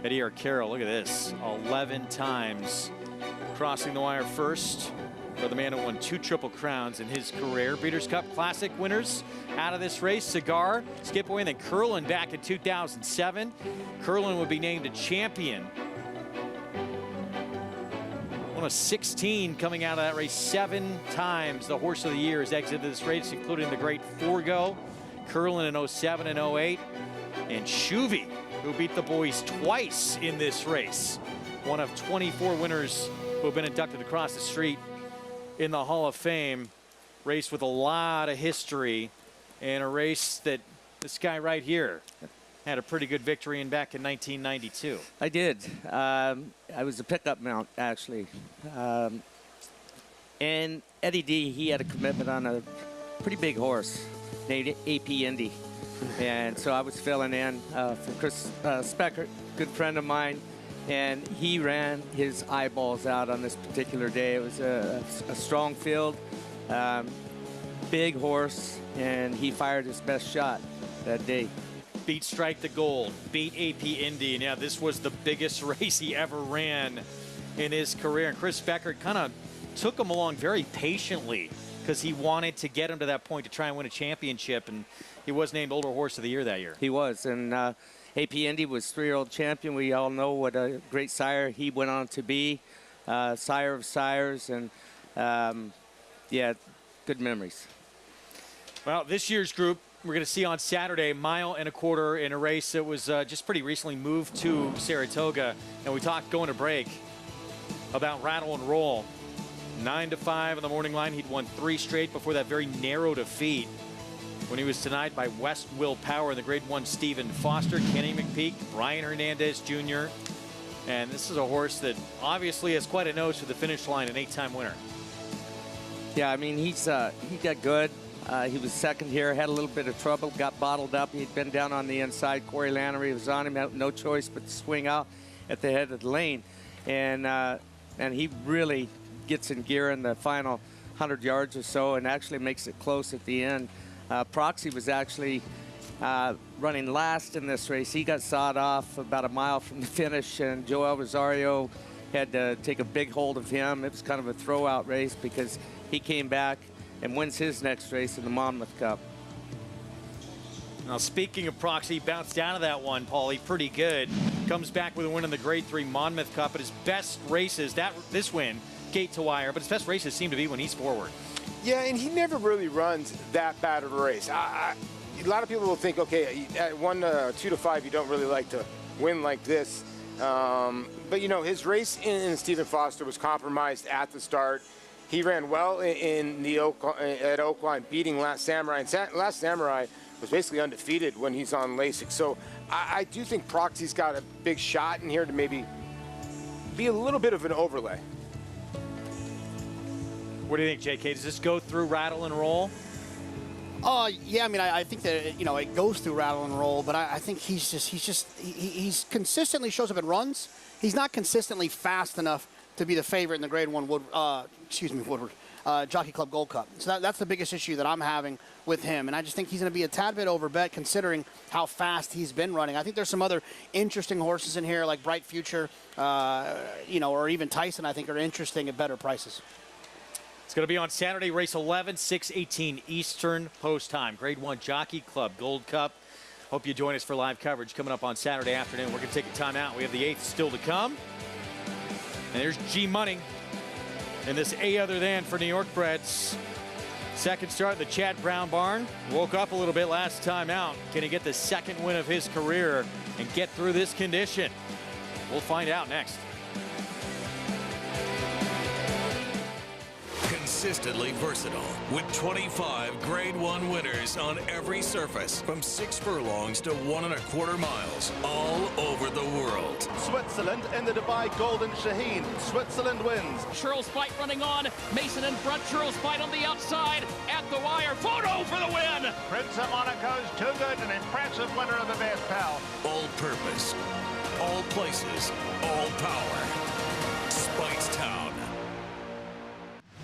Eddie Arcaro, look at this. 11 times crossing the wire first for the man who won 2 Triple Crowns in his career. Breeders' Cup Classic winners out of this race. Cigar, Skip Away, and then Curlin back in 2007. Curlin would be named a champion. One of 16 coming out of that race. 7 times the horse of the year has exited this race, including the great Forgo, Curlin in 07 and 08, and Shuvi, who beat the boys twice in this race. One of 24 winners who have been inducted across the street in the Hall of Fame. Race with a lot of history, and a race that this guy right here had a pretty good victory in back in 1992. I did. I was a pickup mount, actually. And Eddie D, he had a commitment on a pretty big horse named AP Indy. And so I was filling in for Chris Speckert, good friend of mine, and he ran his eyeballs out on this particular day. It was a strong field, big horse, and he fired his best shot that day. Beat Strike the Gold, beat AP Indy. Now this was the biggest race he ever ran in his career. And Chris Speckert kind of took him along very patiently because he wanted to get him to that point to try and win a championship. And he was named Older Horse of the Year that year. He was, and AP Indy was 3-year-old champion. We all know what a great sire he went on to be, sire of sires, and yeah, good memories. Well, this year's group we're going to see on Saturday, 1.25 miles in a race that was just pretty recently moved to Saratoga. And we talked going to break about Rattle and Roll. 9 to 5 on the morning line. He'd won 3 straight before that very narrow defeat when he was denied by West Will Power and the Grade 1 Stephen Foster, Kenny McPeak, Brian Hernandez Jr. And this is a horse that obviously has quite a nose for the finish line, an 8-time winner. Yeah, I mean, he got good. He was second here, had a little bit of trouble, got bottled up. He'd been down on the inside. Corey Lannery was on him, had no choice but to swing out at the head of the lane. And and he really gets in gear in the final 100 yards or so and actually makes it close at the end. Proxy was actually running last in this race. He got sawed off about a mile from the finish, and Joel Rosario had to take a big hold of him. It was kind of a throw-out race because he came back and wins his next race in the Monmouth Cup. Now, speaking of Proxy, bounced out of that one, Paulie, pretty good. Comes back with a win in the Grade 3 Monmouth Cup, but his best races, this win, gate to wire, but his best races seem to be when he's forward. Yeah, and he never really runs that bad of a race. A lot of people will think, okay, at 2 to 5, you don't really like to win like this. But, you know, his race in Stephen Foster was compromised at the start. He ran well in the at Oakline, beating Last Samurai. And Last Samurai was basically undefeated when he's on LASIK. So I do think Proxy's got a big shot in here to maybe be a little bit of an overlay. What do you think, JK? Does this go through rattle and roll? Yeah, I mean, I think that, you know, it goes through rattle and roll, but I think he's consistently shows up and runs. He's not consistently fast enough to be the favorite in the Grade 1 Woodward Jockey Club Gold Cup. So that's the biggest issue that I'm having with him, and I just think he's going to be a tad bit overbet considering how fast he's been running. I think there's some other interesting horses in here like Bright Future, you know, or even Tyson, I think are interesting at better prices. It's going to be on Saturday, race 11, 6:18 Eastern post time. Grade 1 Jockey Club Gold Cup. Hope you join us for live coverage coming up on Saturday afternoon. We're going to take a timeout. We have the 8th still to come. And there's G Money in this A Other Than for New York Breds. Second start at the Chad Brown barn. Woke up a little bit last time out. Can he get the second win of his career and get through this condition? We'll find out next. Consistently versatile with 25 Grade 1 winners on every surface from 6 furlongs to 1 1/4 miles all over the world. Switzerland in the Dubai Golden Shaheen. Switzerland wins. Churls Fight running on. Mason in front. Churls Fight on the outside. At the wire. Photo for the win. Prince of Monaco's too good. An impressive winner of the best pal. All purpose, all places, all power. Speightstown.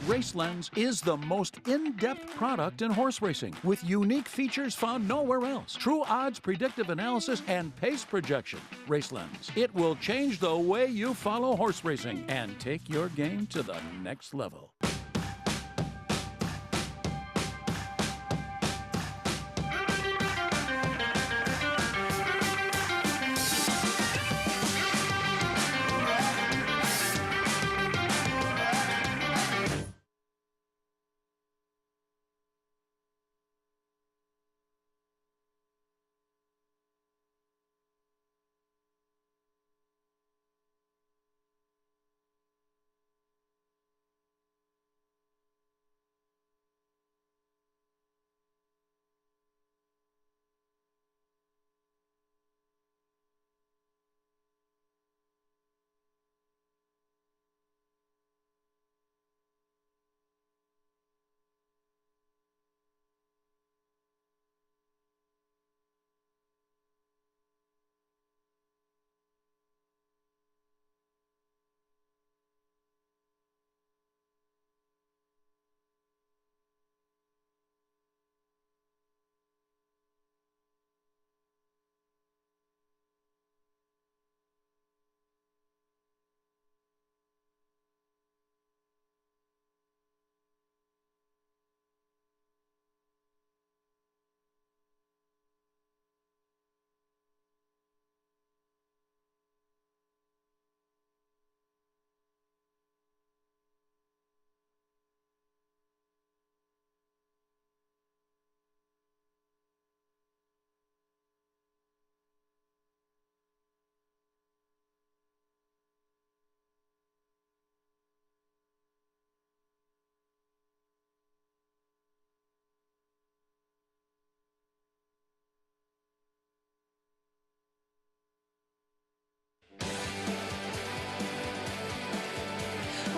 RaceLens is the most in-depth product in horse racing with unique features found nowhere else. True odds, predictive analysis, and pace projection. RaceLens. It will change the way you follow horse racing and take your game to the next level.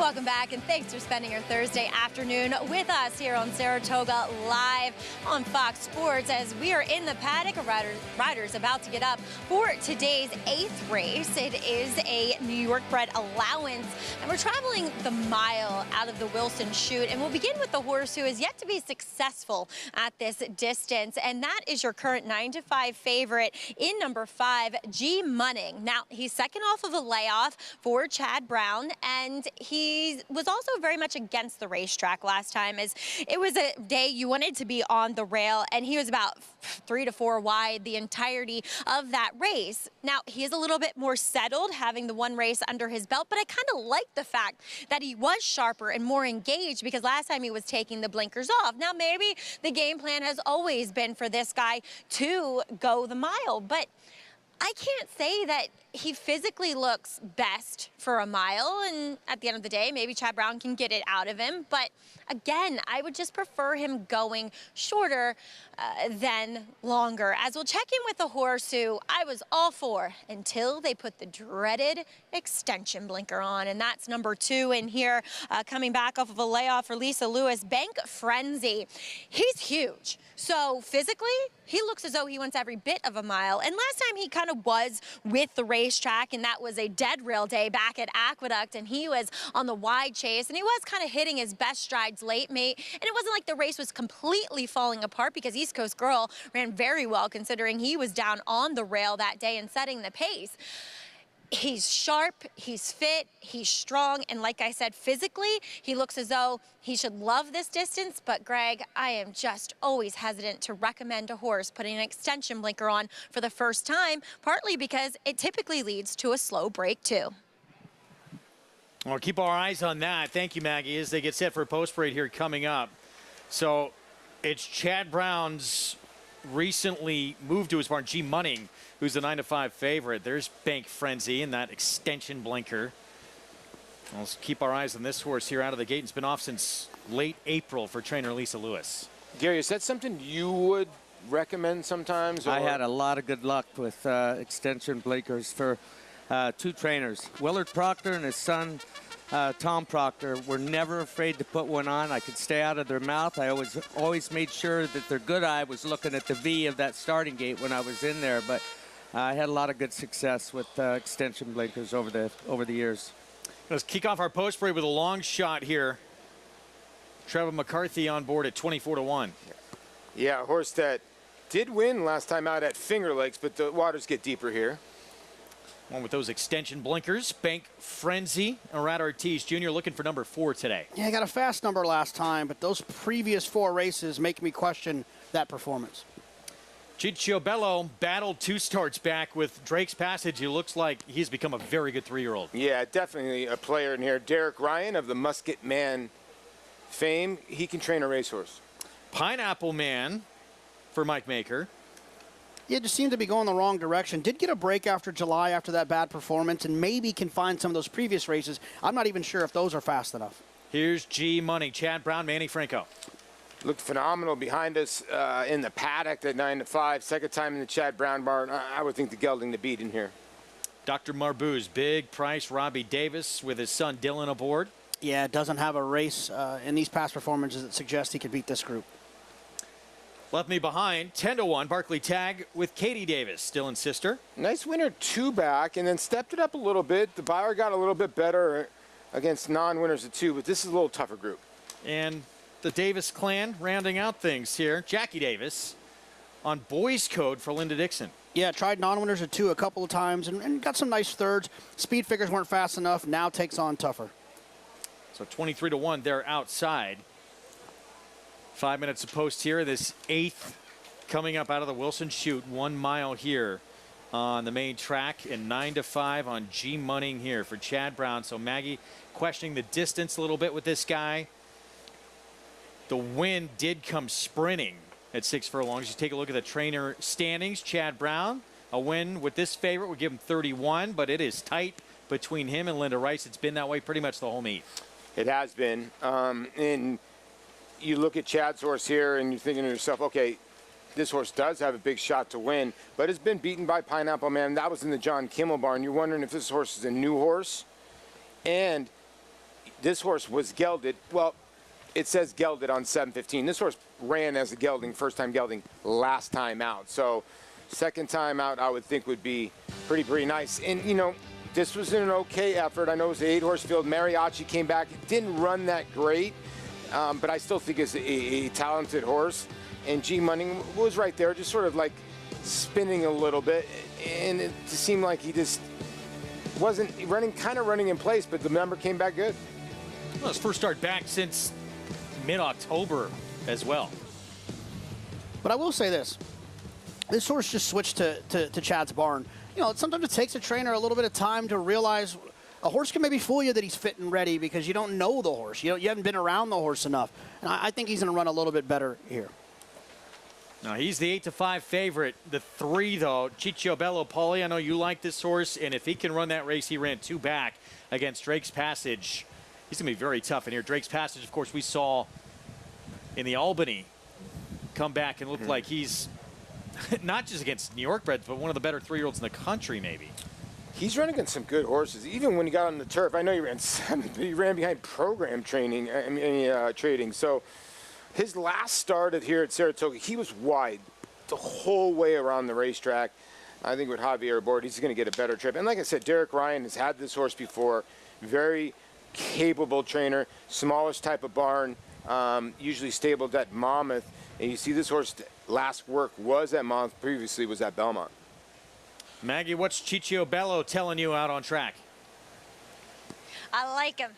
Welcome back, and thanks for spending your Thursday afternoon with us here on Saratoga Live on Fox Sports as we are in the paddock. Riders about to get up for today's 8th race. It is a New York bred allowance, and we're traveling the mile out of the Wilson chute, and we'll begin with the horse who is yet to be successful at this distance, and that is your current 9-5 favorite in number 5, G Munning. Now, he's second off of a layoff for Chad Brown, and he was also very much against the racetrack last time, as it was a day you wanted to be on the rail, and he was about 3 to 4 wide the entirety of that race. Now, he is a little bit more settled, having the one race under his belt, but I kind of like the fact that he was sharper and more engaged, because last time he was taking the blinkers off. Now, maybe the game plan has always been for this guy to go the mile, but I can't say that he physically looks best for a mile, and at the end of the day, maybe Chad Brown can get it out of him. But again, I would just prefer him going shorter than longer, as we'll check in with the horse who I was all for until they put the dreaded extension blinker on, and that's number 2 in here, coming back off of a layoff for Lisa Lewis, Bank Frenzy. He's huge, so physically, he looks as though he wants every bit of a mile, and last time he kind of was with the racetrack, and that was a dead rail day back at Aqueduct, and he was on the wide chase, and he was kind of hitting his best strides late, mate, and it wasn't like the race was completely falling apart, because East Coast Girl ran very well considering he was down on the rail that day and setting the pace. He's sharp, he's fit, he's strong, and like I said, physically, he looks as though he should love this distance, but Greg, I am just always hesitant to recommend a horse putting an extension blinker on for the first time, partly because it typically leads to a slow break too. Well, keep our eyes on that. Thank you, Maggie, as they get set for a post parade here coming up. So it's Chad Brown's recently moved to his barn, G Munning, who's the 9-5 favorite. There's Bank Frenzy and that extension blinker. Let's keep our eyes on this horse here out of the gate. It's been off since late April for trainer Lisa Lewis. Gary, is that something you would recommend sometimes? Or? I had a lot of good luck with extension blinkers for 2 trainers. Willard Proctor and his son, Tom Proctor, were never afraid to put one on. I could stay out of their mouth. I always made sure that their good eye was looking at the V of that starting gate when I was in there. But I had a lot of good success with extension blinkers over the years. Let's kick off our post parade with a long shot here. Trevor McCarthy on board at 24-1. Yeah, a horse that did win last time out at Finger Lakes, but the waters get deeper here. One with those extension blinkers, Bank Frenzy. Arad Ortiz Jr. looking for number 4 today. Yeah, I got a fast number last time, but those previous 4 races make me question that performance. Ciccio Bello battled 2 starts back with Drake's Passage. He looks like he's become a very good 3-year-old. Yeah, definitely a player in here. Derek Ryan of the Musket Man fame. He can train a racehorse. Pineapple Man for Mike Maker. Yeah, just seemed to be going the wrong direction. Did get a break after July after that bad performance, and maybe can find some of those previous races. I'm not even sure if those are fast enough. Here's G Munning, Chad Brown, Manny Franco. Looked phenomenal behind us in the paddock at 9-5. Second time in the Chad Brown barn. I would think the gelding to beat in here. Dr. Marbouze, big price, Robbie Davis with his son Dylan aboard. Yeah, doesn't have a race in these past performances that suggests he could beat this group. Left me behind, 10-1, Barkley Tag with Katie Davis, Dylan's sister. Nice winner 2 back, and then stepped it up a little bit. The buyer got a little bit better against non-winners of 2, but this is a little tougher group. And the Davis clan rounding out things here. Jackie Davis on boys code for Linda Dixon. Yeah, tried non-winners of 2 a couple of times and got some nice thirds. Speed figures weren't fast enough. Now takes on tougher. So 23-1, they're outside. 5 minutes of post here. This 8th coming up out of the Wilson chute, 1 mile here on the main track, and 9-5 on G Munning here for Chad Brown. So Maggie questioning the distance a little bit with this guy. The win did come sprinting at 6 furlongs. You take a look at the trainer standings. Chad Brown, a win with this favorite would give him 31, but it is tight between him and Linda Rice. It's been that way pretty much the whole meet. It has been. And you look at Chad's horse here and you're thinking to yourself, okay, this horse does have a big shot to win, but it's been beaten by Pineapple Man. That was in the John Kimmel barn. You're wondering if this horse is a new horse. And this horse was gelded. Well, it says gelded on 7:15. This horse ran as a gelding, first time gelding, last time out. So second time out, I would think would be pretty nice. And, you know, this was an okay effort. I know it was an 8-horse field. Mariachi came back. It didn't run that great, but I still think it's a talented horse. And G Munning was right there, just sort of like spinning a little bit. And it seemed like he just wasn't running in place, but the number came back good. Well, his first start back since mid-October as well. But I will say this. This horse just switched to Chad's barn. You know, sometimes it takes a trainer a little bit of time to realize a horse can maybe fool you that he's fit and ready because you don't know the horse. You haven't been around the horse enough. And I think he's going to run a little bit better here. Now, he's the 8-5 favorite. The 3, though, Ciccio Bello. Paulie, I know you like this horse, and if he can run that race, he ran 2 back against Drake's Passage. He's going to be very tough in here. Drake's Passage, of course, we saw in the Albany come back and look like he's not just against New York breds, but one of the better 3-year-olds in the country, maybe. He's running against some good horses. Even when he got on the turf, I know he ran 7th, but he ran behind program training, trading. So his last start here at Saratoga, he was wide the whole way around the racetrack. I think with Javier aboard, he's going to get a better trip. And like I said, Derek Ryan has had this horse before. Very capable trainer, smallish type of barn, usually stabled at Monmouth. And you see this horse last work was at Monmouth, previously was at Belmont. Maggie, what's Ciccio Bello telling you out on track? I like him.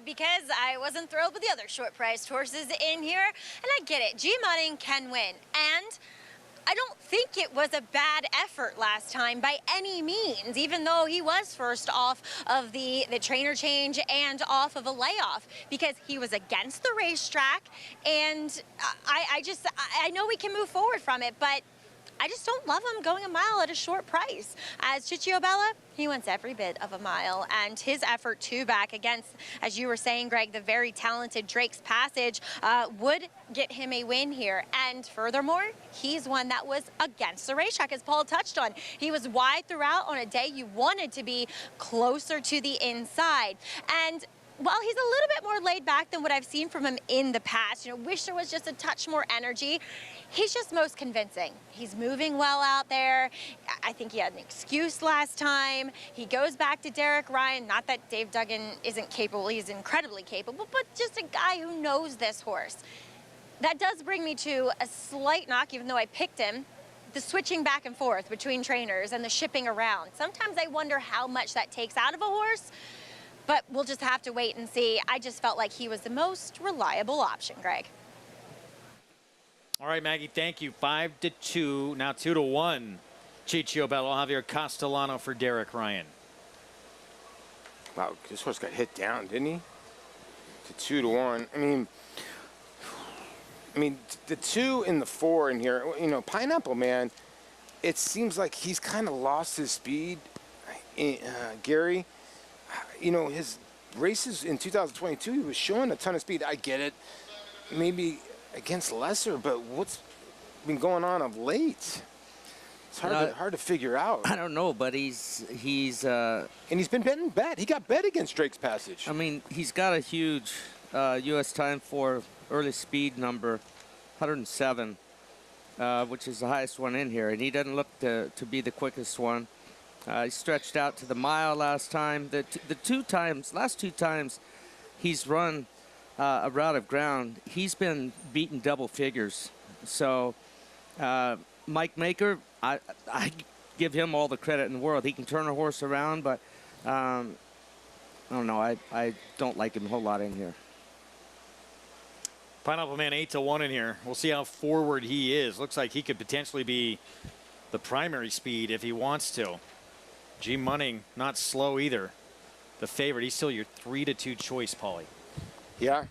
Because I wasn't thrilled with the other short-priced horses in here. And I get it. G Munning can win. And I don't think it was a bad effort last time by any means, even though he was first off of the trainer change and off of a layoff, because he was against the racetrack. And I know we can move forward from it, but I just don't love him going a mile at a short price. As Ciccio Bello, he wants every bit of a mile, and his effort 2 back against, as you were saying, Greg, the very talented Drake's Passage would get him a win here. And furthermore, he's one that was against the racetrack, as Paul touched on. He was wide throughout on a day you wanted to be closer to the inside. And while he's a little bit more laid back than what I've seen from him in the past, you know, wish there was just a touch more energy, he's just most convincing. He's moving well out there. I think he had an excuse last time. He goes back to Derek Ryan. Not that Dave Duggan isn't capable, he's incredibly capable, but just a guy who knows this horse. That does bring me to a slight knock, even though I picked him. The switching back and forth between trainers and the shipping around. Sometimes I wonder how much that takes out of a horse. But we'll just have to wait and see. I just felt like he was the most reliable option, Greg. All right, Maggie, thank you. 5-2, now 2-1. Ciccio Bello, Javier Castellano for Derek Ryan. Wow, this horse got hit down, didn't he? To 2-1. I mean, the 2 and the 4 in here, you know, Pineapple Man, it seems like he's kind of lost his speed. Gary, you know, his races in 2022, he was showing a ton of speed. I get it, maybe against lesser, but what's been going on of late? It's hard to figure out. I don't know, but he's and he's been betting bet. He got bet against Drake's Passage. I mean, he's got a huge U.S. time for early speed number, 107, which is the highest one in here, and he doesn't look to be the quickest one. He stretched out to the mile last time. The last two times he's run a route of ground, he's been beaten double figures. So Mike Maker, I give him all the credit in the world. He can turn a horse around, but I don't know. I don't like him a whole lot in here. Pineapple Man 8-1 in here. We'll see how forward he is. Looks like he could potentially be the primary speed if he wants to. G Munning, not slow either. The favorite, he's still your 3-2 choice, Paulie. Yeah,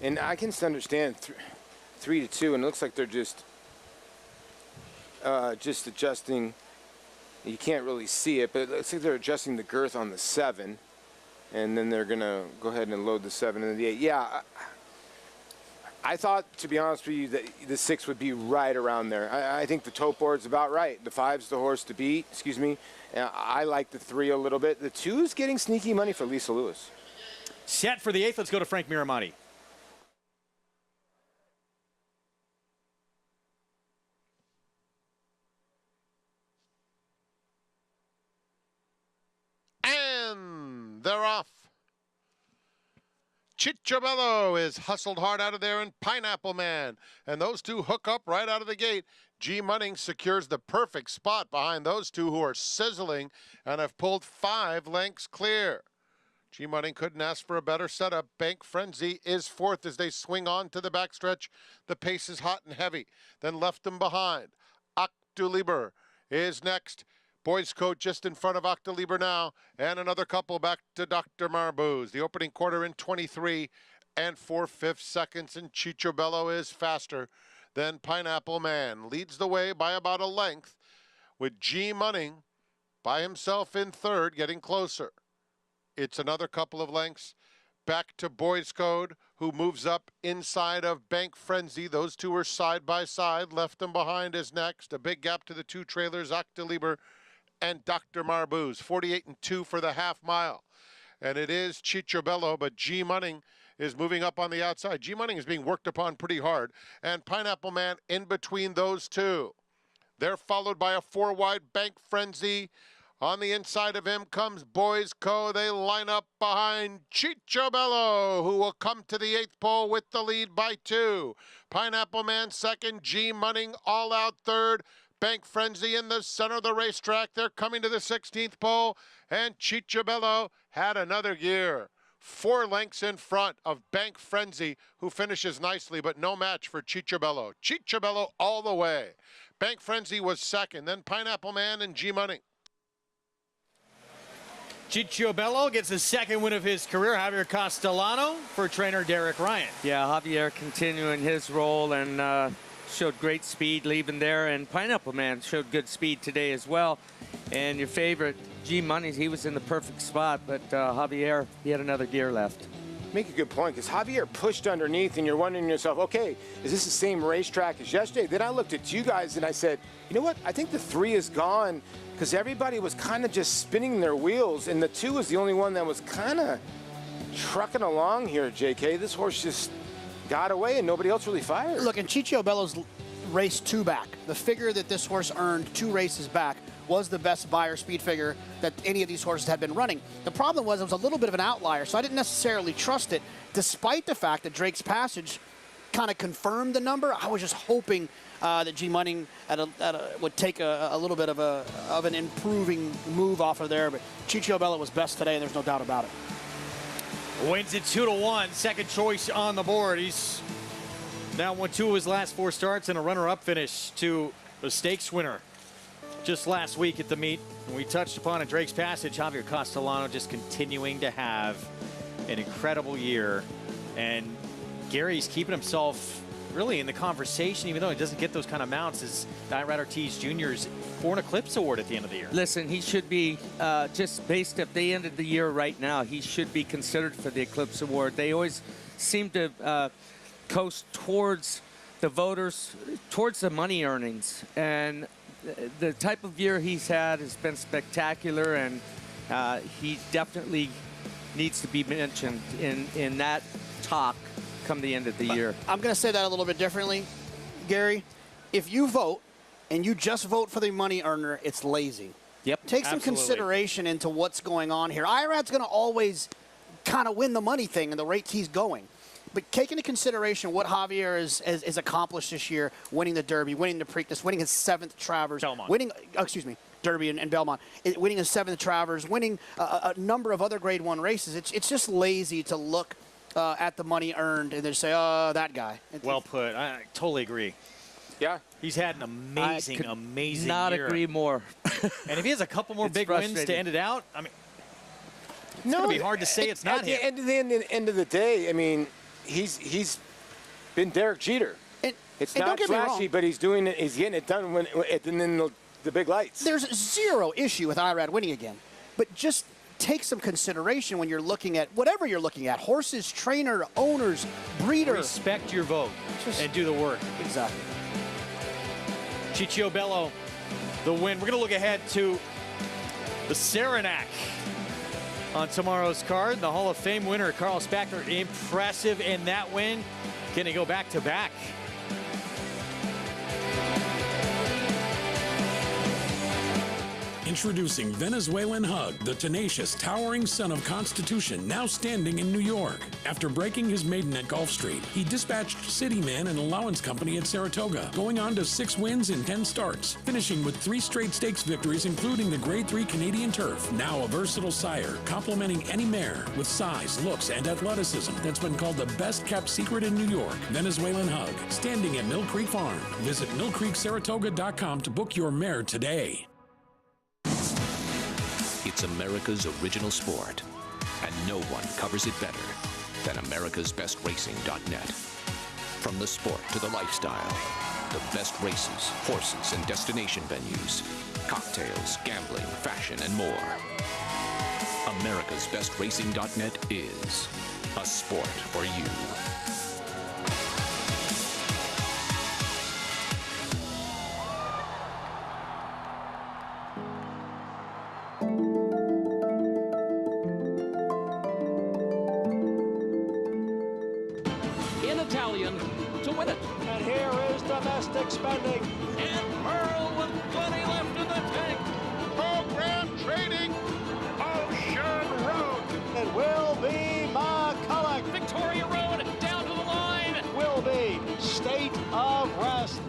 and I can understand 3-2, and it looks like they're just adjusting. You can't really see it, but it looks like they're adjusting the girth on the 7, and then they're gonna go ahead and load the 7 and the 8. Yeah, I thought, to be honest with you, that the 6 would be right around there. I think the tote board's about right. The 5's the horse to beat, excuse me. I like the 3 a little bit. The 2 is getting sneaky money for Lisa Lewis. Set for the 8th. Let's go to Frank Miramonte. And they're off. Chichabello is hustled hard out of there, and Pineapple Man. And those two hook up right out of the gate. G. Munning secures the perfect spot behind those two who are sizzling and have pulled 5 lengths clear. G. Munning couldn't ask for a better setup. Bank Frenzy is 4th as they swing on to the backstretch. The pace is hot and heavy. Then left them behind. Octoliber is next. Boys Coat just in front of Octoliber now, and another couple back to Dr. Marbuz. The opening quarter in 23 and 4/5 seconds, and Chichabello is faster than Pineapple Man. Leads the way by about a length, with G. Munning by himself in 3rd, getting closer. It's another couple of lengths back to Boys Code, who moves up inside of Bank Frenzy. Those two are side by side. Left them behind is next. A big gap to the 2 trailers, Octoliber and Dr. Marbuz. 48 and 2 for the half mile. And it is Chichabello, but G. Munning is moving up on the outside. G. Munning is being worked upon pretty hard. And Pineapple Man in between those two. They're followed by a 4-wide Bank Frenzy. On the inside of him comes Boys Co. They line up behind Chichabello, who will come to the 8th pole with the lead by 2. Pineapple Man 2nd, G. Munning all out 3rd. Bank Frenzy in the center of the racetrack. They're coming to the 16th pole, and Chichabello had another gear. 4 lengths in front of Bank Frenzy, who finishes nicely, but no match for Chichabello. Chichabello all the way. Bank Frenzy was 2nd, then Pineapple Man and G. Munning. Chichabello gets his 2nd win of his career. Javier Castellano for trainer Derek Ryan. Yeah, Javier continuing his role and showed great speed leaving there. And Pineapple Man showed good speed today as well. And your favorite, G. Munning, he was in the perfect spot. But Javier, he had another gear left. Make a good point, because Javier pushed underneath, and you're wondering to yourself, okay, is this the same racetrack as yesterday? Then I looked at you guys, and I said, you know what? I think the 3 is gone, because everybody was kind of just spinning their wheels, and the 2 was the only one that was kind of trucking along here, JK. This horse just got away, and nobody else really fired. Look, in Chichabello's race 2 back, the figure that this horse earned 2 races back was the best buyer speed figure that any of these horses had been running. The problem was it was a little bit of an outlier, so I didn't necessarily trust it, despite the fact that Drake's Passage kind of confirmed the number. I was just hoping that G. Munning would take a little bit of an improving move off of there, but Chichabello was best today, and there's no doubt about it. Wins it 2-1, second choice on the board. He's now won 2 of his last 4 starts and a runner-up finish to the stakes winner just last week at the meet. And we touched upon at Drake's Passage, Javier Castellano just continuing to have an incredible year. And Gary's keeping himself really in the conversation, even though he doesn't get those kind of mounts, as Irad Ortiz Jr.'s for an Eclipse Award at the end of the year. Listen, he should be, just based if they ended the year right now, he should be considered for the Eclipse Award. They always seem to coast towards the voters, towards the money earnings. And the type of year he's had has been spectacular, and he definitely needs to be mentioned in that talk come the end of the year. I'm going to say that a little bit differently, Gary. If you vote and you just vote for the money earner, it's lazy. Yep. Take some consideration into what's going on here. Irad's going to always kind of win the money thing and the rates he's going. But take into consideration what Javier has accomplished this year, winning the Derby, winning the Preakness, winning his 7th Travers, winning, Derby and Belmont, winning his 7th Travers, winning a number of other Grade 1 races. It's just lazy to look at the money earned and then say, oh, that guy. Well put. I totally agree. Yeah. He's had an amazing, amazing not year. agree more. And if he has a couple more big wins to end it out, I mean, it's going to be hard to say it's not him. At the end of the day, I mean, he's been Derek Jeter. It's not flashy, but he's doing it. He's getting it done in the big lights. There's zero issue with Irad winning again, but just take some consideration when you're looking at whatever you're looking at: horses, trainer, owners, breeder. Respect your vote and do the work. Exactly. Chichabello, the win. We're going to look ahead to the Saranac on tomorrow's card. The Hall of Fame winner, Carl Spackler, impressive in that win. Can he go back-to-back? Introducing Venezuelan Hug, the tenacious, towering son of Constitution, now standing in New York. After breaking his maiden at Gulfstreet, he dispatched City Man and Allowance Company at Saratoga, going on to 6 wins in 10 starts, finishing with 3 straight stakes victories, including the Grade 3 Canadian Turf. Now a versatile sire, complementing any mare with size, looks, and athleticism that's been called the best-kept secret in New York. Venezuelan Hug, standing at Mill Creek Farm. Visit millcreeksaratoga.com to book your mare today. It's America's original sport, and no one covers it better than americasbestracing.net. From the sport to the lifestyle, the best races, horses, and destination venues, cocktails, gambling, fashion, and more. americasbestracing.net is a sport for you. To win it. And here is domestic spending. And Merle with plenty left in the tank. Program trading. Ocean Road. It will be McCulloch. Victoria Road down to the line. Will be State of Rest.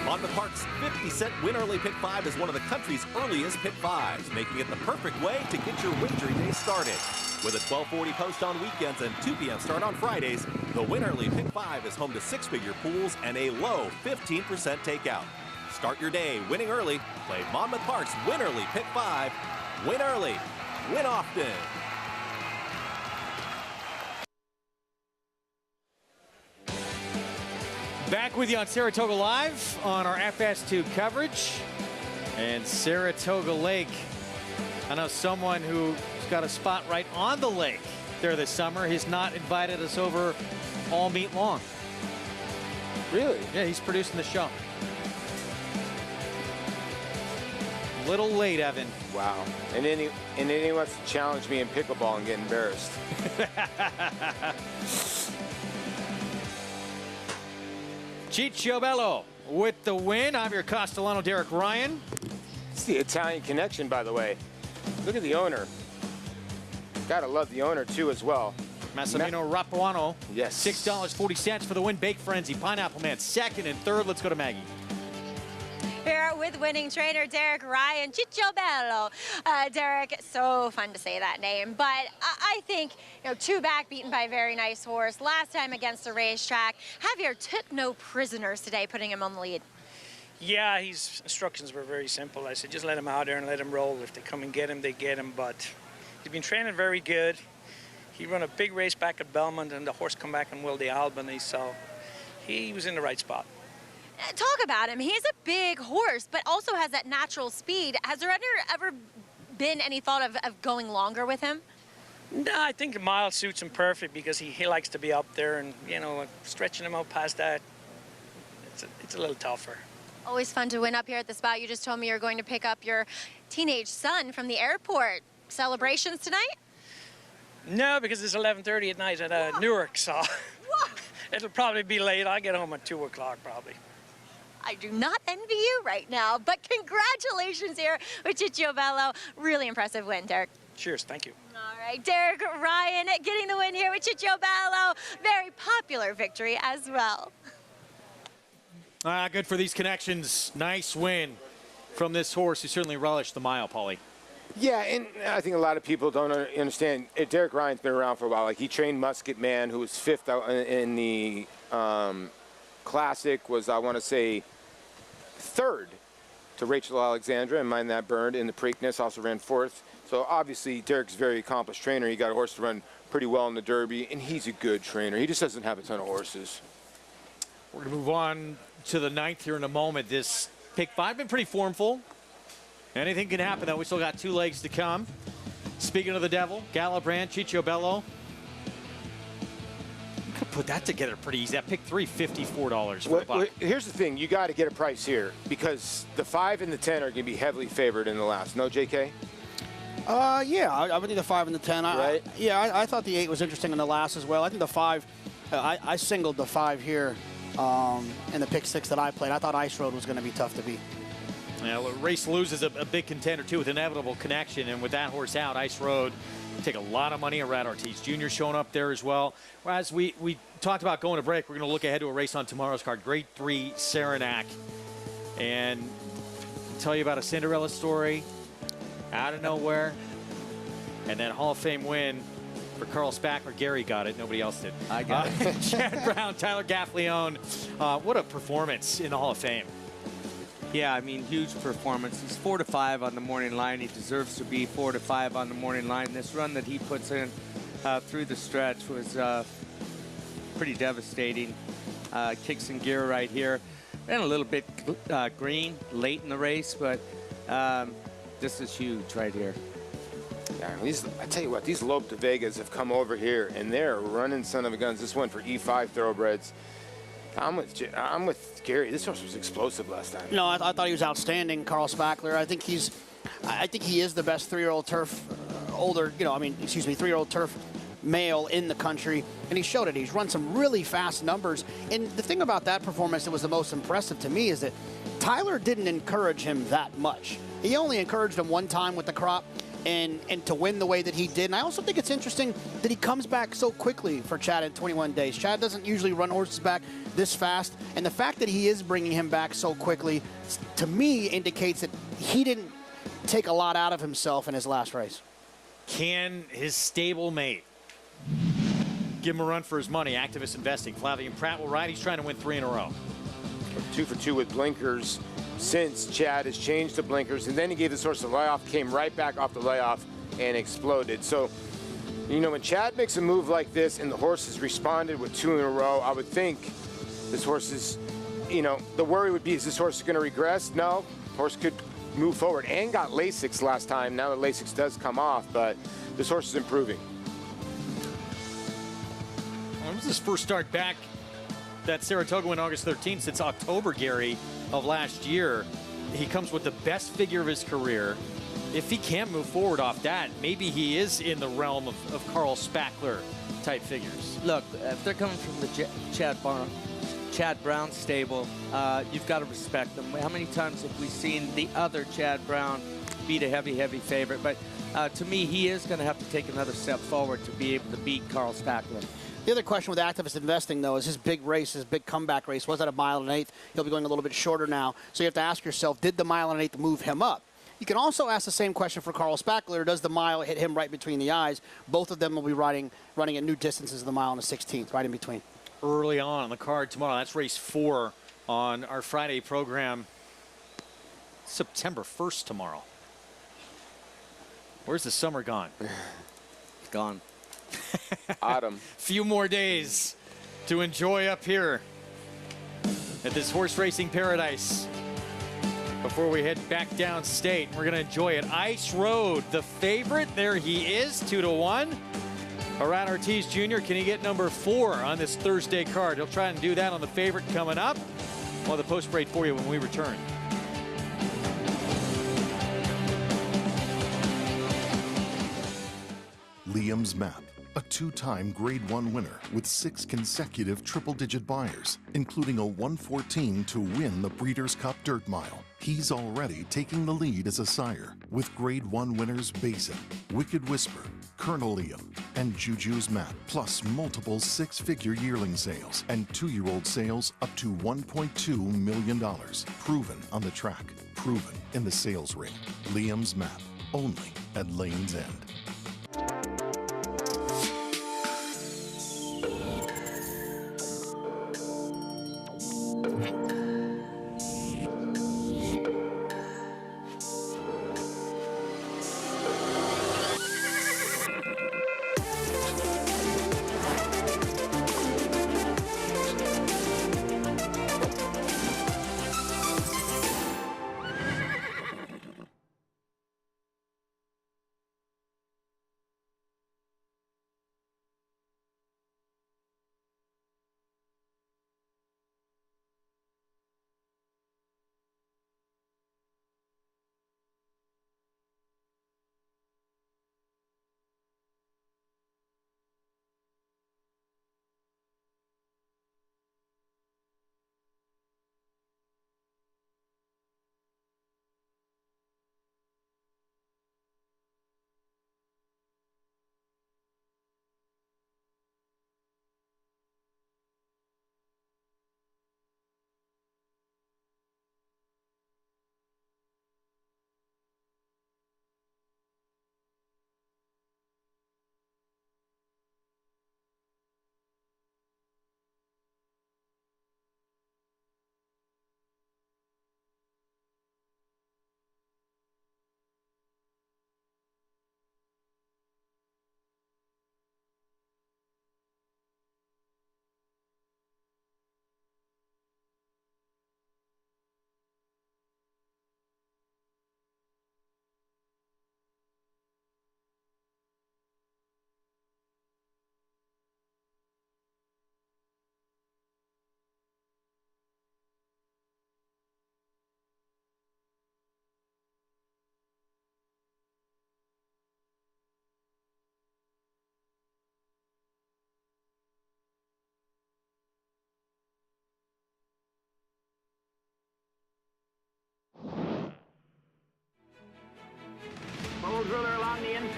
Monmouth Park's 50-cent Win Early Pick 5 is one of the country's earliest Pick 5s, making it the perfect way to get your wagering day started. With a 12:40 post on weekends and 2 p.m. start on Fridays, the Win Early Pick 5 is home to 6-figure pools and a low 15% takeout. Start your day winning early. Play Monmouth Park's Win Early Pick 5. Win early, win often. Back with you on Saratoga Live on our FS2 coverage. And Saratoga Lake, I know someone who's got a spot right on the lake there this summer. He's not invited us over all meet long. Really? Yeah, he's producing the show. Little late, Evan. Wow. And then he wants to challenge me in pickleball and get embarrassed. Ciccio Bello with the win. I'm your Castellano, Derek Ryan. It's the Italian connection, by the way. Look at the owner. Gotta love the owner, too, as well. Massimino Rapuano. Yes. $6.40 for the win. Bake Frenzy. Pineapple Man, second and third. Let's go to Maggie. Here with winning trainer Derek Ryan, Ciccio Bello. Derek, so fun to say that name, but I think, 2 back, beaten by a very nice horse. Last time against the racetrack. Javier took no prisoners today, putting him on the lead. Yeah, his instructions were very simple. I said, just let him out there and let him roll. If they come and get him, they get him, but he's been training very good. He ran a big race back at Belmont, and the horse come back and Wilde Albany, so he was in the right spot. Talk about him. He's a big horse, but also has that natural speed. Has there ever been any thought of going longer with him? No, I think the mile suits him perfect because he likes to be up there, and, stretching him out past that, it's a little tougher. Always fun to win up here at the spot. You just told me you're going to pick up your teenage son from the airport. Celebrations tonight? No, because it's 11:30 at night at Newark, so it'll probably be late. I'll get home at 2 o'clock probably. I do not envy you right now, but congratulations here with Ciccio Bello. Really impressive win, Derek. Cheers, thank you. All right, Derek Ryan getting the win here with Ciccio Bello. Very popular victory as well. Good for these connections. Nice win from this horse who certainly relished the mile, Paulie. Yeah, and I think a lot of people don't understand. Derek Ryan's been around for a while. Like, he trained Musket Man, who was 5th out in the Classic, was, I want to say, 3rd to Rachel Alexandra, and Mind That Burned in the Preakness, also ran 4th. So obviously Derek's a very accomplished trainer. He got a horse to run pretty well in the Derby, and he's a good trainer. He just doesn't have a ton of horses. We're going to move on to the 9th here in a moment. This pick 5 been pretty formful. Anything can happen, though. We still got 2 legs to come. Speaking of the devil, Galabrand, Ciccio Bello. put that together pretty easy. That pick 3, $54 for a buck. Here's the thing. You got to get a price here because the 5 and the 10 are going to be heavily favored in the last. No, JK? Yeah, I would need the 5 and the 10. Right? I thought the 8 was interesting in the last as well. I think the 5, I singled the 5 here in the pick 6 that I played. I thought Ice Road was going to be tough to beat. Yeah, Race loses a big contender, too, with Inevitable Connection. And with that horse out, Ice Road take a lot of money. Arad Ortiz Jr. showing up there as well. As we talked about going to break, we're going to look ahead to a race on tomorrow's card. Grade 3 Saranac. And I'll tell you about a Cinderella story out of nowhere. And then Hall of Fame win for Carl Spackler. Gary got it. Nobody else did. I got it. Chad Brown, Tyler Gaffleone. What a performance in the Hall of Fame. Yeah, I mean, huge performance. He's 4 to 5 on the morning line. He deserves to be 4 to 5 on the morning line. This run that he puts in through the stretch was pretty devastating. Kicks in gear right here. And a little bit green late in the race, but this is huge right here. Yeah, I tell you what, these Lope de Vegas have come over here, and they're running son of a guns. This one for E5 thoroughbreds. I'm with Gary. This horse was explosive last time. No, I thought he was outstanding, Carl Spackler. I think he is the best 3-year-old turf, 3-year-old turf male in the country, and he showed it. He's run some really fast numbers. And the thing about that performance that was the most impressive to me is that Tyler didn't encourage him that much. He only encouraged him one time with the crop. And to win the way that he did. And I also think it's interesting that he comes back so quickly for Chad in 21 days. Chad doesn't usually run horses back this fast. And the fact that he is bringing him back so quickly, to me, indicates that he didn't take a lot out of himself in his last race. Can his stablemate give him a run for his money? Activist Investing. Flavian Pratt will ride. He's trying to win 3 in a row. 2 for 2 with blinkers. Since Chad has changed the blinkers, and then he gave this horse a layoff, came right back off the layoff and exploded. So, when Chad makes a move like this and the horse has responded with 2 in a row, I would think this horse is, the worry would be, is this horse going to regress? No, horse could move forward and got Lasix last time. Now that Lasix does come off, but this horse is improving. It was his first start back that Saratoga win August 13th since October, Gary, of last year. He comes with the best figure of his career. If he can't move forward off that, maybe he is in the realm of Carl Spackler type figures. Look, if they're coming from the Chad Brown stable, you've got to respect them. How many times have we seen the other Chad Brown beat a heavy favorite? But to me, he is going to have to take another step forward to be able to beat Carl Spackler. The other question with Activist Investing, though, is his big race, his big comeback race, was at 1 1/8. He'll be going a little bit shorter now. So you have to ask yourself, did the 1 1/8 move him up? You can also ask the same question for Carl Spackler. Does the mile hit him right between the eyes? Both of them will be running at new distances of the mile and the 16th, right in between. Early on the card tomorrow. That's race 4 on our Friday program. September 1st tomorrow. Where's the summer gone? It's gone. Autumn. Few more days to enjoy up here at this horse racing paradise before we head back downstate. We're going to enjoy it. Ice Road, the favorite. There he is, 2 to 1. Arad Ortiz Jr., can he get number 4 on this Thursday card? He'll try and do that on the favorite coming up. We'll have the post break for you when we return. Liam's Map, a 2-time Grade 1 winner with 6 consecutive triple-digit buyers, including a 114 to win the Breeders' Cup Dirt Mile. He's already taking the lead as a sire with Grade 1 winners Basin, Wicked Whisper, Colonel Liam, and Juju's Map, plus multiple 6-figure yearling sales and 2-year-old sales up to $1.2 million. Proven on the track, proven in the sales ring. Liam's Map, only at Lane's End.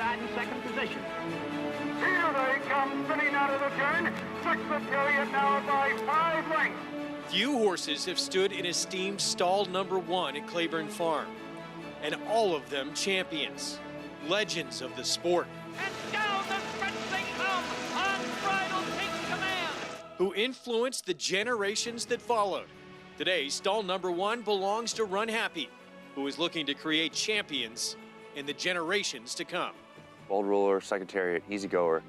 inside in second position. Here they come, spinning out of the turn. Secretariat now by 5 lengths. Few horses have stood in esteemed stall number 1 at Claiborne Farm, and all of them champions, legends of the sport. And down the stretch they come. Unbridled takes command. Who influenced the generations that followed. Today, stall number 1 belongs to Run Happy, who is looking to create champions in the generations to come. Bold Ruler, Secretariat, Easy Goer,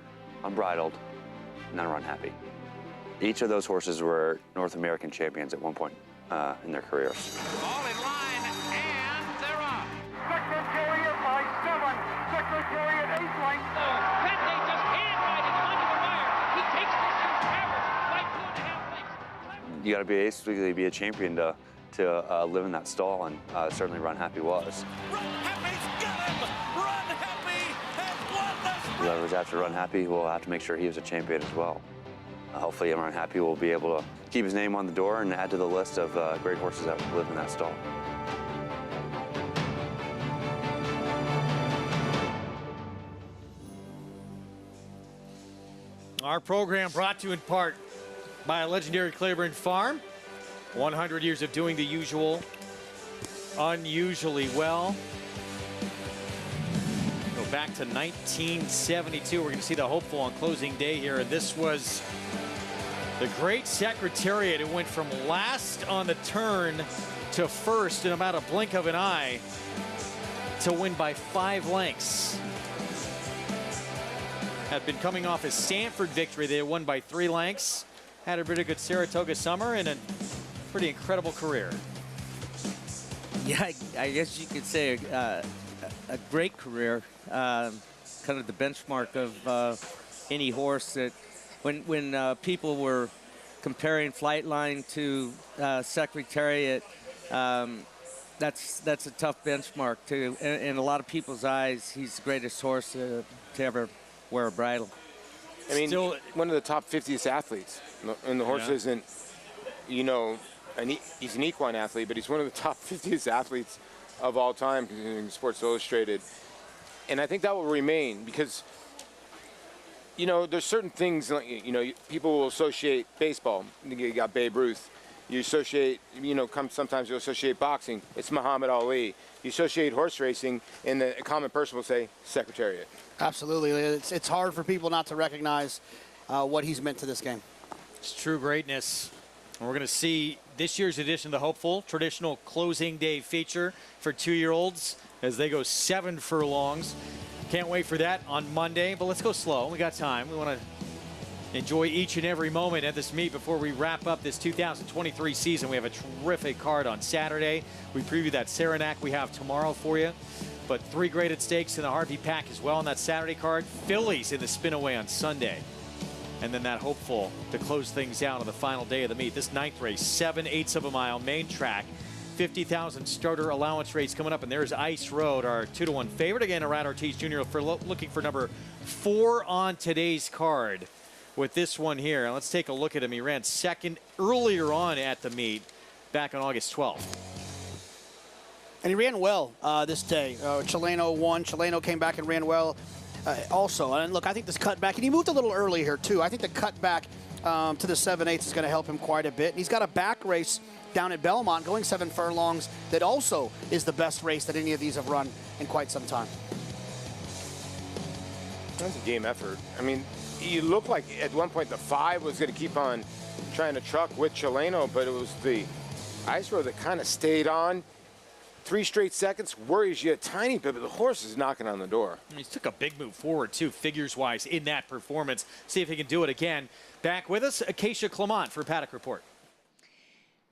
Unbridled, and then Run Happy. Each of those horses were North American champions at one point in their careers. All in line, and they're off. Secretariat by 7. Secretariat 8 lengths. Fenday just hand-riding him under the wire. He takes this to Trevor by 2.5 lengths. You got to basically be a champion to live in that stall, and certainly Run Happy was. Whoever's after Run Happy will have to make sure he was a champion as well. Hopefully Run Happy will be able to keep his name on the door and add to the list of great horses that live in that stall. Our program brought to you in part by a legendary Claiborne Farm. 100 years of doing the usual, unusually well. Go back to 1972. We're going to see the hopeful on closing day here. And this was the great Secretariat. It went from last on the turn to first in about a blink of an eye to win by 5 lengths. Had been coming off a Stanford victory. They won by 3 lengths. Had a pretty good Saratoga summer and a pretty incredible career. Yeah, I guess you could say a great career. Kind of the benchmark of any horse that when people were comparing Flightline to Secretariat, that's a tough benchmark too. In a lot of people's eyes, he's the greatest horse to ever wear a bridle. I mean, still one of the top 50th athletes, and the horse isn't, you know, he's an equine athlete, but he's one of the top 50th athletes of all time in Sports Illustrated. And I think that will remain because, you know, there's certain things, you know, people will associate baseball. You got Babe Ruth. You associate, you know, sometimes you associate boxing. It's Muhammad Ali. You associate horse racing, and the common person will say Secretariat. Absolutely. It's hard for people not to recognize what he's meant to this game. It's true greatness. And we're going to see this year's edition of the Hopeful, traditional closing day feature for 2-year-olds as they go 7 furlongs. Can't wait for that on Monday, but let's go slow. We got time. We want to enjoy each and every moment at this meet before we wrap up this 2023 season. We have a terrific card on Saturday. We preview that Saranac we have tomorrow for you. But 3 graded stakes in the Harvey Pack as well on that Saturday card. Fillies in the Spinaway on Sunday. And then that Hopeful to close things out on the final day of the meet. This 9th race, 7/8 of a mile, main track. 50,000 starter allowance race coming up. And there's Ice Road, our 2-to-1 favorite. Again, Arad Ortiz Jr. for looking for number 4 on today's card with this one here. Let's take a look at him. He ran second earlier on at the meet back on August 12th. And he ran well this day. Chileno won. Chileno came back and ran well also. And look, I think this cutback, and he moved a little early here too. I think the cutback to the 7/8 is going to help him quite a bit. And he's got a back race down at Belmont going 7 furlongs that also is the best race that any of these have run in quite some time. That's a game effort. I mean, you look like at one point the 5 was going to keep on trying to truck with Chileno, but it was the Ice Road that kind of stayed on. 3 straight seconds worries you a tiny bit, but the horse is knocking on the door. He took a big move forward, too, figures-wise, in that performance. See if he can do it again. Back with us, Acacia Clement for Paddock Report.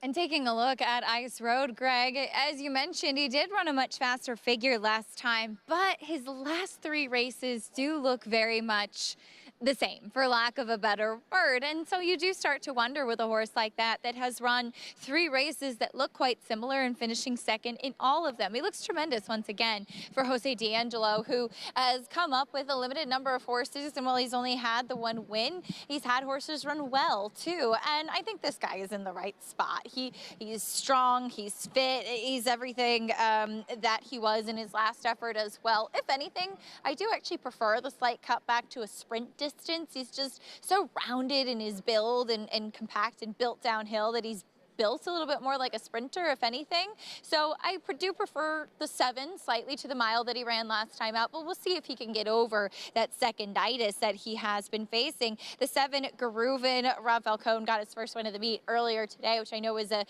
And taking a look at Ice Road, Greg, as you mentioned, he did run a much faster figure last time, but his last 3 races do look very much the same, for lack of a better word. And so you do start to wonder with a horse like that has run 3 races that look quite similar and finishing second in all of them. He looks tremendous once again for Jose D'Angelo, who has come up with a limited number of horses, and while he's only had the 1 win, he's had horses run well too. And I think this guy is in the right spot. He's strong, he's fit, he's everything that he was in his last effort as well. If anything, I do actually prefer the slight cutback to a sprint distance. He's just so rounded in his build and compact and built downhill that he's built a little bit more like a sprinter, if anything. So I do prefer the 7 slightly to the mile that he ran last time out, but we'll see if he can get over that seconditis that he has been facing. The 7, Garuvan, Rob Falcone got his first win of the meet earlier today, which I know was a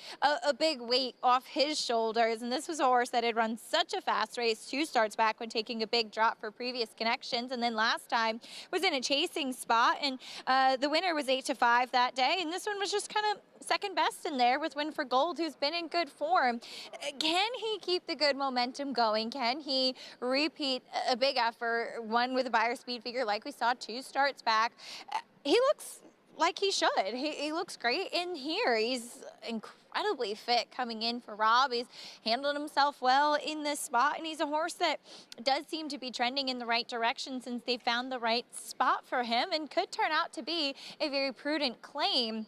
big weight off his shoulders. And this was a horse that had run such a fast race 2 starts back when taking a big drop for previous connections. And then last time was in a chasing spot, and the winner was 8-5 that day. And this one was just kind of second best in there with Win for Gold, who's been in good form. Can he keep the good momentum going? Can he repeat a big effort, one with a buyer speed figure like we saw 2 starts back? He looks like he should. He looks great in here. He's incredibly fit coming in for Rob. He's handled himself well in this spot, and he's a horse that does seem to be trending in the right direction since they found the right spot for him, and could turn out to be a very prudent claim,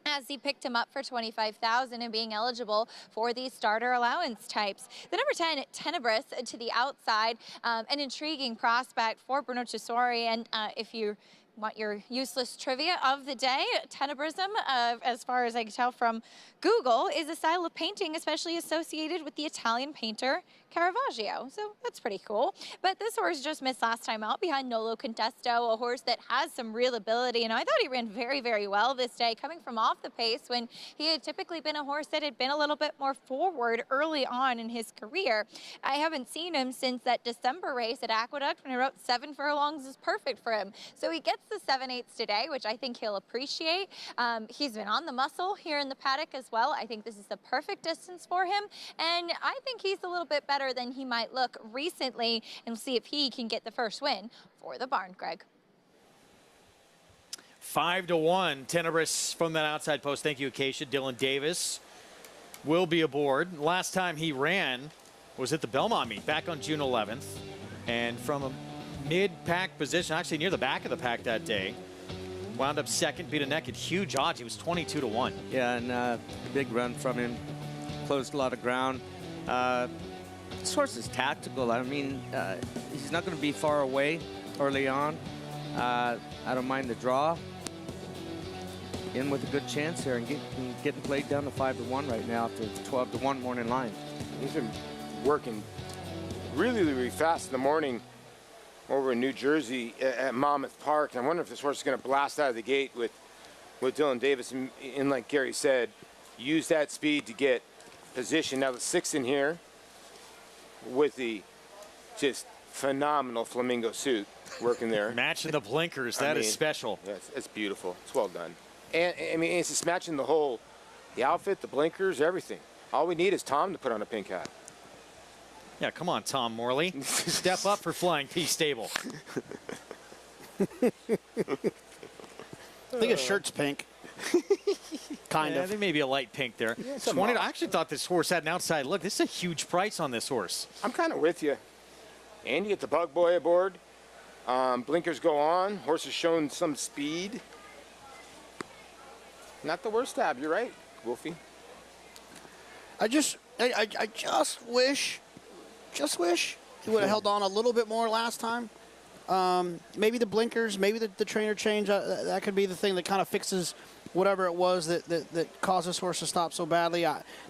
as he picked him up for $25,000 and being eligible for these starter allowance types. The number 10, Tenebris, to the outside, an intriguing prospect for Bruno Chisori. And if you want your useless trivia of the day, Tenebrism, as far as I can tell from Google, is a style of painting especially associated with the Italian painter Caravaggio. So that's pretty cool. But this horse just missed last time out behind Nolo Contesto, a horse that has some real ability. And I thought he ran very, very well this day, coming from off the pace when he had typically been a horse that had been a little bit more forward early on in his career. I haven't seen him since that December race at Aqueduct when I wrote 7 furlongs is perfect for him. So he gets the 7/8 today, which I think he'll appreciate. He's been on the muscle here in the paddock as well. I think this is the perfect distance for him. And I think he's a little bit better than he might look recently, and we'll see if he can get the first win for the barn, Greg. 5-1, Tenebris from that outside post. Thank you, Acacia. Dylan Davis will be aboard. Last time he ran was at the Belmont meet back on June 11th. And from a mid-pack position, actually near the back of the pack that day, wound up second, beat a neck at huge odds. He was 22-1. Yeah, and a big run from him. Closed a lot of ground. This horse is tactical. I mean, he's not going to be far away early on. I don't mind the draw. In with a good chance here and getting played down to 5-1 right now after the 12-1 morning line. He's been working really, really fast in the morning over in New Jersey at Monmouth Park. And I wonder if this horse is going to blast out of the gate with Dylan Davis. And like Gary said, use that speed to get position. Now the 6th in here with the just phenomenal flamingo suit working there. Matching the blinkers, that is special. Yeah, it's beautiful. It's well done. And I mean, it's just matching the outfit, the blinkers, everything. All we need is Tom to put on a pink hat. Yeah, come on, Tom Morley. Step up for Flying P Stable. I think his shirt's pink. Kind of. I think maybe a light pink there. Yeah, 20. I actually thought this horse had an outside look. This is a huge price on this horse. I'm kind of with you. And you get the bug boy aboard. Blinkers go on. Horse is showing some speed. Not the worst tab. You're right, Wolfie. I just wish he would have held on a little bit more last time. Maybe the blinkers, maybe the trainer change. That could be the thing that kind of fixes whatever it was that caused this horse to stop so badly.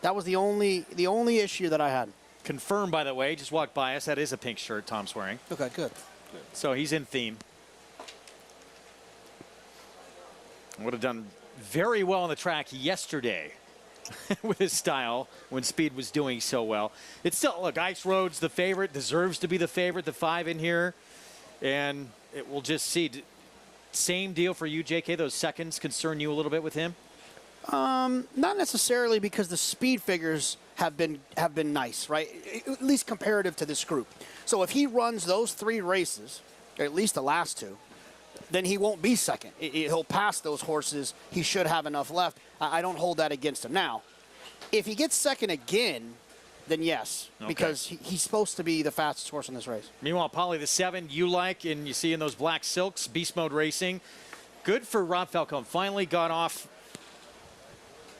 That was the only issue that I had. Confirmed, by the way. Just walked by us. That is a pink shirt Tom's wearing. Okay, good. So he's in theme. Would have done very well on the track yesterday with his style when speed was doing so well. It's still, look, Ice Road's the favorite, deserves to be the favorite, the 5 in here. And it will just see. Same deal for you, JK. Those seconds concern you a little bit with him? Not necessarily, because the speed figures have been nice, right? At least comparative to this group. So if he runs those 3 races, or at least the last 2, then he won't be second. He'll pass those horses. He should have enough left. I don't hold that against him. Now, if he gets second again, then yes, because he's supposed to be the fastest horse in this race. Meanwhile, Polly, the 7 you like, and you see in those black silks, Beast Mode Racing. Good for Rob Falcone. Finally got off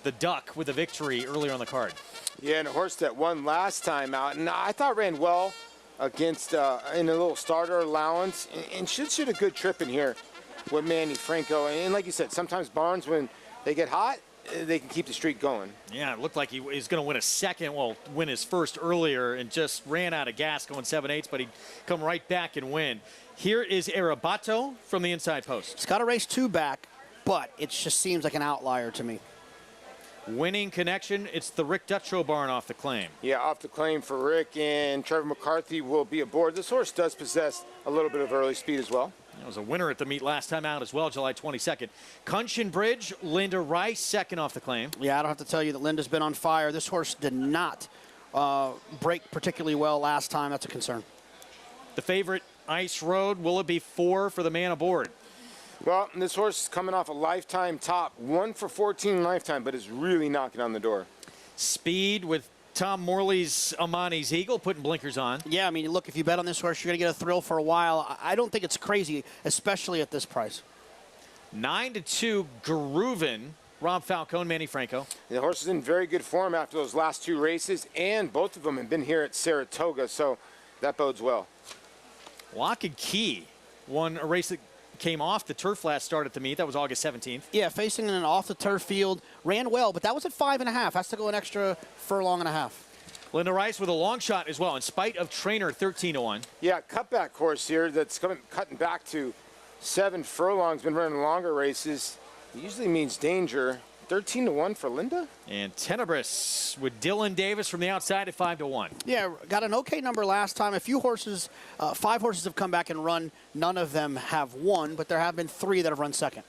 the duck with a victory earlier on the card. Yeah, and a horse that won last time out, and I thought ran well against in a little starter allowance, and should a good trip in here with Manny Franco. And like you said, sometimes barns, when they get hot, they can keep the streak going. Yeah, it looked like he was going to win a second, win his first earlier, and just ran out of gas going 7/8, but he'd come right back and win. Here is Arabato from the inside post. It's got a race 2 back, but it just seems like an outlier to me. Winning connection, it's the Rick Dutrow barn off the claim. Yeah, off the claim for Rick, and Trevor McCarthy will be aboard. This horse does possess a little bit of early speed as well. It was a winner at the meet last time out as well, July 22nd. Cuncheon Bridge, Linda Rice, second off the claim. Yeah, I don't have to tell you that Linda's been on fire. This horse did not break particularly well last time. That's a concern. The favorite, Ice Road, will it be 4 for the man aboard? Well, this horse is coming off a lifetime top, 1 for 14 lifetime, but is really knocking on the door. Speed with Tom Morley's Amani's Eagle, putting blinkers on. Yeah, I mean, look, if you bet on this horse, you're going to get a thrill for a while. I don't think it's crazy, especially at this price. 9-2, Grooven, Rob Falcone, Manny Franco. The horse is in very good form after those last 2 races, and both of them have been here at Saratoga, so that bodes well. Lock and Key won a race that came off the turf last start at the meet. That was August 17th. Yeah, facing an off-the-turf field. Ran well, but that was at 5.5. Has to go an extra furlong and a half. Linda Rice with a long shot as well, in spite of trainer 13-1. Yeah, cutback horse here that's cutting back to 7 furlongs, been running longer races. It usually means danger. 13-1 for Linda. And Tenebris with Dylan Davis from the outside at 5-1. Yeah, got an okay number last time. A few horses, 5 horses have come back and run. None of them have won, but there have been 3 that have run second.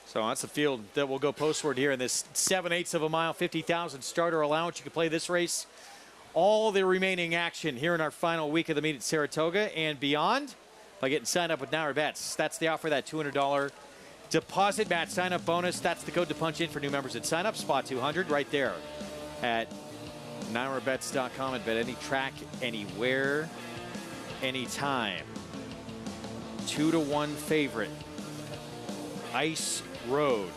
So that's the field that will go postward here in this 7/8 of a mile, 50,000 starter allowance. You can play this race all the remaining action here in our final week of the meet at Saratoga and beyond by getting signed up with Nauer Bets. That's the offer, that $200 deposit match sign-up bonus. That's the code to punch in for new members at sign-up. Spot 200 right there at NauerBets.com and bet any track, anywhere, anytime. 2-1 favorite, Ice Road.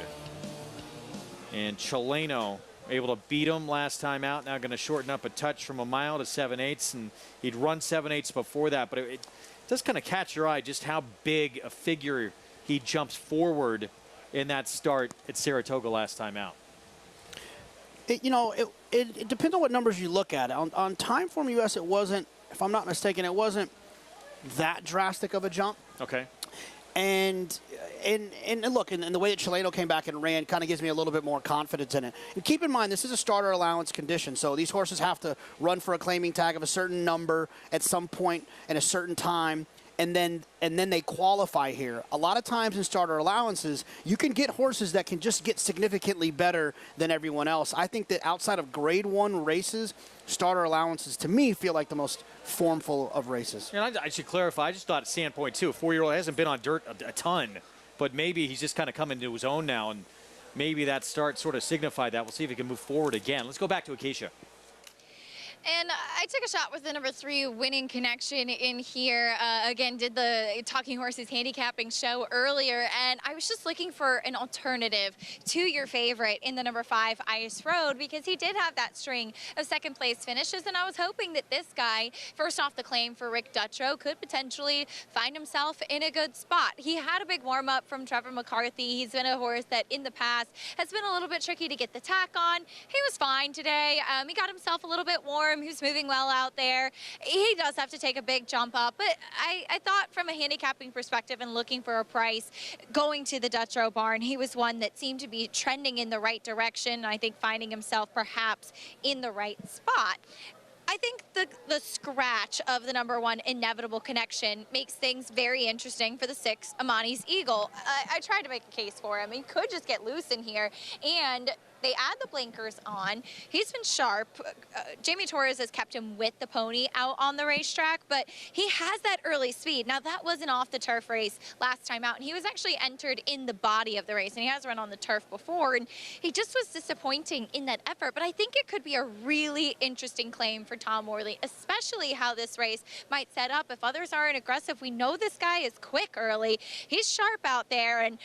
And Chileno able to beat him last time out. Now going to shorten up a touch from a mile to 7/8, and he'd run 7/8 before that. But it does kind of catch your eye just how big a figure he jumps forward in that start at Saratoga last time out. It depends on what numbers you look at. On Timeform US, it wasn't, if I'm not mistaken, it wasn't that drastic of a jump. Okay. And look, and the way that Chileno came back and ran kind of gives me a little bit more confidence in it. And keep in mind, this is a starter allowance condition, so these horses have to run for a claiming tag of a certain number at some point in a certain time. And then they qualify here. A lot of times in starter allowances, you can get horses that can just get significantly better than everyone else. I think that outside of grade 1 races, starter allowances, to me, feel like the most formful of races. And I should clarify, I just thought at Sandpoint, too, a 4-year-old hasn't been on dirt a ton, but maybe he's just kind of coming to his own now, and maybe that start sort of signified that. We'll see if he can move forward again. Let's go back to Acacia. And I took a shot with the number 3 Winning Connection in here. Again, did the Talking Horses handicapping show earlier, and I was just looking for an alternative to your favorite in the number 5 Ice Road, because he did have that string of second place finishes, and I was hoping that this guy, first off the claim for Rick Dutrow, could potentially find himself in a good spot. He had a big warm-up from Trevor McCarthy. He's been a horse that in the past has been a little bit tricky to get the tack on. He was fine today. He got himself a little bit warm. He was moving well out there. He does have to take a big jump up, but I thought from a handicapping perspective and looking for a price, going to the Dutrow barn, he was one that seemed to be trending in the right direction. I think finding himself perhaps in the right spot. I think the scratch of the number 1 Inevitable Connection makes things very interesting for the 6 Amani's Eagle. I tried to make a case for him. He could just get loose in here, and They add the blinkers on. He's been sharp. Jamie Torres has kept him with the pony out on the racetrack, but he has that early speed. Now, that was an off-the-turf race last time out, and he was actually entered in the body of the race, and he has run on the turf before, and he just was disappointing in that effort. But I think it could be a really interesting claim for Tom Morley, especially how this race might set up. If others aren't aggressive, we know this guy is quick early. He's sharp out there, and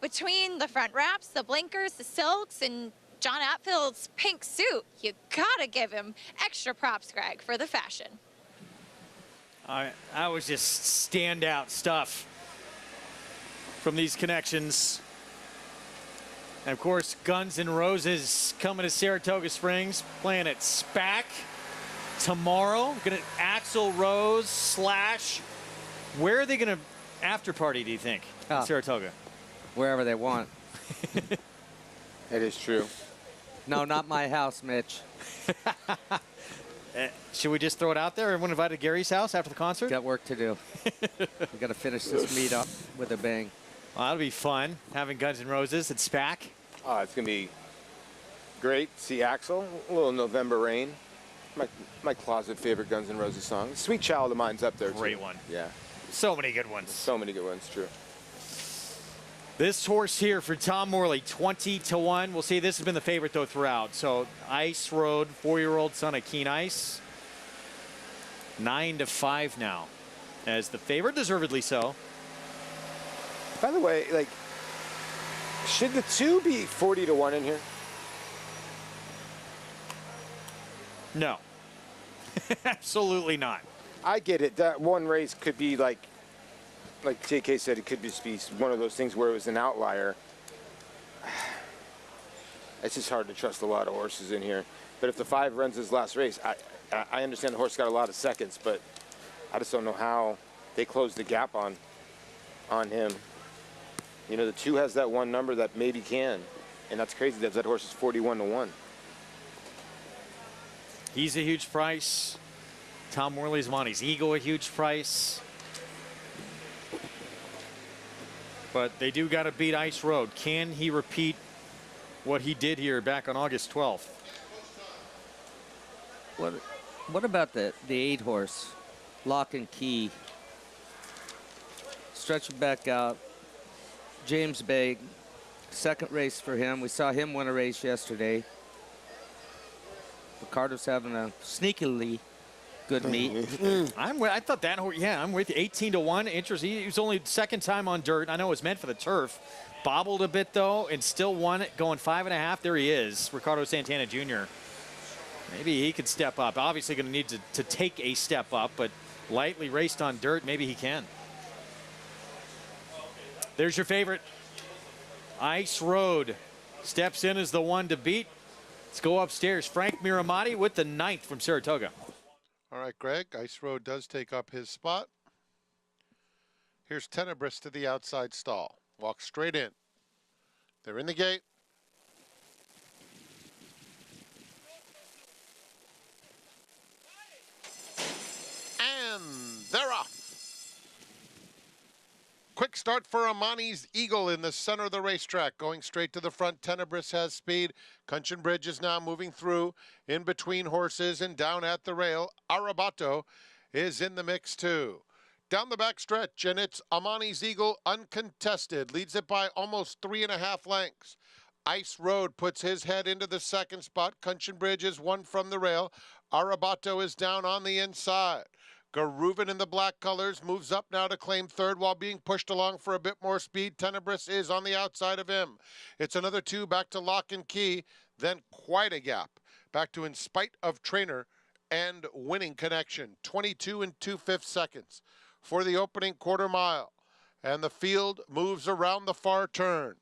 between the front wraps, the blinkers, the silks, and John Atfield's pink suit, you gotta give him extra props, Greg, for the fashion. That was just standout stuff from these connections. And of course, Guns N' Roses coming to Saratoga Springs, playing at SPAC tomorrow. Gonna Axl Rose Slash. Where are they gonna after party, do you think? Saratoga. Wherever they want. That is true. No, not my house, Mitch. Should we just throw it out there? Everyone invited to Gary's house after the concert? Got work to do. We got to finish this meet up with a bang. Well, that'll be fun, having Guns N' Roses at SPAC. Oh, it's going to be great. See Axl, a little November Rain. My closet favorite Guns N' Roses song. Sweet Child of Mine's up there, too. Great one. Yeah. So many good ones. So many good ones, true. This horse here for Tom Morley, 20-1. We'll see, this has been the favorite, though, throughout. So Ice Road, 4-year-old son of Keen Ice. 9-5 now as the favorite, deservedly so. By the way, like, should the two be 40-1 in here? No. Absolutely not. I get it. That one race could be like JK said, it could just be one of those things where it was an outlier. It's just hard to trust a lot of horses in here. But if the 5 runs his last race, I understand the horse got a lot of seconds, but I just don't know how they closed the gap on him. You know, the 2 has that one number that maybe can, and that's crazy that horse is 41-1. He's a huge price. Tom Morley's Monty's Eagle, a huge price. But they do got to beat Ice Road. Can he repeat what he did here back on August 12th? What about the 8 horse, Lock and Key? Stretch it back out. James Bay, second race for him. We saw him win a race yesterday. Ricardo's having a sneakily good meet. I thought that horse, yeah, I'm with you. 18-1. Interesting. He was only second time on dirt. I know it was meant for the turf. Bobbled a bit, though, and still won it, going 5.5. There he is, Ricardo Santana Jr. Maybe he could step up. Obviously going to need to take a step up, but lightly raced on dirt, maybe he can. There's your favorite. Ice Road steps in as the one to beat. Let's go upstairs. Frank Miramati with the 9th from Saratoga. All right, Greg, Ice Road does take up his spot. Here's Tenebris to the outside stall. Walk straight in. They're in the gate. And they're off. Quick start for Amani's Eagle in the center of the racetrack. Going straight to the front, Tenebris has speed. Cunchen Bridge is now moving through in between horses and down at the rail. Arabato is in the mix too. Down the back stretch, and it's Amani's Eagle uncontested. Leads it by almost 3.5 lengths. Ice Road puts his head into the second spot. Cunchen Bridge is one from the rail. Arabato is down on the inside. Garuvan in the black colors moves up now to claim third while being pushed along for a bit more speed. Tenebris is on the outside of him. It's another 2 back to Lock and Key, then quite a gap back to In Spite of Trainer and Winning Connection. 22 2/5 seconds for the opening quarter mile. And the field moves around the far turn.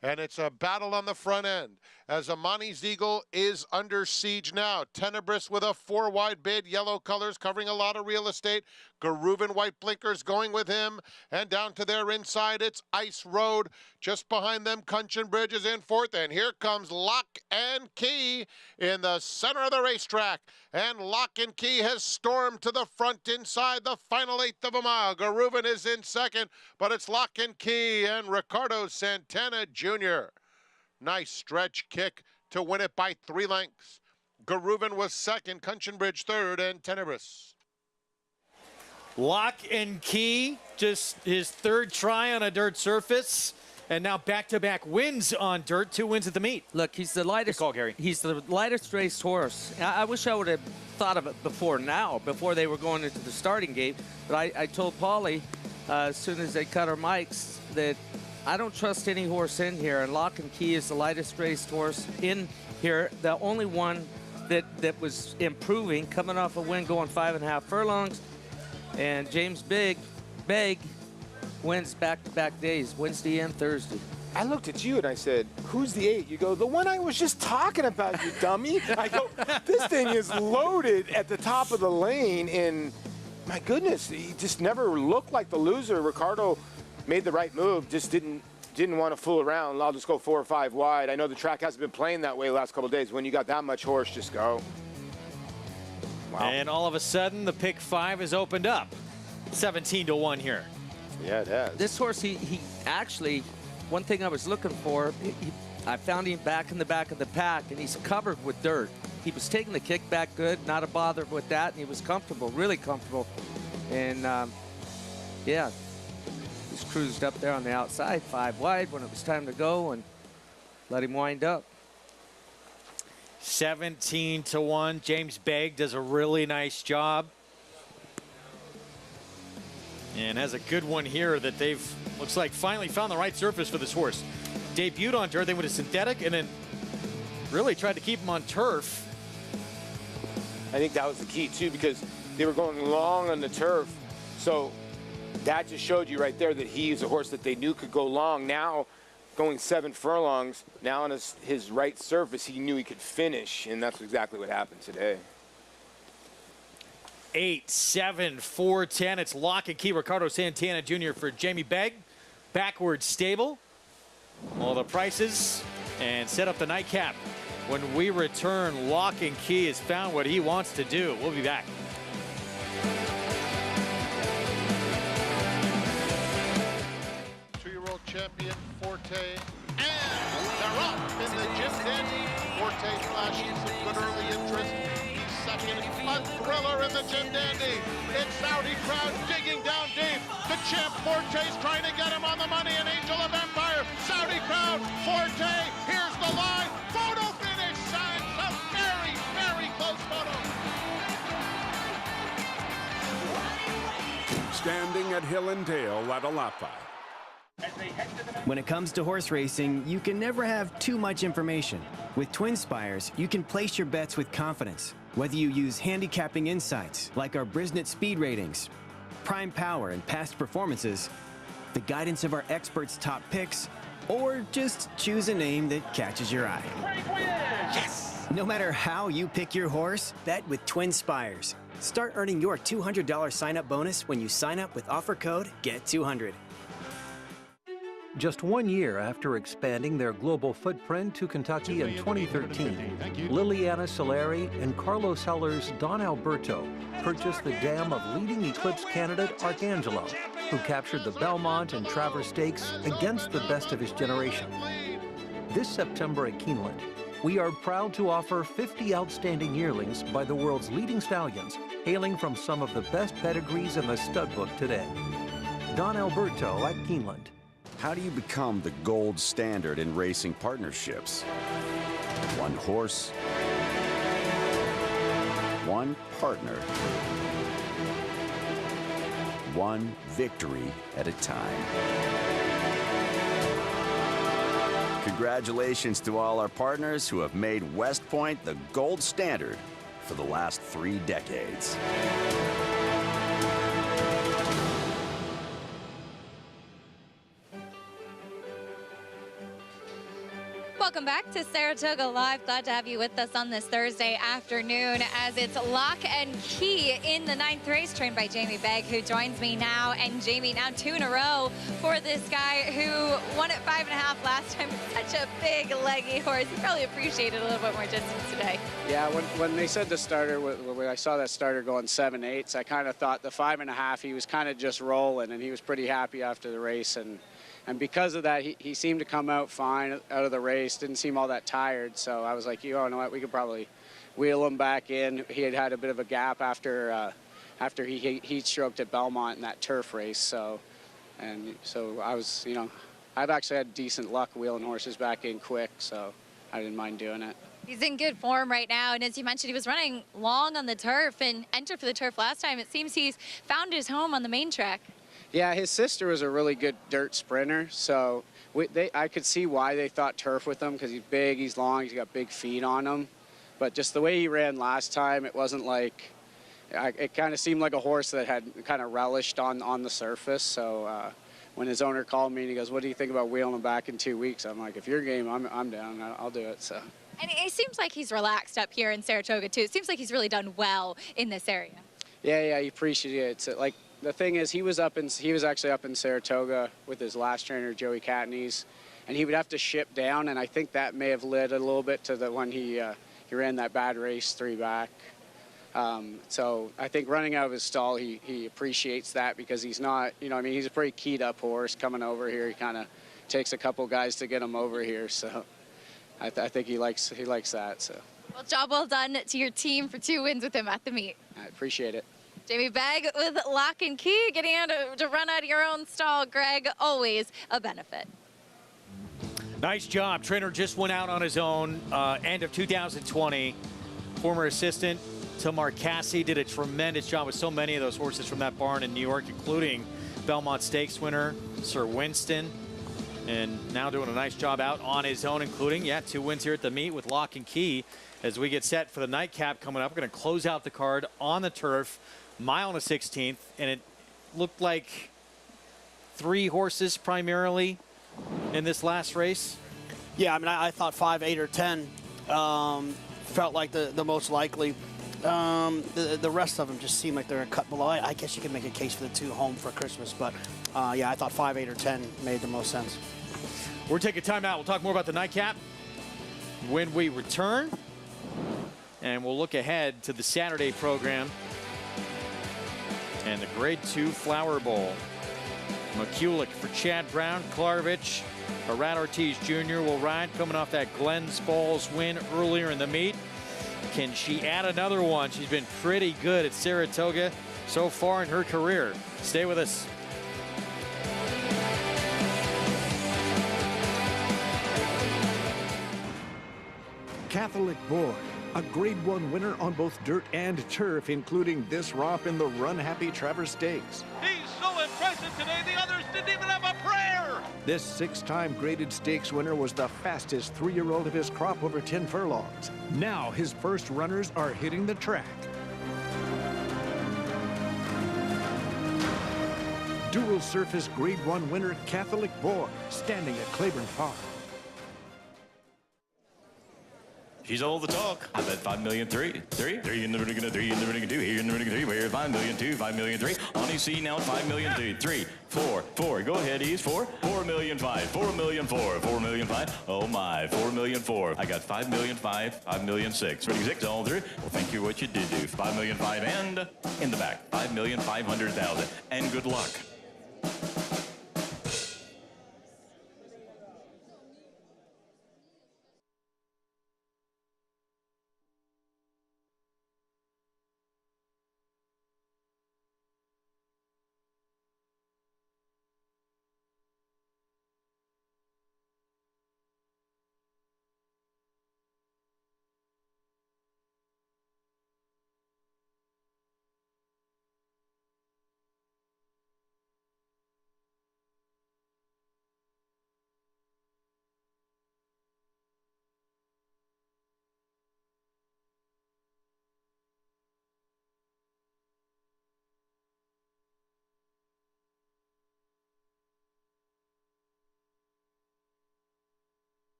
And it's a battle on the front end as Amani's Eagle is under siege now. Tenebris with a 4-wide bid, yellow colors covering a lot of real estate. Garuvan white blinkers going with him. And down to their inside, it's Ice Road. Just behind them, Cunchen Bridge is in fourth. And here comes Lock and Key in the center of the racetrack. And Lock and Key has stormed to the front inside the final 1/8 of a mile. Garuvan is in second, but it's Lock and Key and Ricardo Santana Jr. Nice stretch kick to win it by 3 lengths. Garuvan was second, Kunchenbridge third, and Tenebris. Lock and Key, just his third try on a dirt surface, and now back-to-back wins on dirt, 2 wins at the meet. Look, he's the lightest. Good call, Gary. He's the lightest raced horse. I wish I would have thought of it before they were going into the starting gate. But I told Paulie as soon as they cut our mics that I don't trust any horse in here, and Lock and Key is the lightest raced horse in here. The only one that was improving, coming off a win, going 5.5 furlongs. And James Begg wins back-to-back days, Wednesday and Thursday. I looked at you and I said, who's the 8? You go, the one I was just talking about, you dummy. I go, this thing is loaded at the top of the lane, and my goodness, he just never looked like the loser. Ricardo made the right move, just didn't want to fool around. I'll just go 4 or 5 wide. I know the track hasn't been playing that way the last couple of days. When you got that much horse, just go. Wow. And all of a sudden, the pick 5 is opened up. 17-1 here. Yeah, it has. This horse, he actually, one thing I was looking for, I found him back in the back of the pack, and he's covered with dirt. He was taking the kick back good, not a bother with that, and he was comfortable, really comfortable. And, yeah, he's cruised up there on the outside, 5 wide when it was time to go, and let him wind up. 17-1. James Begg does a really nice job. And has a good one here that they've, looks like, finally found the right surface for this horse. Debuted on dirt, they went to synthetic, and then really tried to keep him on turf. I think that was the key, too, because they were going long on the turf. So that just showed you right there that he's a horse that they knew could go long. Now, going 7 furlongs, now on his right surface, he knew he could finish, and that's exactly what happened today. 8, 7, 4, 10. It's Lock and Key. Ricardo Santana Jr. for Jamie Begg. Backward stable. All the prices and set up the nightcap. When we return, Lock and Key has found what he wants to do. We'll be back. Two-year-old champion Forte, and they're up in the Jim Dandy. Forte flashing some good early interest. Second, a thriller in the Jim Dandy. It's Saudi crowd digging down deep. The champ Forte's trying to get him on the money. An Angel of Empire. Saudi crowd. Forte. Here's the line. Photo finish. Signs a very, very close photo. Standing at Hill and Dale at Alapai. When it comes to horse racing, you can never have too much information. With Twin Spires, you can place your bets with confidence. Whether you use handicapping insights like our Brisnet speed ratings, prime power and past performances, the guidance of our experts' top picks, or just choose a name that catches your eye. Yes! No matter how you pick your horse, bet with Twin Spires. Start earning your $200 sign-up bonus when you sign up with offer code GET200. Just 1 year after expanding their global footprint to Kentucky in 2013, Liliana Soleri and Carlos Heller's Don Alberto purchased the dam of leading Eclipse candidate Arcangelo, who captured the Belmont and Travers Stakes against the best of his generation. This September at Keeneland, we are proud to offer 50 outstanding yearlings by the world's leading stallions, hailing from some of the best pedigrees in the stud book today. Don Alberto at Keeneland. How do you become the gold standard in racing partnerships? One horse, one partner, one victory at a time. Congratulations to all our partners who have made West Point the gold standard for the last 3 decades. Welcome back to Saratoga Live. Glad to have you with us on this Thursday afternoon as it's Lock and Key in the 9th race, trained by Jamie Begg, who joins me now. And Jamie, now 2 in a row for this guy who won at 5.5 last time. Such a big, leggy horse. He probably appreciated a little bit more distance today. Yeah, when they said the starter, when I saw that starter going 7/8, I kind of thought the 5.5, he was kind of just rolling, and he was pretty happy after the race. And And because of that, he seemed to come out fine out of the race, didn't seem all that tired. So I was like, you know what, we could probably wheel him back in. He had a bit of a gap after he heat stroked at Belmont in that turf race. So I was, I've actually had decent luck wheeling horses back in quick, so I didn't mind doing it. He's in good form right now, and as you mentioned, he was running long on the turf and entered for the turf last time. It seems he's found his home on the main track. Yeah, his sister was a really good dirt sprinter, so I could see why they thought turf with him, because he's big, he's long, he's got big feet on him. But just the way he ran last time, it wasn't like, it kind of seemed like a horse that had kind of relished on the surface. So when his owner called me and he goes, what do you think about wheeling him back in 2 weeks? I'm like, if you're game, I'm down, I'll do it. So. And it seems like he's relaxed up here in Saratoga, too. It seems like he's really done well in this area. Yeah, he appreciates it. Like, the thing is, he was actually up in Saratoga with his last trainer, Joey Catney's, and he would have to ship down, and I think that may have led a little bit to the when he ran that bad race 3 back. So I think running out of his stall, he appreciates that, because he's not, he's a pretty keyed up horse coming over here. He kind of takes a couple guys to get him over here, so I think he likes that. So. Well, job well done to your team for 2 wins with him at the meet. I appreciate it. Jamie Begg with Lock and Key, getting out to run out of your own stall. Greg, always a benefit. Nice job. Trainer just went out on his own end of 2020. Former assistant to Mark Cassie did a tremendous job with so many of those horses from that barn in New York, including Belmont Stakes winner Sir Winston. And now doing a nice job out on his own, including, 2 wins here at the meet with Lock and Key. As we get set for the nightcap coming up, we're going to close out the card on the turf, mile and a 16th, and it looked like 3 horses primarily in this last race. Yeah, I mean, I thought 5, 8, or 10 felt like the most likely. The rest of them just seem like they're a cut below. I guess you can make a case for the 2 home for Christmas, but yeah, I thought 5, 8, or 10 made the most sense. We're taking time out. We'll talk more about the nightcap when we return, and we'll look ahead to the Saturday program and the Grade 2 Flower Bowl. McCulloch for Chad Brown, Klarvich, Rat Ortiz Jr. will ride, coming off that Glens Falls win earlier in the meet. Can she add another one? She's been pretty good at Saratoga so far in her career. Stay with us. Catholic Boy, a Grade 1 winner on both dirt and turf, including this romp in the Run Happy Travers Stakes. He's so impressive today, the others didn't even have a prayer. This 6-time graded stakes winner was the fastest 3-year-old of his crop over 10 furlongs. Now his first runners are hitting the track. Dual surface Grade 1 winner Catholic Boy, standing at Claiborne Park. She's all the talk. I bet 5 million, 3 in the ring, 3 in the ring, 2 here in the ring, 3. Where 5 million, 2, 5 million, 3. On his seat now, 5 million, 3, 4. Go ahead, he's 4 million, 5, 4 million, 4 million, 5. Oh my, 4 million, 4. I got 5 million, 5, 5 million, 6. Ready, 6, all through. Well, thank you what you did do. 5 million, 5, and in the back, 5,500,000. And good luck.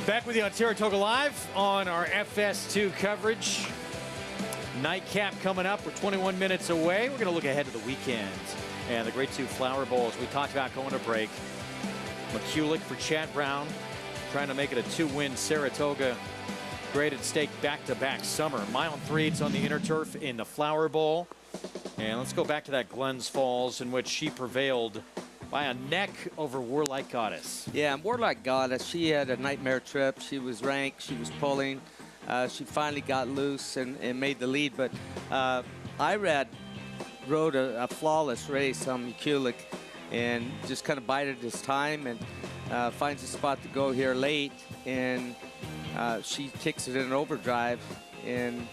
Back with you on Saratoga Live on our FS2 coverage. Nightcap coming up. We're 21 minutes away. We're going to look ahead to the weekend and the Grade 2 Flower Bowl, as we talked about going to break. McCulloch for Chad Brown, trying to make it a 2-win Saratoga graded stake back-to-back summer. Mile and 3/8 on the inner turf in the Flower Bowl. And let's go back to that Glens Falls, in which she prevailed by a neck over Warlike Goddess. Yeah, Warlike Goddess, she had a nightmare trip. She was ranked, she was pulling. She finally got loose and made the lead. But Irad rode a flawless race on McCulloch and just kind of bided his time and finds a spot to go here late. And she kicks it in an overdrive and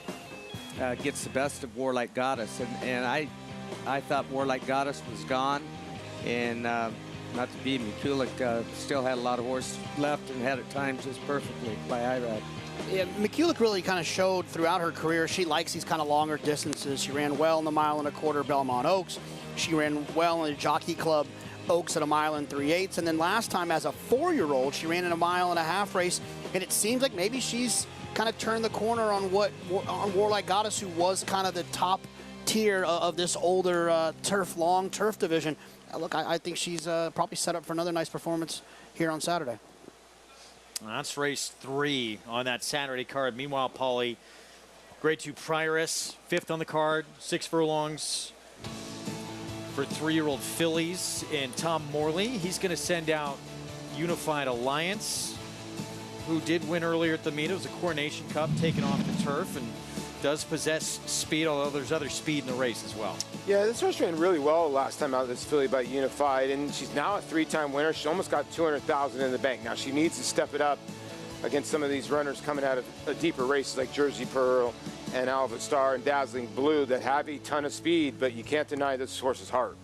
gets the best of Warlike Goddess. And I thought Warlike Goddess was gone. And not to be, McCulloch still had a lot of horse left and had it timed just perfectly by Irad. Yeah, McCulloch really kind of showed throughout her career she likes these kind of longer distances. She ran well in the 1.25 mile Belmont Oaks. She ran well in the Jockey Club Oaks at 1 3/8. And then last time as a 4-year-old, she ran in a 1.5 mile race. And it seems like maybe she's kind of turned the corner on Warlike Goddess, who was kind of the top tier of this older long turf division. Look, I think she's probably set up for another nice performance here on Saturday. That's race 3 on that Saturday card. Meanwhile, Paulie, Grade 2 Prioress, 5th on the card, 6 furlongs for 3-year-old fillies. And Tom Morley, he's going to send out Unified Alliance, who did win earlier at the meet. It was a Coronation Cup taken off the turf and does possess speed, although there's other speed in the race as well. Yeah, this horse ran really well last time out, this filly by Unified, and she's now a 3-time winner. She almost got $200,000 in the bank. Now she needs to step it up against some of these runners coming out of deeper races like Jersey Pearl and Alva Star and Dazzling Blue that have a ton of speed, but you can't deny this horse's heart.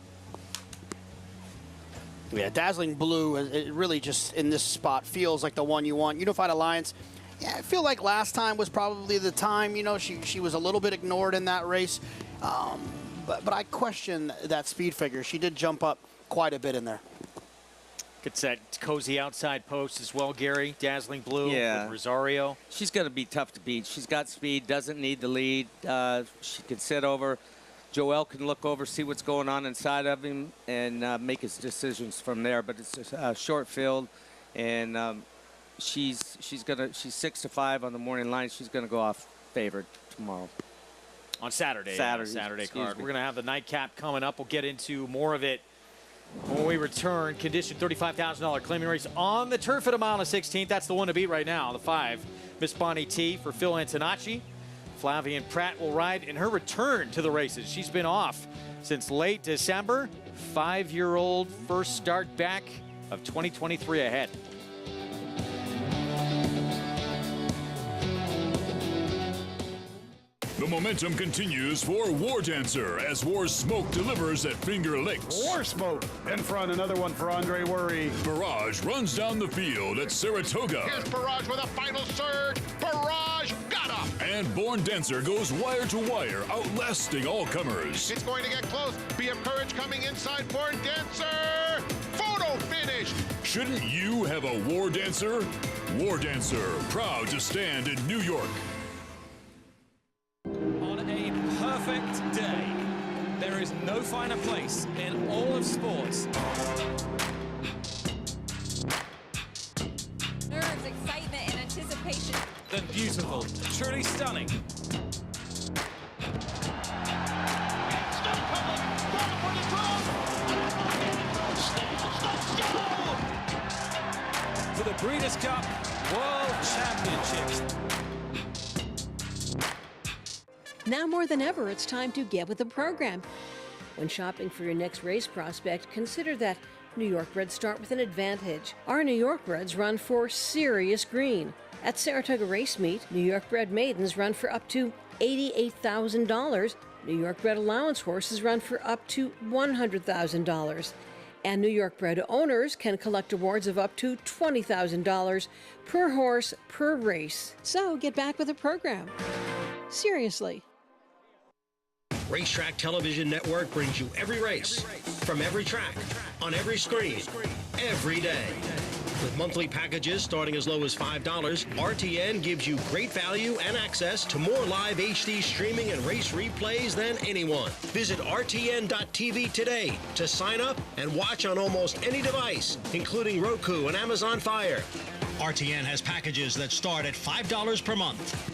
Yeah, Dazzling Blue, it really just in this spot feels like the one you want. Unified Alliance, yeah, I feel like last time was probably the time. You know, she was a little bit ignored in that race. But I question that speed figure. She did jump up quite a bit in there. Gets that cozy outside post as well, Gary. Dazzling Blue with Rosario. She's going to be tough to beat. She's got speed, doesn't need the lead. She can sit over. Joel can look over, see what's going on inside of him, and make his decisions from there. But it's a short field, and she's 6-5 on the morning line. She's going to go off favored tomorrow. On Saturday card. We're going to have the nightcap coming up. We'll get into more of it when we return. Condition $35,000 claiming race on the turf at 1.16 miles. That's the one to beat right now. The 5, Miss Bonnie T for Phil Antonacci. Flavian Pratt will ride in her return to the races. She's been off since late December. 5-year-old first start back of 2023 ahead. The momentum continues for War Dancer as War Smoke delivers at Finger Lakes. War Smoke in front, another one for Andre Worry. Barrage runs down the field at Saratoga. Here's Barrage with a final surge. Barrage got up. And Born Dancer goes wire to wire, outlasting all comers. It's going to get close. Be of Courage coming inside Born Dancer. Photo finish. Shouldn't you have a War Dancer? War Dancer, proud to stand in New York. On a perfect day, there is no finer place in all of sports. Nerves, excitement, and anticipation. Than beautiful, truly stunning. For the Breeders' Cup World Championships. Now more than ever, it's time to get with the program. When shopping for your next race prospect, consider that New York breds start with an advantage. Our New York breds run for serious green. At Saratoga Race Meet, New York bred maidens run for up to $88,000. New York bred allowance horses run for up to $100,000. And New York bred owners can collect awards of up to $20,000 per horse per race. So get back with the program. Seriously. Racetrack Television Network brings you every race, from every track, on every screen, every day. With monthly packages starting as low as $5, RTN gives you great value and access to more live HD streaming and race replays than anyone. Visit RTN.tv today to sign up and watch on almost any device, including Roku and Amazon Fire. RTN has packages that start at $5 per month.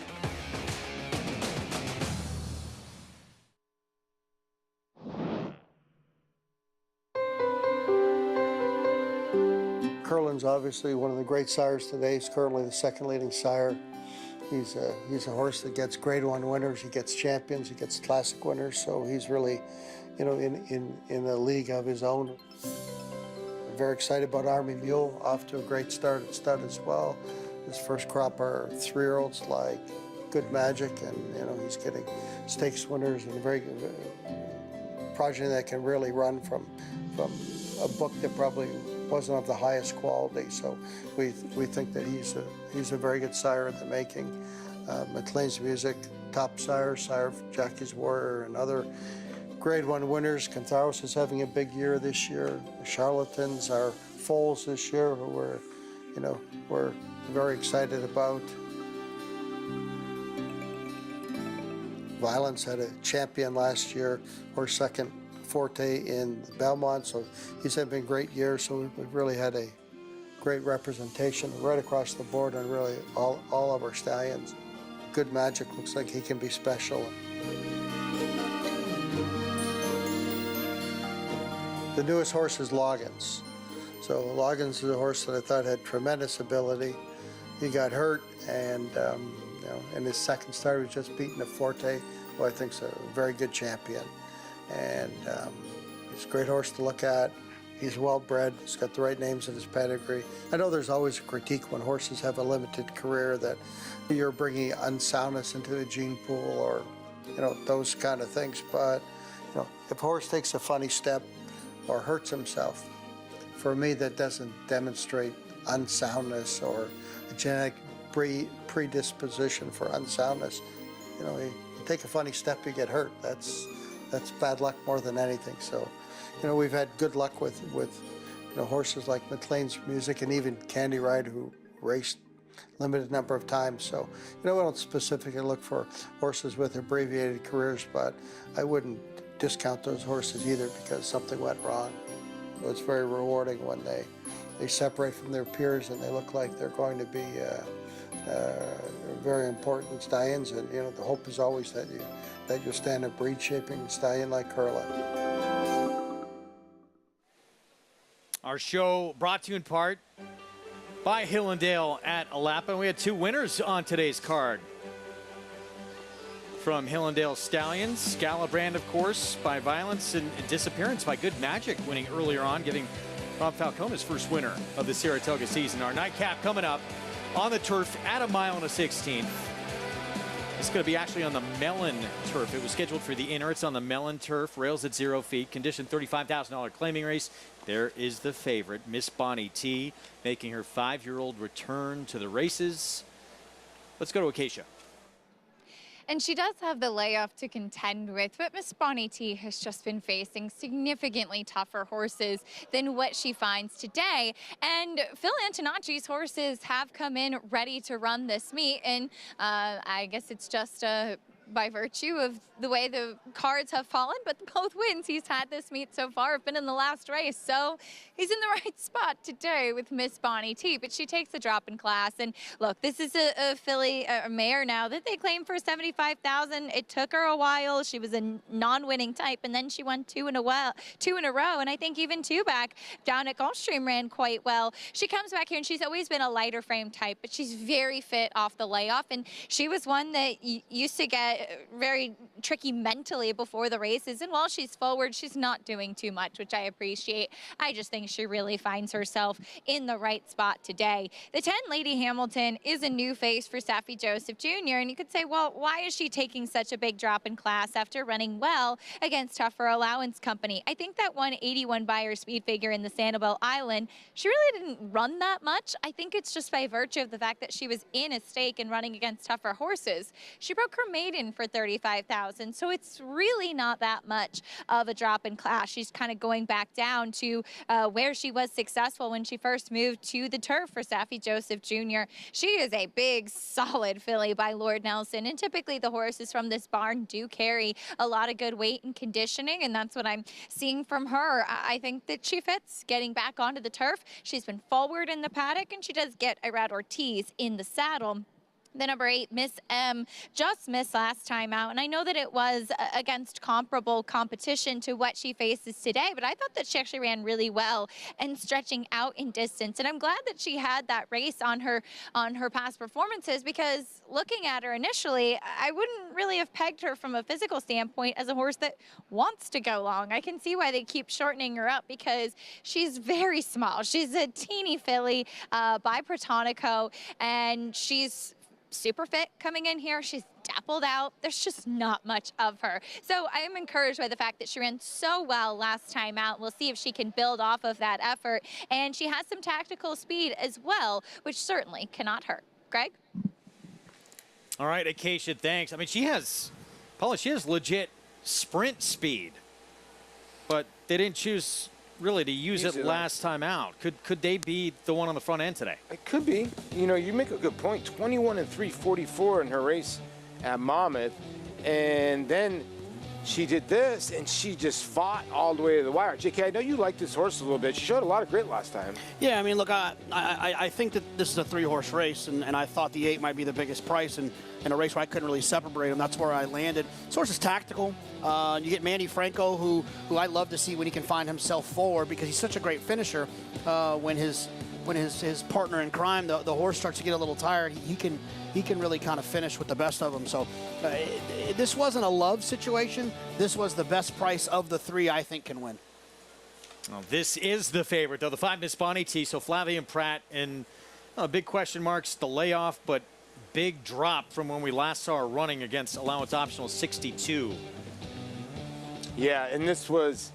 Curlin's obviously one of the great sires today. He's currently the second leading sire. He's a horse that gets Grade 1 winners, he gets champions, he gets classic winners, so he's really, you know, in a league of his own. I'm very excited about Army Mule, off to a great start at stud as well. His first crop are 3-year-olds like Good Magic, and you know, he's getting stakes winners and a very good progeny that can really run from a book that probably wasn't of the highest quality. So we think that he's a very good sire in the making. McLean's Music, top sire of Jackie's Warrior, and other Grade 1 winners. Cantharos is having a big year this year. The Charlatans are foals this year, who we're very excited about. Violence had a champion last year, or second forte in Belmont, so he's having a great year. So we've really had a great representation right across the board on really all of our stallions. Good Magic looks like he can be special. The newest horse is Loggins. So Loggins is a horse that I thought had tremendous ability. He got hurt, and you know, in his second start, he was just beating a Forte, who I think is a very good champion. And he's a great horse to look at. He's well bred. He's got the right names in his pedigree. I know there's always a critique when horses have a limited career that you're bringing unsoundness into the gene pool, or you know, those kind of things. But you know, if a horse takes a funny step or hurts himself, for me that doesn't demonstrate unsoundness or a genetic predisposition for unsoundness. You know, you take a funny step, you get hurt. That's bad luck more than anything. So, you know, we've had good luck with you know, horses like McLean's Music and even Candy Ride, who raced limited number of times. So, you know, we don't specifically look for horses with abbreviated careers, but I wouldn't discount those horses either because something went wrong. So it's very rewarding when they separate from their peers and they look like they're going to be very important stallions. And you know, the hope is always that you'll stand a breed-shaping stallion like Curlin. Our show brought to you in part by Hillendale at Alapa. We had two winners on today's card. From Hillendale Stallions, Galabrand, of course, by Violence, and Disappearance by Good Magic, winning earlier on, giving Rob Falcone his first winner of the Saratoga season. Our nightcap coming up on the turf at 1 1/16. It's going to be actually on the Mellon turf. It was scheduled for the inner. It's on the Mellon turf, rails at 0 feet, condition $35,000 claiming race. There is the favorite, Miss Bonnie T, making her 5-year-old return to the races. Let's go to Acacia. And she does have the layoff to contend with, but Miss Bonnie T has just been facing significantly tougher horses than what she finds today. And Phil Antonacci's horses have come in ready to run this meet, and I guess it's just by virtue of the way the cards have fallen, but both wins he's had this meet so far have been in the last race. So he's in the right spot today with Miss Bonnie T, but she takes a drop in class. And look, this is a filly, a mare now that they claimed for $75,000. It took her a while. She was a non-winning type, and then she won two in a row. And I think even two back down at Gulfstream ran quite well. She comes back here, and she's always been a lighter frame type, but she's very fit off the layoff. And she was one that used to get very tricky mentally before the races, and while she's forward, she's not doing too much, which I appreciate. I just think she really finds herself in the right spot today. The 10, Lady Hamilton, is a new face for Saffie Joseph Jr., and you could say, well, why is she taking such a big drop in class after running well against Tougher Allowance Company? I think that 181 buyer speed figure in the Sanibel Island, she really didn't run that much. I think it's just by virtue of the fact that she was in a stake and running against tougher horses. She broke her maiden win for $35,000. So it's really not that much of a drop in class. She's kind of going back down to where she was successful when she first moved to the turf for Saffie Joseph Jr. She is a big, solid filly by Lord Nelson, and typically the horses from this barn do carry a lot of good weight and conditioning, and that's what I'm seeing from her. I think that she fits getting back onto the turf. She's been forward in the paddock, and she does get Irad Ortiz in the saddle. The number 8, Miss M, just missed last time out, and I know that it was against comparable competition to what she faces today, but I thought that she actually ran really well and stretching out in distance, and I'm glad that she had that race on her past performances, because looking at her initially, I wouldn't really have pegged her from a physical standpoint as a horse that wants to go long. I can see why they keep shortening her up, because she's very small. She's a teeny filly by Protonico, and she's super fit coming in here. She's dappled out. There's just not much of her. So I am encouraged by the fact that she ran so well last time out. We'll see if she can build off of that effort. And she has some tactical speed as well, which certainly cannot hurt. Greg? All right, Acacia, thanks. I mean, Paula, she has legit sprint speed, but they didn't choose really to use it last time out. Could they be the one on the front end today? It could be. You know, you make a good point. 21 and 344 in her race at Monmouth, and then she did this, and she just fought all the way to the wire. JK, I know you like this horse a little bit. She showed a lot of grit last time. Yeah, I mean, look, I think that this is a 3-horse race, and I thought the 8 might be the biggest price in a race where I couldn't really separate them. That's where I landed. This horse is tactical. You get Manny Franco, who I love to see when he can find himself forward, because he's such a great finisher. When his partner in crime, the horse, starts to get a little tired, he can really kind of finish with the best of them. So this wasn't a love situation. This was the best price of the 3 I think can win. Well, this is the favorite, though. The 5, Miss Bonnie T. So Flavia Pratt, and big question marks, the layoff, but big drop from when we last saw her running against allowance optional 62. Yeah, and this was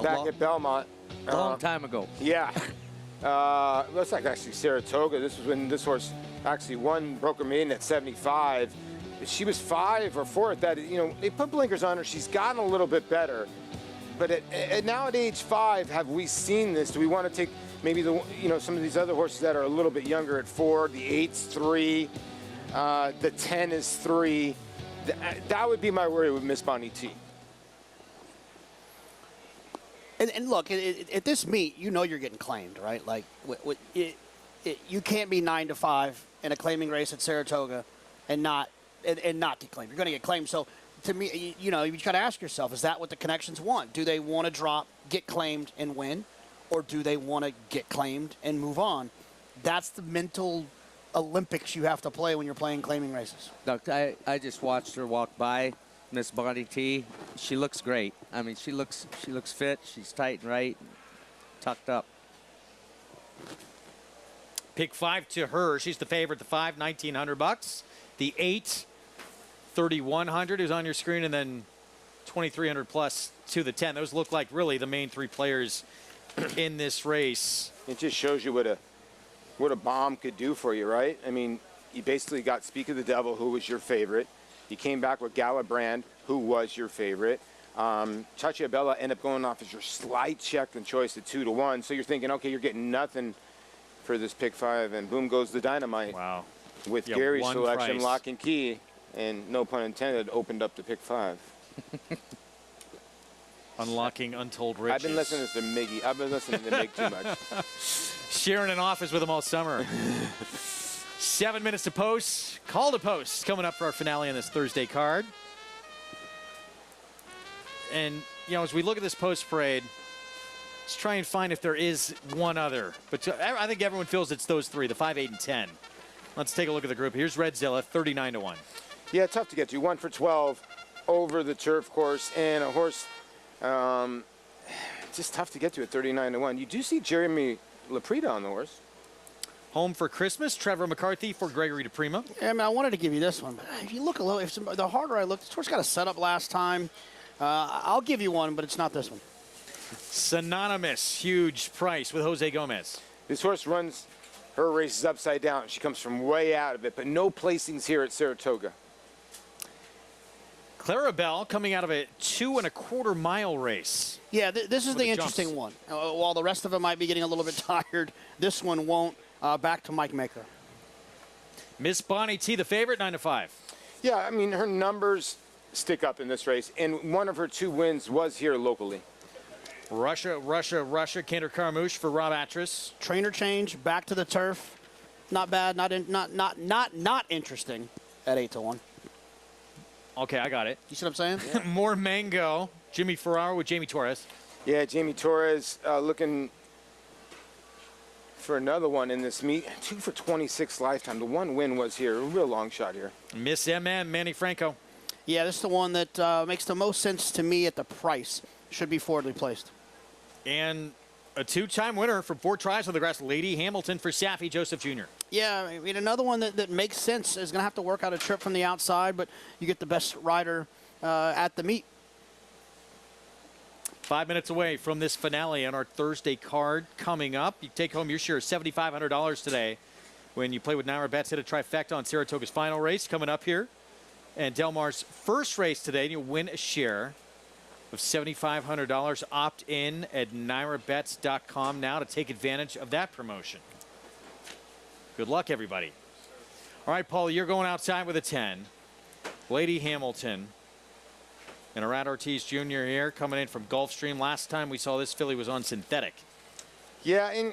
back at Belmont. A long time ago. Yeah. That's like actually Saratoga. This was when this horse actually won, broke her maiden at 75. She was 5 or 4 at that. You know, they put blinkers on her. She's gotten a little bit better. But now at age 5, have we seen this? Do we want to take maybe some of these other horses that are a little bit younger at 4? The 8's 3. The 10 is 3. That would be my worry with Miss Bonnie T. And look, at this meet, you know you're getting claimed, right? Like, you can't be 9 to 5 in a claiming race at Saratoga and not get claimed. You're going to get claimed. So, to me, you got to ask yourself: is that what the connections want? Do they want to drop, get claimed, and win, or do they want to get claimed and move on? That's the mental Olympics you have to play when you're playing claiming races. Look, I just watched her walk by. Miss Bonnie T, she looks great. I mean, she looks fit. She's tight and right, tucked up. Pick 5 to her. She's the favorite. The 5, $1,900. The 8, $3,100 is on your screen, and then $2,300 plus to the 10. Those look like really the main 3 players in this race. It just shows you what a bomb could do for you, right? I mean, you basically got Speak of the Devil, who was your favorite. You came back with Galabrand, who was your favorite. Chachiabella ended up going off as your slight check and choice at 2 to 1. So you're thinking, okay, you're getting nothing for this pick 5, and boom goes the dynamite. Wow. With Gary's selection, price. Lock and key, and no pun intended, opened up the pick 5. Unlocking untold riches. I've been listening to Miggy. I've been listening to Mig too much. Sharing an office with him all summer. 7 minutes to post. Call to post coming up for our finale on this Thursday card. And, as we look at this post parade, let's try and find if there is one other. But I think everyone feels it's those 3, the 5, 8, and 10. Let's take a look at the group. Here's Redzilla, 39 to 1. Yeah, tough to get to. 1 for 12 over the turf course, and a horse just tough to get to at 39 to 1. You do see Jeremy Laprida on the horse. Home for Christmas, Trevor McCarthy for Gregory DePrima. Yeah, I mean, I wanted to give you this one, but if you look a little, the harder I look, this horse got a setup last time. I'll give you one, but it's not this one. Synonymous, huge price with Jose Gomez. This horse runs her races upside down. She comes from way out of it, but no placings here at Saratoga. Clarabelle coming out of a 2.25 mile race. Yeah, this is For the the interesting jumps. one. While the rest of them might be getting a little bit tired, this one won't. Back to Mike Maker. Miss Bonnie T, the favorite, 9-5. Yeah, I mean, her numbers stick up in this race, and one of her 2 wins was here locally. Russia, Kinder Carmouche for Rob Atras. Trainer change, back to the turf. Not bad, not interesting at 8-1. Okay, I got it. You see what I'm saying? More Mango. Jimmy Ferraro with Jamie Torres. Yeah, Jamie Torres looking for another one in this meet. 2 for 26 lifetime. The 1 win was here. A real long shot here. Miss MM, Manny Franco. Yeah, this is the one that makes the most sense to me at the price. Should be forwardly placed. And a 2-time winner for 4 tries on the grass, Lady Hamilton for Saffie Joseph Jr. Yeah, I mean, another one that makes sense is going to have to work out a trip from the outside, but you get the best rider at the meet. 5 minutes away from this finale on our Thursday card coming up. You take home your share of $7,500 today when you play with Naira Bets. Hit a trifecta on Saratoga's final race coming up here. And Del Mar's first race today, you'll win a share of $7,500. Opt in at NairaBets.com now to take advantage of that promotion. Good luck, everybody. All right, Paul, you're going outside with a 10. Lady Hamilton and Arad Ortiz Jr. here coming in from Gulfstream. Last time we saw this filly was on synthetic. Yeah, and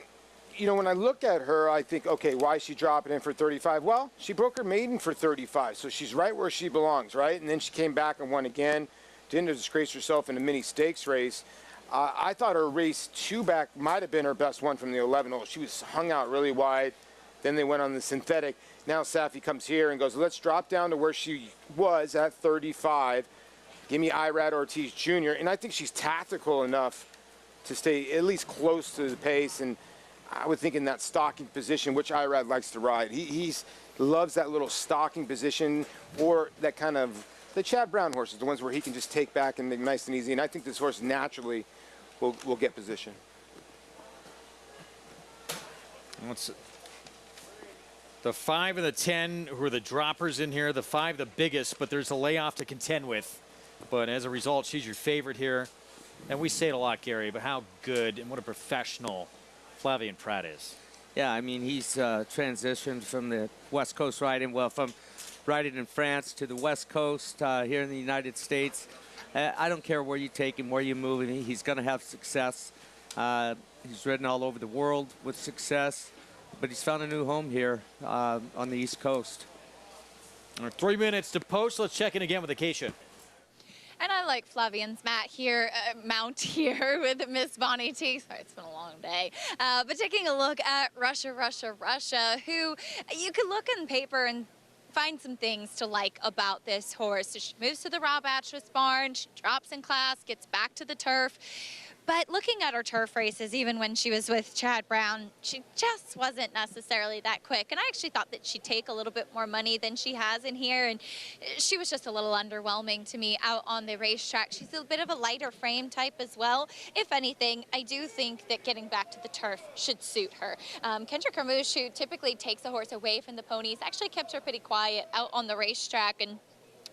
you know, when I look at her, I think, okay, why is she dropping in for 35? Well, she broke her maiden for 35, so she's right where she belongs, right? And then she came back and won again. Didn't disgrace herself in a mini stakes race. I thought her race 2 back might have been her best one from the 11 hole. She was hung out really wide. Then they went on the synthetic. Now Saffie comes here and goes, let's drop down to where she was at 35. Give me Irad Ortiz Jr. And I think she's tactical enough to stay at least close to the pace. And I would think in that stalking position, which Irad likes to ride. He loves that little stalking position, or that kind of, the Chad Brown horses, the ones where he can just take back and make nice and easy. And I think this horse naturally will get position. What's the 5 and the 10 who are the droppers in here? The 5 the biggest, but there's a layoff to contend with. But as a result, she's your favorite here. And we say it a lot, Gary, but how good and what a professional Flavien Prat is. Yeah, I mean, he's transitioned from the West Coast riding, well, from riding in France to the West Coast here in the United States. I don't care where you take him, where you move him, he's going to have success. He's ridden all over the world with success, but he's found a new home here on the East Coast. 3 minutes to post. Let's check in again with Acacia. And I like Flavien's mount here with Miss Bonnie T. Sorry, it's been a long day. But taking a look at Russia, who you could look on paper and find some things to like about this horse. So she moves to the Rob Atras barn, she drops in class, gets back to the turf. But looking at her turf races, even when she was with Chad Brown, she just wasn't necessarily that quick. And I actually thought that she'd take a little bit more money than she has in here. And she was just a little underwhelming to me out on the racetrack. She's a bit of a lighter frame type as well. If anything, I do think that getting back to the turf should suit her. Kendra Carmouche, who typically takes a horse away from the ponies, actually kept her pretty quiet out on the racetrack. And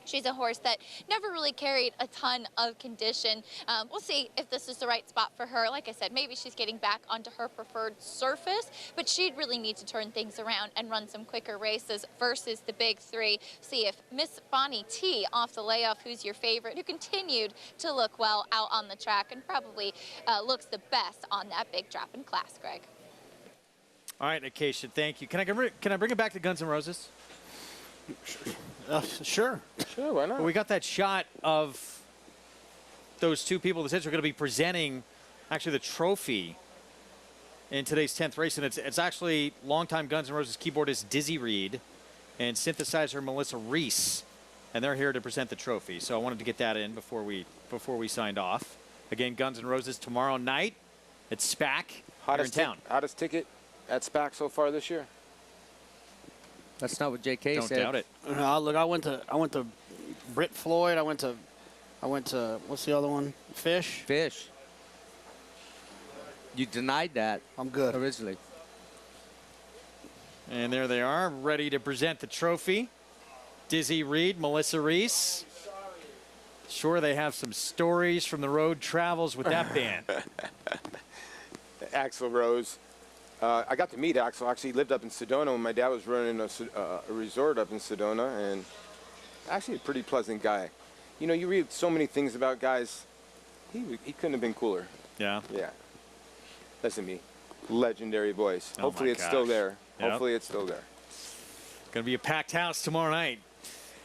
she's a horse that never really carried a ton of condition. We'll see if this is the right spot for her. Like I said, maybe she's getting back onto her preferred surface, but she'd really need to turn things around and run some quicker races versus the big 3. See if Miss Bonnie T off the layoff, who's your favorite, who continued to look well out on the track and probably looks the best on that big drop in class, Greg. All right, Acacia, thank you. Can I bring it back to Guns N' Roses? Sure, why not? Well, we got that shot of those 2 people that said we're going to be presenting actually the trophy in today's 10th race, and it's actually longtime Guns N' Roses keyboardist Dizzy Reed and synthesizer Melissa Reese, and they're here to present the trophy. So I wanted to get that in before we signed off. Again, Guns N' Roses tomorrow night at SPAC here in town. Hottest ticket at SPAC so far this year. That's not what JK Don't said. doubt it. No, look, I went to Britt Floyd. I went to what's the other one? Fish. You denied that. I'm good. Originally. And there they are, ready to present the trophy. Dizzy Reed, Melissa Reese. Sure, they have some stories from the road travels with that band. Axl Rose. I got to meet Axl. Actually, he lived up in Sedona when my dad was running a resort up in Sedona, and actually a pretty pleasant guy. You know, you read so many things about guys. He couldn't have been cooler. Yeah. Yeah. Listen to me. Legendary voice. Oh Hopefully my it's still gosh. there. Yep. Hopefully it's still there. Going to be a packed house tomorrow night.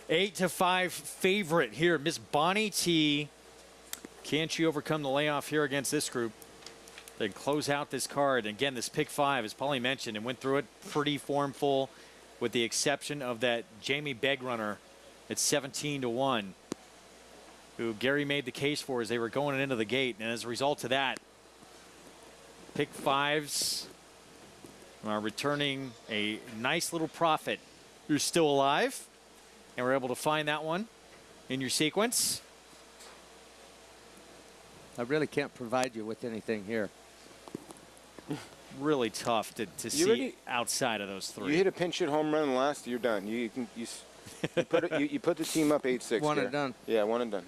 8-5 favorite here. Miss Bonnie T. Can she overcome the layoff here against this group? Then close out this card. Again, this pick 5, as Paulie mentioned, and went through it pretty formful, with the exception of that Jamie Begg runner at 17-1, who Gary made the case for as they were going into the gate. And as a result of that, pick 5s are returning a nice little profit. You're still alive, and we're able to find that one in your sequence. I really can't provide you with anything here. Really tough to see outside of those 3. You hit a pinch hit home run in the last, you're done. You put the team up 8-6. One and done. Yeah, one and done.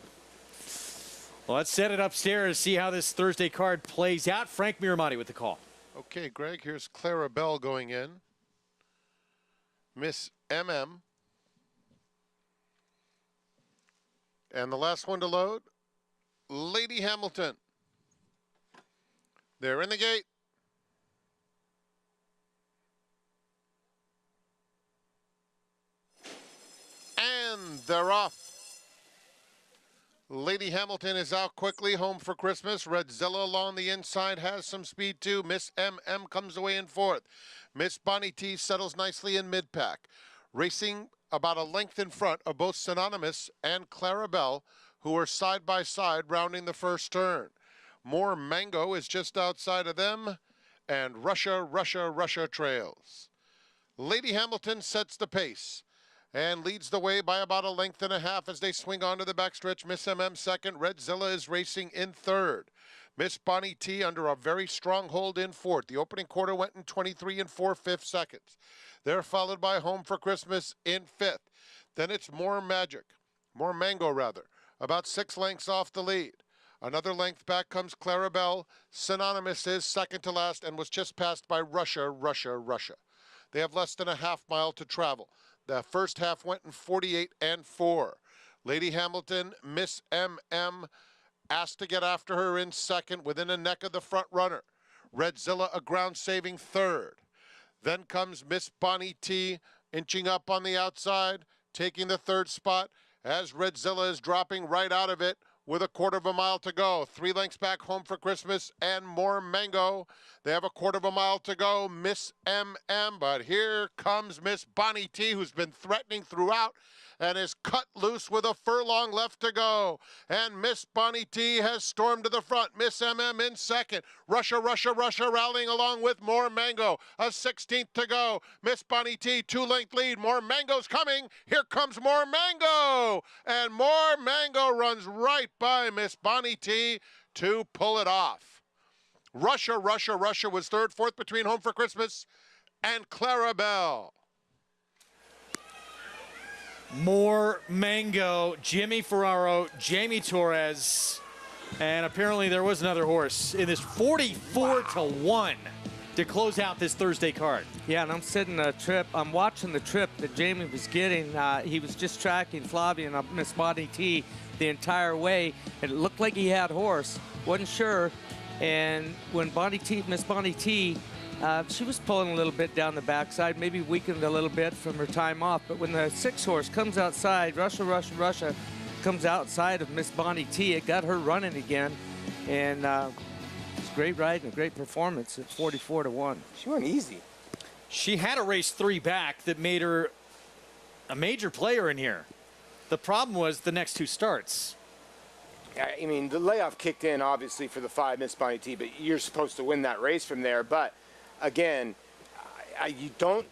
Well, let's set it upstairs, see how this Thursday card plays out. Frank Miramati with the call. Okay, Greg, here's Clara Bell going in. Miss MM. And the last one to load, Lady Hamilton. They're in the gate. And they're off. Lady Hamilton is out quickly, home for Christmas. Redzilla along the inside has some speed too. Miss MM comes away in 4th. Miss Bonnie T settles nicely in mid-pack. Racing about a length in front of both Synonymous and Clara Bell, who are side by side rounding the first turn. More Mango is just outside of them, and Russia trails. Lady Hamilton sets the pace and leads the way by about a length and a half as they swing onto the backstretch. Miss MM second. Redzilla is racing in 3rd. Miss Bonnie T under a very strong hold in 4th. The opening quarter went in 23 and 4/5 seconds. They're followed by Home for Christmas in 5th. Then it's More Mango rather, about 6 lengths off the lead. Another length back comes Clara Bell. Synonymous is second to last and was just passed by Russia. They have less than a half mile to travel. The first half went in 48 and 4. Lady Hamilton, Miss MM, asked to get after her in second, within a neck of the front runner. Redzilla a ground-saving 3rd. Then comes Miss Bonnie T, inching up on the outside, taking the 3rd spot, as Redzilla is dropping right out of it with a 1/4 mile to go. 3 lengths back, Home for Christmas and More Mango. They have a 1/4 mile to go. Miss MM, but here comes Miss Bonnie T, who's been threatening throughout and is cut loose with a furlong left to go. And Miss Bonnie T has stormed to the front. Miss MM in second. Russia rallying along with More Mango. A 16th to go. Miss Bonnie T, 2-length lead. More Mango's coming. Here comes More Mango. And More Mango runs right by Miss Bonnie T to pull it off. Russia was 3rd, 4th between Home for Christmas and Clara Bell. More Mango, Jimmy Ferraro, Jamie Torres, and apparently there was another horse in this 44-1 to close out this Thursday card. Yeah, and I'm sitting the trip. I'm watching the trip that Jamie was getting. He was just tracking Flavia and Miss Bonnie T the entire way. It looked like he had horse. Wasn't sure. And when Miss Bonnie T, she was pulling a little bit down the backside, maybe weakened a little bit from her time off. But when the 6 horse comes outside, Russia comes outside of Miss Bonnie T, it got her running again. And it's great riding, a great performance at 44-1. She went easy. She had a race 3 back that made her a major player in here. The problem was the next 2 starts. I mean, the layoff kicked in, obviously, for the 5 Miss Bonnie T, but you're supposed to win that race from there. But, again, I don't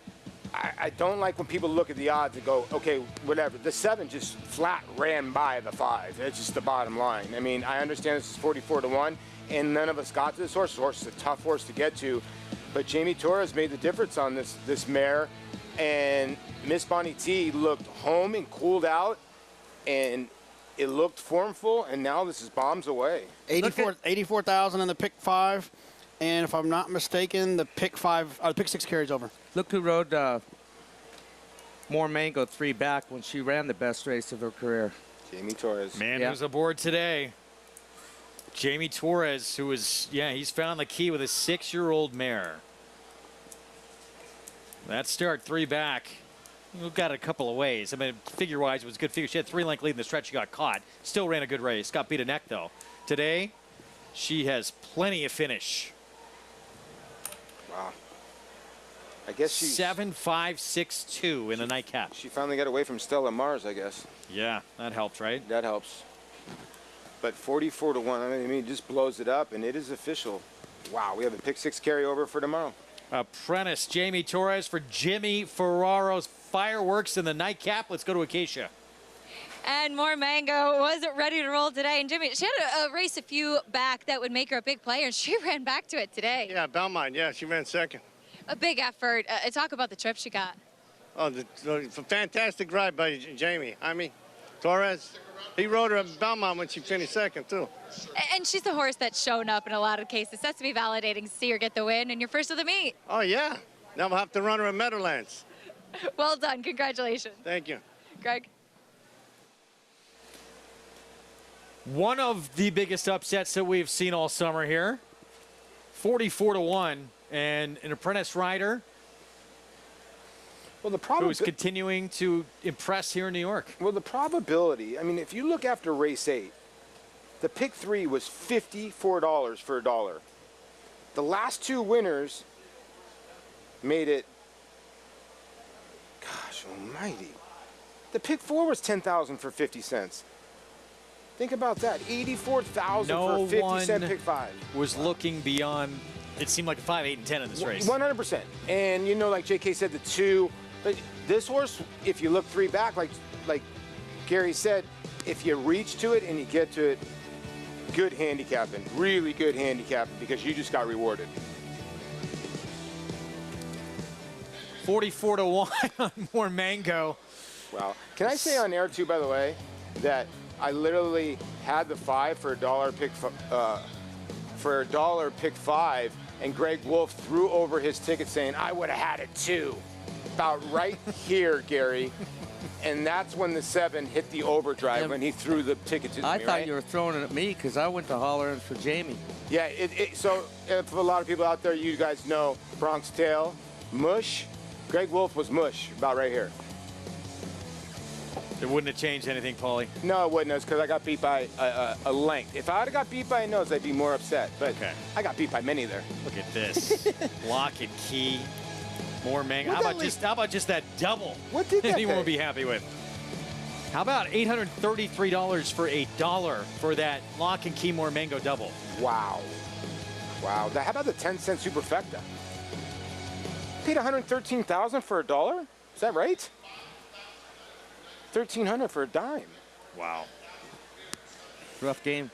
like when people look at the odds and go, okay, whatever. The 7 just flat ran by the 5. That's just the bottom line. I mean, I understand this is 44-1, and none of us got to this horse. This horse is a tough horse to get to. But Jamie Torres made the difference on this mare, and Miss Bonnie T looked home and cooled out, and it looked formful, and now this is bombs away. 84,000 in the pick 5, and if I'm not mistaken, the pick 6 carries over. Look who rode more Mango 3 back when she ran the best race of her career. Jamie Torres. Man who's aboard today. Jamie Torres, who is, he's found the key with a 6-year-old mare. That start 3 back. We've got a couple of ways. I mean, figure-wise, it was a good figure. She had 3-length lead in the stretch. She got caught. Still ran a good race. Got beat a neck, though. Today, she has plenty of finish. Wow. I guess she's 7.562 in the nightcap. She finally got away from Stella Mars, I guess. Yeah, that helps, right? That helps. But 44 to 1, I mean, it just blows it up, and it is official. Wow, we have a pick 6 carryover for tomorrow. Apprentice Jamie Torres for Jimmy Ferraro's fireworks in the nightcap. Let's go to Acacia. And more Mango wasn't ready to roll today. And Jimmy, she had a race a few back that would make her a big player, and she ran back to it today. Yeah, Belmont, she ran second. A big effort. Talk about the trip she got. Oh, the fantastic ride by Jamie. I mean, Torres, he rode her at Belmont when she finished second, too. And she's a horse that's shown up in a lot of cases. That's to be validating to see her get the win, and you're first of the meet. Oh, yeah. Now we'll have to run her at Meadowlands. Well done. Congratulations. Thank you. Greg? One of the biggest upsets that we've seen all summer here. 44 to 1, and an apprentice rider. Well, the problem who's continuing to impress here in New York. Well, the probability, I mean, if you look after race 8, the pick 3 was $54 for $1. The last 2 winners made it, gosh almighty. The pick 4 was $10,000 for 50 cents. Think about that, $84,000 for a 50-cent pick 5. Was looking beyond, it seemed like a 5, 8, and 10 in this race. 100%. And you know, like JK said, the 2, but this horse, if you look 3 back, like Gary said, if you reach to it and you get to it, good handicapping, really good handicapping, because you just got rewarded. 44 to 1 on more Mango. Wow. Can I say on air too, by the way, that I literally had the 5 for $1 pick 5, and Greg Wolf threw over his ticket saying, I would have had it too. About right here, Gary. And that's when the 7 hit the overdrive, when he threw the ticket to me, I thought you were throwing it at me because I went to hollering for Jamie. Yeah, so for a lot of people out there, you guys know Bronx Tale, mush. Greg Wolf was mush, about right here. It wouldn't have changed anything, Paulie. No, it wouldn't. It's because I got beat by a length. If I would have got beat by a nose, I'd be more upset. But I got beat by many there. Look at this. Lock and key. More Mango. How about just that double? What did that anyone pay? would be happy with? How about $833 for $1 for that lock and key more Mango double? Wow. Wow. How about the 10-cent superfecta? Paid $113,000 for $1? Is that right? $1,300 for a dime. Wow. Rough game.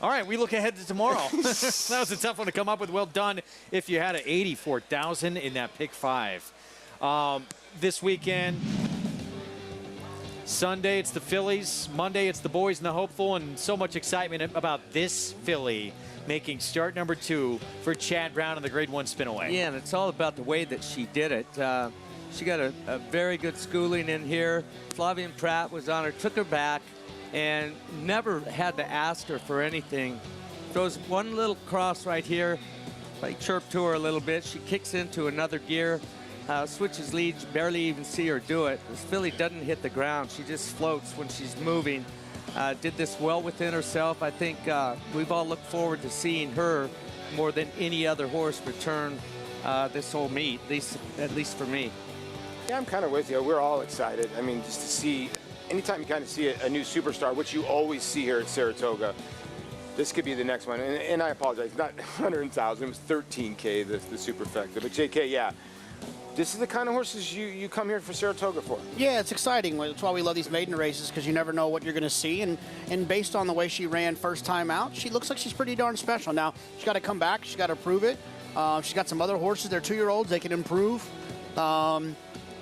All right, we look ahead to tomorrow. That was a tough one to come up with. Well done if you had an $84,000 in that pick 5. This weekend, Sunday, it's the Phillies. Monday, it's the boys and the hopeful, and so much excitement about this filly making start number 2 for Chad Brown in the Grade 1 Spinaway. Yeah, and it's all about the way that she did it. She got a very good schooling in here. Flavian Pratt was on her, took her back, and never had to ask her for anything. Throws one little cross right here, like chirp to her a little bit. She kicks into another gear, switches leads, barely even see her do it. This filly doesn't hit the ground. She just floats when she's moving. Did this well within herself. I think we've all looked forward to seeing her more than any other horse return this whole meet, at least for me. Yeah, I'm kind of with you. We're all excited. I mean, just to see, anytime you kind of see a new superstar, which you always see here at Saratoga, this could be the next one. And I apologize, not 100,000, it was 13K, the superfecta. But JK, yeah, this is the kind of horses you come here for Saratoga for. Yeah, it's exciting. That's why we love these maiden races, because you never know what you're going to see. And based on the way she ran first time out, she looks like she's pretty darn special. Now, she's got to come back. She's got to prove it. She's got some other horses. They're 2-year-olds. They can improve.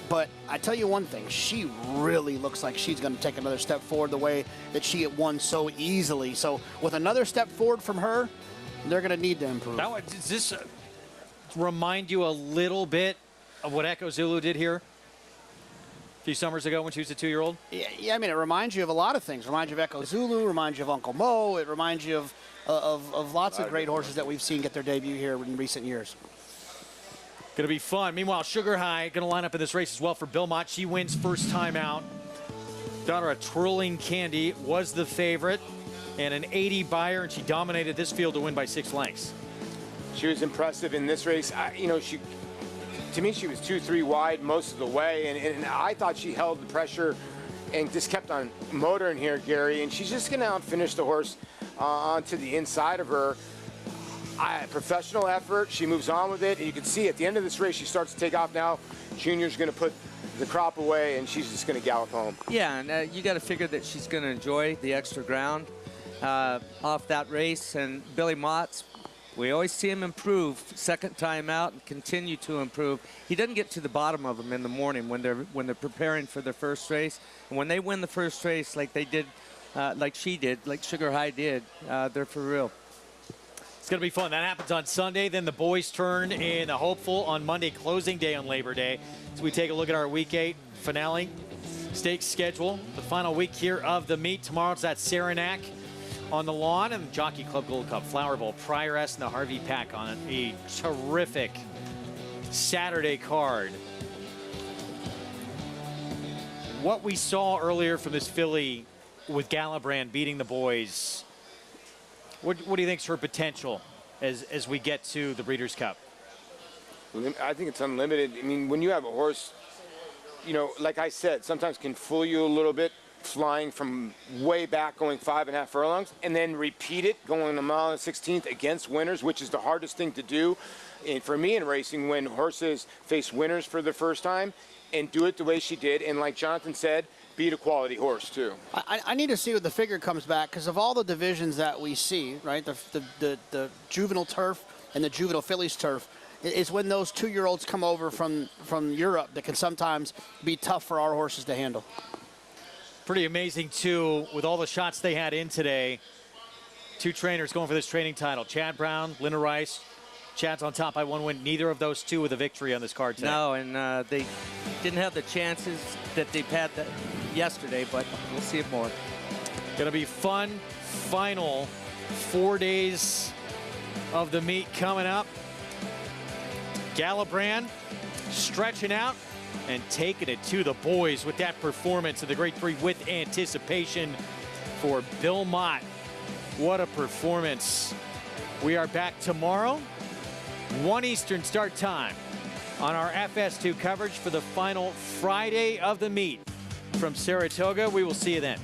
But I tell you one thing, she really looks like she's going to take another step forward the way that she had won so easily. So with another step forward from her, they're going to need to improve. Does this remind you a little bit of what Echo Zulu did here a few summers ago when she was a 2-year-old? Yeah, I mean, it reminds you of a lot of things. It reminds you of Echo Zulu, reminds you of Uncle Mo. It reminds you of lots of great horses that we've seen get their debut here in recent years. Going to be fun. Meanwhile, Sugar High going to line up in this race as well for Bill Mott. She wins first time out. Daughter of Twirling Candy was the favorite and an 80 buyer, and she dominated this field to win by 6 lengths. She was impressive in this race. To me, she was 2-3 wide most of the way, and I thought she held the pressure and just kept on motoring here, Gary, and she's just going to outfinish the horse onto the inside of her. Professional effort. She moves on with it, and you can see at the end of this race, she starts to take off now. Junior's going to put the crop away, and she's just going to gallop home. Yeah, and you got to figure that she's going to enjoy the extra ground off that race. And Billy Mott's, we always see him improve second time out and continue to improve. He doesn't get to the bottom of them in the morning when they're preparing for their first race. And when they win the first race like they did, like she did, like Sugar High did, they're for real. It's going to be fun. That happens on Sunday. Then the boys turn in the hopeful on Monday, closing day on Labor Day. So we take a look at our Week 8 finale stakes schedule. The final week here of the meet. Tomorrow's at Saranac on the lawn, and the Jockey Club Gold Cup, Flower Bowl, Prioress, and the Harvey Pack on a terrific Saturday card. What we saw earlier from this filly with Galabrand beating the boys, what do you think is her potential as we get to the Breeders' Cup? I think it's unlimited. I mean, when you have a horse, like I said, sometimes can fool you a little bit, flying from way back, going 5.5 furlongs, and then repeat it, going a mile and 16th against winners, which is the hardest thing to do. And for me in racing, when horses face winners for the first time and do it the way she did, and like Jonathan said, beat a quality horse too. I need to see what the figure comes back, because of all the divisions that we see, right, the juvenile turf and the juvenile fillies turf, is when those 2-year-olds come over from Europe that can sometimes be tough for our horses to handle. Pretty amazing, too, with all the shots they had in today. 2 trainers going for this training title. Chad Brown, Linda Rice. Chad's on top by 1 win. Neither of those 2 with a victory on this card today. No, and they didn't have the chances that they've had yesterday, but we'll see it more. Going to be fun. Final 4 days of the meet coming up. Galabrand stretching out and taking it to the boys with that performance of the Grade 3 with anticipation for Bill Mott. What a performance. We are back tomorrow, 1 Eastern start time, on our FS2 coverage for the final Friday of the meet from Saratoga. We will see you then.